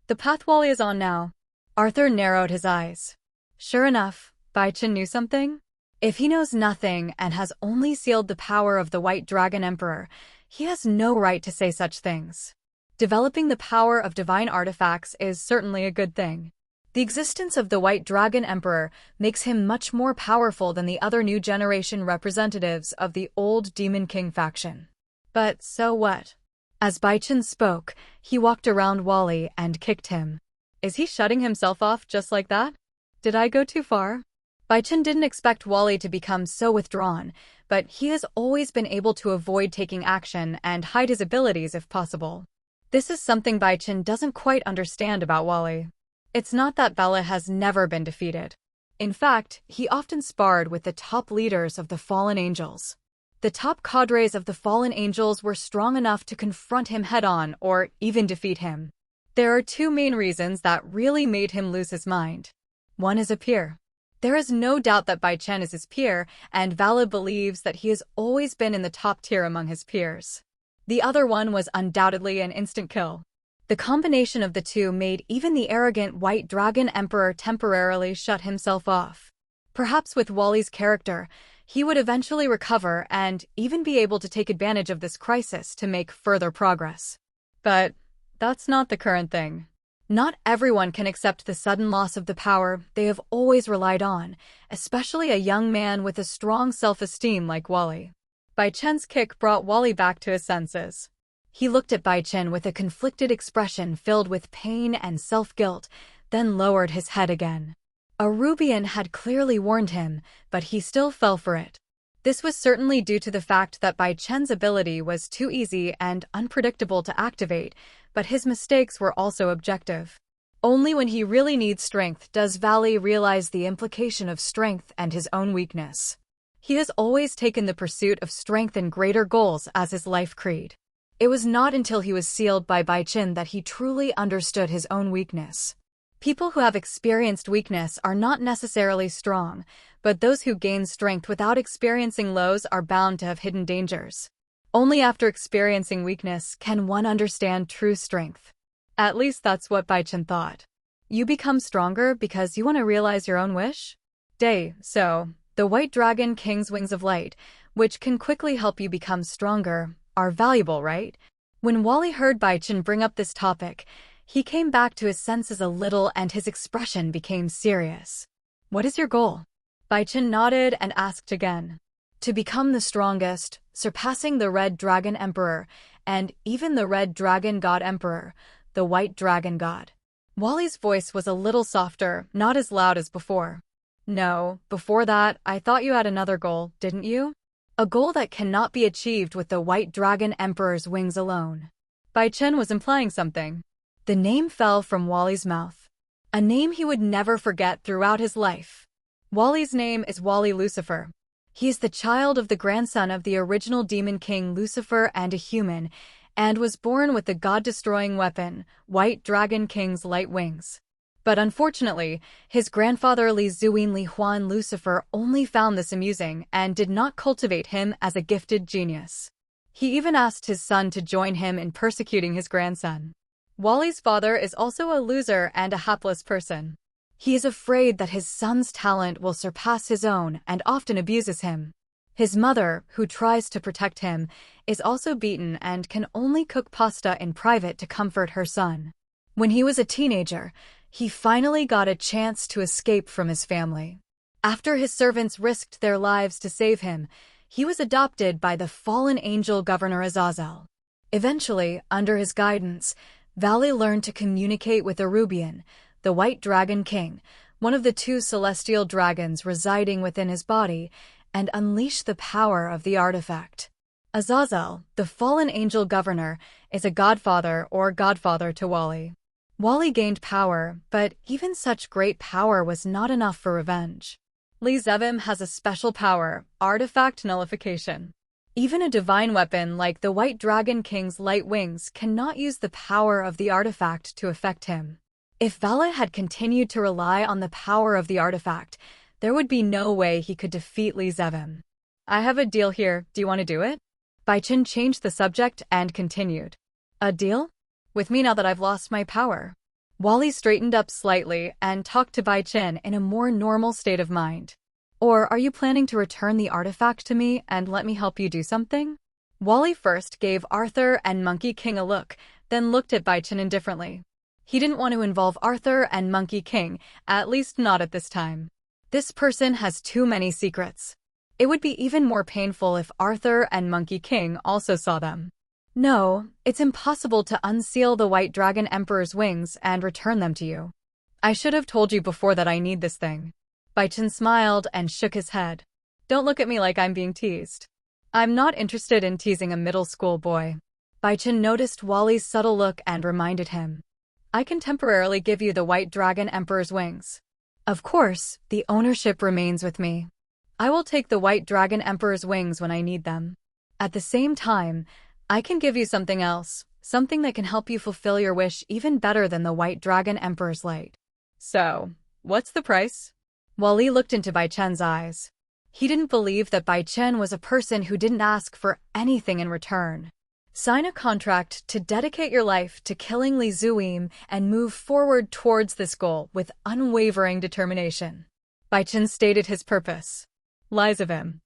The path Wally is on now. Arthur narrowed his eyes. Sure enough, Bai Chen knew something. If he knows nothing and has only sealed the power of the White Dragon Emperor, he has no right to say such things. Developing the power of divine artifacts is certainly a good thing. The existence of the White Dragon Emperor makes him much more powerful than the other new generation representatives of the old Demon King faction. But so what? As Bai Chen spoke, he walked around Wally and kicked him. Is he shutting himself off just like that? Did I go too far? Bai Chen didn't expect Wally to become so withdrawn, but he has always been able to avoid taking action and hide his abilities if possible. This is something Bai Chen doesn't quite understand about Wally. It's not that Bella has never been defeated. In fact, he often sparred with the top leaders of the Fallen Angels. The top cadres of the Fallen Angels were strong enough to confront him head-on or even defeat him. There are two main reasons that really made him lose his mind. One is a peer. There is no doubt that Bai Chen is his peer, and Vala believes that he has always been in the top tier among his peers. The other one was undoubtedly an instant kill. The combination of the two made even the arrogant White Dragon Emperor temporarily shut himself off. Perhaps with Wally's character, he would eventually recover and even be able to take advantage of this crisis to make further progress. But that's not the current thing. Not everyone can accept the sudden loss of the power they have always relied on, especially a young man with a strong self-esteem like Wally. Bai Chen's kick brought Wally back to his senses. He looked at Bai Chen with a conflicted expression filled with pain and self-guilt, then lowered his head again. A Rubian had clearly warned him, but he still fell for it. This was certainly due to the fact that Bai Chen's ability was too easy and unpredictable to activate, but his mistakes were also objective. Only when he really needs strength does Valley realize the implication of strength and his own weakness. He has always taken the pursuit of strength and greater goals as his life creed. It was not until he was sealed by Bai Chen that he truly understood his own weakness. People who have experienced weakness are not necessarily strong, but those who gain strength without experiencing lows are bound to have hidden dangers. Only after experiencing weakness can one understand true strength. At least that's what Bai Chen thought. You become stronger because you want to realize your own wish? So, the White Dragon King's Wings of Light, which can quickly help you become stronger, are valuable, right? When Wally heard Bai Chen bring up this topic, He came back to his senses a little and his expression became serious. "What is your goal?" Bai Chen nodded and asked again. "To become the strongest, surpassing the Red Dragon Emperor, and even the Red Dragon God Emperor, the White Dragon God." Wally's voice was a little softer, not as loud as before. "No, before that, I thought you had another goal, didn't you? A goal that cannot be achieved with the White Dragon Emperor's wings alone." Bai Chen was implying something. The name fell from Wally's mouth. A name he would never forget throughout his life. Wally's name is Wally Lucifer. He is the child of the grandson of the original Demon King Lucifer and a human, and was born with the god-destroying weapon, White Dragon King's light wings. But unfortunately, his grandfather Li Zuin Li Huan Lucifer only found this amusing and did not cultivate him as a gifted genius. He even asked his son to join him in persecuting his grandson. Wally's father is also a loser and a hapless person. He is afraid that his son's talent will surpass his own and often abuses him. His mother, who tries to protect him, is also beaten and can only cook pasta in private to comfort her son. When he was a teenager, he finally got a chance to escape from his family. After his servants risked their lives to save him, he was adopted by the fallen angel Governor Azazel. Eventually, under his guidance, Valley learned to communicate with Arubian, the White Dragon King, one of the two celestial dragons residing within his body, and unleash the power of the artifact. Azazel, the fallen angel governor, is a godfather to Wally. Wally gained power, but even such great power was not enough for revenge. Li Zevim has a special power, artifact nullification. Even a divine weapon like the White Dragon King's light wings cannot use the power of the artifact to affect him. If Vala had continued to rely on the power of the artifact, there would be no way he could defeat Li Zevim. "I have a deal here, do you want to do it?" Bai Chen changed the subject and continued. "A deal? With me now that I've lost my power?" Wally straightened up slightly and talked to Bai Chen in a more normal state of mind. "Or are you planning to return the artifact to me and let me help you do something?" Wally first gave Arthur and Monkey King a look, then looked at Bai Chen indifferently. He didn't want to involve Arthur and Monkey King, at least not at this time. This person has too many secrets. It would be even more painful if Arthur and Monkey King also saw them. "No, it's impossible to unseal the White Dragon Emperor's wings and return them to you. I should have told you before that I need this thing." Bai Chen smiled and shook his head. "Don't look at me like I'm being teased. I'm not interested in teasing a middle school boy." Bai Chen noticed Wally's subtle look and reminded him. "I can temporarily give you the White Dragon Emperor's wings. Of course, the ownership remains with me. I will take the White Dragon Emperor's wings when I need them. At the same time, I can give you something else, something that can help you fulfill your wish even better than the White Dragon Emperor's light." "So, what's the price?" Wally looked into Bai Chen's eyes. He didn't believe that Bai Chen was a person who didn't ask for anything in return. "Sign a contract to dedicate your life to killing Li Zuim and move forward towards this goal with unwavering determination." Bai Chen stated his purpose. Li Zevim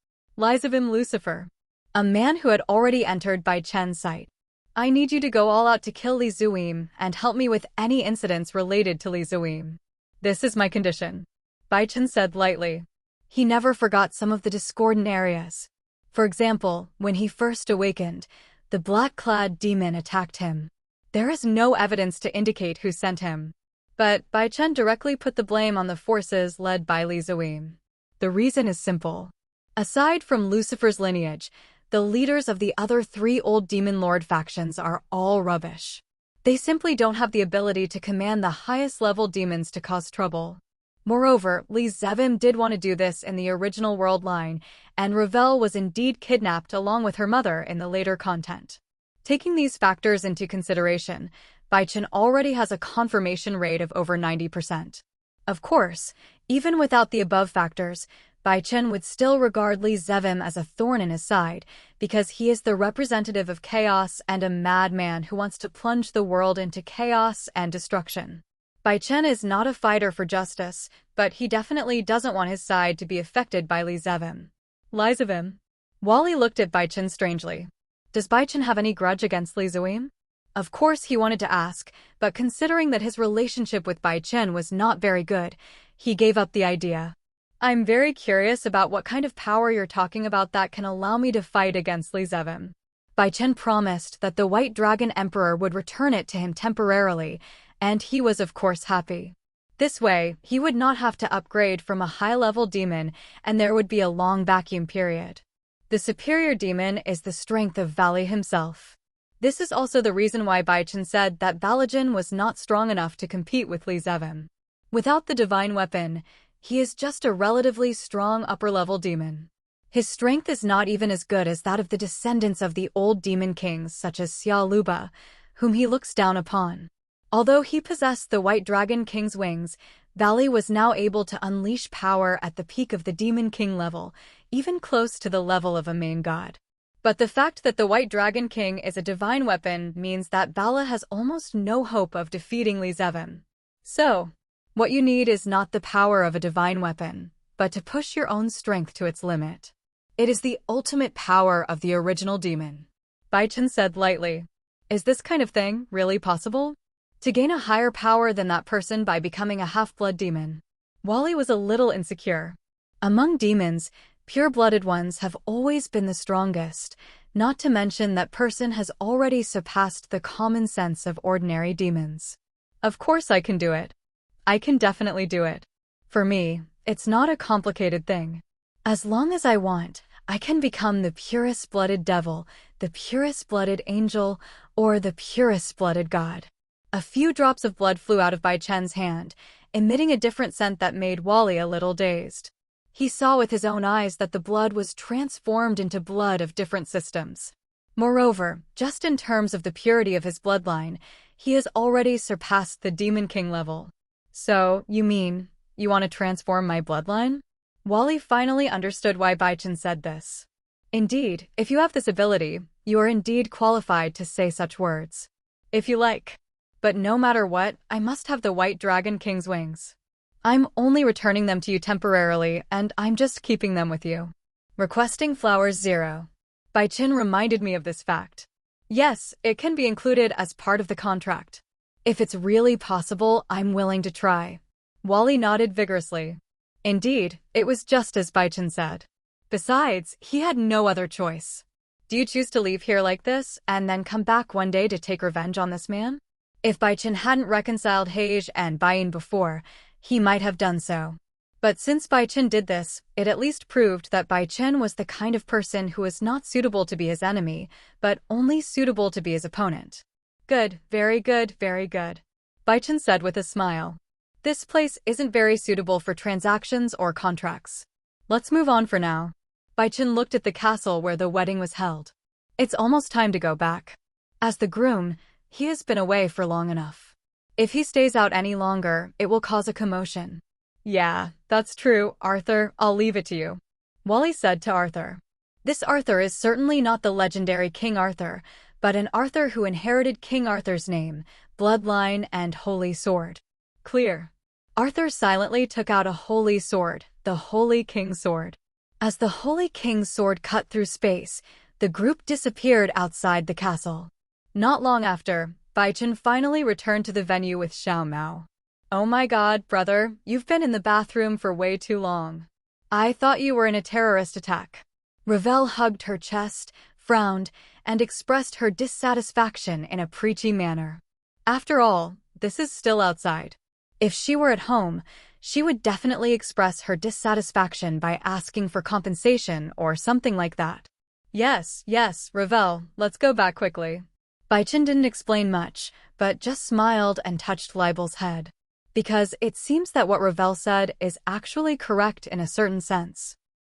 Lucifer. A man who had already entered Bai Chen's sight. "I need you to go all out to kill Li Zuim and help me with any incidents related to Li Zuim. This is my condition," Bai Chen said lightly. He never forgot some of the discordant areas. For example, when he first awakened, the black-clad demon attacked him. There is no evidence to indicate who sent him. But Bai Chen directly put the blame on the forces led by Li Zuim. The reason is simple. Aside from Lucifer's lineage, the leaders of the other 3 old Demon Lord factions are all rubbish. They simply don't have the ability to command the highest-level demons to cause trouble. Moreover, Li Zevim did want to do this in the original world line, and Ravel was indeed kidnapped along with her mother in the later content. Taking these factors into consideration, Bai Chen already has a confirmation rate of over 90%. Of course, even without the above factors, Bai Chen would still regard Li Zevim as a thorn in his side, because he is the representative of chaos and a madman who wants to plunge the world into chaos and destruction. Bai Chen is not a fighter for justice, but he definitely doesn't want his side to be affected by Li Zevim. Li Zevim. Wally looked at Bai Chen strangely. Does Bai Chen have any grudge against Li Zuim? Of course he wanted to ask, but considering that his relationship with Bai Chen was not very good, he gave up the idea. I'm very curious about what kind of power you're talking about that can allow me to fight against Li Zevim. Bai Chen promised that the White Dragon Emperor would return it to him temporarily, and he was of course happy. This way, he would not have to upgrade from a high-level demon, and there would be a long vacuum period. The superior demon is the strength of Vali himself. This is also the reason why Bai Chen said that Valijin was not strong enough to compete with Li Zevim. Without the divine weapon, he is just a relatively strong upper-level demon. His strength is not even as good as that of the descendants of the old demon kings such as Xia Luba, whom he looks down upon. Although he possessed the White Dragon King's wings, Vali was now able to unleash power at the peak of the Demon King level, even close to the level of a main god. But the fact that the White Dragon King is a divine weapon means that Vala has almost no hope of defeating Li Zevim. So, what you need is not the power of a divine weapon, but to push your own strength to its limit. It is the ultimate power of the original demon. Bai Chen said lightly. Is this kind of thing really possible? To gain a higher power than that person by becoming a half-blood demon? Wally was a little insecure. Among demons, pure-blooded ones have always been the strongest, not to mention that person has already surpassed the common sense of ordinary demons. Of course I can do it. I can definitely do it. For me, it's not a complicated thing. As long as I want, I can become the purest-blooded devil, the purest-blooded angel, or the purest-blooded god. A few drops of blood flew out of Bai Chen's hand, emitting a different scent that made Wally a little dazed. He saw with his own eyes that the blood was transformed into blood of different systems. Moreover, just in terms of the purity of his bloodline, he has already surpassed the Demon King level. So, you mean, you want to transform my bloodline? Wally finally understood why Bai Chen said this. Indeed, if you have this ability, you are indeed qualified to say such words. If you like. But no matter what, I must have the White Dragon King's wings. I'm only returning them to you temporarily, and I'm just keeping them with you. Requesting flowers 0. Bai Chen reminded me of this fact. Yes, it can be included as part of the contract. If it's really possible, I'm willing to try. Wally nodded vigorously. Indeed, it was just as Bai Chen said. Besides, he had no other choice. Do you choose to leave here like this, and then come back one day to take revenge on this man? If Bai Chen hadn't reconciled Heige and Baiyin before, he might have done so. But since Bai Chen did this, it at least proved that Bai Chen was the kind of person who was not suitable to be his enemy, but only suitable to be his opponent. Good, very good, very good. Bai Chen said with a smile. This place isn't very suitable for transactions or contracts. Let's move on for now. Bai Chen looked at the castle where the wedding was held. It's almost time to go back. As the groom, he has been away for long enough. If he stays out any longer, it will cause a commotion. Yeah, that's true, Arthur, I'll leave it to you. Wally said to Arthur. This Arthur is certainly not the legendary King Arthur, but an Arthur who inherited King Arthur's name, bloodline, and holy sword. Clear. Arthur silently took out a holy sword, the Holy King's sword. As the Holy King's sword cut through space, the group disappeared outside the castle. Not long after, Bai Chen finally returned to the venue with Xiao Mao. Oh my god, brother, you've been in the bathroom for way too long. I thought you were in a terrorist attack. Ravel hugged her chest, frowned, and expressed her dissatisfaction in a preachy manner. After all, this is still outside. If she were at home, she would definitely express her dissatisfaction by asking for compensation or something like that. Yes, Ravel, let's go back quickly. Bai Chen didn't explain much, but just smiled and touched Libel's head. Because it seems that what Ravel said is actually correct in a certain sense.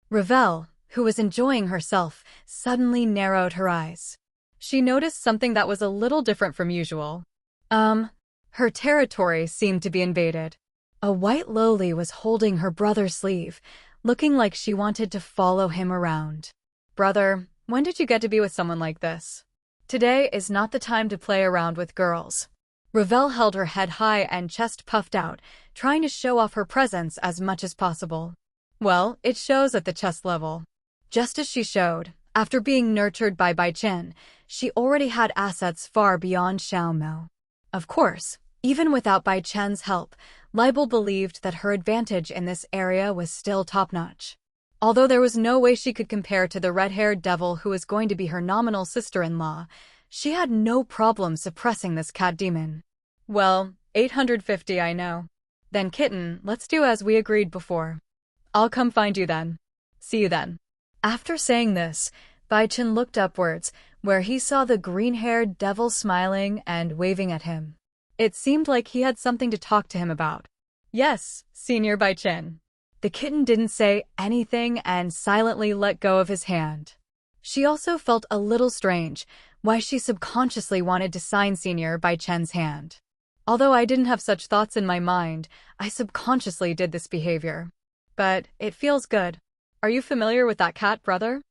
Ravel, who was enjoying herself, suddenly narrowed her eyes. She noticed something that was a little different from usual. Her territory seemed to be invaded. A white loli was holding her brother's sleeve, looking like she wanted to follow him around. Brother, when did you get to be with someone like this? Today is not the time to play around with girls. Ravel held her head high and chest puffed out, trying to show off her presence as much as possible. Well, it shows at the chest level. Just as she showed, after being nurtured by Bai Chen, she already had assets far beyond Xiaomou. Of course, even without Bai Chen's help, Libel believed that her advantage in this area was still top-notch. Although there was no way she could compare to the red-haired devil who was going to be her nominal sister-in-law, she had no problem suppressing this cat demon. Well, 850 I know. Then kitten, let's do as we agreed before. I'll come find you then. See you then. After saying this, Bai Chen looked upwards, where he saw the green-haired devil smiling and waving at him. It seemed like he had something to talk to him about. Yes, Senior Bai Chen. The kitten didn't say anything and silently let go of his hand. She also felt a little strange, why she subconsciously wanted to sign Senior Bai Chen's hand. Although I didn't have such thoughts in my mind, I subconsciously did this behavior. But it feels good. Are you familiar with that cat, brother?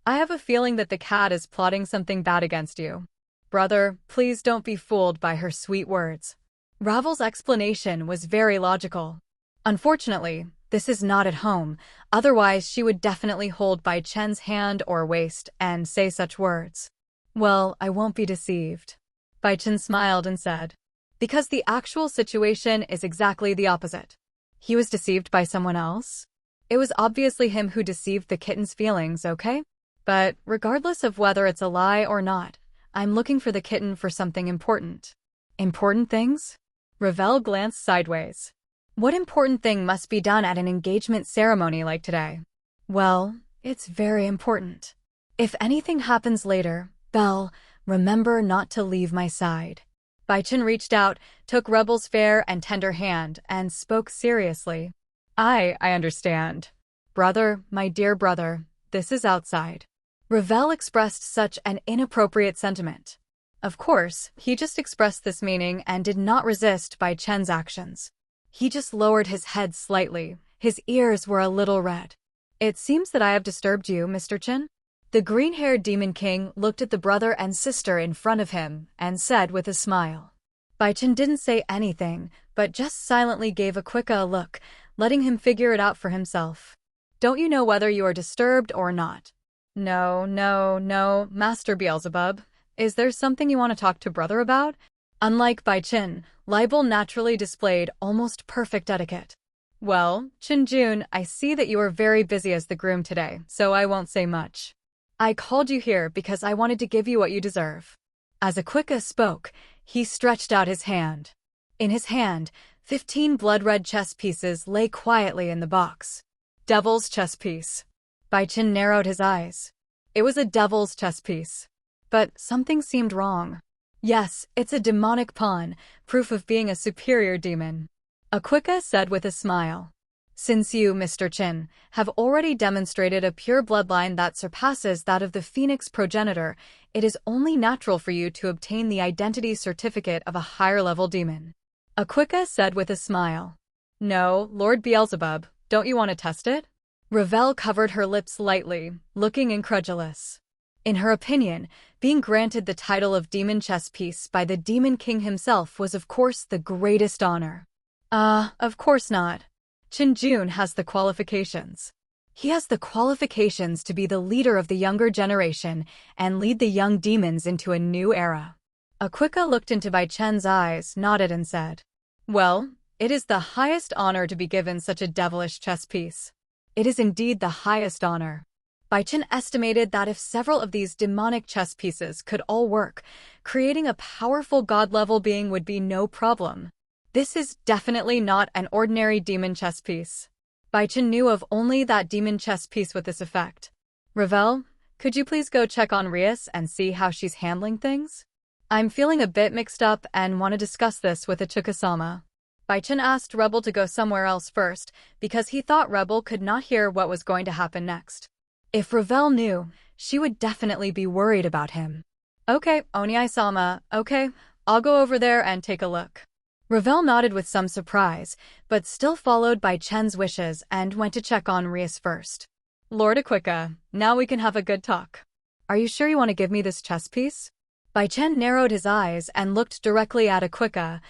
I have a feeling that the cat is plotting something bad against you. Brother, please don't be fooled by her sweet words. Ravel's explanation was very logical. Unfortunately, this is not at home, otherwise she would definitely hold Bai Chen's hand or waist and say such words. Well, I won't be deceived. Bai Chen smiled and said, because the actual situation is exactly the opposite. He was deceived by someone else? It was obviously him who deceived the kitten's feelings, okay? But regardless of whether it's a lie or not, I'm looking for the kitten for something important. Important things? Ravel glanced sideways. What important thing must be done at an engagement ceremony like today? Well, it's very important. If anything happens later, Belle, remember not to leave my side. Bai Chen reached out, took Rebel's fair and tender hand, and spoke seriously. I understand. Brother, my dear brother, this is outside. Ravel expressed such an inappropriate sentiment. Of course, he just expressed this meaning and did not resist Bai Chen's actions. He just lowered his head slightly. His ears were a little red. It seems that I have disturbed you, Mr. Chen? The green-haired demon king looked at the brother and sister in front of him and said with a smile. Bai Chen didn't say anything, but just silently gave a quick look, letting him figure it out for himself. Don't you know whether you are disturbed or not? No, Master Beelzebub. Is there something you want to talk to brother about? Unlike Bai Chen, Libel naturally displayed almost perfect etiquette. Well, Chen Jun, I see that you are very busy as the groom today, so I won't say much. I called you here because I wanted to give you what you deserve. As Akwika spoke, he stretched out his hand. In his hand, 15 blood-red chess pieces lay quietly in the box. Devil's chess piece. Bai Chen narrowed his eyes. It was a devil's chess piece. But something seemed wrong. Yes, it's a demonic pawn, proof of being a superior demon. Akwika said with a smile. Since you, Mr. Chen, have already demonstrated a pure bloodline that surpasses that of the Phoenix progenitor, it is only natural for you to obtain the identity certificate of a higher-level demon. Akwika said with a smile. No, Lord Beelzebub, don't you want to test it? Ravel covered her lips lightly, looking incredulous. In her opinion, being granted the title of Demon Chess Piece by the Demon King himself was of course the greatest honor. Of course not. Chen Jun has the qualifications. He has the qualifications to be the leader of the younger generation and lead the young demons into a new era. Akwika looked into Bai Chen's eyes, nodded and said, Well, it is the highest honor to be given such a devilish chess piece. It is indeed the highest honor. Bai Chen estimated that if several of these demonic chess pieces could all work, creating a powerful god-level being would be no problem. This is definitely not an ordinary demon chess piece. Bai Chen knew of only that demon chess piece with this effect. Ravel, could you please go check on Rias and see how she's handling things? I'm feeling a bit mixed up and want to discuss this with Ichika-sama. Bai Chen asked Rebel to go somewhere else first because he thought Rebel could not hear what was going to happen next. If Ravel knew, she would definitely be worried about him. Okay, Oniai-sama, okay, I'll go over there and take a look. Ravel nodded with some surprise, but still followed Bai Chen's wishes and went to check on Rias first. Lord Akwika, now we can have a good talk. Are you sure you want to give me this chess piece? Bai Chen narrowed his eyes and looked directly at Akwika,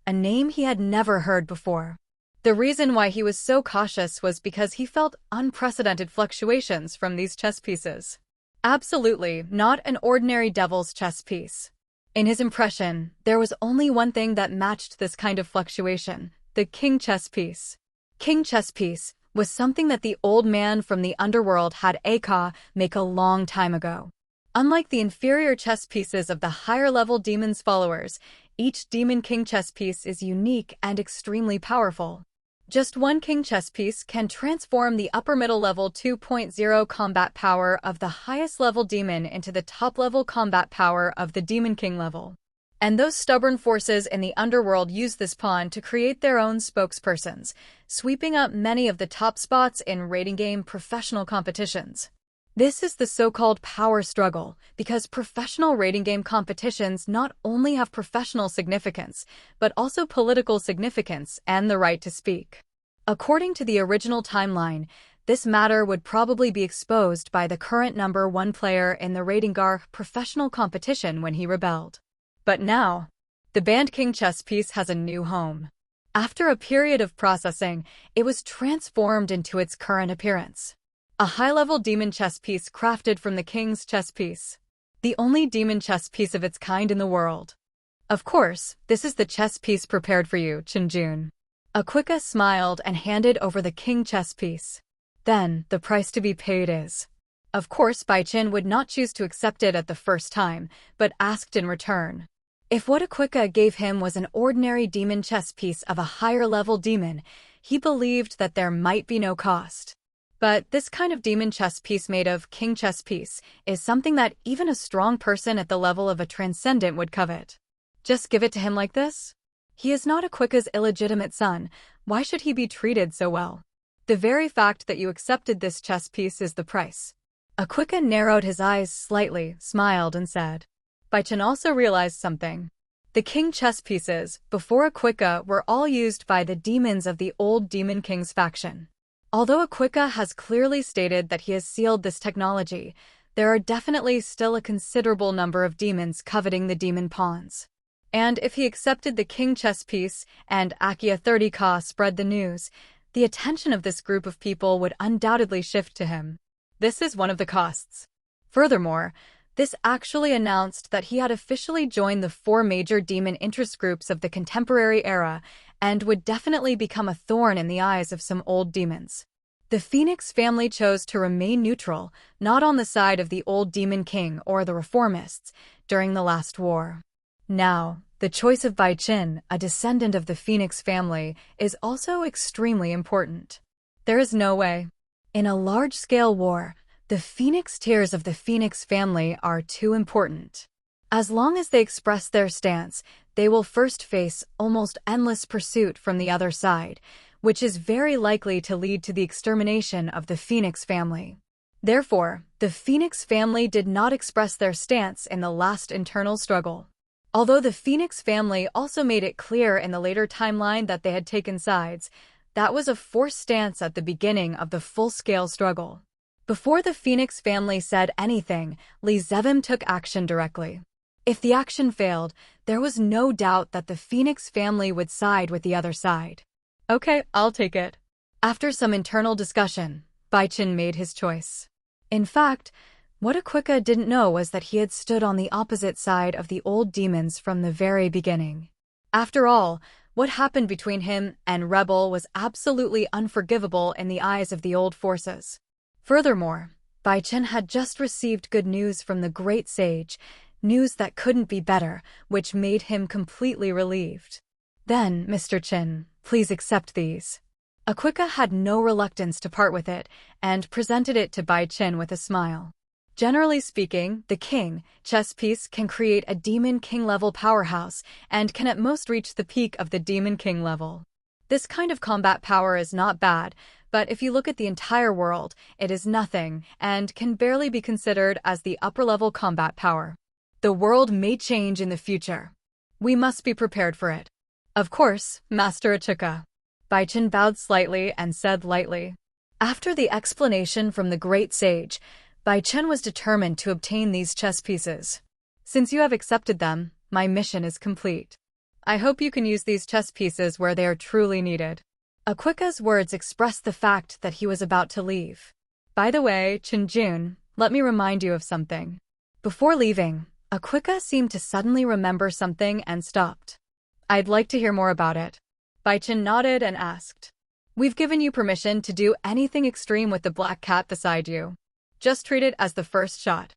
a name he had never heard before. The reason why he was so cautious was because he felt unprecedented fluctuations from these chess pieces. Absolutely, not an ordinary devil's chess piece. In his impression, there was only one thing that matched this kind of fluctuation: the king chess piece. King chess piece was something that the old man from the underworld had Aka make a long time ago. Unlike the inferior chess pieces of the higher-level demon's followers, each demon king chess piece is unique and extremely powerful. Just one king chess piece can transform the upper-middle level 2.0 combat power of the highest-level demon into the top-level combat power of the demon king level. And those stubborn forces in the underworld use this pawn to create their own spokespersons, sweeping up many of the top spots in rating game professional competitions. This is the so-called power struggle, because professional rating game competitions not only have professional significance, but also political significance and the right to speak. According to the original timeline, this matter would probably be exposed by the current number 1 player in the Ratingar professional competition when he rebelled. But now, the banned king chess piece has a new home. After a period of processing, it was transformed into its current appearance. A high-level demon chess piece crafted from the king's chess piece. The only demon chess piece of its kind in the world. Of course, this is the chess piece prepared for you, Chenjun. Akwika smiled and handed over the king chess piece. Then, the price to be paid is... Of course, Bai Chen would not choose to accept it at the first time, but asked in return. If what Akwika gave him was an ordinary demon chess piece of a higher-level demon, he believed that there might be no cost. But this kind of demon chess piece made of king chess piece is something that even a strong person at the level of a transcendent would covet. Just give it to him like this? He is not Akwika's illegitimate son. Why should he be treated so well? The very fact that you accepted this chess piece is the price. Akwika narrowed his eyes slightly, smiled, and said. Bai Chen also realized something. The king chess pieces, before Akwika, were all used by the demons of the old Demon King's faction. Although Akwika has clearly stated that he has sealed this technology, there are definitely still a considerable number of demons coveting the demon pawns. And if he accepted the king chess piece and Akia 30Ka spread the news, the attention of this group of people would undoubtedly shift to him. This is one of the costs. Furthermore, this actually announced that he had officially joined the 4 major demon interest groups of the contemporary era and would definitely become a thorn in the eyes of some old demons. The Phoenix family chose to remain neutral, not on the side of the old Demon King or the reformists, during the last war. Now, the choice of Bai Chen, a descendant of the Phoenix family, is also extremely important. There is no way. In a large-scale war, the Phoenix tiers of the Phoenix family are too important. As long as they express their stance, they will first face almost endless pursuit from the other side, which is very likely to lead to the extermination of the Phoenix family. Therefore, the Phoenix family did not express their stance in the last internal struggle. Although the Phoenix family also made it clear in the later timeline that they had taken sides, that was a forced stance at the beginning of the full-scale struggle. Before the Phoenix family said anything, Li Zevim took action directly. If the action failed, there was no doubt that the Phoenix family would side with the other side. Okay, I'll take it. After some internal discussion, Bai Chen made his choice. In fact, what Akwika didn't know was that he had stood on the opposite side of the old demons from the very beginning. After all, what happened between him and Rebel was absolutely unforgivable in the eyes of the old forces. Furthermore, Bai Chen had just received good news from the great sage, news that couldn't be better, which made him completely relieved. Then, Mr. Chen, please accept these. Akwika had no reluctance to part with it, and presented it to Bai Chen with a smile. Generally speaking, the king chess piece can create a demon king level powerhouse, and can at most reach the peak of the demon king level. This kind of combat power is not bad, but if you look at the entire world, it is nothing, and can barely be considered as the upper-level combat power. The world may change in the future. We must be prepared for it. Of course, Master Achika. Bai Chen bowed slightly and said lightly. After the explanation from the great sage, Bai Chen was determined to obtain these chess pieces. Since you have accepted them, my mission is complete. I hope you can use these chess pieces where they are truly needed. Akwika's words expressed the fact that he was about to leave. By the way, Chenjun, let me remind you of something. Before leaving, Awakens seemed to suddenly remember something and stopped. I'd like to hear more about it. Bai Chen nodded and asked. We've given you permission to do anything extreme with the black cat beside you. Just treat it as the first shot.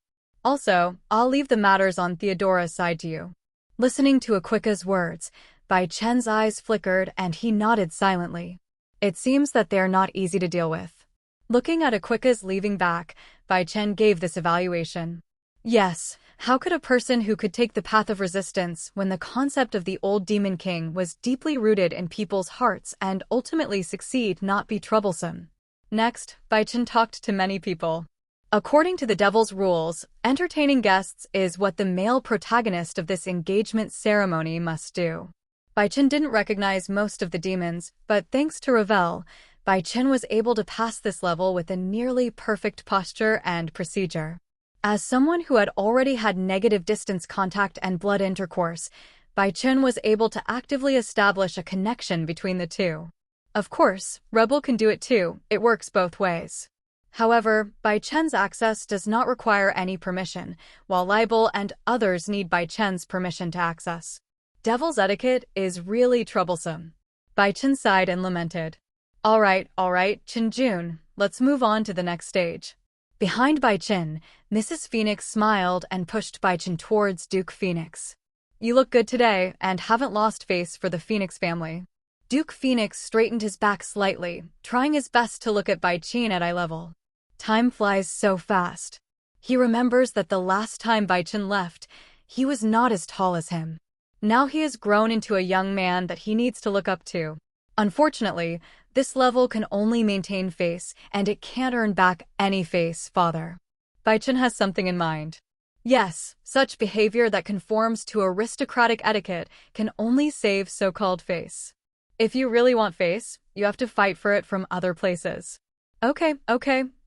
Also, I'll leave the matters on Theodora's side to you. Listening to Awakens' words, Bai Chen's eyes flickered and he nodded silently. It seems that they're not easy to deal with. Looking at Awakens leaving back, Bai Chen gave this evaluation. Yes, how could a person who could take the path of resistance when the concept of the old Demon King was deeply rooted in people's hearts and ultimately succeed not be troublesome? Next, Bai Chen talked to many people. According to the Devil's rules, entertaining guests is what the male protagonist of this engagement ceremony must do. Bai Chen didn't recognize most of the demons, but thanks to Ravel, Bai Chen was able to pass this level with a nearly perfect posture and procedure. As someone who had already had negative distance contact and blood intercourse, Bai Chen was able to actively establish a connection between the two. Of course, Rebel can do it too, it works both ways. However, Bai Chen's access does not require any permission, while Libel and others need Bai Chen's permission to access. Devil's etiquette is really troublesome. Bai Chen sighed and lamented. All right, Chen Jun, let's move on to the next stage. Behind Bai Chen, Mrs. Phoenix smiled and pushed Bai Chen towards Duke Phoenix. You look good today and haven't lost face for the Phoenix family. Duke Phoenix straightened his back slightly, trying his best to look at Bai Chen at eye level. Time flies so fast. He remembers that the last time Bai Chen left, he was not as tall as him. Now he has grown into a young man that he needs to look up to. Unfortunately, this level can only maintain face, and it can't earn back any face, father. Bai Chen has something in mind. Yes, such behavior that conforms to aristocratic etiquette can only save so-called face. If you really want face, you have to fight for it from other places. Okay,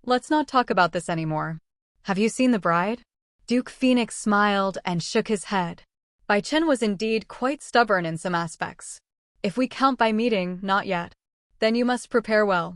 let's not talk about this anymore. Have you seen the bride? Duke Phoenix smiled and shook his head. Bai Chen was indeed quite stubborn in some aspects. If we count by meeting, not yet. Then you must prepare well.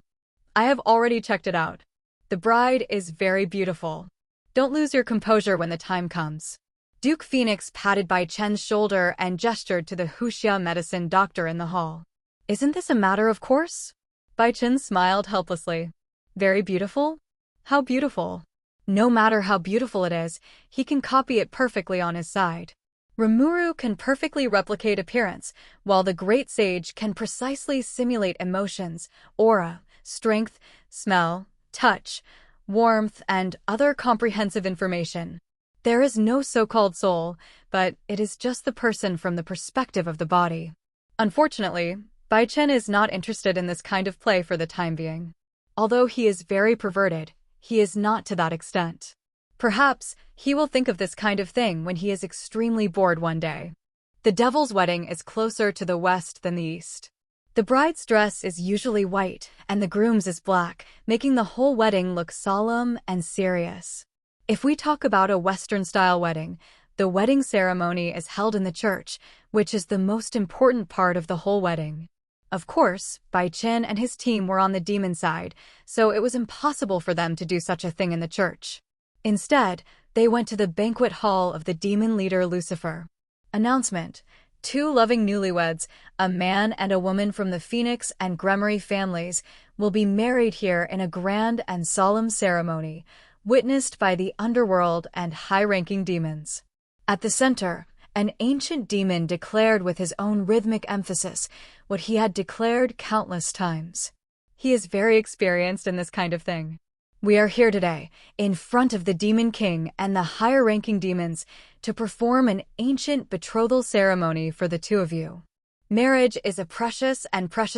I have already checked it out. The bride is very beautiful. Don't lose your composure when the time comes. Duke Phoenix patted Bai Chen's shoulder and gestured to the Huxia medicine doctor in the hall. Isn't this a matter of course? Bai Chen smiled helplessly. Very beautiful? How beautiful? No matter how beautiful it is, he can copy it perfectly on his side. Rimuru can perfectly replicate appearance, while the Great Sage can precisely simulate emotions, aura, strength, smell, touch, warmth, and other comprehensive information. There is no so-called soul, but it is just the person from the perspective of the body. Unfortunately, Bai Chen is not interested in this kind of play for the time being. Although he is very perverted, he is not to that extent. Perhaps he will think of this kind of thing when he is extremely bored one day. The Devil's wedding is closer to the west than the east. The bride's dress is usually white, and the groom's is black, making the whole wedding look solemn and serious. If we talk about a Western-style wedding, the wedding ceremony is held in the church, which is the most important part of the whole wedding. Of course, Bai Chen and his team were on the demon side, so it was impossible for them to do such a thing in the church. Instead, they went to the banquet hall of the demon leader Lucifer. Announcement: 2 loving newlyweds, a man and a woman from the Phoenix and Gremory families, will be married here in a grand and solemn ceremony, witnessed by the underworld and high-ranking demons. At the center, an ancient demon declared with his own rhythmic emphasis what he had declared countless times. He is very experienced in this kind of thing. We are here today, in front of the Demon King and the higher-ranking demons, to perform an ancient betrothal ceremony for the 2 of you. Marriage is a precious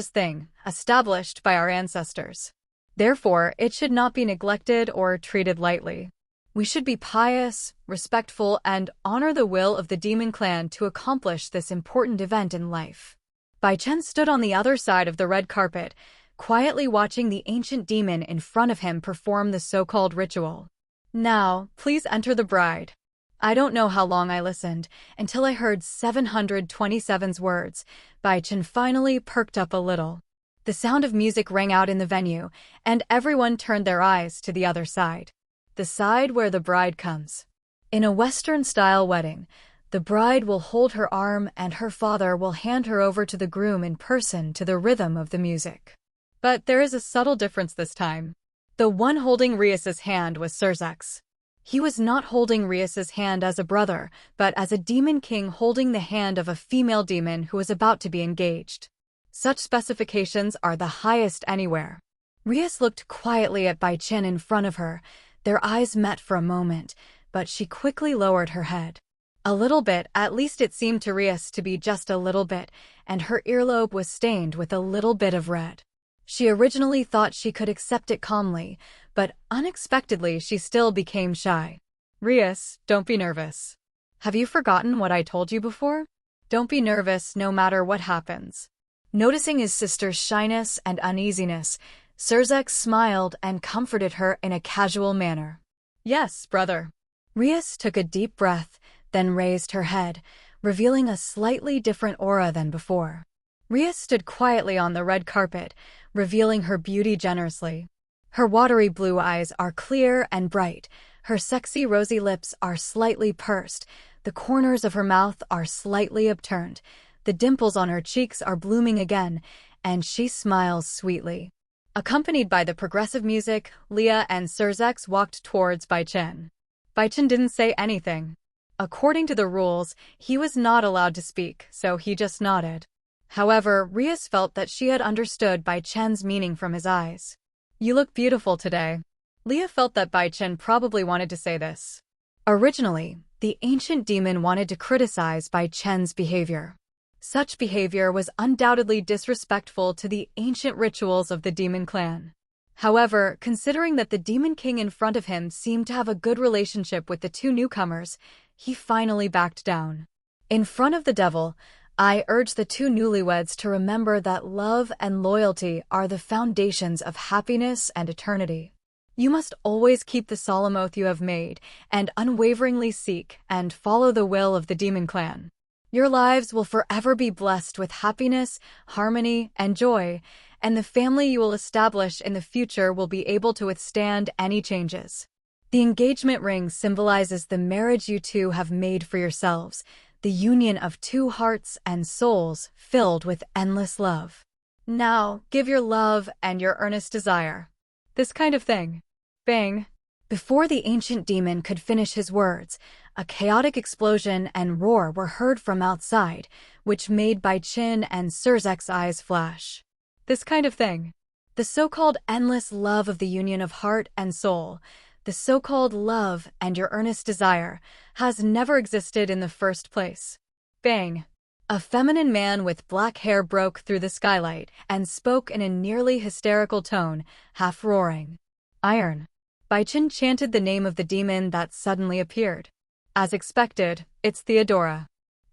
thing, established by our ancestors. Therefore, it should not be neglected or treated lightly. We should be pious, respectful, and honor the will of the demon clan to accomplish this important event in life. Bai Chen stood on the other side of the red carpet, quietly watching the ancient demon in front of him perform the so-called ritual. Now, please enter the bride. I don't know how long I listened, until I heard 727's words. Bai Chen finally perked up a little. The sound of music rang out in the venue, and everyone turned their eyes to the other side. The the side where the bride comes. In a Western-style wedding, the bride will hold her arm and her father will hand her over to the groom in person to the rhythm of the music. But there is a subtle difference this time. The one holding Rias's hand was Serzex. He was not holding Rias's hand as a brother, but as a demon king holding the hand of a female demon who was about to be engaged. Such specifications are the highest anywhere. Rias looked quietly at Bai Chen in front of her. Their eyes met for a moment, but she quickly lowered her head. A little bit, at least it seemed to Rias to be just a little bit, and her earlobe was stained with a little bit of red. She originally thought she could accept it calmly, but unexpectedly she still became shy. Rias, don't be nervous. Have you forgotten what I told you before? Don't be nervous no matter what happens. Noticing his sister's shyness and uneasiness, Serzex smiled and comforted her in a casual manner. Yes, brother. Rias took a deep breath, then raised her head, revealing a slightly different aura than before. Rias stood quietly on the red carpet, revealing her beauty generously. Her watery blue eyes are clear and bright, her sexy rosy lips are slightly pursed, the corners of her mouth are slightly upturned, the dimples on her cheeks are blooming again, and she smiles sweetly. Accompanied by the progressive music, Leah and Serzex walked towards Bai Chen. Bai Chen didn't say anything. According to the rules, he was not allowed to speak, so he just nodded. However, Rias felt that she had understood Bai Chen's meaning from his eyes. You look beautiful today. Leah felt that Bai Chen probably wanted to say this. Originally, the ancient demon wanted to criticize Bai Chen's behavior. Such behavior was undoubtedly disrespectful to the ancient rituals of the demon clan. However, considering that the demon king in front of him seemed to have a good relationship with the two newcomers, he finally backed down. In front of the devil, I urge the two newlyweds to remember that love and loyalty are the foundations of happiness and eternity. You must always keep the solemn oath you have made and unwaveringly seek and follow the will of the demon clan. Your lives will forever be blessed with happiness, harmony, and joy, and the family you will establish in the future will be able to withstand any changes. The engagement ring symbolizes the marriage you two have made for yourselves, the union of two hearts and souls filled with endless love. Now, give your love and your earnest desire. This kind of thing. Bang. Before the ancient demon could finish his words, a chaotic explosion and roar were heard from outside, which made Bai Chen and Serzek's eyes flash. This kind of thing. The so-called endless love of the union of heart and soul, the so-called love and your earnest desire, has never existed in the first place. Bang. A feminine man with black hair broke through the skylight and spoke in a nearly hysterical tone, half roaring. Iron. Bai Chen chanted the name of the demon that suddenly appeared. As expected, it's Theodora.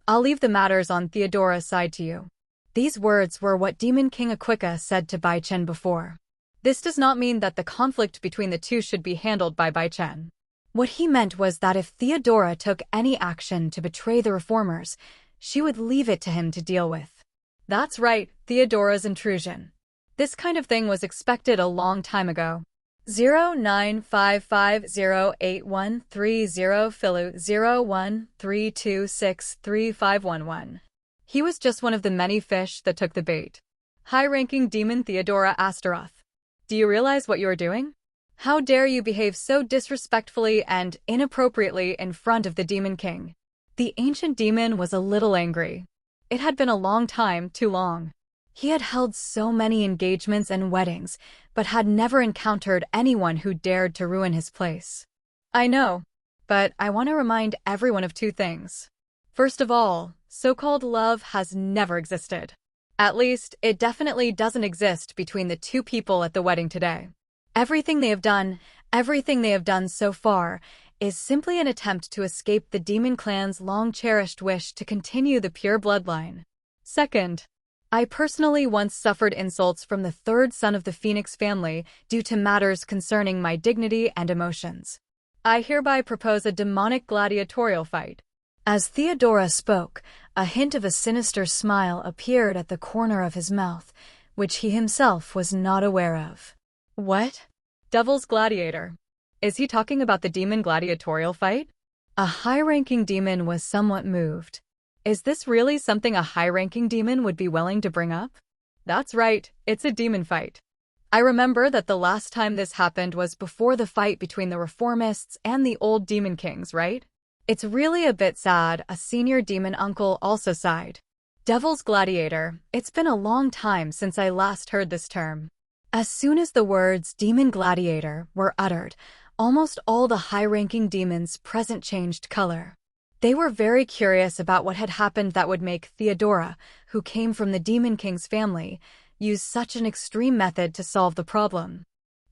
I'll leave the matters on Theodora's side to you. These words were what Demon King Aquika said to Bai Chen before. This does not mean that the conflict between the two should be handled by Bai Chen. What he meant was that if Theodora took any action to betray the reformers, she would leave it to him to deal with. That's right, Theodora's intrusion. This kind of thing was expected a long time ago. 0955081330 Philu 0132635511. He was just one of the many fish that took the bait. High-ranking demon Theodora Astaroth. Do you realize what you are doing? How dare you behave so disrespectfully and inappropriately in front of the Demon King? The ancient demon was a little angry. It had been a long time, too long. He had held so many engagements and weddings, but had never encountered anyone who dared to ruin his place. I know, but I want to remind everyone of two things. First of all, so-called love has never existed. At least, it definitely doesn't exist between the two people at the wedding today. Everything they have done so far, is simply an attempt to escape the demon clan's long-cherished wish to continue the pure bloodline. Second, I personally once suffered insults from the third son of the Phoenix family due to matters concerning my dignity and emotions. I hereby propose a demonic gladiatorial fight. As Theodora spoke, a hint of a sinister smile appeared at the corner of his mouth, which he himself was not aware of. What? Devil's Gladiator. Is he talking about the demon gladiatorial fight? A high-ranking demon was somewhat moved. Is this really something a high-ranking demon would be willing to bring up? That's right, it's a demon fight. I remember that the last time this happened was before the fight between the reformists and the old demon kings, right? It's really a bit sad, a senior demon uncle also sighed. Devil's gladiator, it's been a long time since I last heard this term. As soon as the words demon gladiator were uttered, almost all the high-ranking demons present changed color. They were very curious about what had happened that would make Theodora, who came from the Demon King's family, use such an extreme method to solve the problem.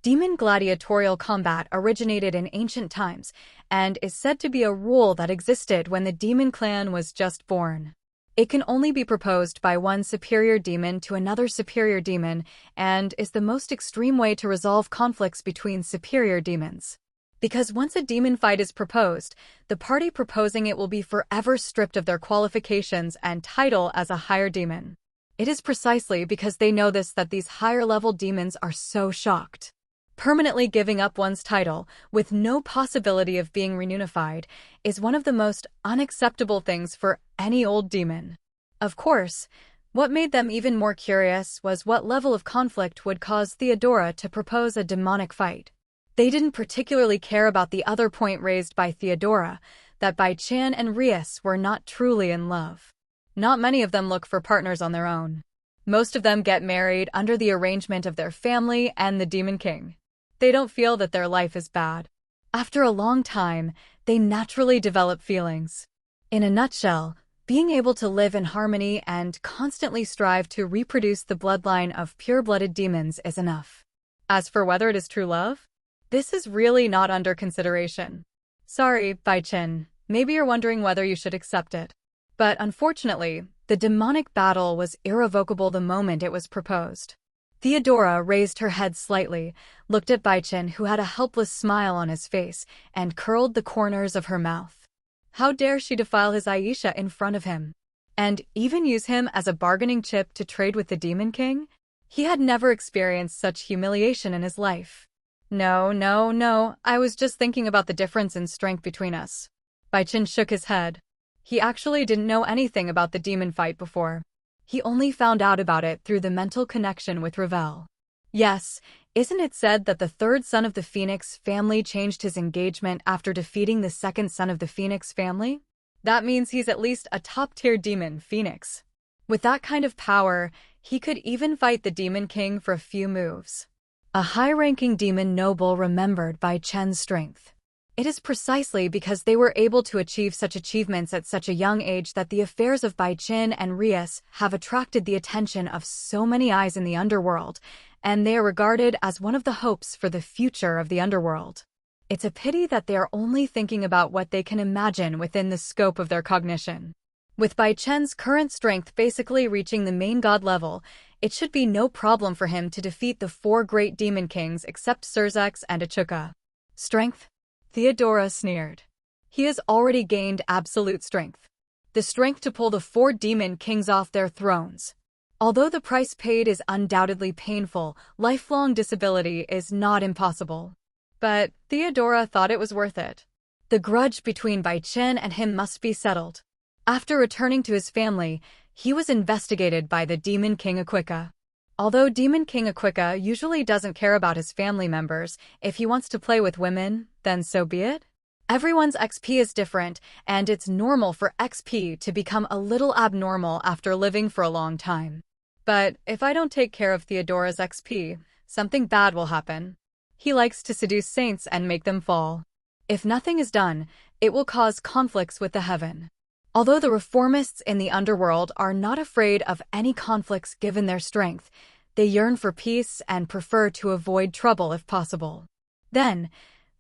Demon gladiatorial combat originated in ancient times and is said to be a rule that existed when the demon clan was just born. It can only be proposed by one superior demon to another superior demon and is the most extreme way to resolve conflicts between superior demons. Because once a demon fight is proposed, the party proposing it will be forever stripped of their qualifications and title as a higher demon. It is precisely because they know this that these higher-level demons are so shocked. Permanently giving up one's title, with no possibility of being reunified, is one of the most unacceptable things for any old demon. Of course, what made them even more curious was what level of conflict would cause Theodora to propose a demonic fight. They didn't particularly care about the other point raised by Theodora, that Bai Chen and Rias were not truly in love. Not many of them look for partners on their own. Most of them get married under the arrangement of their family and the Demon King. They don't feel that their life is bad. After a long time, they naturally develop feelings. In a nutshell, being able to live in harmony and constantly strive to reproduce the bloodline of pure-blooded demons is enough. As for whether it is true love, this is really not under consideration. Sorry, Bai Chen, maybe you're wondering whether you should accept it. But unfortunately, the demonic battle was irrevocable the moment it was proposed. Theodora raised her head slightly, looked at Bai Chen, who had a helpless smile on his face, and curled the corners of her mouth. How dare she defile his Aisha in front of him? And even use him as a bargaining chip to trade with the Demon King? He had never experienced such humiliation in his life. No, I was just thinking about the difference in strength between us. Bai Chen shook his head. He actually didn't know anything about the demon fight before. He only found out about it through the mental connection with Ravel. Yes, isn't it said that the third son of the Phoenix family changed his engagement after defeating the second son of the Phoenix family? That means he's at least a top-tier demon, Phoenix. With that kind of power, he could even fight the Demon King for a few moves. A high-ranking demon noble remembered Bai Chen's strength. It is precisely because they were able to achieve such achievements at such a young age that the affairs of Bai Chen and Rias have attracted the attention of so many eyes in the underworld, and they are regarded as one of the hopes for the future of the underworld. It's a pity that they are only thinking about what they can imagine within the scope of their cognition. With Bai Chen's current strength basically reaching the main god level, it should be no problem for him to defeat the 4 great demon kings except Surzex and Achuka. Strength? Theodora sneered. He has already gained absolute strength. The strength to pull the 4 demon kings off their thrones. Although the price paid is undoubtedly painful, lifelong disability is not impossible. But Theodora thought it was worth it. The grudge between Bai Chen and him must be settled. After returning to his family, he was investigated by the Demon King Aquica. Although Demon King Aquica usually doesn't care about his family members, if he wants to play with women, then so be it. Everyone's XP is different, and it's normal for XP to become a little abnormal after living for a long time. But if I don't take care of Theodora's XP, something bad will happen. He likes to seduce saints and make them fall. If nothing is done, it will cause conflicts with the heaven. Although the reformists in the underworld are not afraid of any conflicts given their strength, they yearn for peace and prefer to avoid trouble if possible. Then,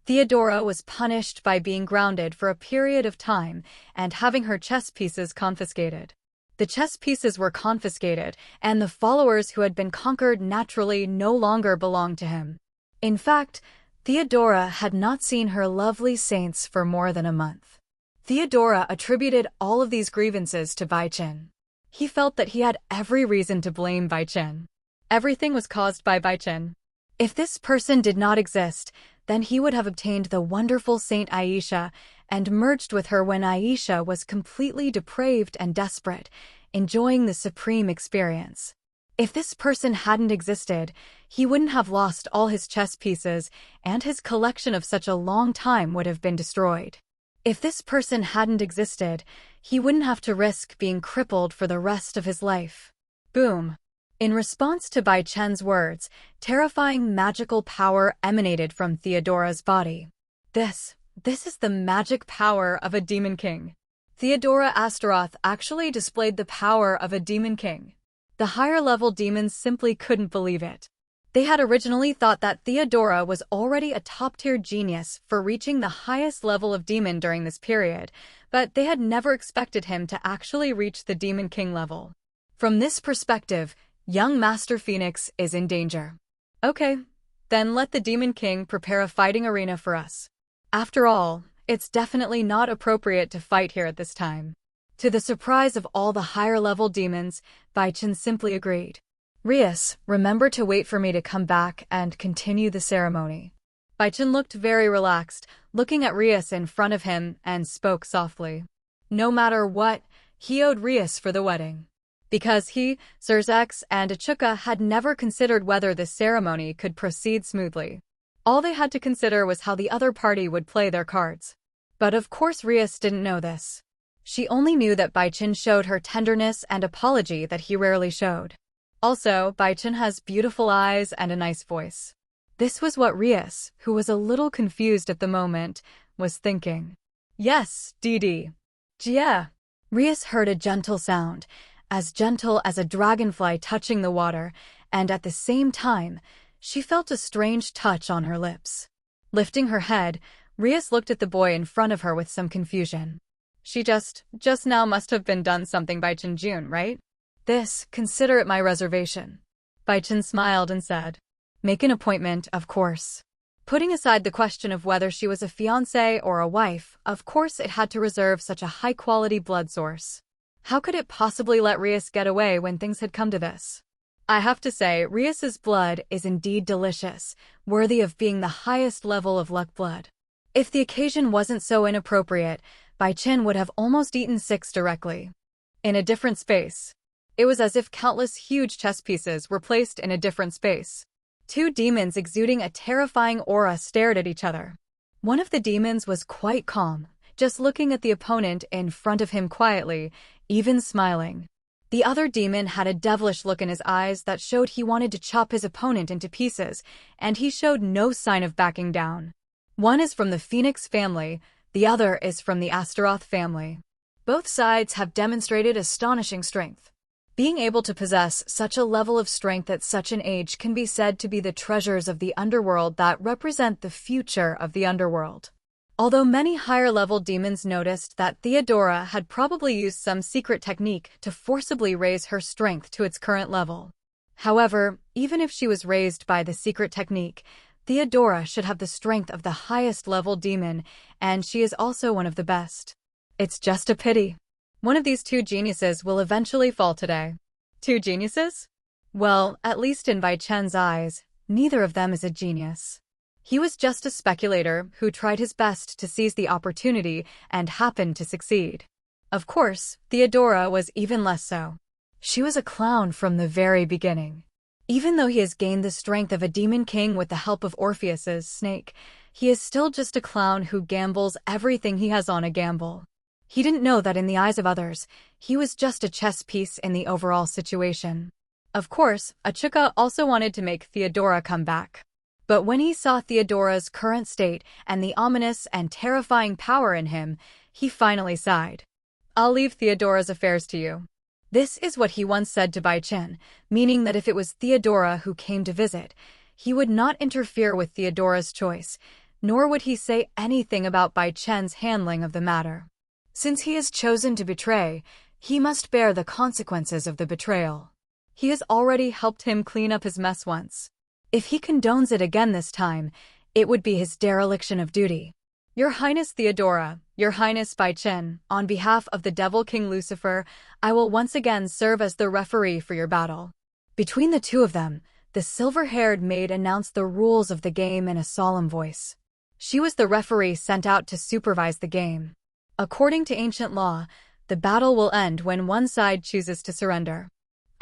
Theodora was punished by being grounded for a period of time and having her chess pieces confiscated. The chess pieces were confiscated, and the followers who had been conquered naturally no longer belonged to him. In fact, Theodora had not seen her lovely saints for more than a month. Theodora attributed all of these grievances to Bai Chen. He felt that he had every reason to blame Bai Chen. Everything was caused by Bai Chen. If this person did not exist, then he would have obtained the wonderful Saint Aisha and merged with her when Aisha was completely depraved and desperate, enjoying the supreme experience. If this person hadn't existed, he wouldn't have lost all his chess pieces, and his collection of such a long time would have been destroyed. If this person hadn't existed, he wouldn't have to risk being crippled for the rest of his life. Boom. In response to Bai Chen's words, terrifying magical power emanated from Theodora's body. This is the magic power of a demon king. Theodora Astaroth actually displayed the power of a demon king. The higher-level demons simply couldn't believe it. They had originally thought that Theodora was already a top-tier genius for reaching the highest level of demon during this period, but they had never expected him to actually reach the Demon King level. From this perspective, young Master Phoenix is in danger. Okay, then let the Demon King prepare a fighting arena for us. After all, it's definitely not appropriate to fight here at this time. To the surprise of all the higher-level demons, Bai Chen simply agreed. Rias, remember to wait for me to come back and continue the ceremony. Bai Chen looked very relaxed, looking at Rias in front of him, and spoke softly. No matter what, he owed Rias for the wedding. Because he, Zerzex, and Achuka had never considered whether the ceremony could proceed smoothly. All they had to consider was how the other party would play their cards. But of course Rias didn't know this. She only knew that Bai Chen showed her tenderness and apology that he rarely showed. Also, Bai Chen has beautiful eyes and a nice voice. This was what Rias, who was a little confused at the moment, was thinking. Yes, Didi. Yeah. Rias heard a gentle sound, as gentle as a dragonfly touching the water, and at the same time, she felt a strange touch on her lips. Lifting her head, Rias looked at the boy in front of her with some confusion. She just now must have been done something by Chen Jun, right? Consider it my reservation. Bai Chen smiled and said, make an appointment, of course. Putting aside the question of whether she was a fiancée or a wife, of course it had to reserve such a high-quality blood source. How could it possibly let Rias get away when things had come to this? I have to say, Rias's blood is indeed delicious, worthy of being the highest level of luck blood. If the occasion wasn't so inappropriate, Bai Chen would have almost eaten 6 directly. In a different space. It was as if countless huge chess pieces were placed in a different space. 2 demons exuding a terrifying aura stared at each other. One of the demons was quite calm, just looking at the opponent in front of him quietly, even smiling. The other demon had a devilish look in his eyes that showed he wanted to chop his opponent into pieces, and he showed no sign of backing down. One is from the Phoenix family, the other is from the Astaroth family. Both sides have demonstrated astonishing strength. Being able to possess such a level of strength at such an age can be said to be the treasures of the underworld that represent the future of the underworld. Although many higher-level demons noticed that Theodora had probably used some secret technique to forcibly raise her strength to its current level. However, even if she was raised by the secret technique, Theodora should have the strength of the highest-level demon, and she is also one of the best. It's just a pity. One of these 2 geniuses will eventually fall today. 2 geniuses? Well, at least in Bai Chen's eyes, neither of them is a genius. He was just a speculator who tried his best to seize the opportunity and happened to succeed. Of course, Theodora was even less so. She was a clown from the very beginning. Even though he has gained the strength of a demon king with the help of Orpheus's snake, he is still just a clown who gambles everything he has on a gamble. He didn't know that in the eyes of others, he was just a chess piece in the overall situation. Of course, Achuka also wanted to make Theodora come back. But when he saw Theodora's current state and the ominous and terrifying power in him, he finally sighed. I'll leave Theodora's affairs to you. This is what he once said to Bai Chen, meaning that if it was Theodora who came to visit, he would not interfere with Theodora's choice, nor would he say anything about Bai Chen's handling of the matter. Since he has chosen to betray, he must bear the consequences of the betrayal. He has already helped him clean up his mess once. If he condones it again this time, it would be his dereliction of duty. Your Highness Theodora, Your Highness Bai Chen, on behalf of the Devil King Lucifer, I will once again serve as the referee for your battle. Between the 2 of them, The silver-haired maid announced the rules of the game in a solemn voice. She was the referee sent out to supervise the game. According to ancient law, the battle will end when one side chooses to surrender.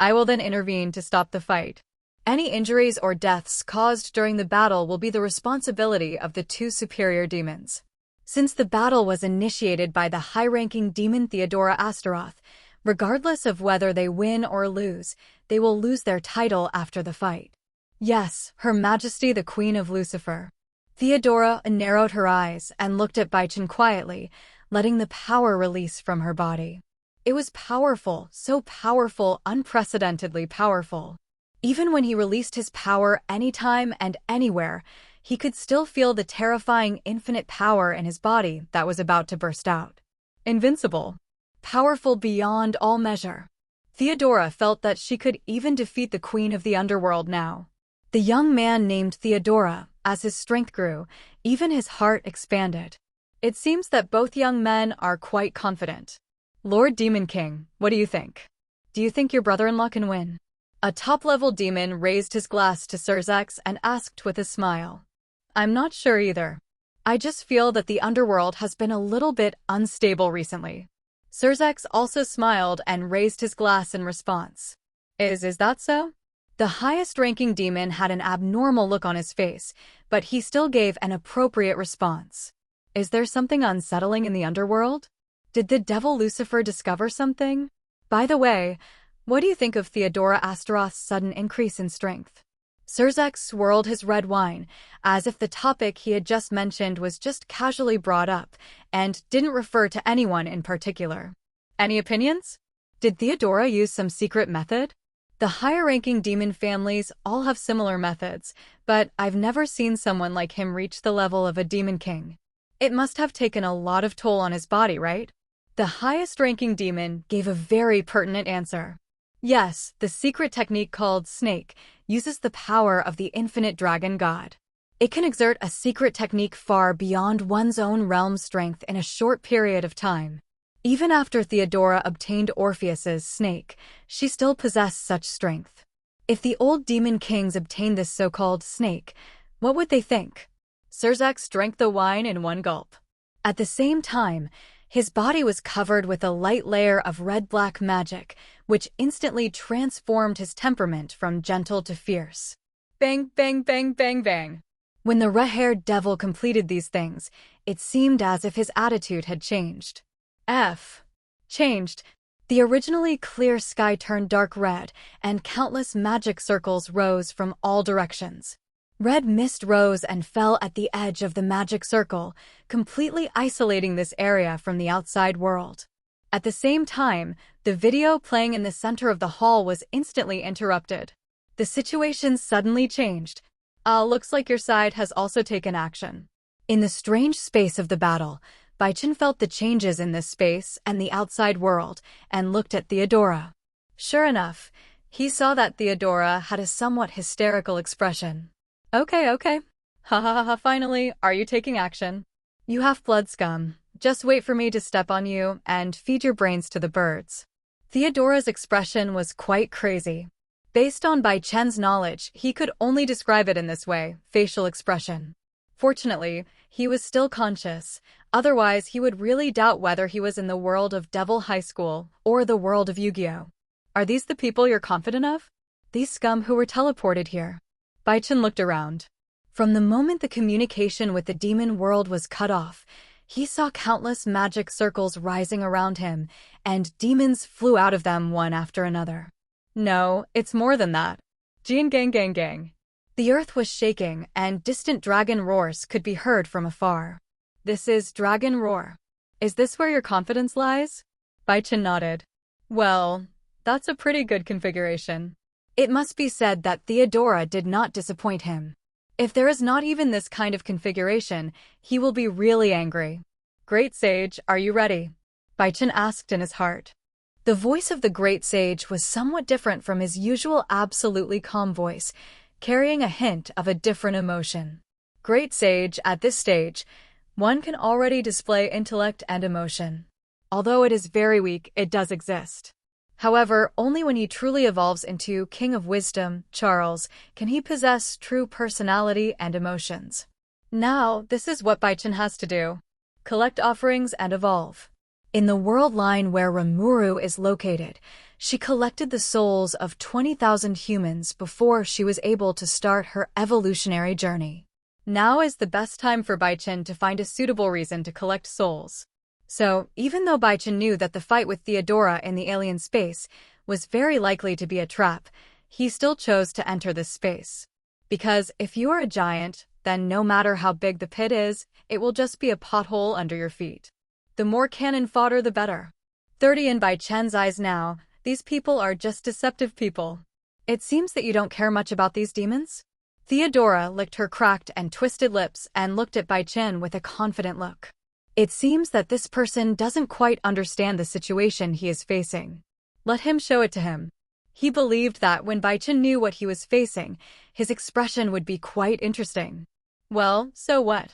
I will then intervene to stop the fight. Any injuries or deaths caused during the battle will be the responsibility of the two superior demons. Since the battle was initiated by the high-ranking demon Theodora Astaroth, regardless of whether they win or lose, they will lose their title after the fight. Yes, Her Majesty the Queen of Lucifer. Theodora narrowed her eyes and looked at Bai Chen quietly, letting the power release from her body. It was powerful, so powerful, unprecedentedly powerful. Even when he released his power anytime and anywhere, he could still feel the terrifying infinite power in his body that was about to burst out. Invincible. Powerful beyond all measure. Theodora felt that she could even defeat the queen of the underworld now. The young man named Theodora, as his strength grew, even his heart expanded. It seems that both young men are quite confident. Lord Demon King, what do you think? Do you think your brother-in-law can win? A top-level demon raised his glass to Surzex and asked with a smile. I'm not sure either. I just feel that the underworld has been a little bit unstable recently. Surzex also smiled and raised his glass in response. Is that so? The highest-ranking demon had an abnormal look on his face, but he still gave an appropriate response. Is there something unsettling in the underworld? Did the devil Lucifer discover something? By the way, what do you think of Theodora Astaroth's sudden increase in strength? Surzex swirled his red wine, as if the topic he had just mentioned was just casually brought up, and didn't refer to anyone in particular. Any opinions? Did Theodora use some secret method? The higher-ranking demon families all have similar methods, but I've never seen someone like him reach the level of a demon king. It must have taken a lot of toll on his body, right? The highest-ranking demon gave a very pertinent answer. Yes, the secret technique called Snake uses the power of the infinite dragon god. It can exert a secret technique far beyond one's own realm's strength in a short period of time. Even after Theodora obtained Orpheus's snake, she still possessed such strength. If the old demon kings obtained this so-called snake, what would they think? Surzex drank the wine in one gulp. At the same time, his body was covered with a light layer of red-black magic, which instantly transformed his temperament from gentle to fierce. Bang, bang, bang, bang, bang. When the red-haired devil completed these things, it seemed as if his attitude had changed. Changed. The originally clear sky turned dark red, and countless magic circles rose from all directions. Red mist rose and fell at the edge of the magic circle, completely isolating this area from the outside world. At the same time, the video playing in the center of the hall was instantly interrupted. The situation suddenly changed. Looks like your side has also taken action. In the strange space of the battle, Bai Chen felt the changes in this space and the outside world, and looked at Theodora. Sure enough, he saw that Theodora had a somewhat hysterical expression. Okay. Ha ha ha, finally, are you taking action? You half-blood scum. Just wait for me to step on you and feed your brains to the birds. Theodora's expression was quite crazy. Based on Bai Chen's knowledge, he could only describe it in this way, facial expression. Fortunately, he was still conscious, otherwise he would really doubt whether he was in the world of Devil High School or the world of Yu-Gi-Oh! Are these the people you're confident of? These scum who were teleported here. Bai Chen looked around. From the moment the communication with the demon world was cut off, he saw countless magic circles rising around him, and demons flew out of them one after another. No, it's more than that. Jin gang gang gang. The earth was shaking, and distant dragon roars could be heard from afar. This is Dragon Roar. Is this where your confidence lies? Bai Chen nodded. Well, that's a pretty good configuration. It must be said that Theodora did not disappoint him. If there is not even this kind of configuration, he will be really angry. Great Sage, are you ready? Bai Chen asked in his heart. The voice of the Great Sage was somewhat different from his usual absolutely calm voice, carrying a hint of a different emotion. Great Sage, at this stage, one can already display intellect and emotion. Although it is very weak, it does exist. However, only when he truly evolves into King of Wisdom, Charles, can he possess true personality and emotions. Now, this is what Bai Chen has to do. Collect offerings and evolve. In the world line where Rimuru is located, she collected the souls of 20,000 humans before she was able to start her evolutionary journey. Now is the best time for Bai Chen to find a suitable reason to collect souls. So, even though Bai Chen knew that the fight with Theodora in the alien space was very likely to be a trap, he still chose to enter this space. Because if you are a giant, then no matter how big the pit is, it will just be a pothole under your feet. The more cannon fodder, the better. 30 in Bai Chen's eyes now, these people are just deceptive people. It seems that you don't care much about these demons? Theodora licked her cracked and twisted lips and looked at Bai Chen with a confident look. It seems that this person doesn't quite understand the situation he is facing. Let him show it to him. He believed that when Bai Chen knew what he was facing, his expression would be quite interesting. Well, so what?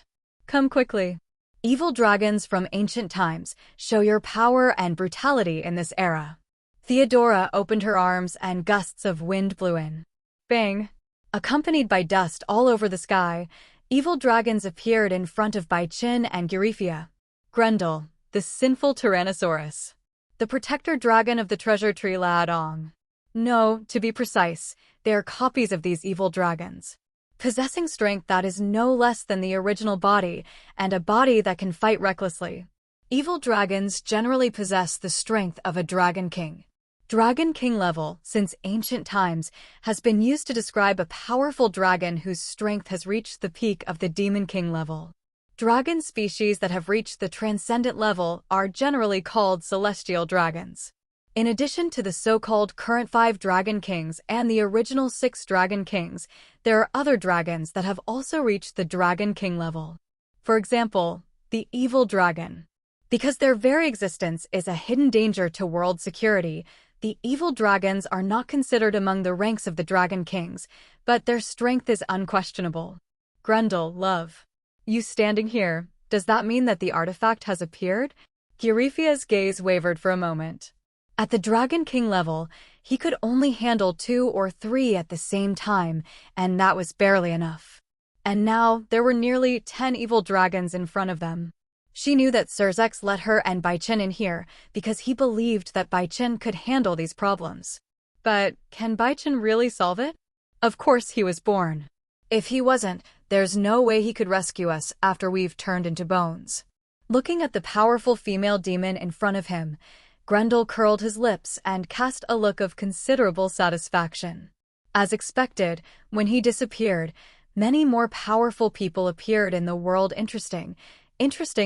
Come quickly. Evil dragons from ancient times show your power and brutality in this era. Theodora opened her arms and gusts of wind blew in. Bang! Accompanied by dust all over the sky, evil dragons appeared in front of Bai Chen and Eurifia. Grendel, the sinful Tyrannosaurus. The protector dragon of the treasure tree Laodong. No, to be precise, they are copies of these evil dragons. Possessing strength that is no less than the original body, and a body that can fight recklessly. Evil dragons generally possess the strength of a dragon king. Dragon king level, since ancient times, has been used to describe a powerful dragon whose strength has reached the peak of the demon king level. Dragon species that have reached the transcendent level are generally called celestial dragons. In addition to the so-called current 5 dragon kings and the original 6 dragon kings, there are other dragons that have also reached the dragon king level. For example, the evil dragon. Because their very existence is a hidden danger to world security, the evil dragons are not considered among the ranks of the dragon kings, but their strength is unquestionable. Grendel, love. You standing here, does that mean that the artifact has appeared? Eurifia's gaze wavered for a moment. At the Dragon King level, he could only handle 2 or 3 at the same time, and that was barely enough. And now, there were nearly 10 evil dragons in front of them. She knew that Surzex let her and Bai Chen in here because he believed that Bai Chen could handle these problems. But can Bai Chen really solve it? Of course he was born. If he wasn't, there's no way he could rescue us after we've turned into bones. Looking at the powerful female demon in front of him, Grendel curled his lips and cast a look of considerable satisfaction. As expected, when he disappeared, many more powerful people appeared in the world. Interesting,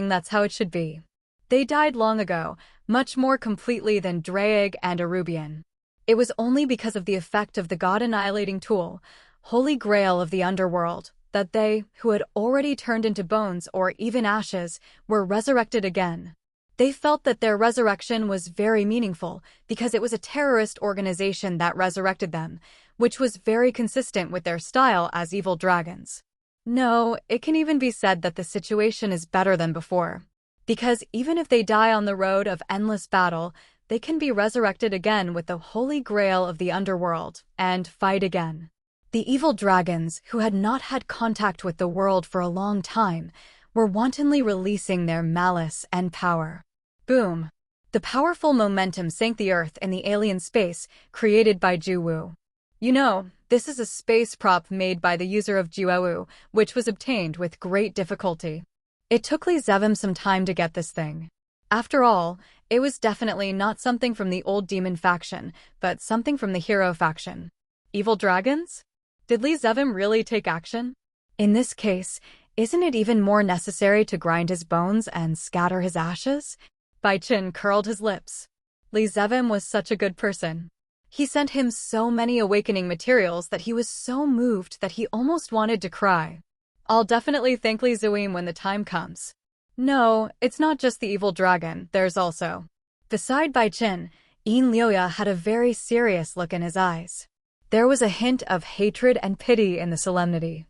that's how it should be. They died long ago, much more completely than Draeg and Arubian. It was only because of the effect of the god-annihilating tool, Holy Grail of the underworld, that they, who had already turned into bones or even ashes, were resurrected again. They felt that their resurrection was very meaningful because it was a terrorist organization that resurrected them, which was very consistent with their style as evil dragons. No, it can even be said that the situation is better than before. Because even if they die on the road of endless battle, they can be resurrected again with the Holy Grail of the underworld and fight again. The evil dragons, who had not had contact with the world for a long time, were wantonly releasing their malice and power. Boom! The powerful momentum sank the Earth in the alien space created by Juwu. You know, this is a space prop made by the user of Juwu, which was obtained with great difficulty. It took Li Zevim some time to get this thing. After all, it was definitely not something from the old demon faction, but something from the hero faction. Evil dragons? Did Li Zevim really take action? In this case, isn't it even more necessary to grind his bones and scatter his ashes? Bai Chen curled his lips. Li Zevim was such a good person. He sent him so many awakening materials that he was so moved that he almost wanted to cry. I'll definitely thank Li Zevim when the time comes. No, it's not just the evil dragon, there's also. Beside Bai Chen, Yin Liuya had a very serious look in his eyes. There was a hint of hatred and pity in the solemnity.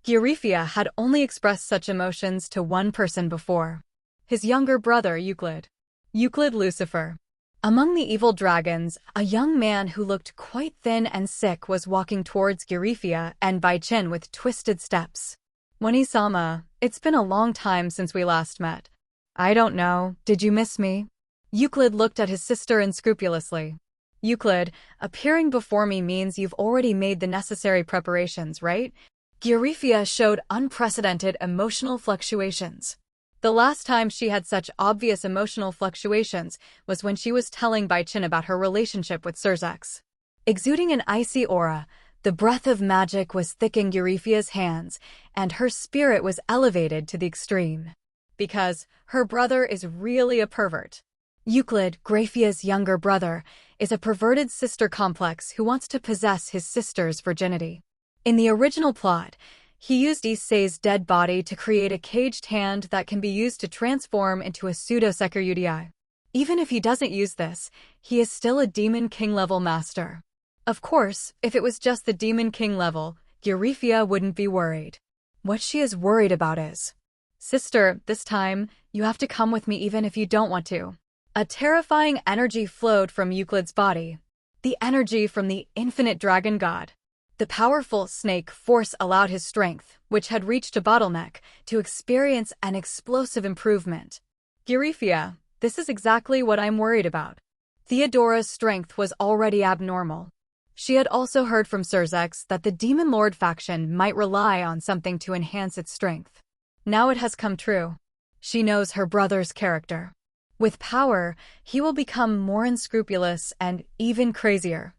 Eurifia had only expressed such emotions to one person before. His younger brother, Euclid. Euclid Lucifer. Among the evil dragons, a young man who looked quite thin and sick was walking towards Girifia and Bai Chen with twisted steps. "Wani-sama, it's been a long time since we last met. I don't know, did you miss me?" Euclid looked at his sister unscrupulously. "Euclid, appearing before me means you've already made the necessary preparations, right?" Girifia showed unprecedented emotional fluctuations. The last time she had such obvious emotional fluctuations was when she was telling Bai Chen about her relationship with Surzex. Exuding an icy aura, the breath of magic was thick in Girifia's hands, and her spirit was elevated to the extreme. Because her brother is really a pervert. Euclid, Grafia's younger brother, is a perverted sister complex who wants to possess his sister's virginity. In the original plot, he used Issei's dead body to create a caged hand that can be used to transform into a pseudo-Sekyudai. Even if he doesn't use this, he is still a Demon King level master. Of course, if it was just the Demon King level, Girifia wouldn't be worried. What she is worried about is, "Sister, this time, you have to come with me even if you don't want to." A terrifying energy flowed from Euclid's body. The energy from the infinite dragon god. The powerful snake force allowed his strength, which had reached a bottleneck, to experience an explosive improvement. "Girifia, this is exactly what I'm worried about." Theodora's strength was already abnormal. She had also heard from Surzex that the Demon Lord faction might rely on something to enhance its strength. Now it has come true. She knows her brother's character. With power, he will become more unscrupulous and even crazier.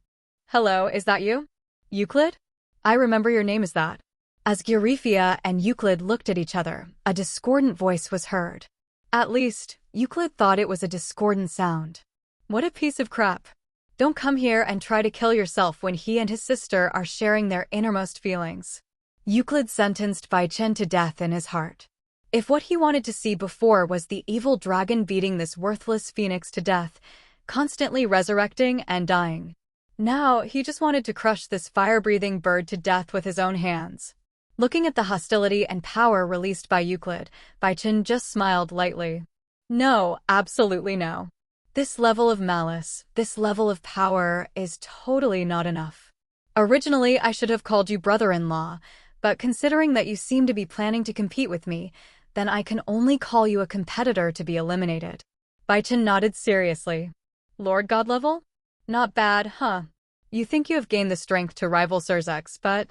"Hello, is that you? Euclid? I remember your name as that." As Girifia and Euclid looked at each other, a discordant voice was heard. At least, Euclid thought it was a discordant sound. What a piece of crap. Don't come here and try to kill yourself when he and his sister are sharing their innermost feelings. Euclid sentenced Bai Chen to death in his heart. If what he wanted to see before was the evil dragon beating this worthless phoenix to death, constantly resurrecting and dying, now he just wanted to crush this fire-breathing bird to death with his own hands. Looking at the hostility and power released by Euclid, Bai Chen just smiled lightly. "No, absolutely no. This level of malice, this level of power is totally not enough. Originally, I should have called you brother-in-law, but considering that you seem to be planning to compete with me, then I can only call you a competitor to be eliminated." Bai Chen nodded seriously. "Lord God level? Not bad, huh? You think you have gained the strength to rival Surzex, but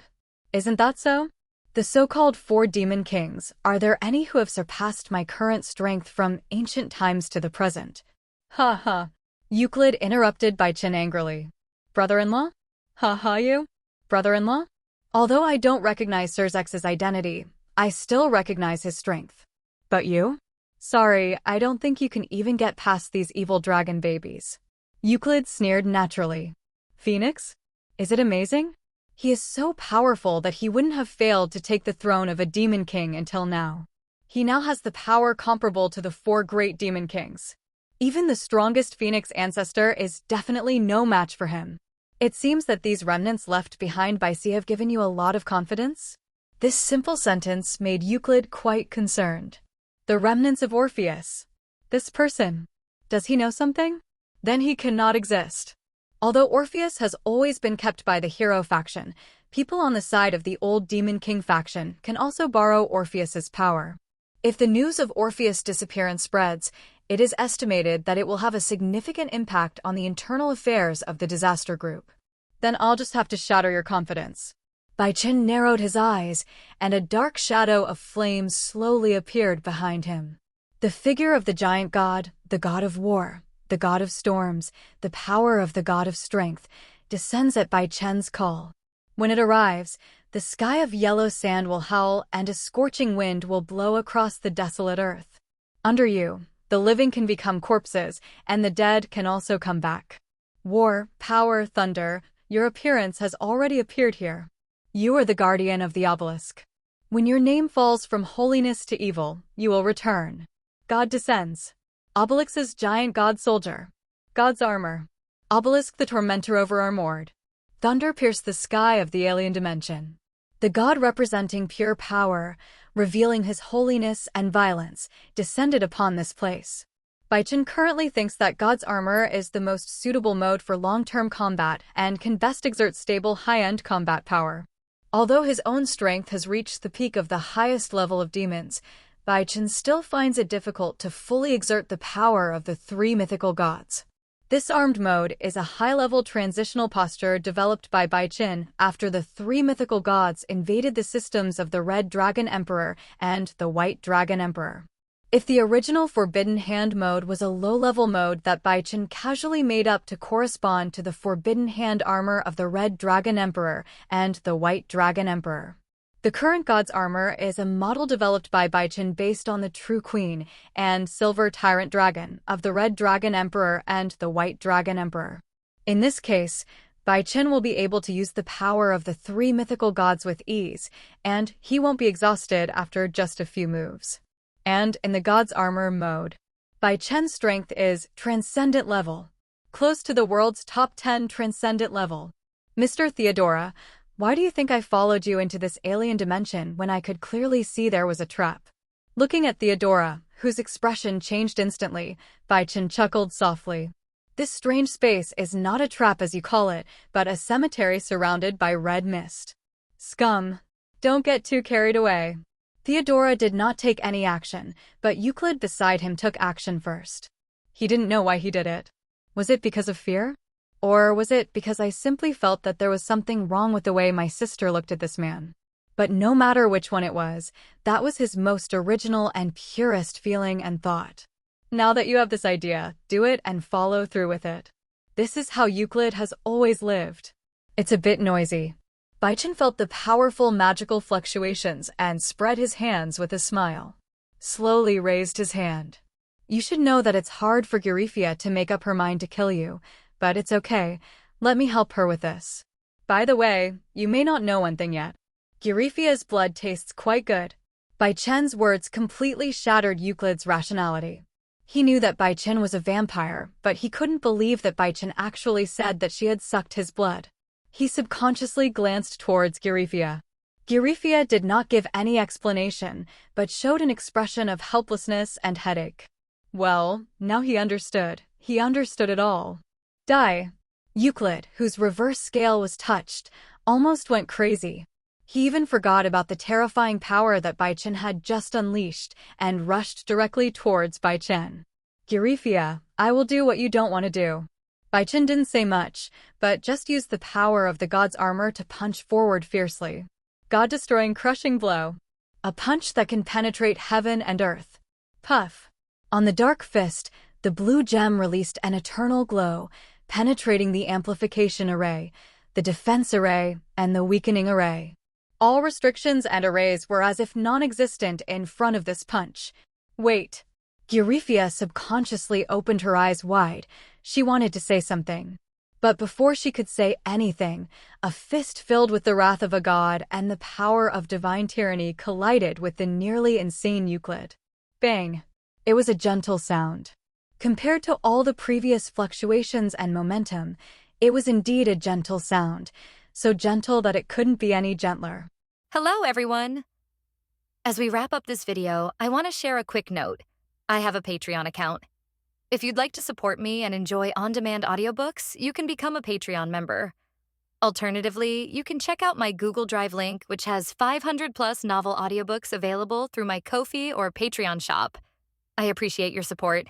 isn't that so? The so-called 4 Demon Kings, are there any who have surpassed my current strength from ancient times to the present?" "Ha ha." Euclid interrupted Bai Chen angrily. "Brother-in-law? Ha ha you? Brother-in-law? Although I don't recognize Surzex's identity, I still recognize his strength. But you? Sorry, I don't think you can even get past these evil dragon babies." Euclid sneered naturally. "Phoenix? Is it amazing? He is so powerful that he wouldn't have failed to take the throne of a Demon King until now. He now has the power comparable to the 4 great Demon Kings. Even the strongest Phoenix ancestor is definitely no match for him. It seems that these remnants left behind by sea have given you a lot of confidence?" This simple sentence made Euclid quite concerned. The remnants of Orpheus. This person. Does he know something? Then he cannot exist. Although Orpheus has always been kept by the hero faction, people on the side of the old Demon King faction can also borrow Orpheus's power. If the news of Orpheus' disappearance spreads, it is estimated that it will have a significant impact on the internal affairs of the disaster group. Then I'll just have to shatter your confidence. Bai Chen narrowed his eyes, and a dark shadow of flame slowly appeared behind him. The figure of the giant god, the god of war, the god of storms, the power of the god of strength, descends at Bai Chen's call. When it arrives, the sky of yellow sand will howl and a scorching wind will blow across the desolate earth. Under you, the living can become corpses, and the dead can also come back. War, power, thunder, your appearance has already appeared here. You are the guardian of the obelisk. When your name falls from holiness to evil, you will return. God descends. Obelix's giant god soldier. God's armor. Obelisk the tormentor over Armored. Thunder pierced the sky of the alien dimension. The god representing pure power, revealing his holiness and violence, descended upon this place. Bai Chen currently thinks that God's armor is the most suitable mode for long-term combat and can best exert stable high-end combat power. Although his own strength has reached the peak of the highest level of demons, Bai Chen still finds it difficult to fully exert the power of the three mythical gods. This armed mode is a high-level transitional posture developed by Bai Chen after the three mythical gods invaded the systems of the Red Dragon Emperor and the White Dragon Emperor. If the original Forbidden Hand mode was a low-level mode that Bai Chen casually made up to correspond to the Forbidden Hand armor of the Red Dragon Emperor and the White Dragon Emperor. The current God's armor is a model developed by Bai Chen based on the True Queen and Silver Tyrant Dragon of the Red Dragon Emperor and the White Dragon Emperor. In this case, Bai Chen will be able to use the power of the three mythical gods with ease, and he won't be exhausted after just a few moves. And in the God's Armor mode, Bai Chen's strength is Transcendent level, close to the world's top 10 Transcendent level. Mr. Theodora, why do you think I followed you into this alien dimension when I could clearly see there was a trap? Looking at Theodora, whose expression changed instantly, Bai Chen chuckled softly. This strange space is not a trap as you call it, but a cemetery surrounded by red mist. Scum. Don't get too carried away. Theodora did not take any action, but Euclid beside him took action first. He didn't know why he did it. Was it because of fear? Or was it because I simply felt that there was something wrong with the way my sister looked at this man? But no matter which one it was, that was his most original and purest feeling and thought. Now that you have this idea, do it and follow through with it. This is how Euclid has always lived. It's a bit noisy. Bai Chen felt the powerful magical fluctuations and spread his hands with a smile. Slowly raised his hand. You should know that it's hard for Eurifia to make up her mind to kill you, but it's okay. Let me help her with this. By the way, you may not know one thing yet. Eurifia's blood tastes quite good. Bai Chen's words completely shattered Euclid's rationality. He knew that Bai Chen was a vampire, but he couldn't believe that Bai Chen actually said that she had sucked his blood. He subconsciously glanced towards Eurifia. Eurifia did not give any explanation, but showed an expression of helplessness and headache. Well, now he understood. He understood it all. Die. Euclid, whose reverse scale was touched, almost went crazy. He even forgot about the terrifying power that Bai Chen had just unleashed and rushed directly towards Bai Chen. Eurifia, I will do what you don't want to do. Bai Chen didn't say much, but just used the power of the god's armor to punch forward fiercely. God-destroying crushing blow. A punch that can penetrate heaven and earth. Puff. On the dark fist, the blue gem released an eternal glow, penetrating the amplification array, the defense array, and the weakening array. All restrictions and arrays were as if non-existent in front of this punch. Wait. Eurifia subconsciously opened her eyes wide. She wanted to say something. But before she could say anything, a fist filled with the wrath of a god and the power of divine tyranny collided with the nearly insane Euclid. Bang! It was a gentle sound. Compared to all the previous fluctuations and momentum, it was indeed a gentle sound, so gentle that it couldn't be any gentler. Hello, everyone! As we wrap up this video, I want to share a quick note. I have a Patreon account. If you'd like to support me and enjoy on-demand audiobooks, you can become a Patreon member. Alternatively, you can check out my Google Drive link, which has 500+ novel audiobooks available through my Ko-fi or Patreon shop. I appreciate your support.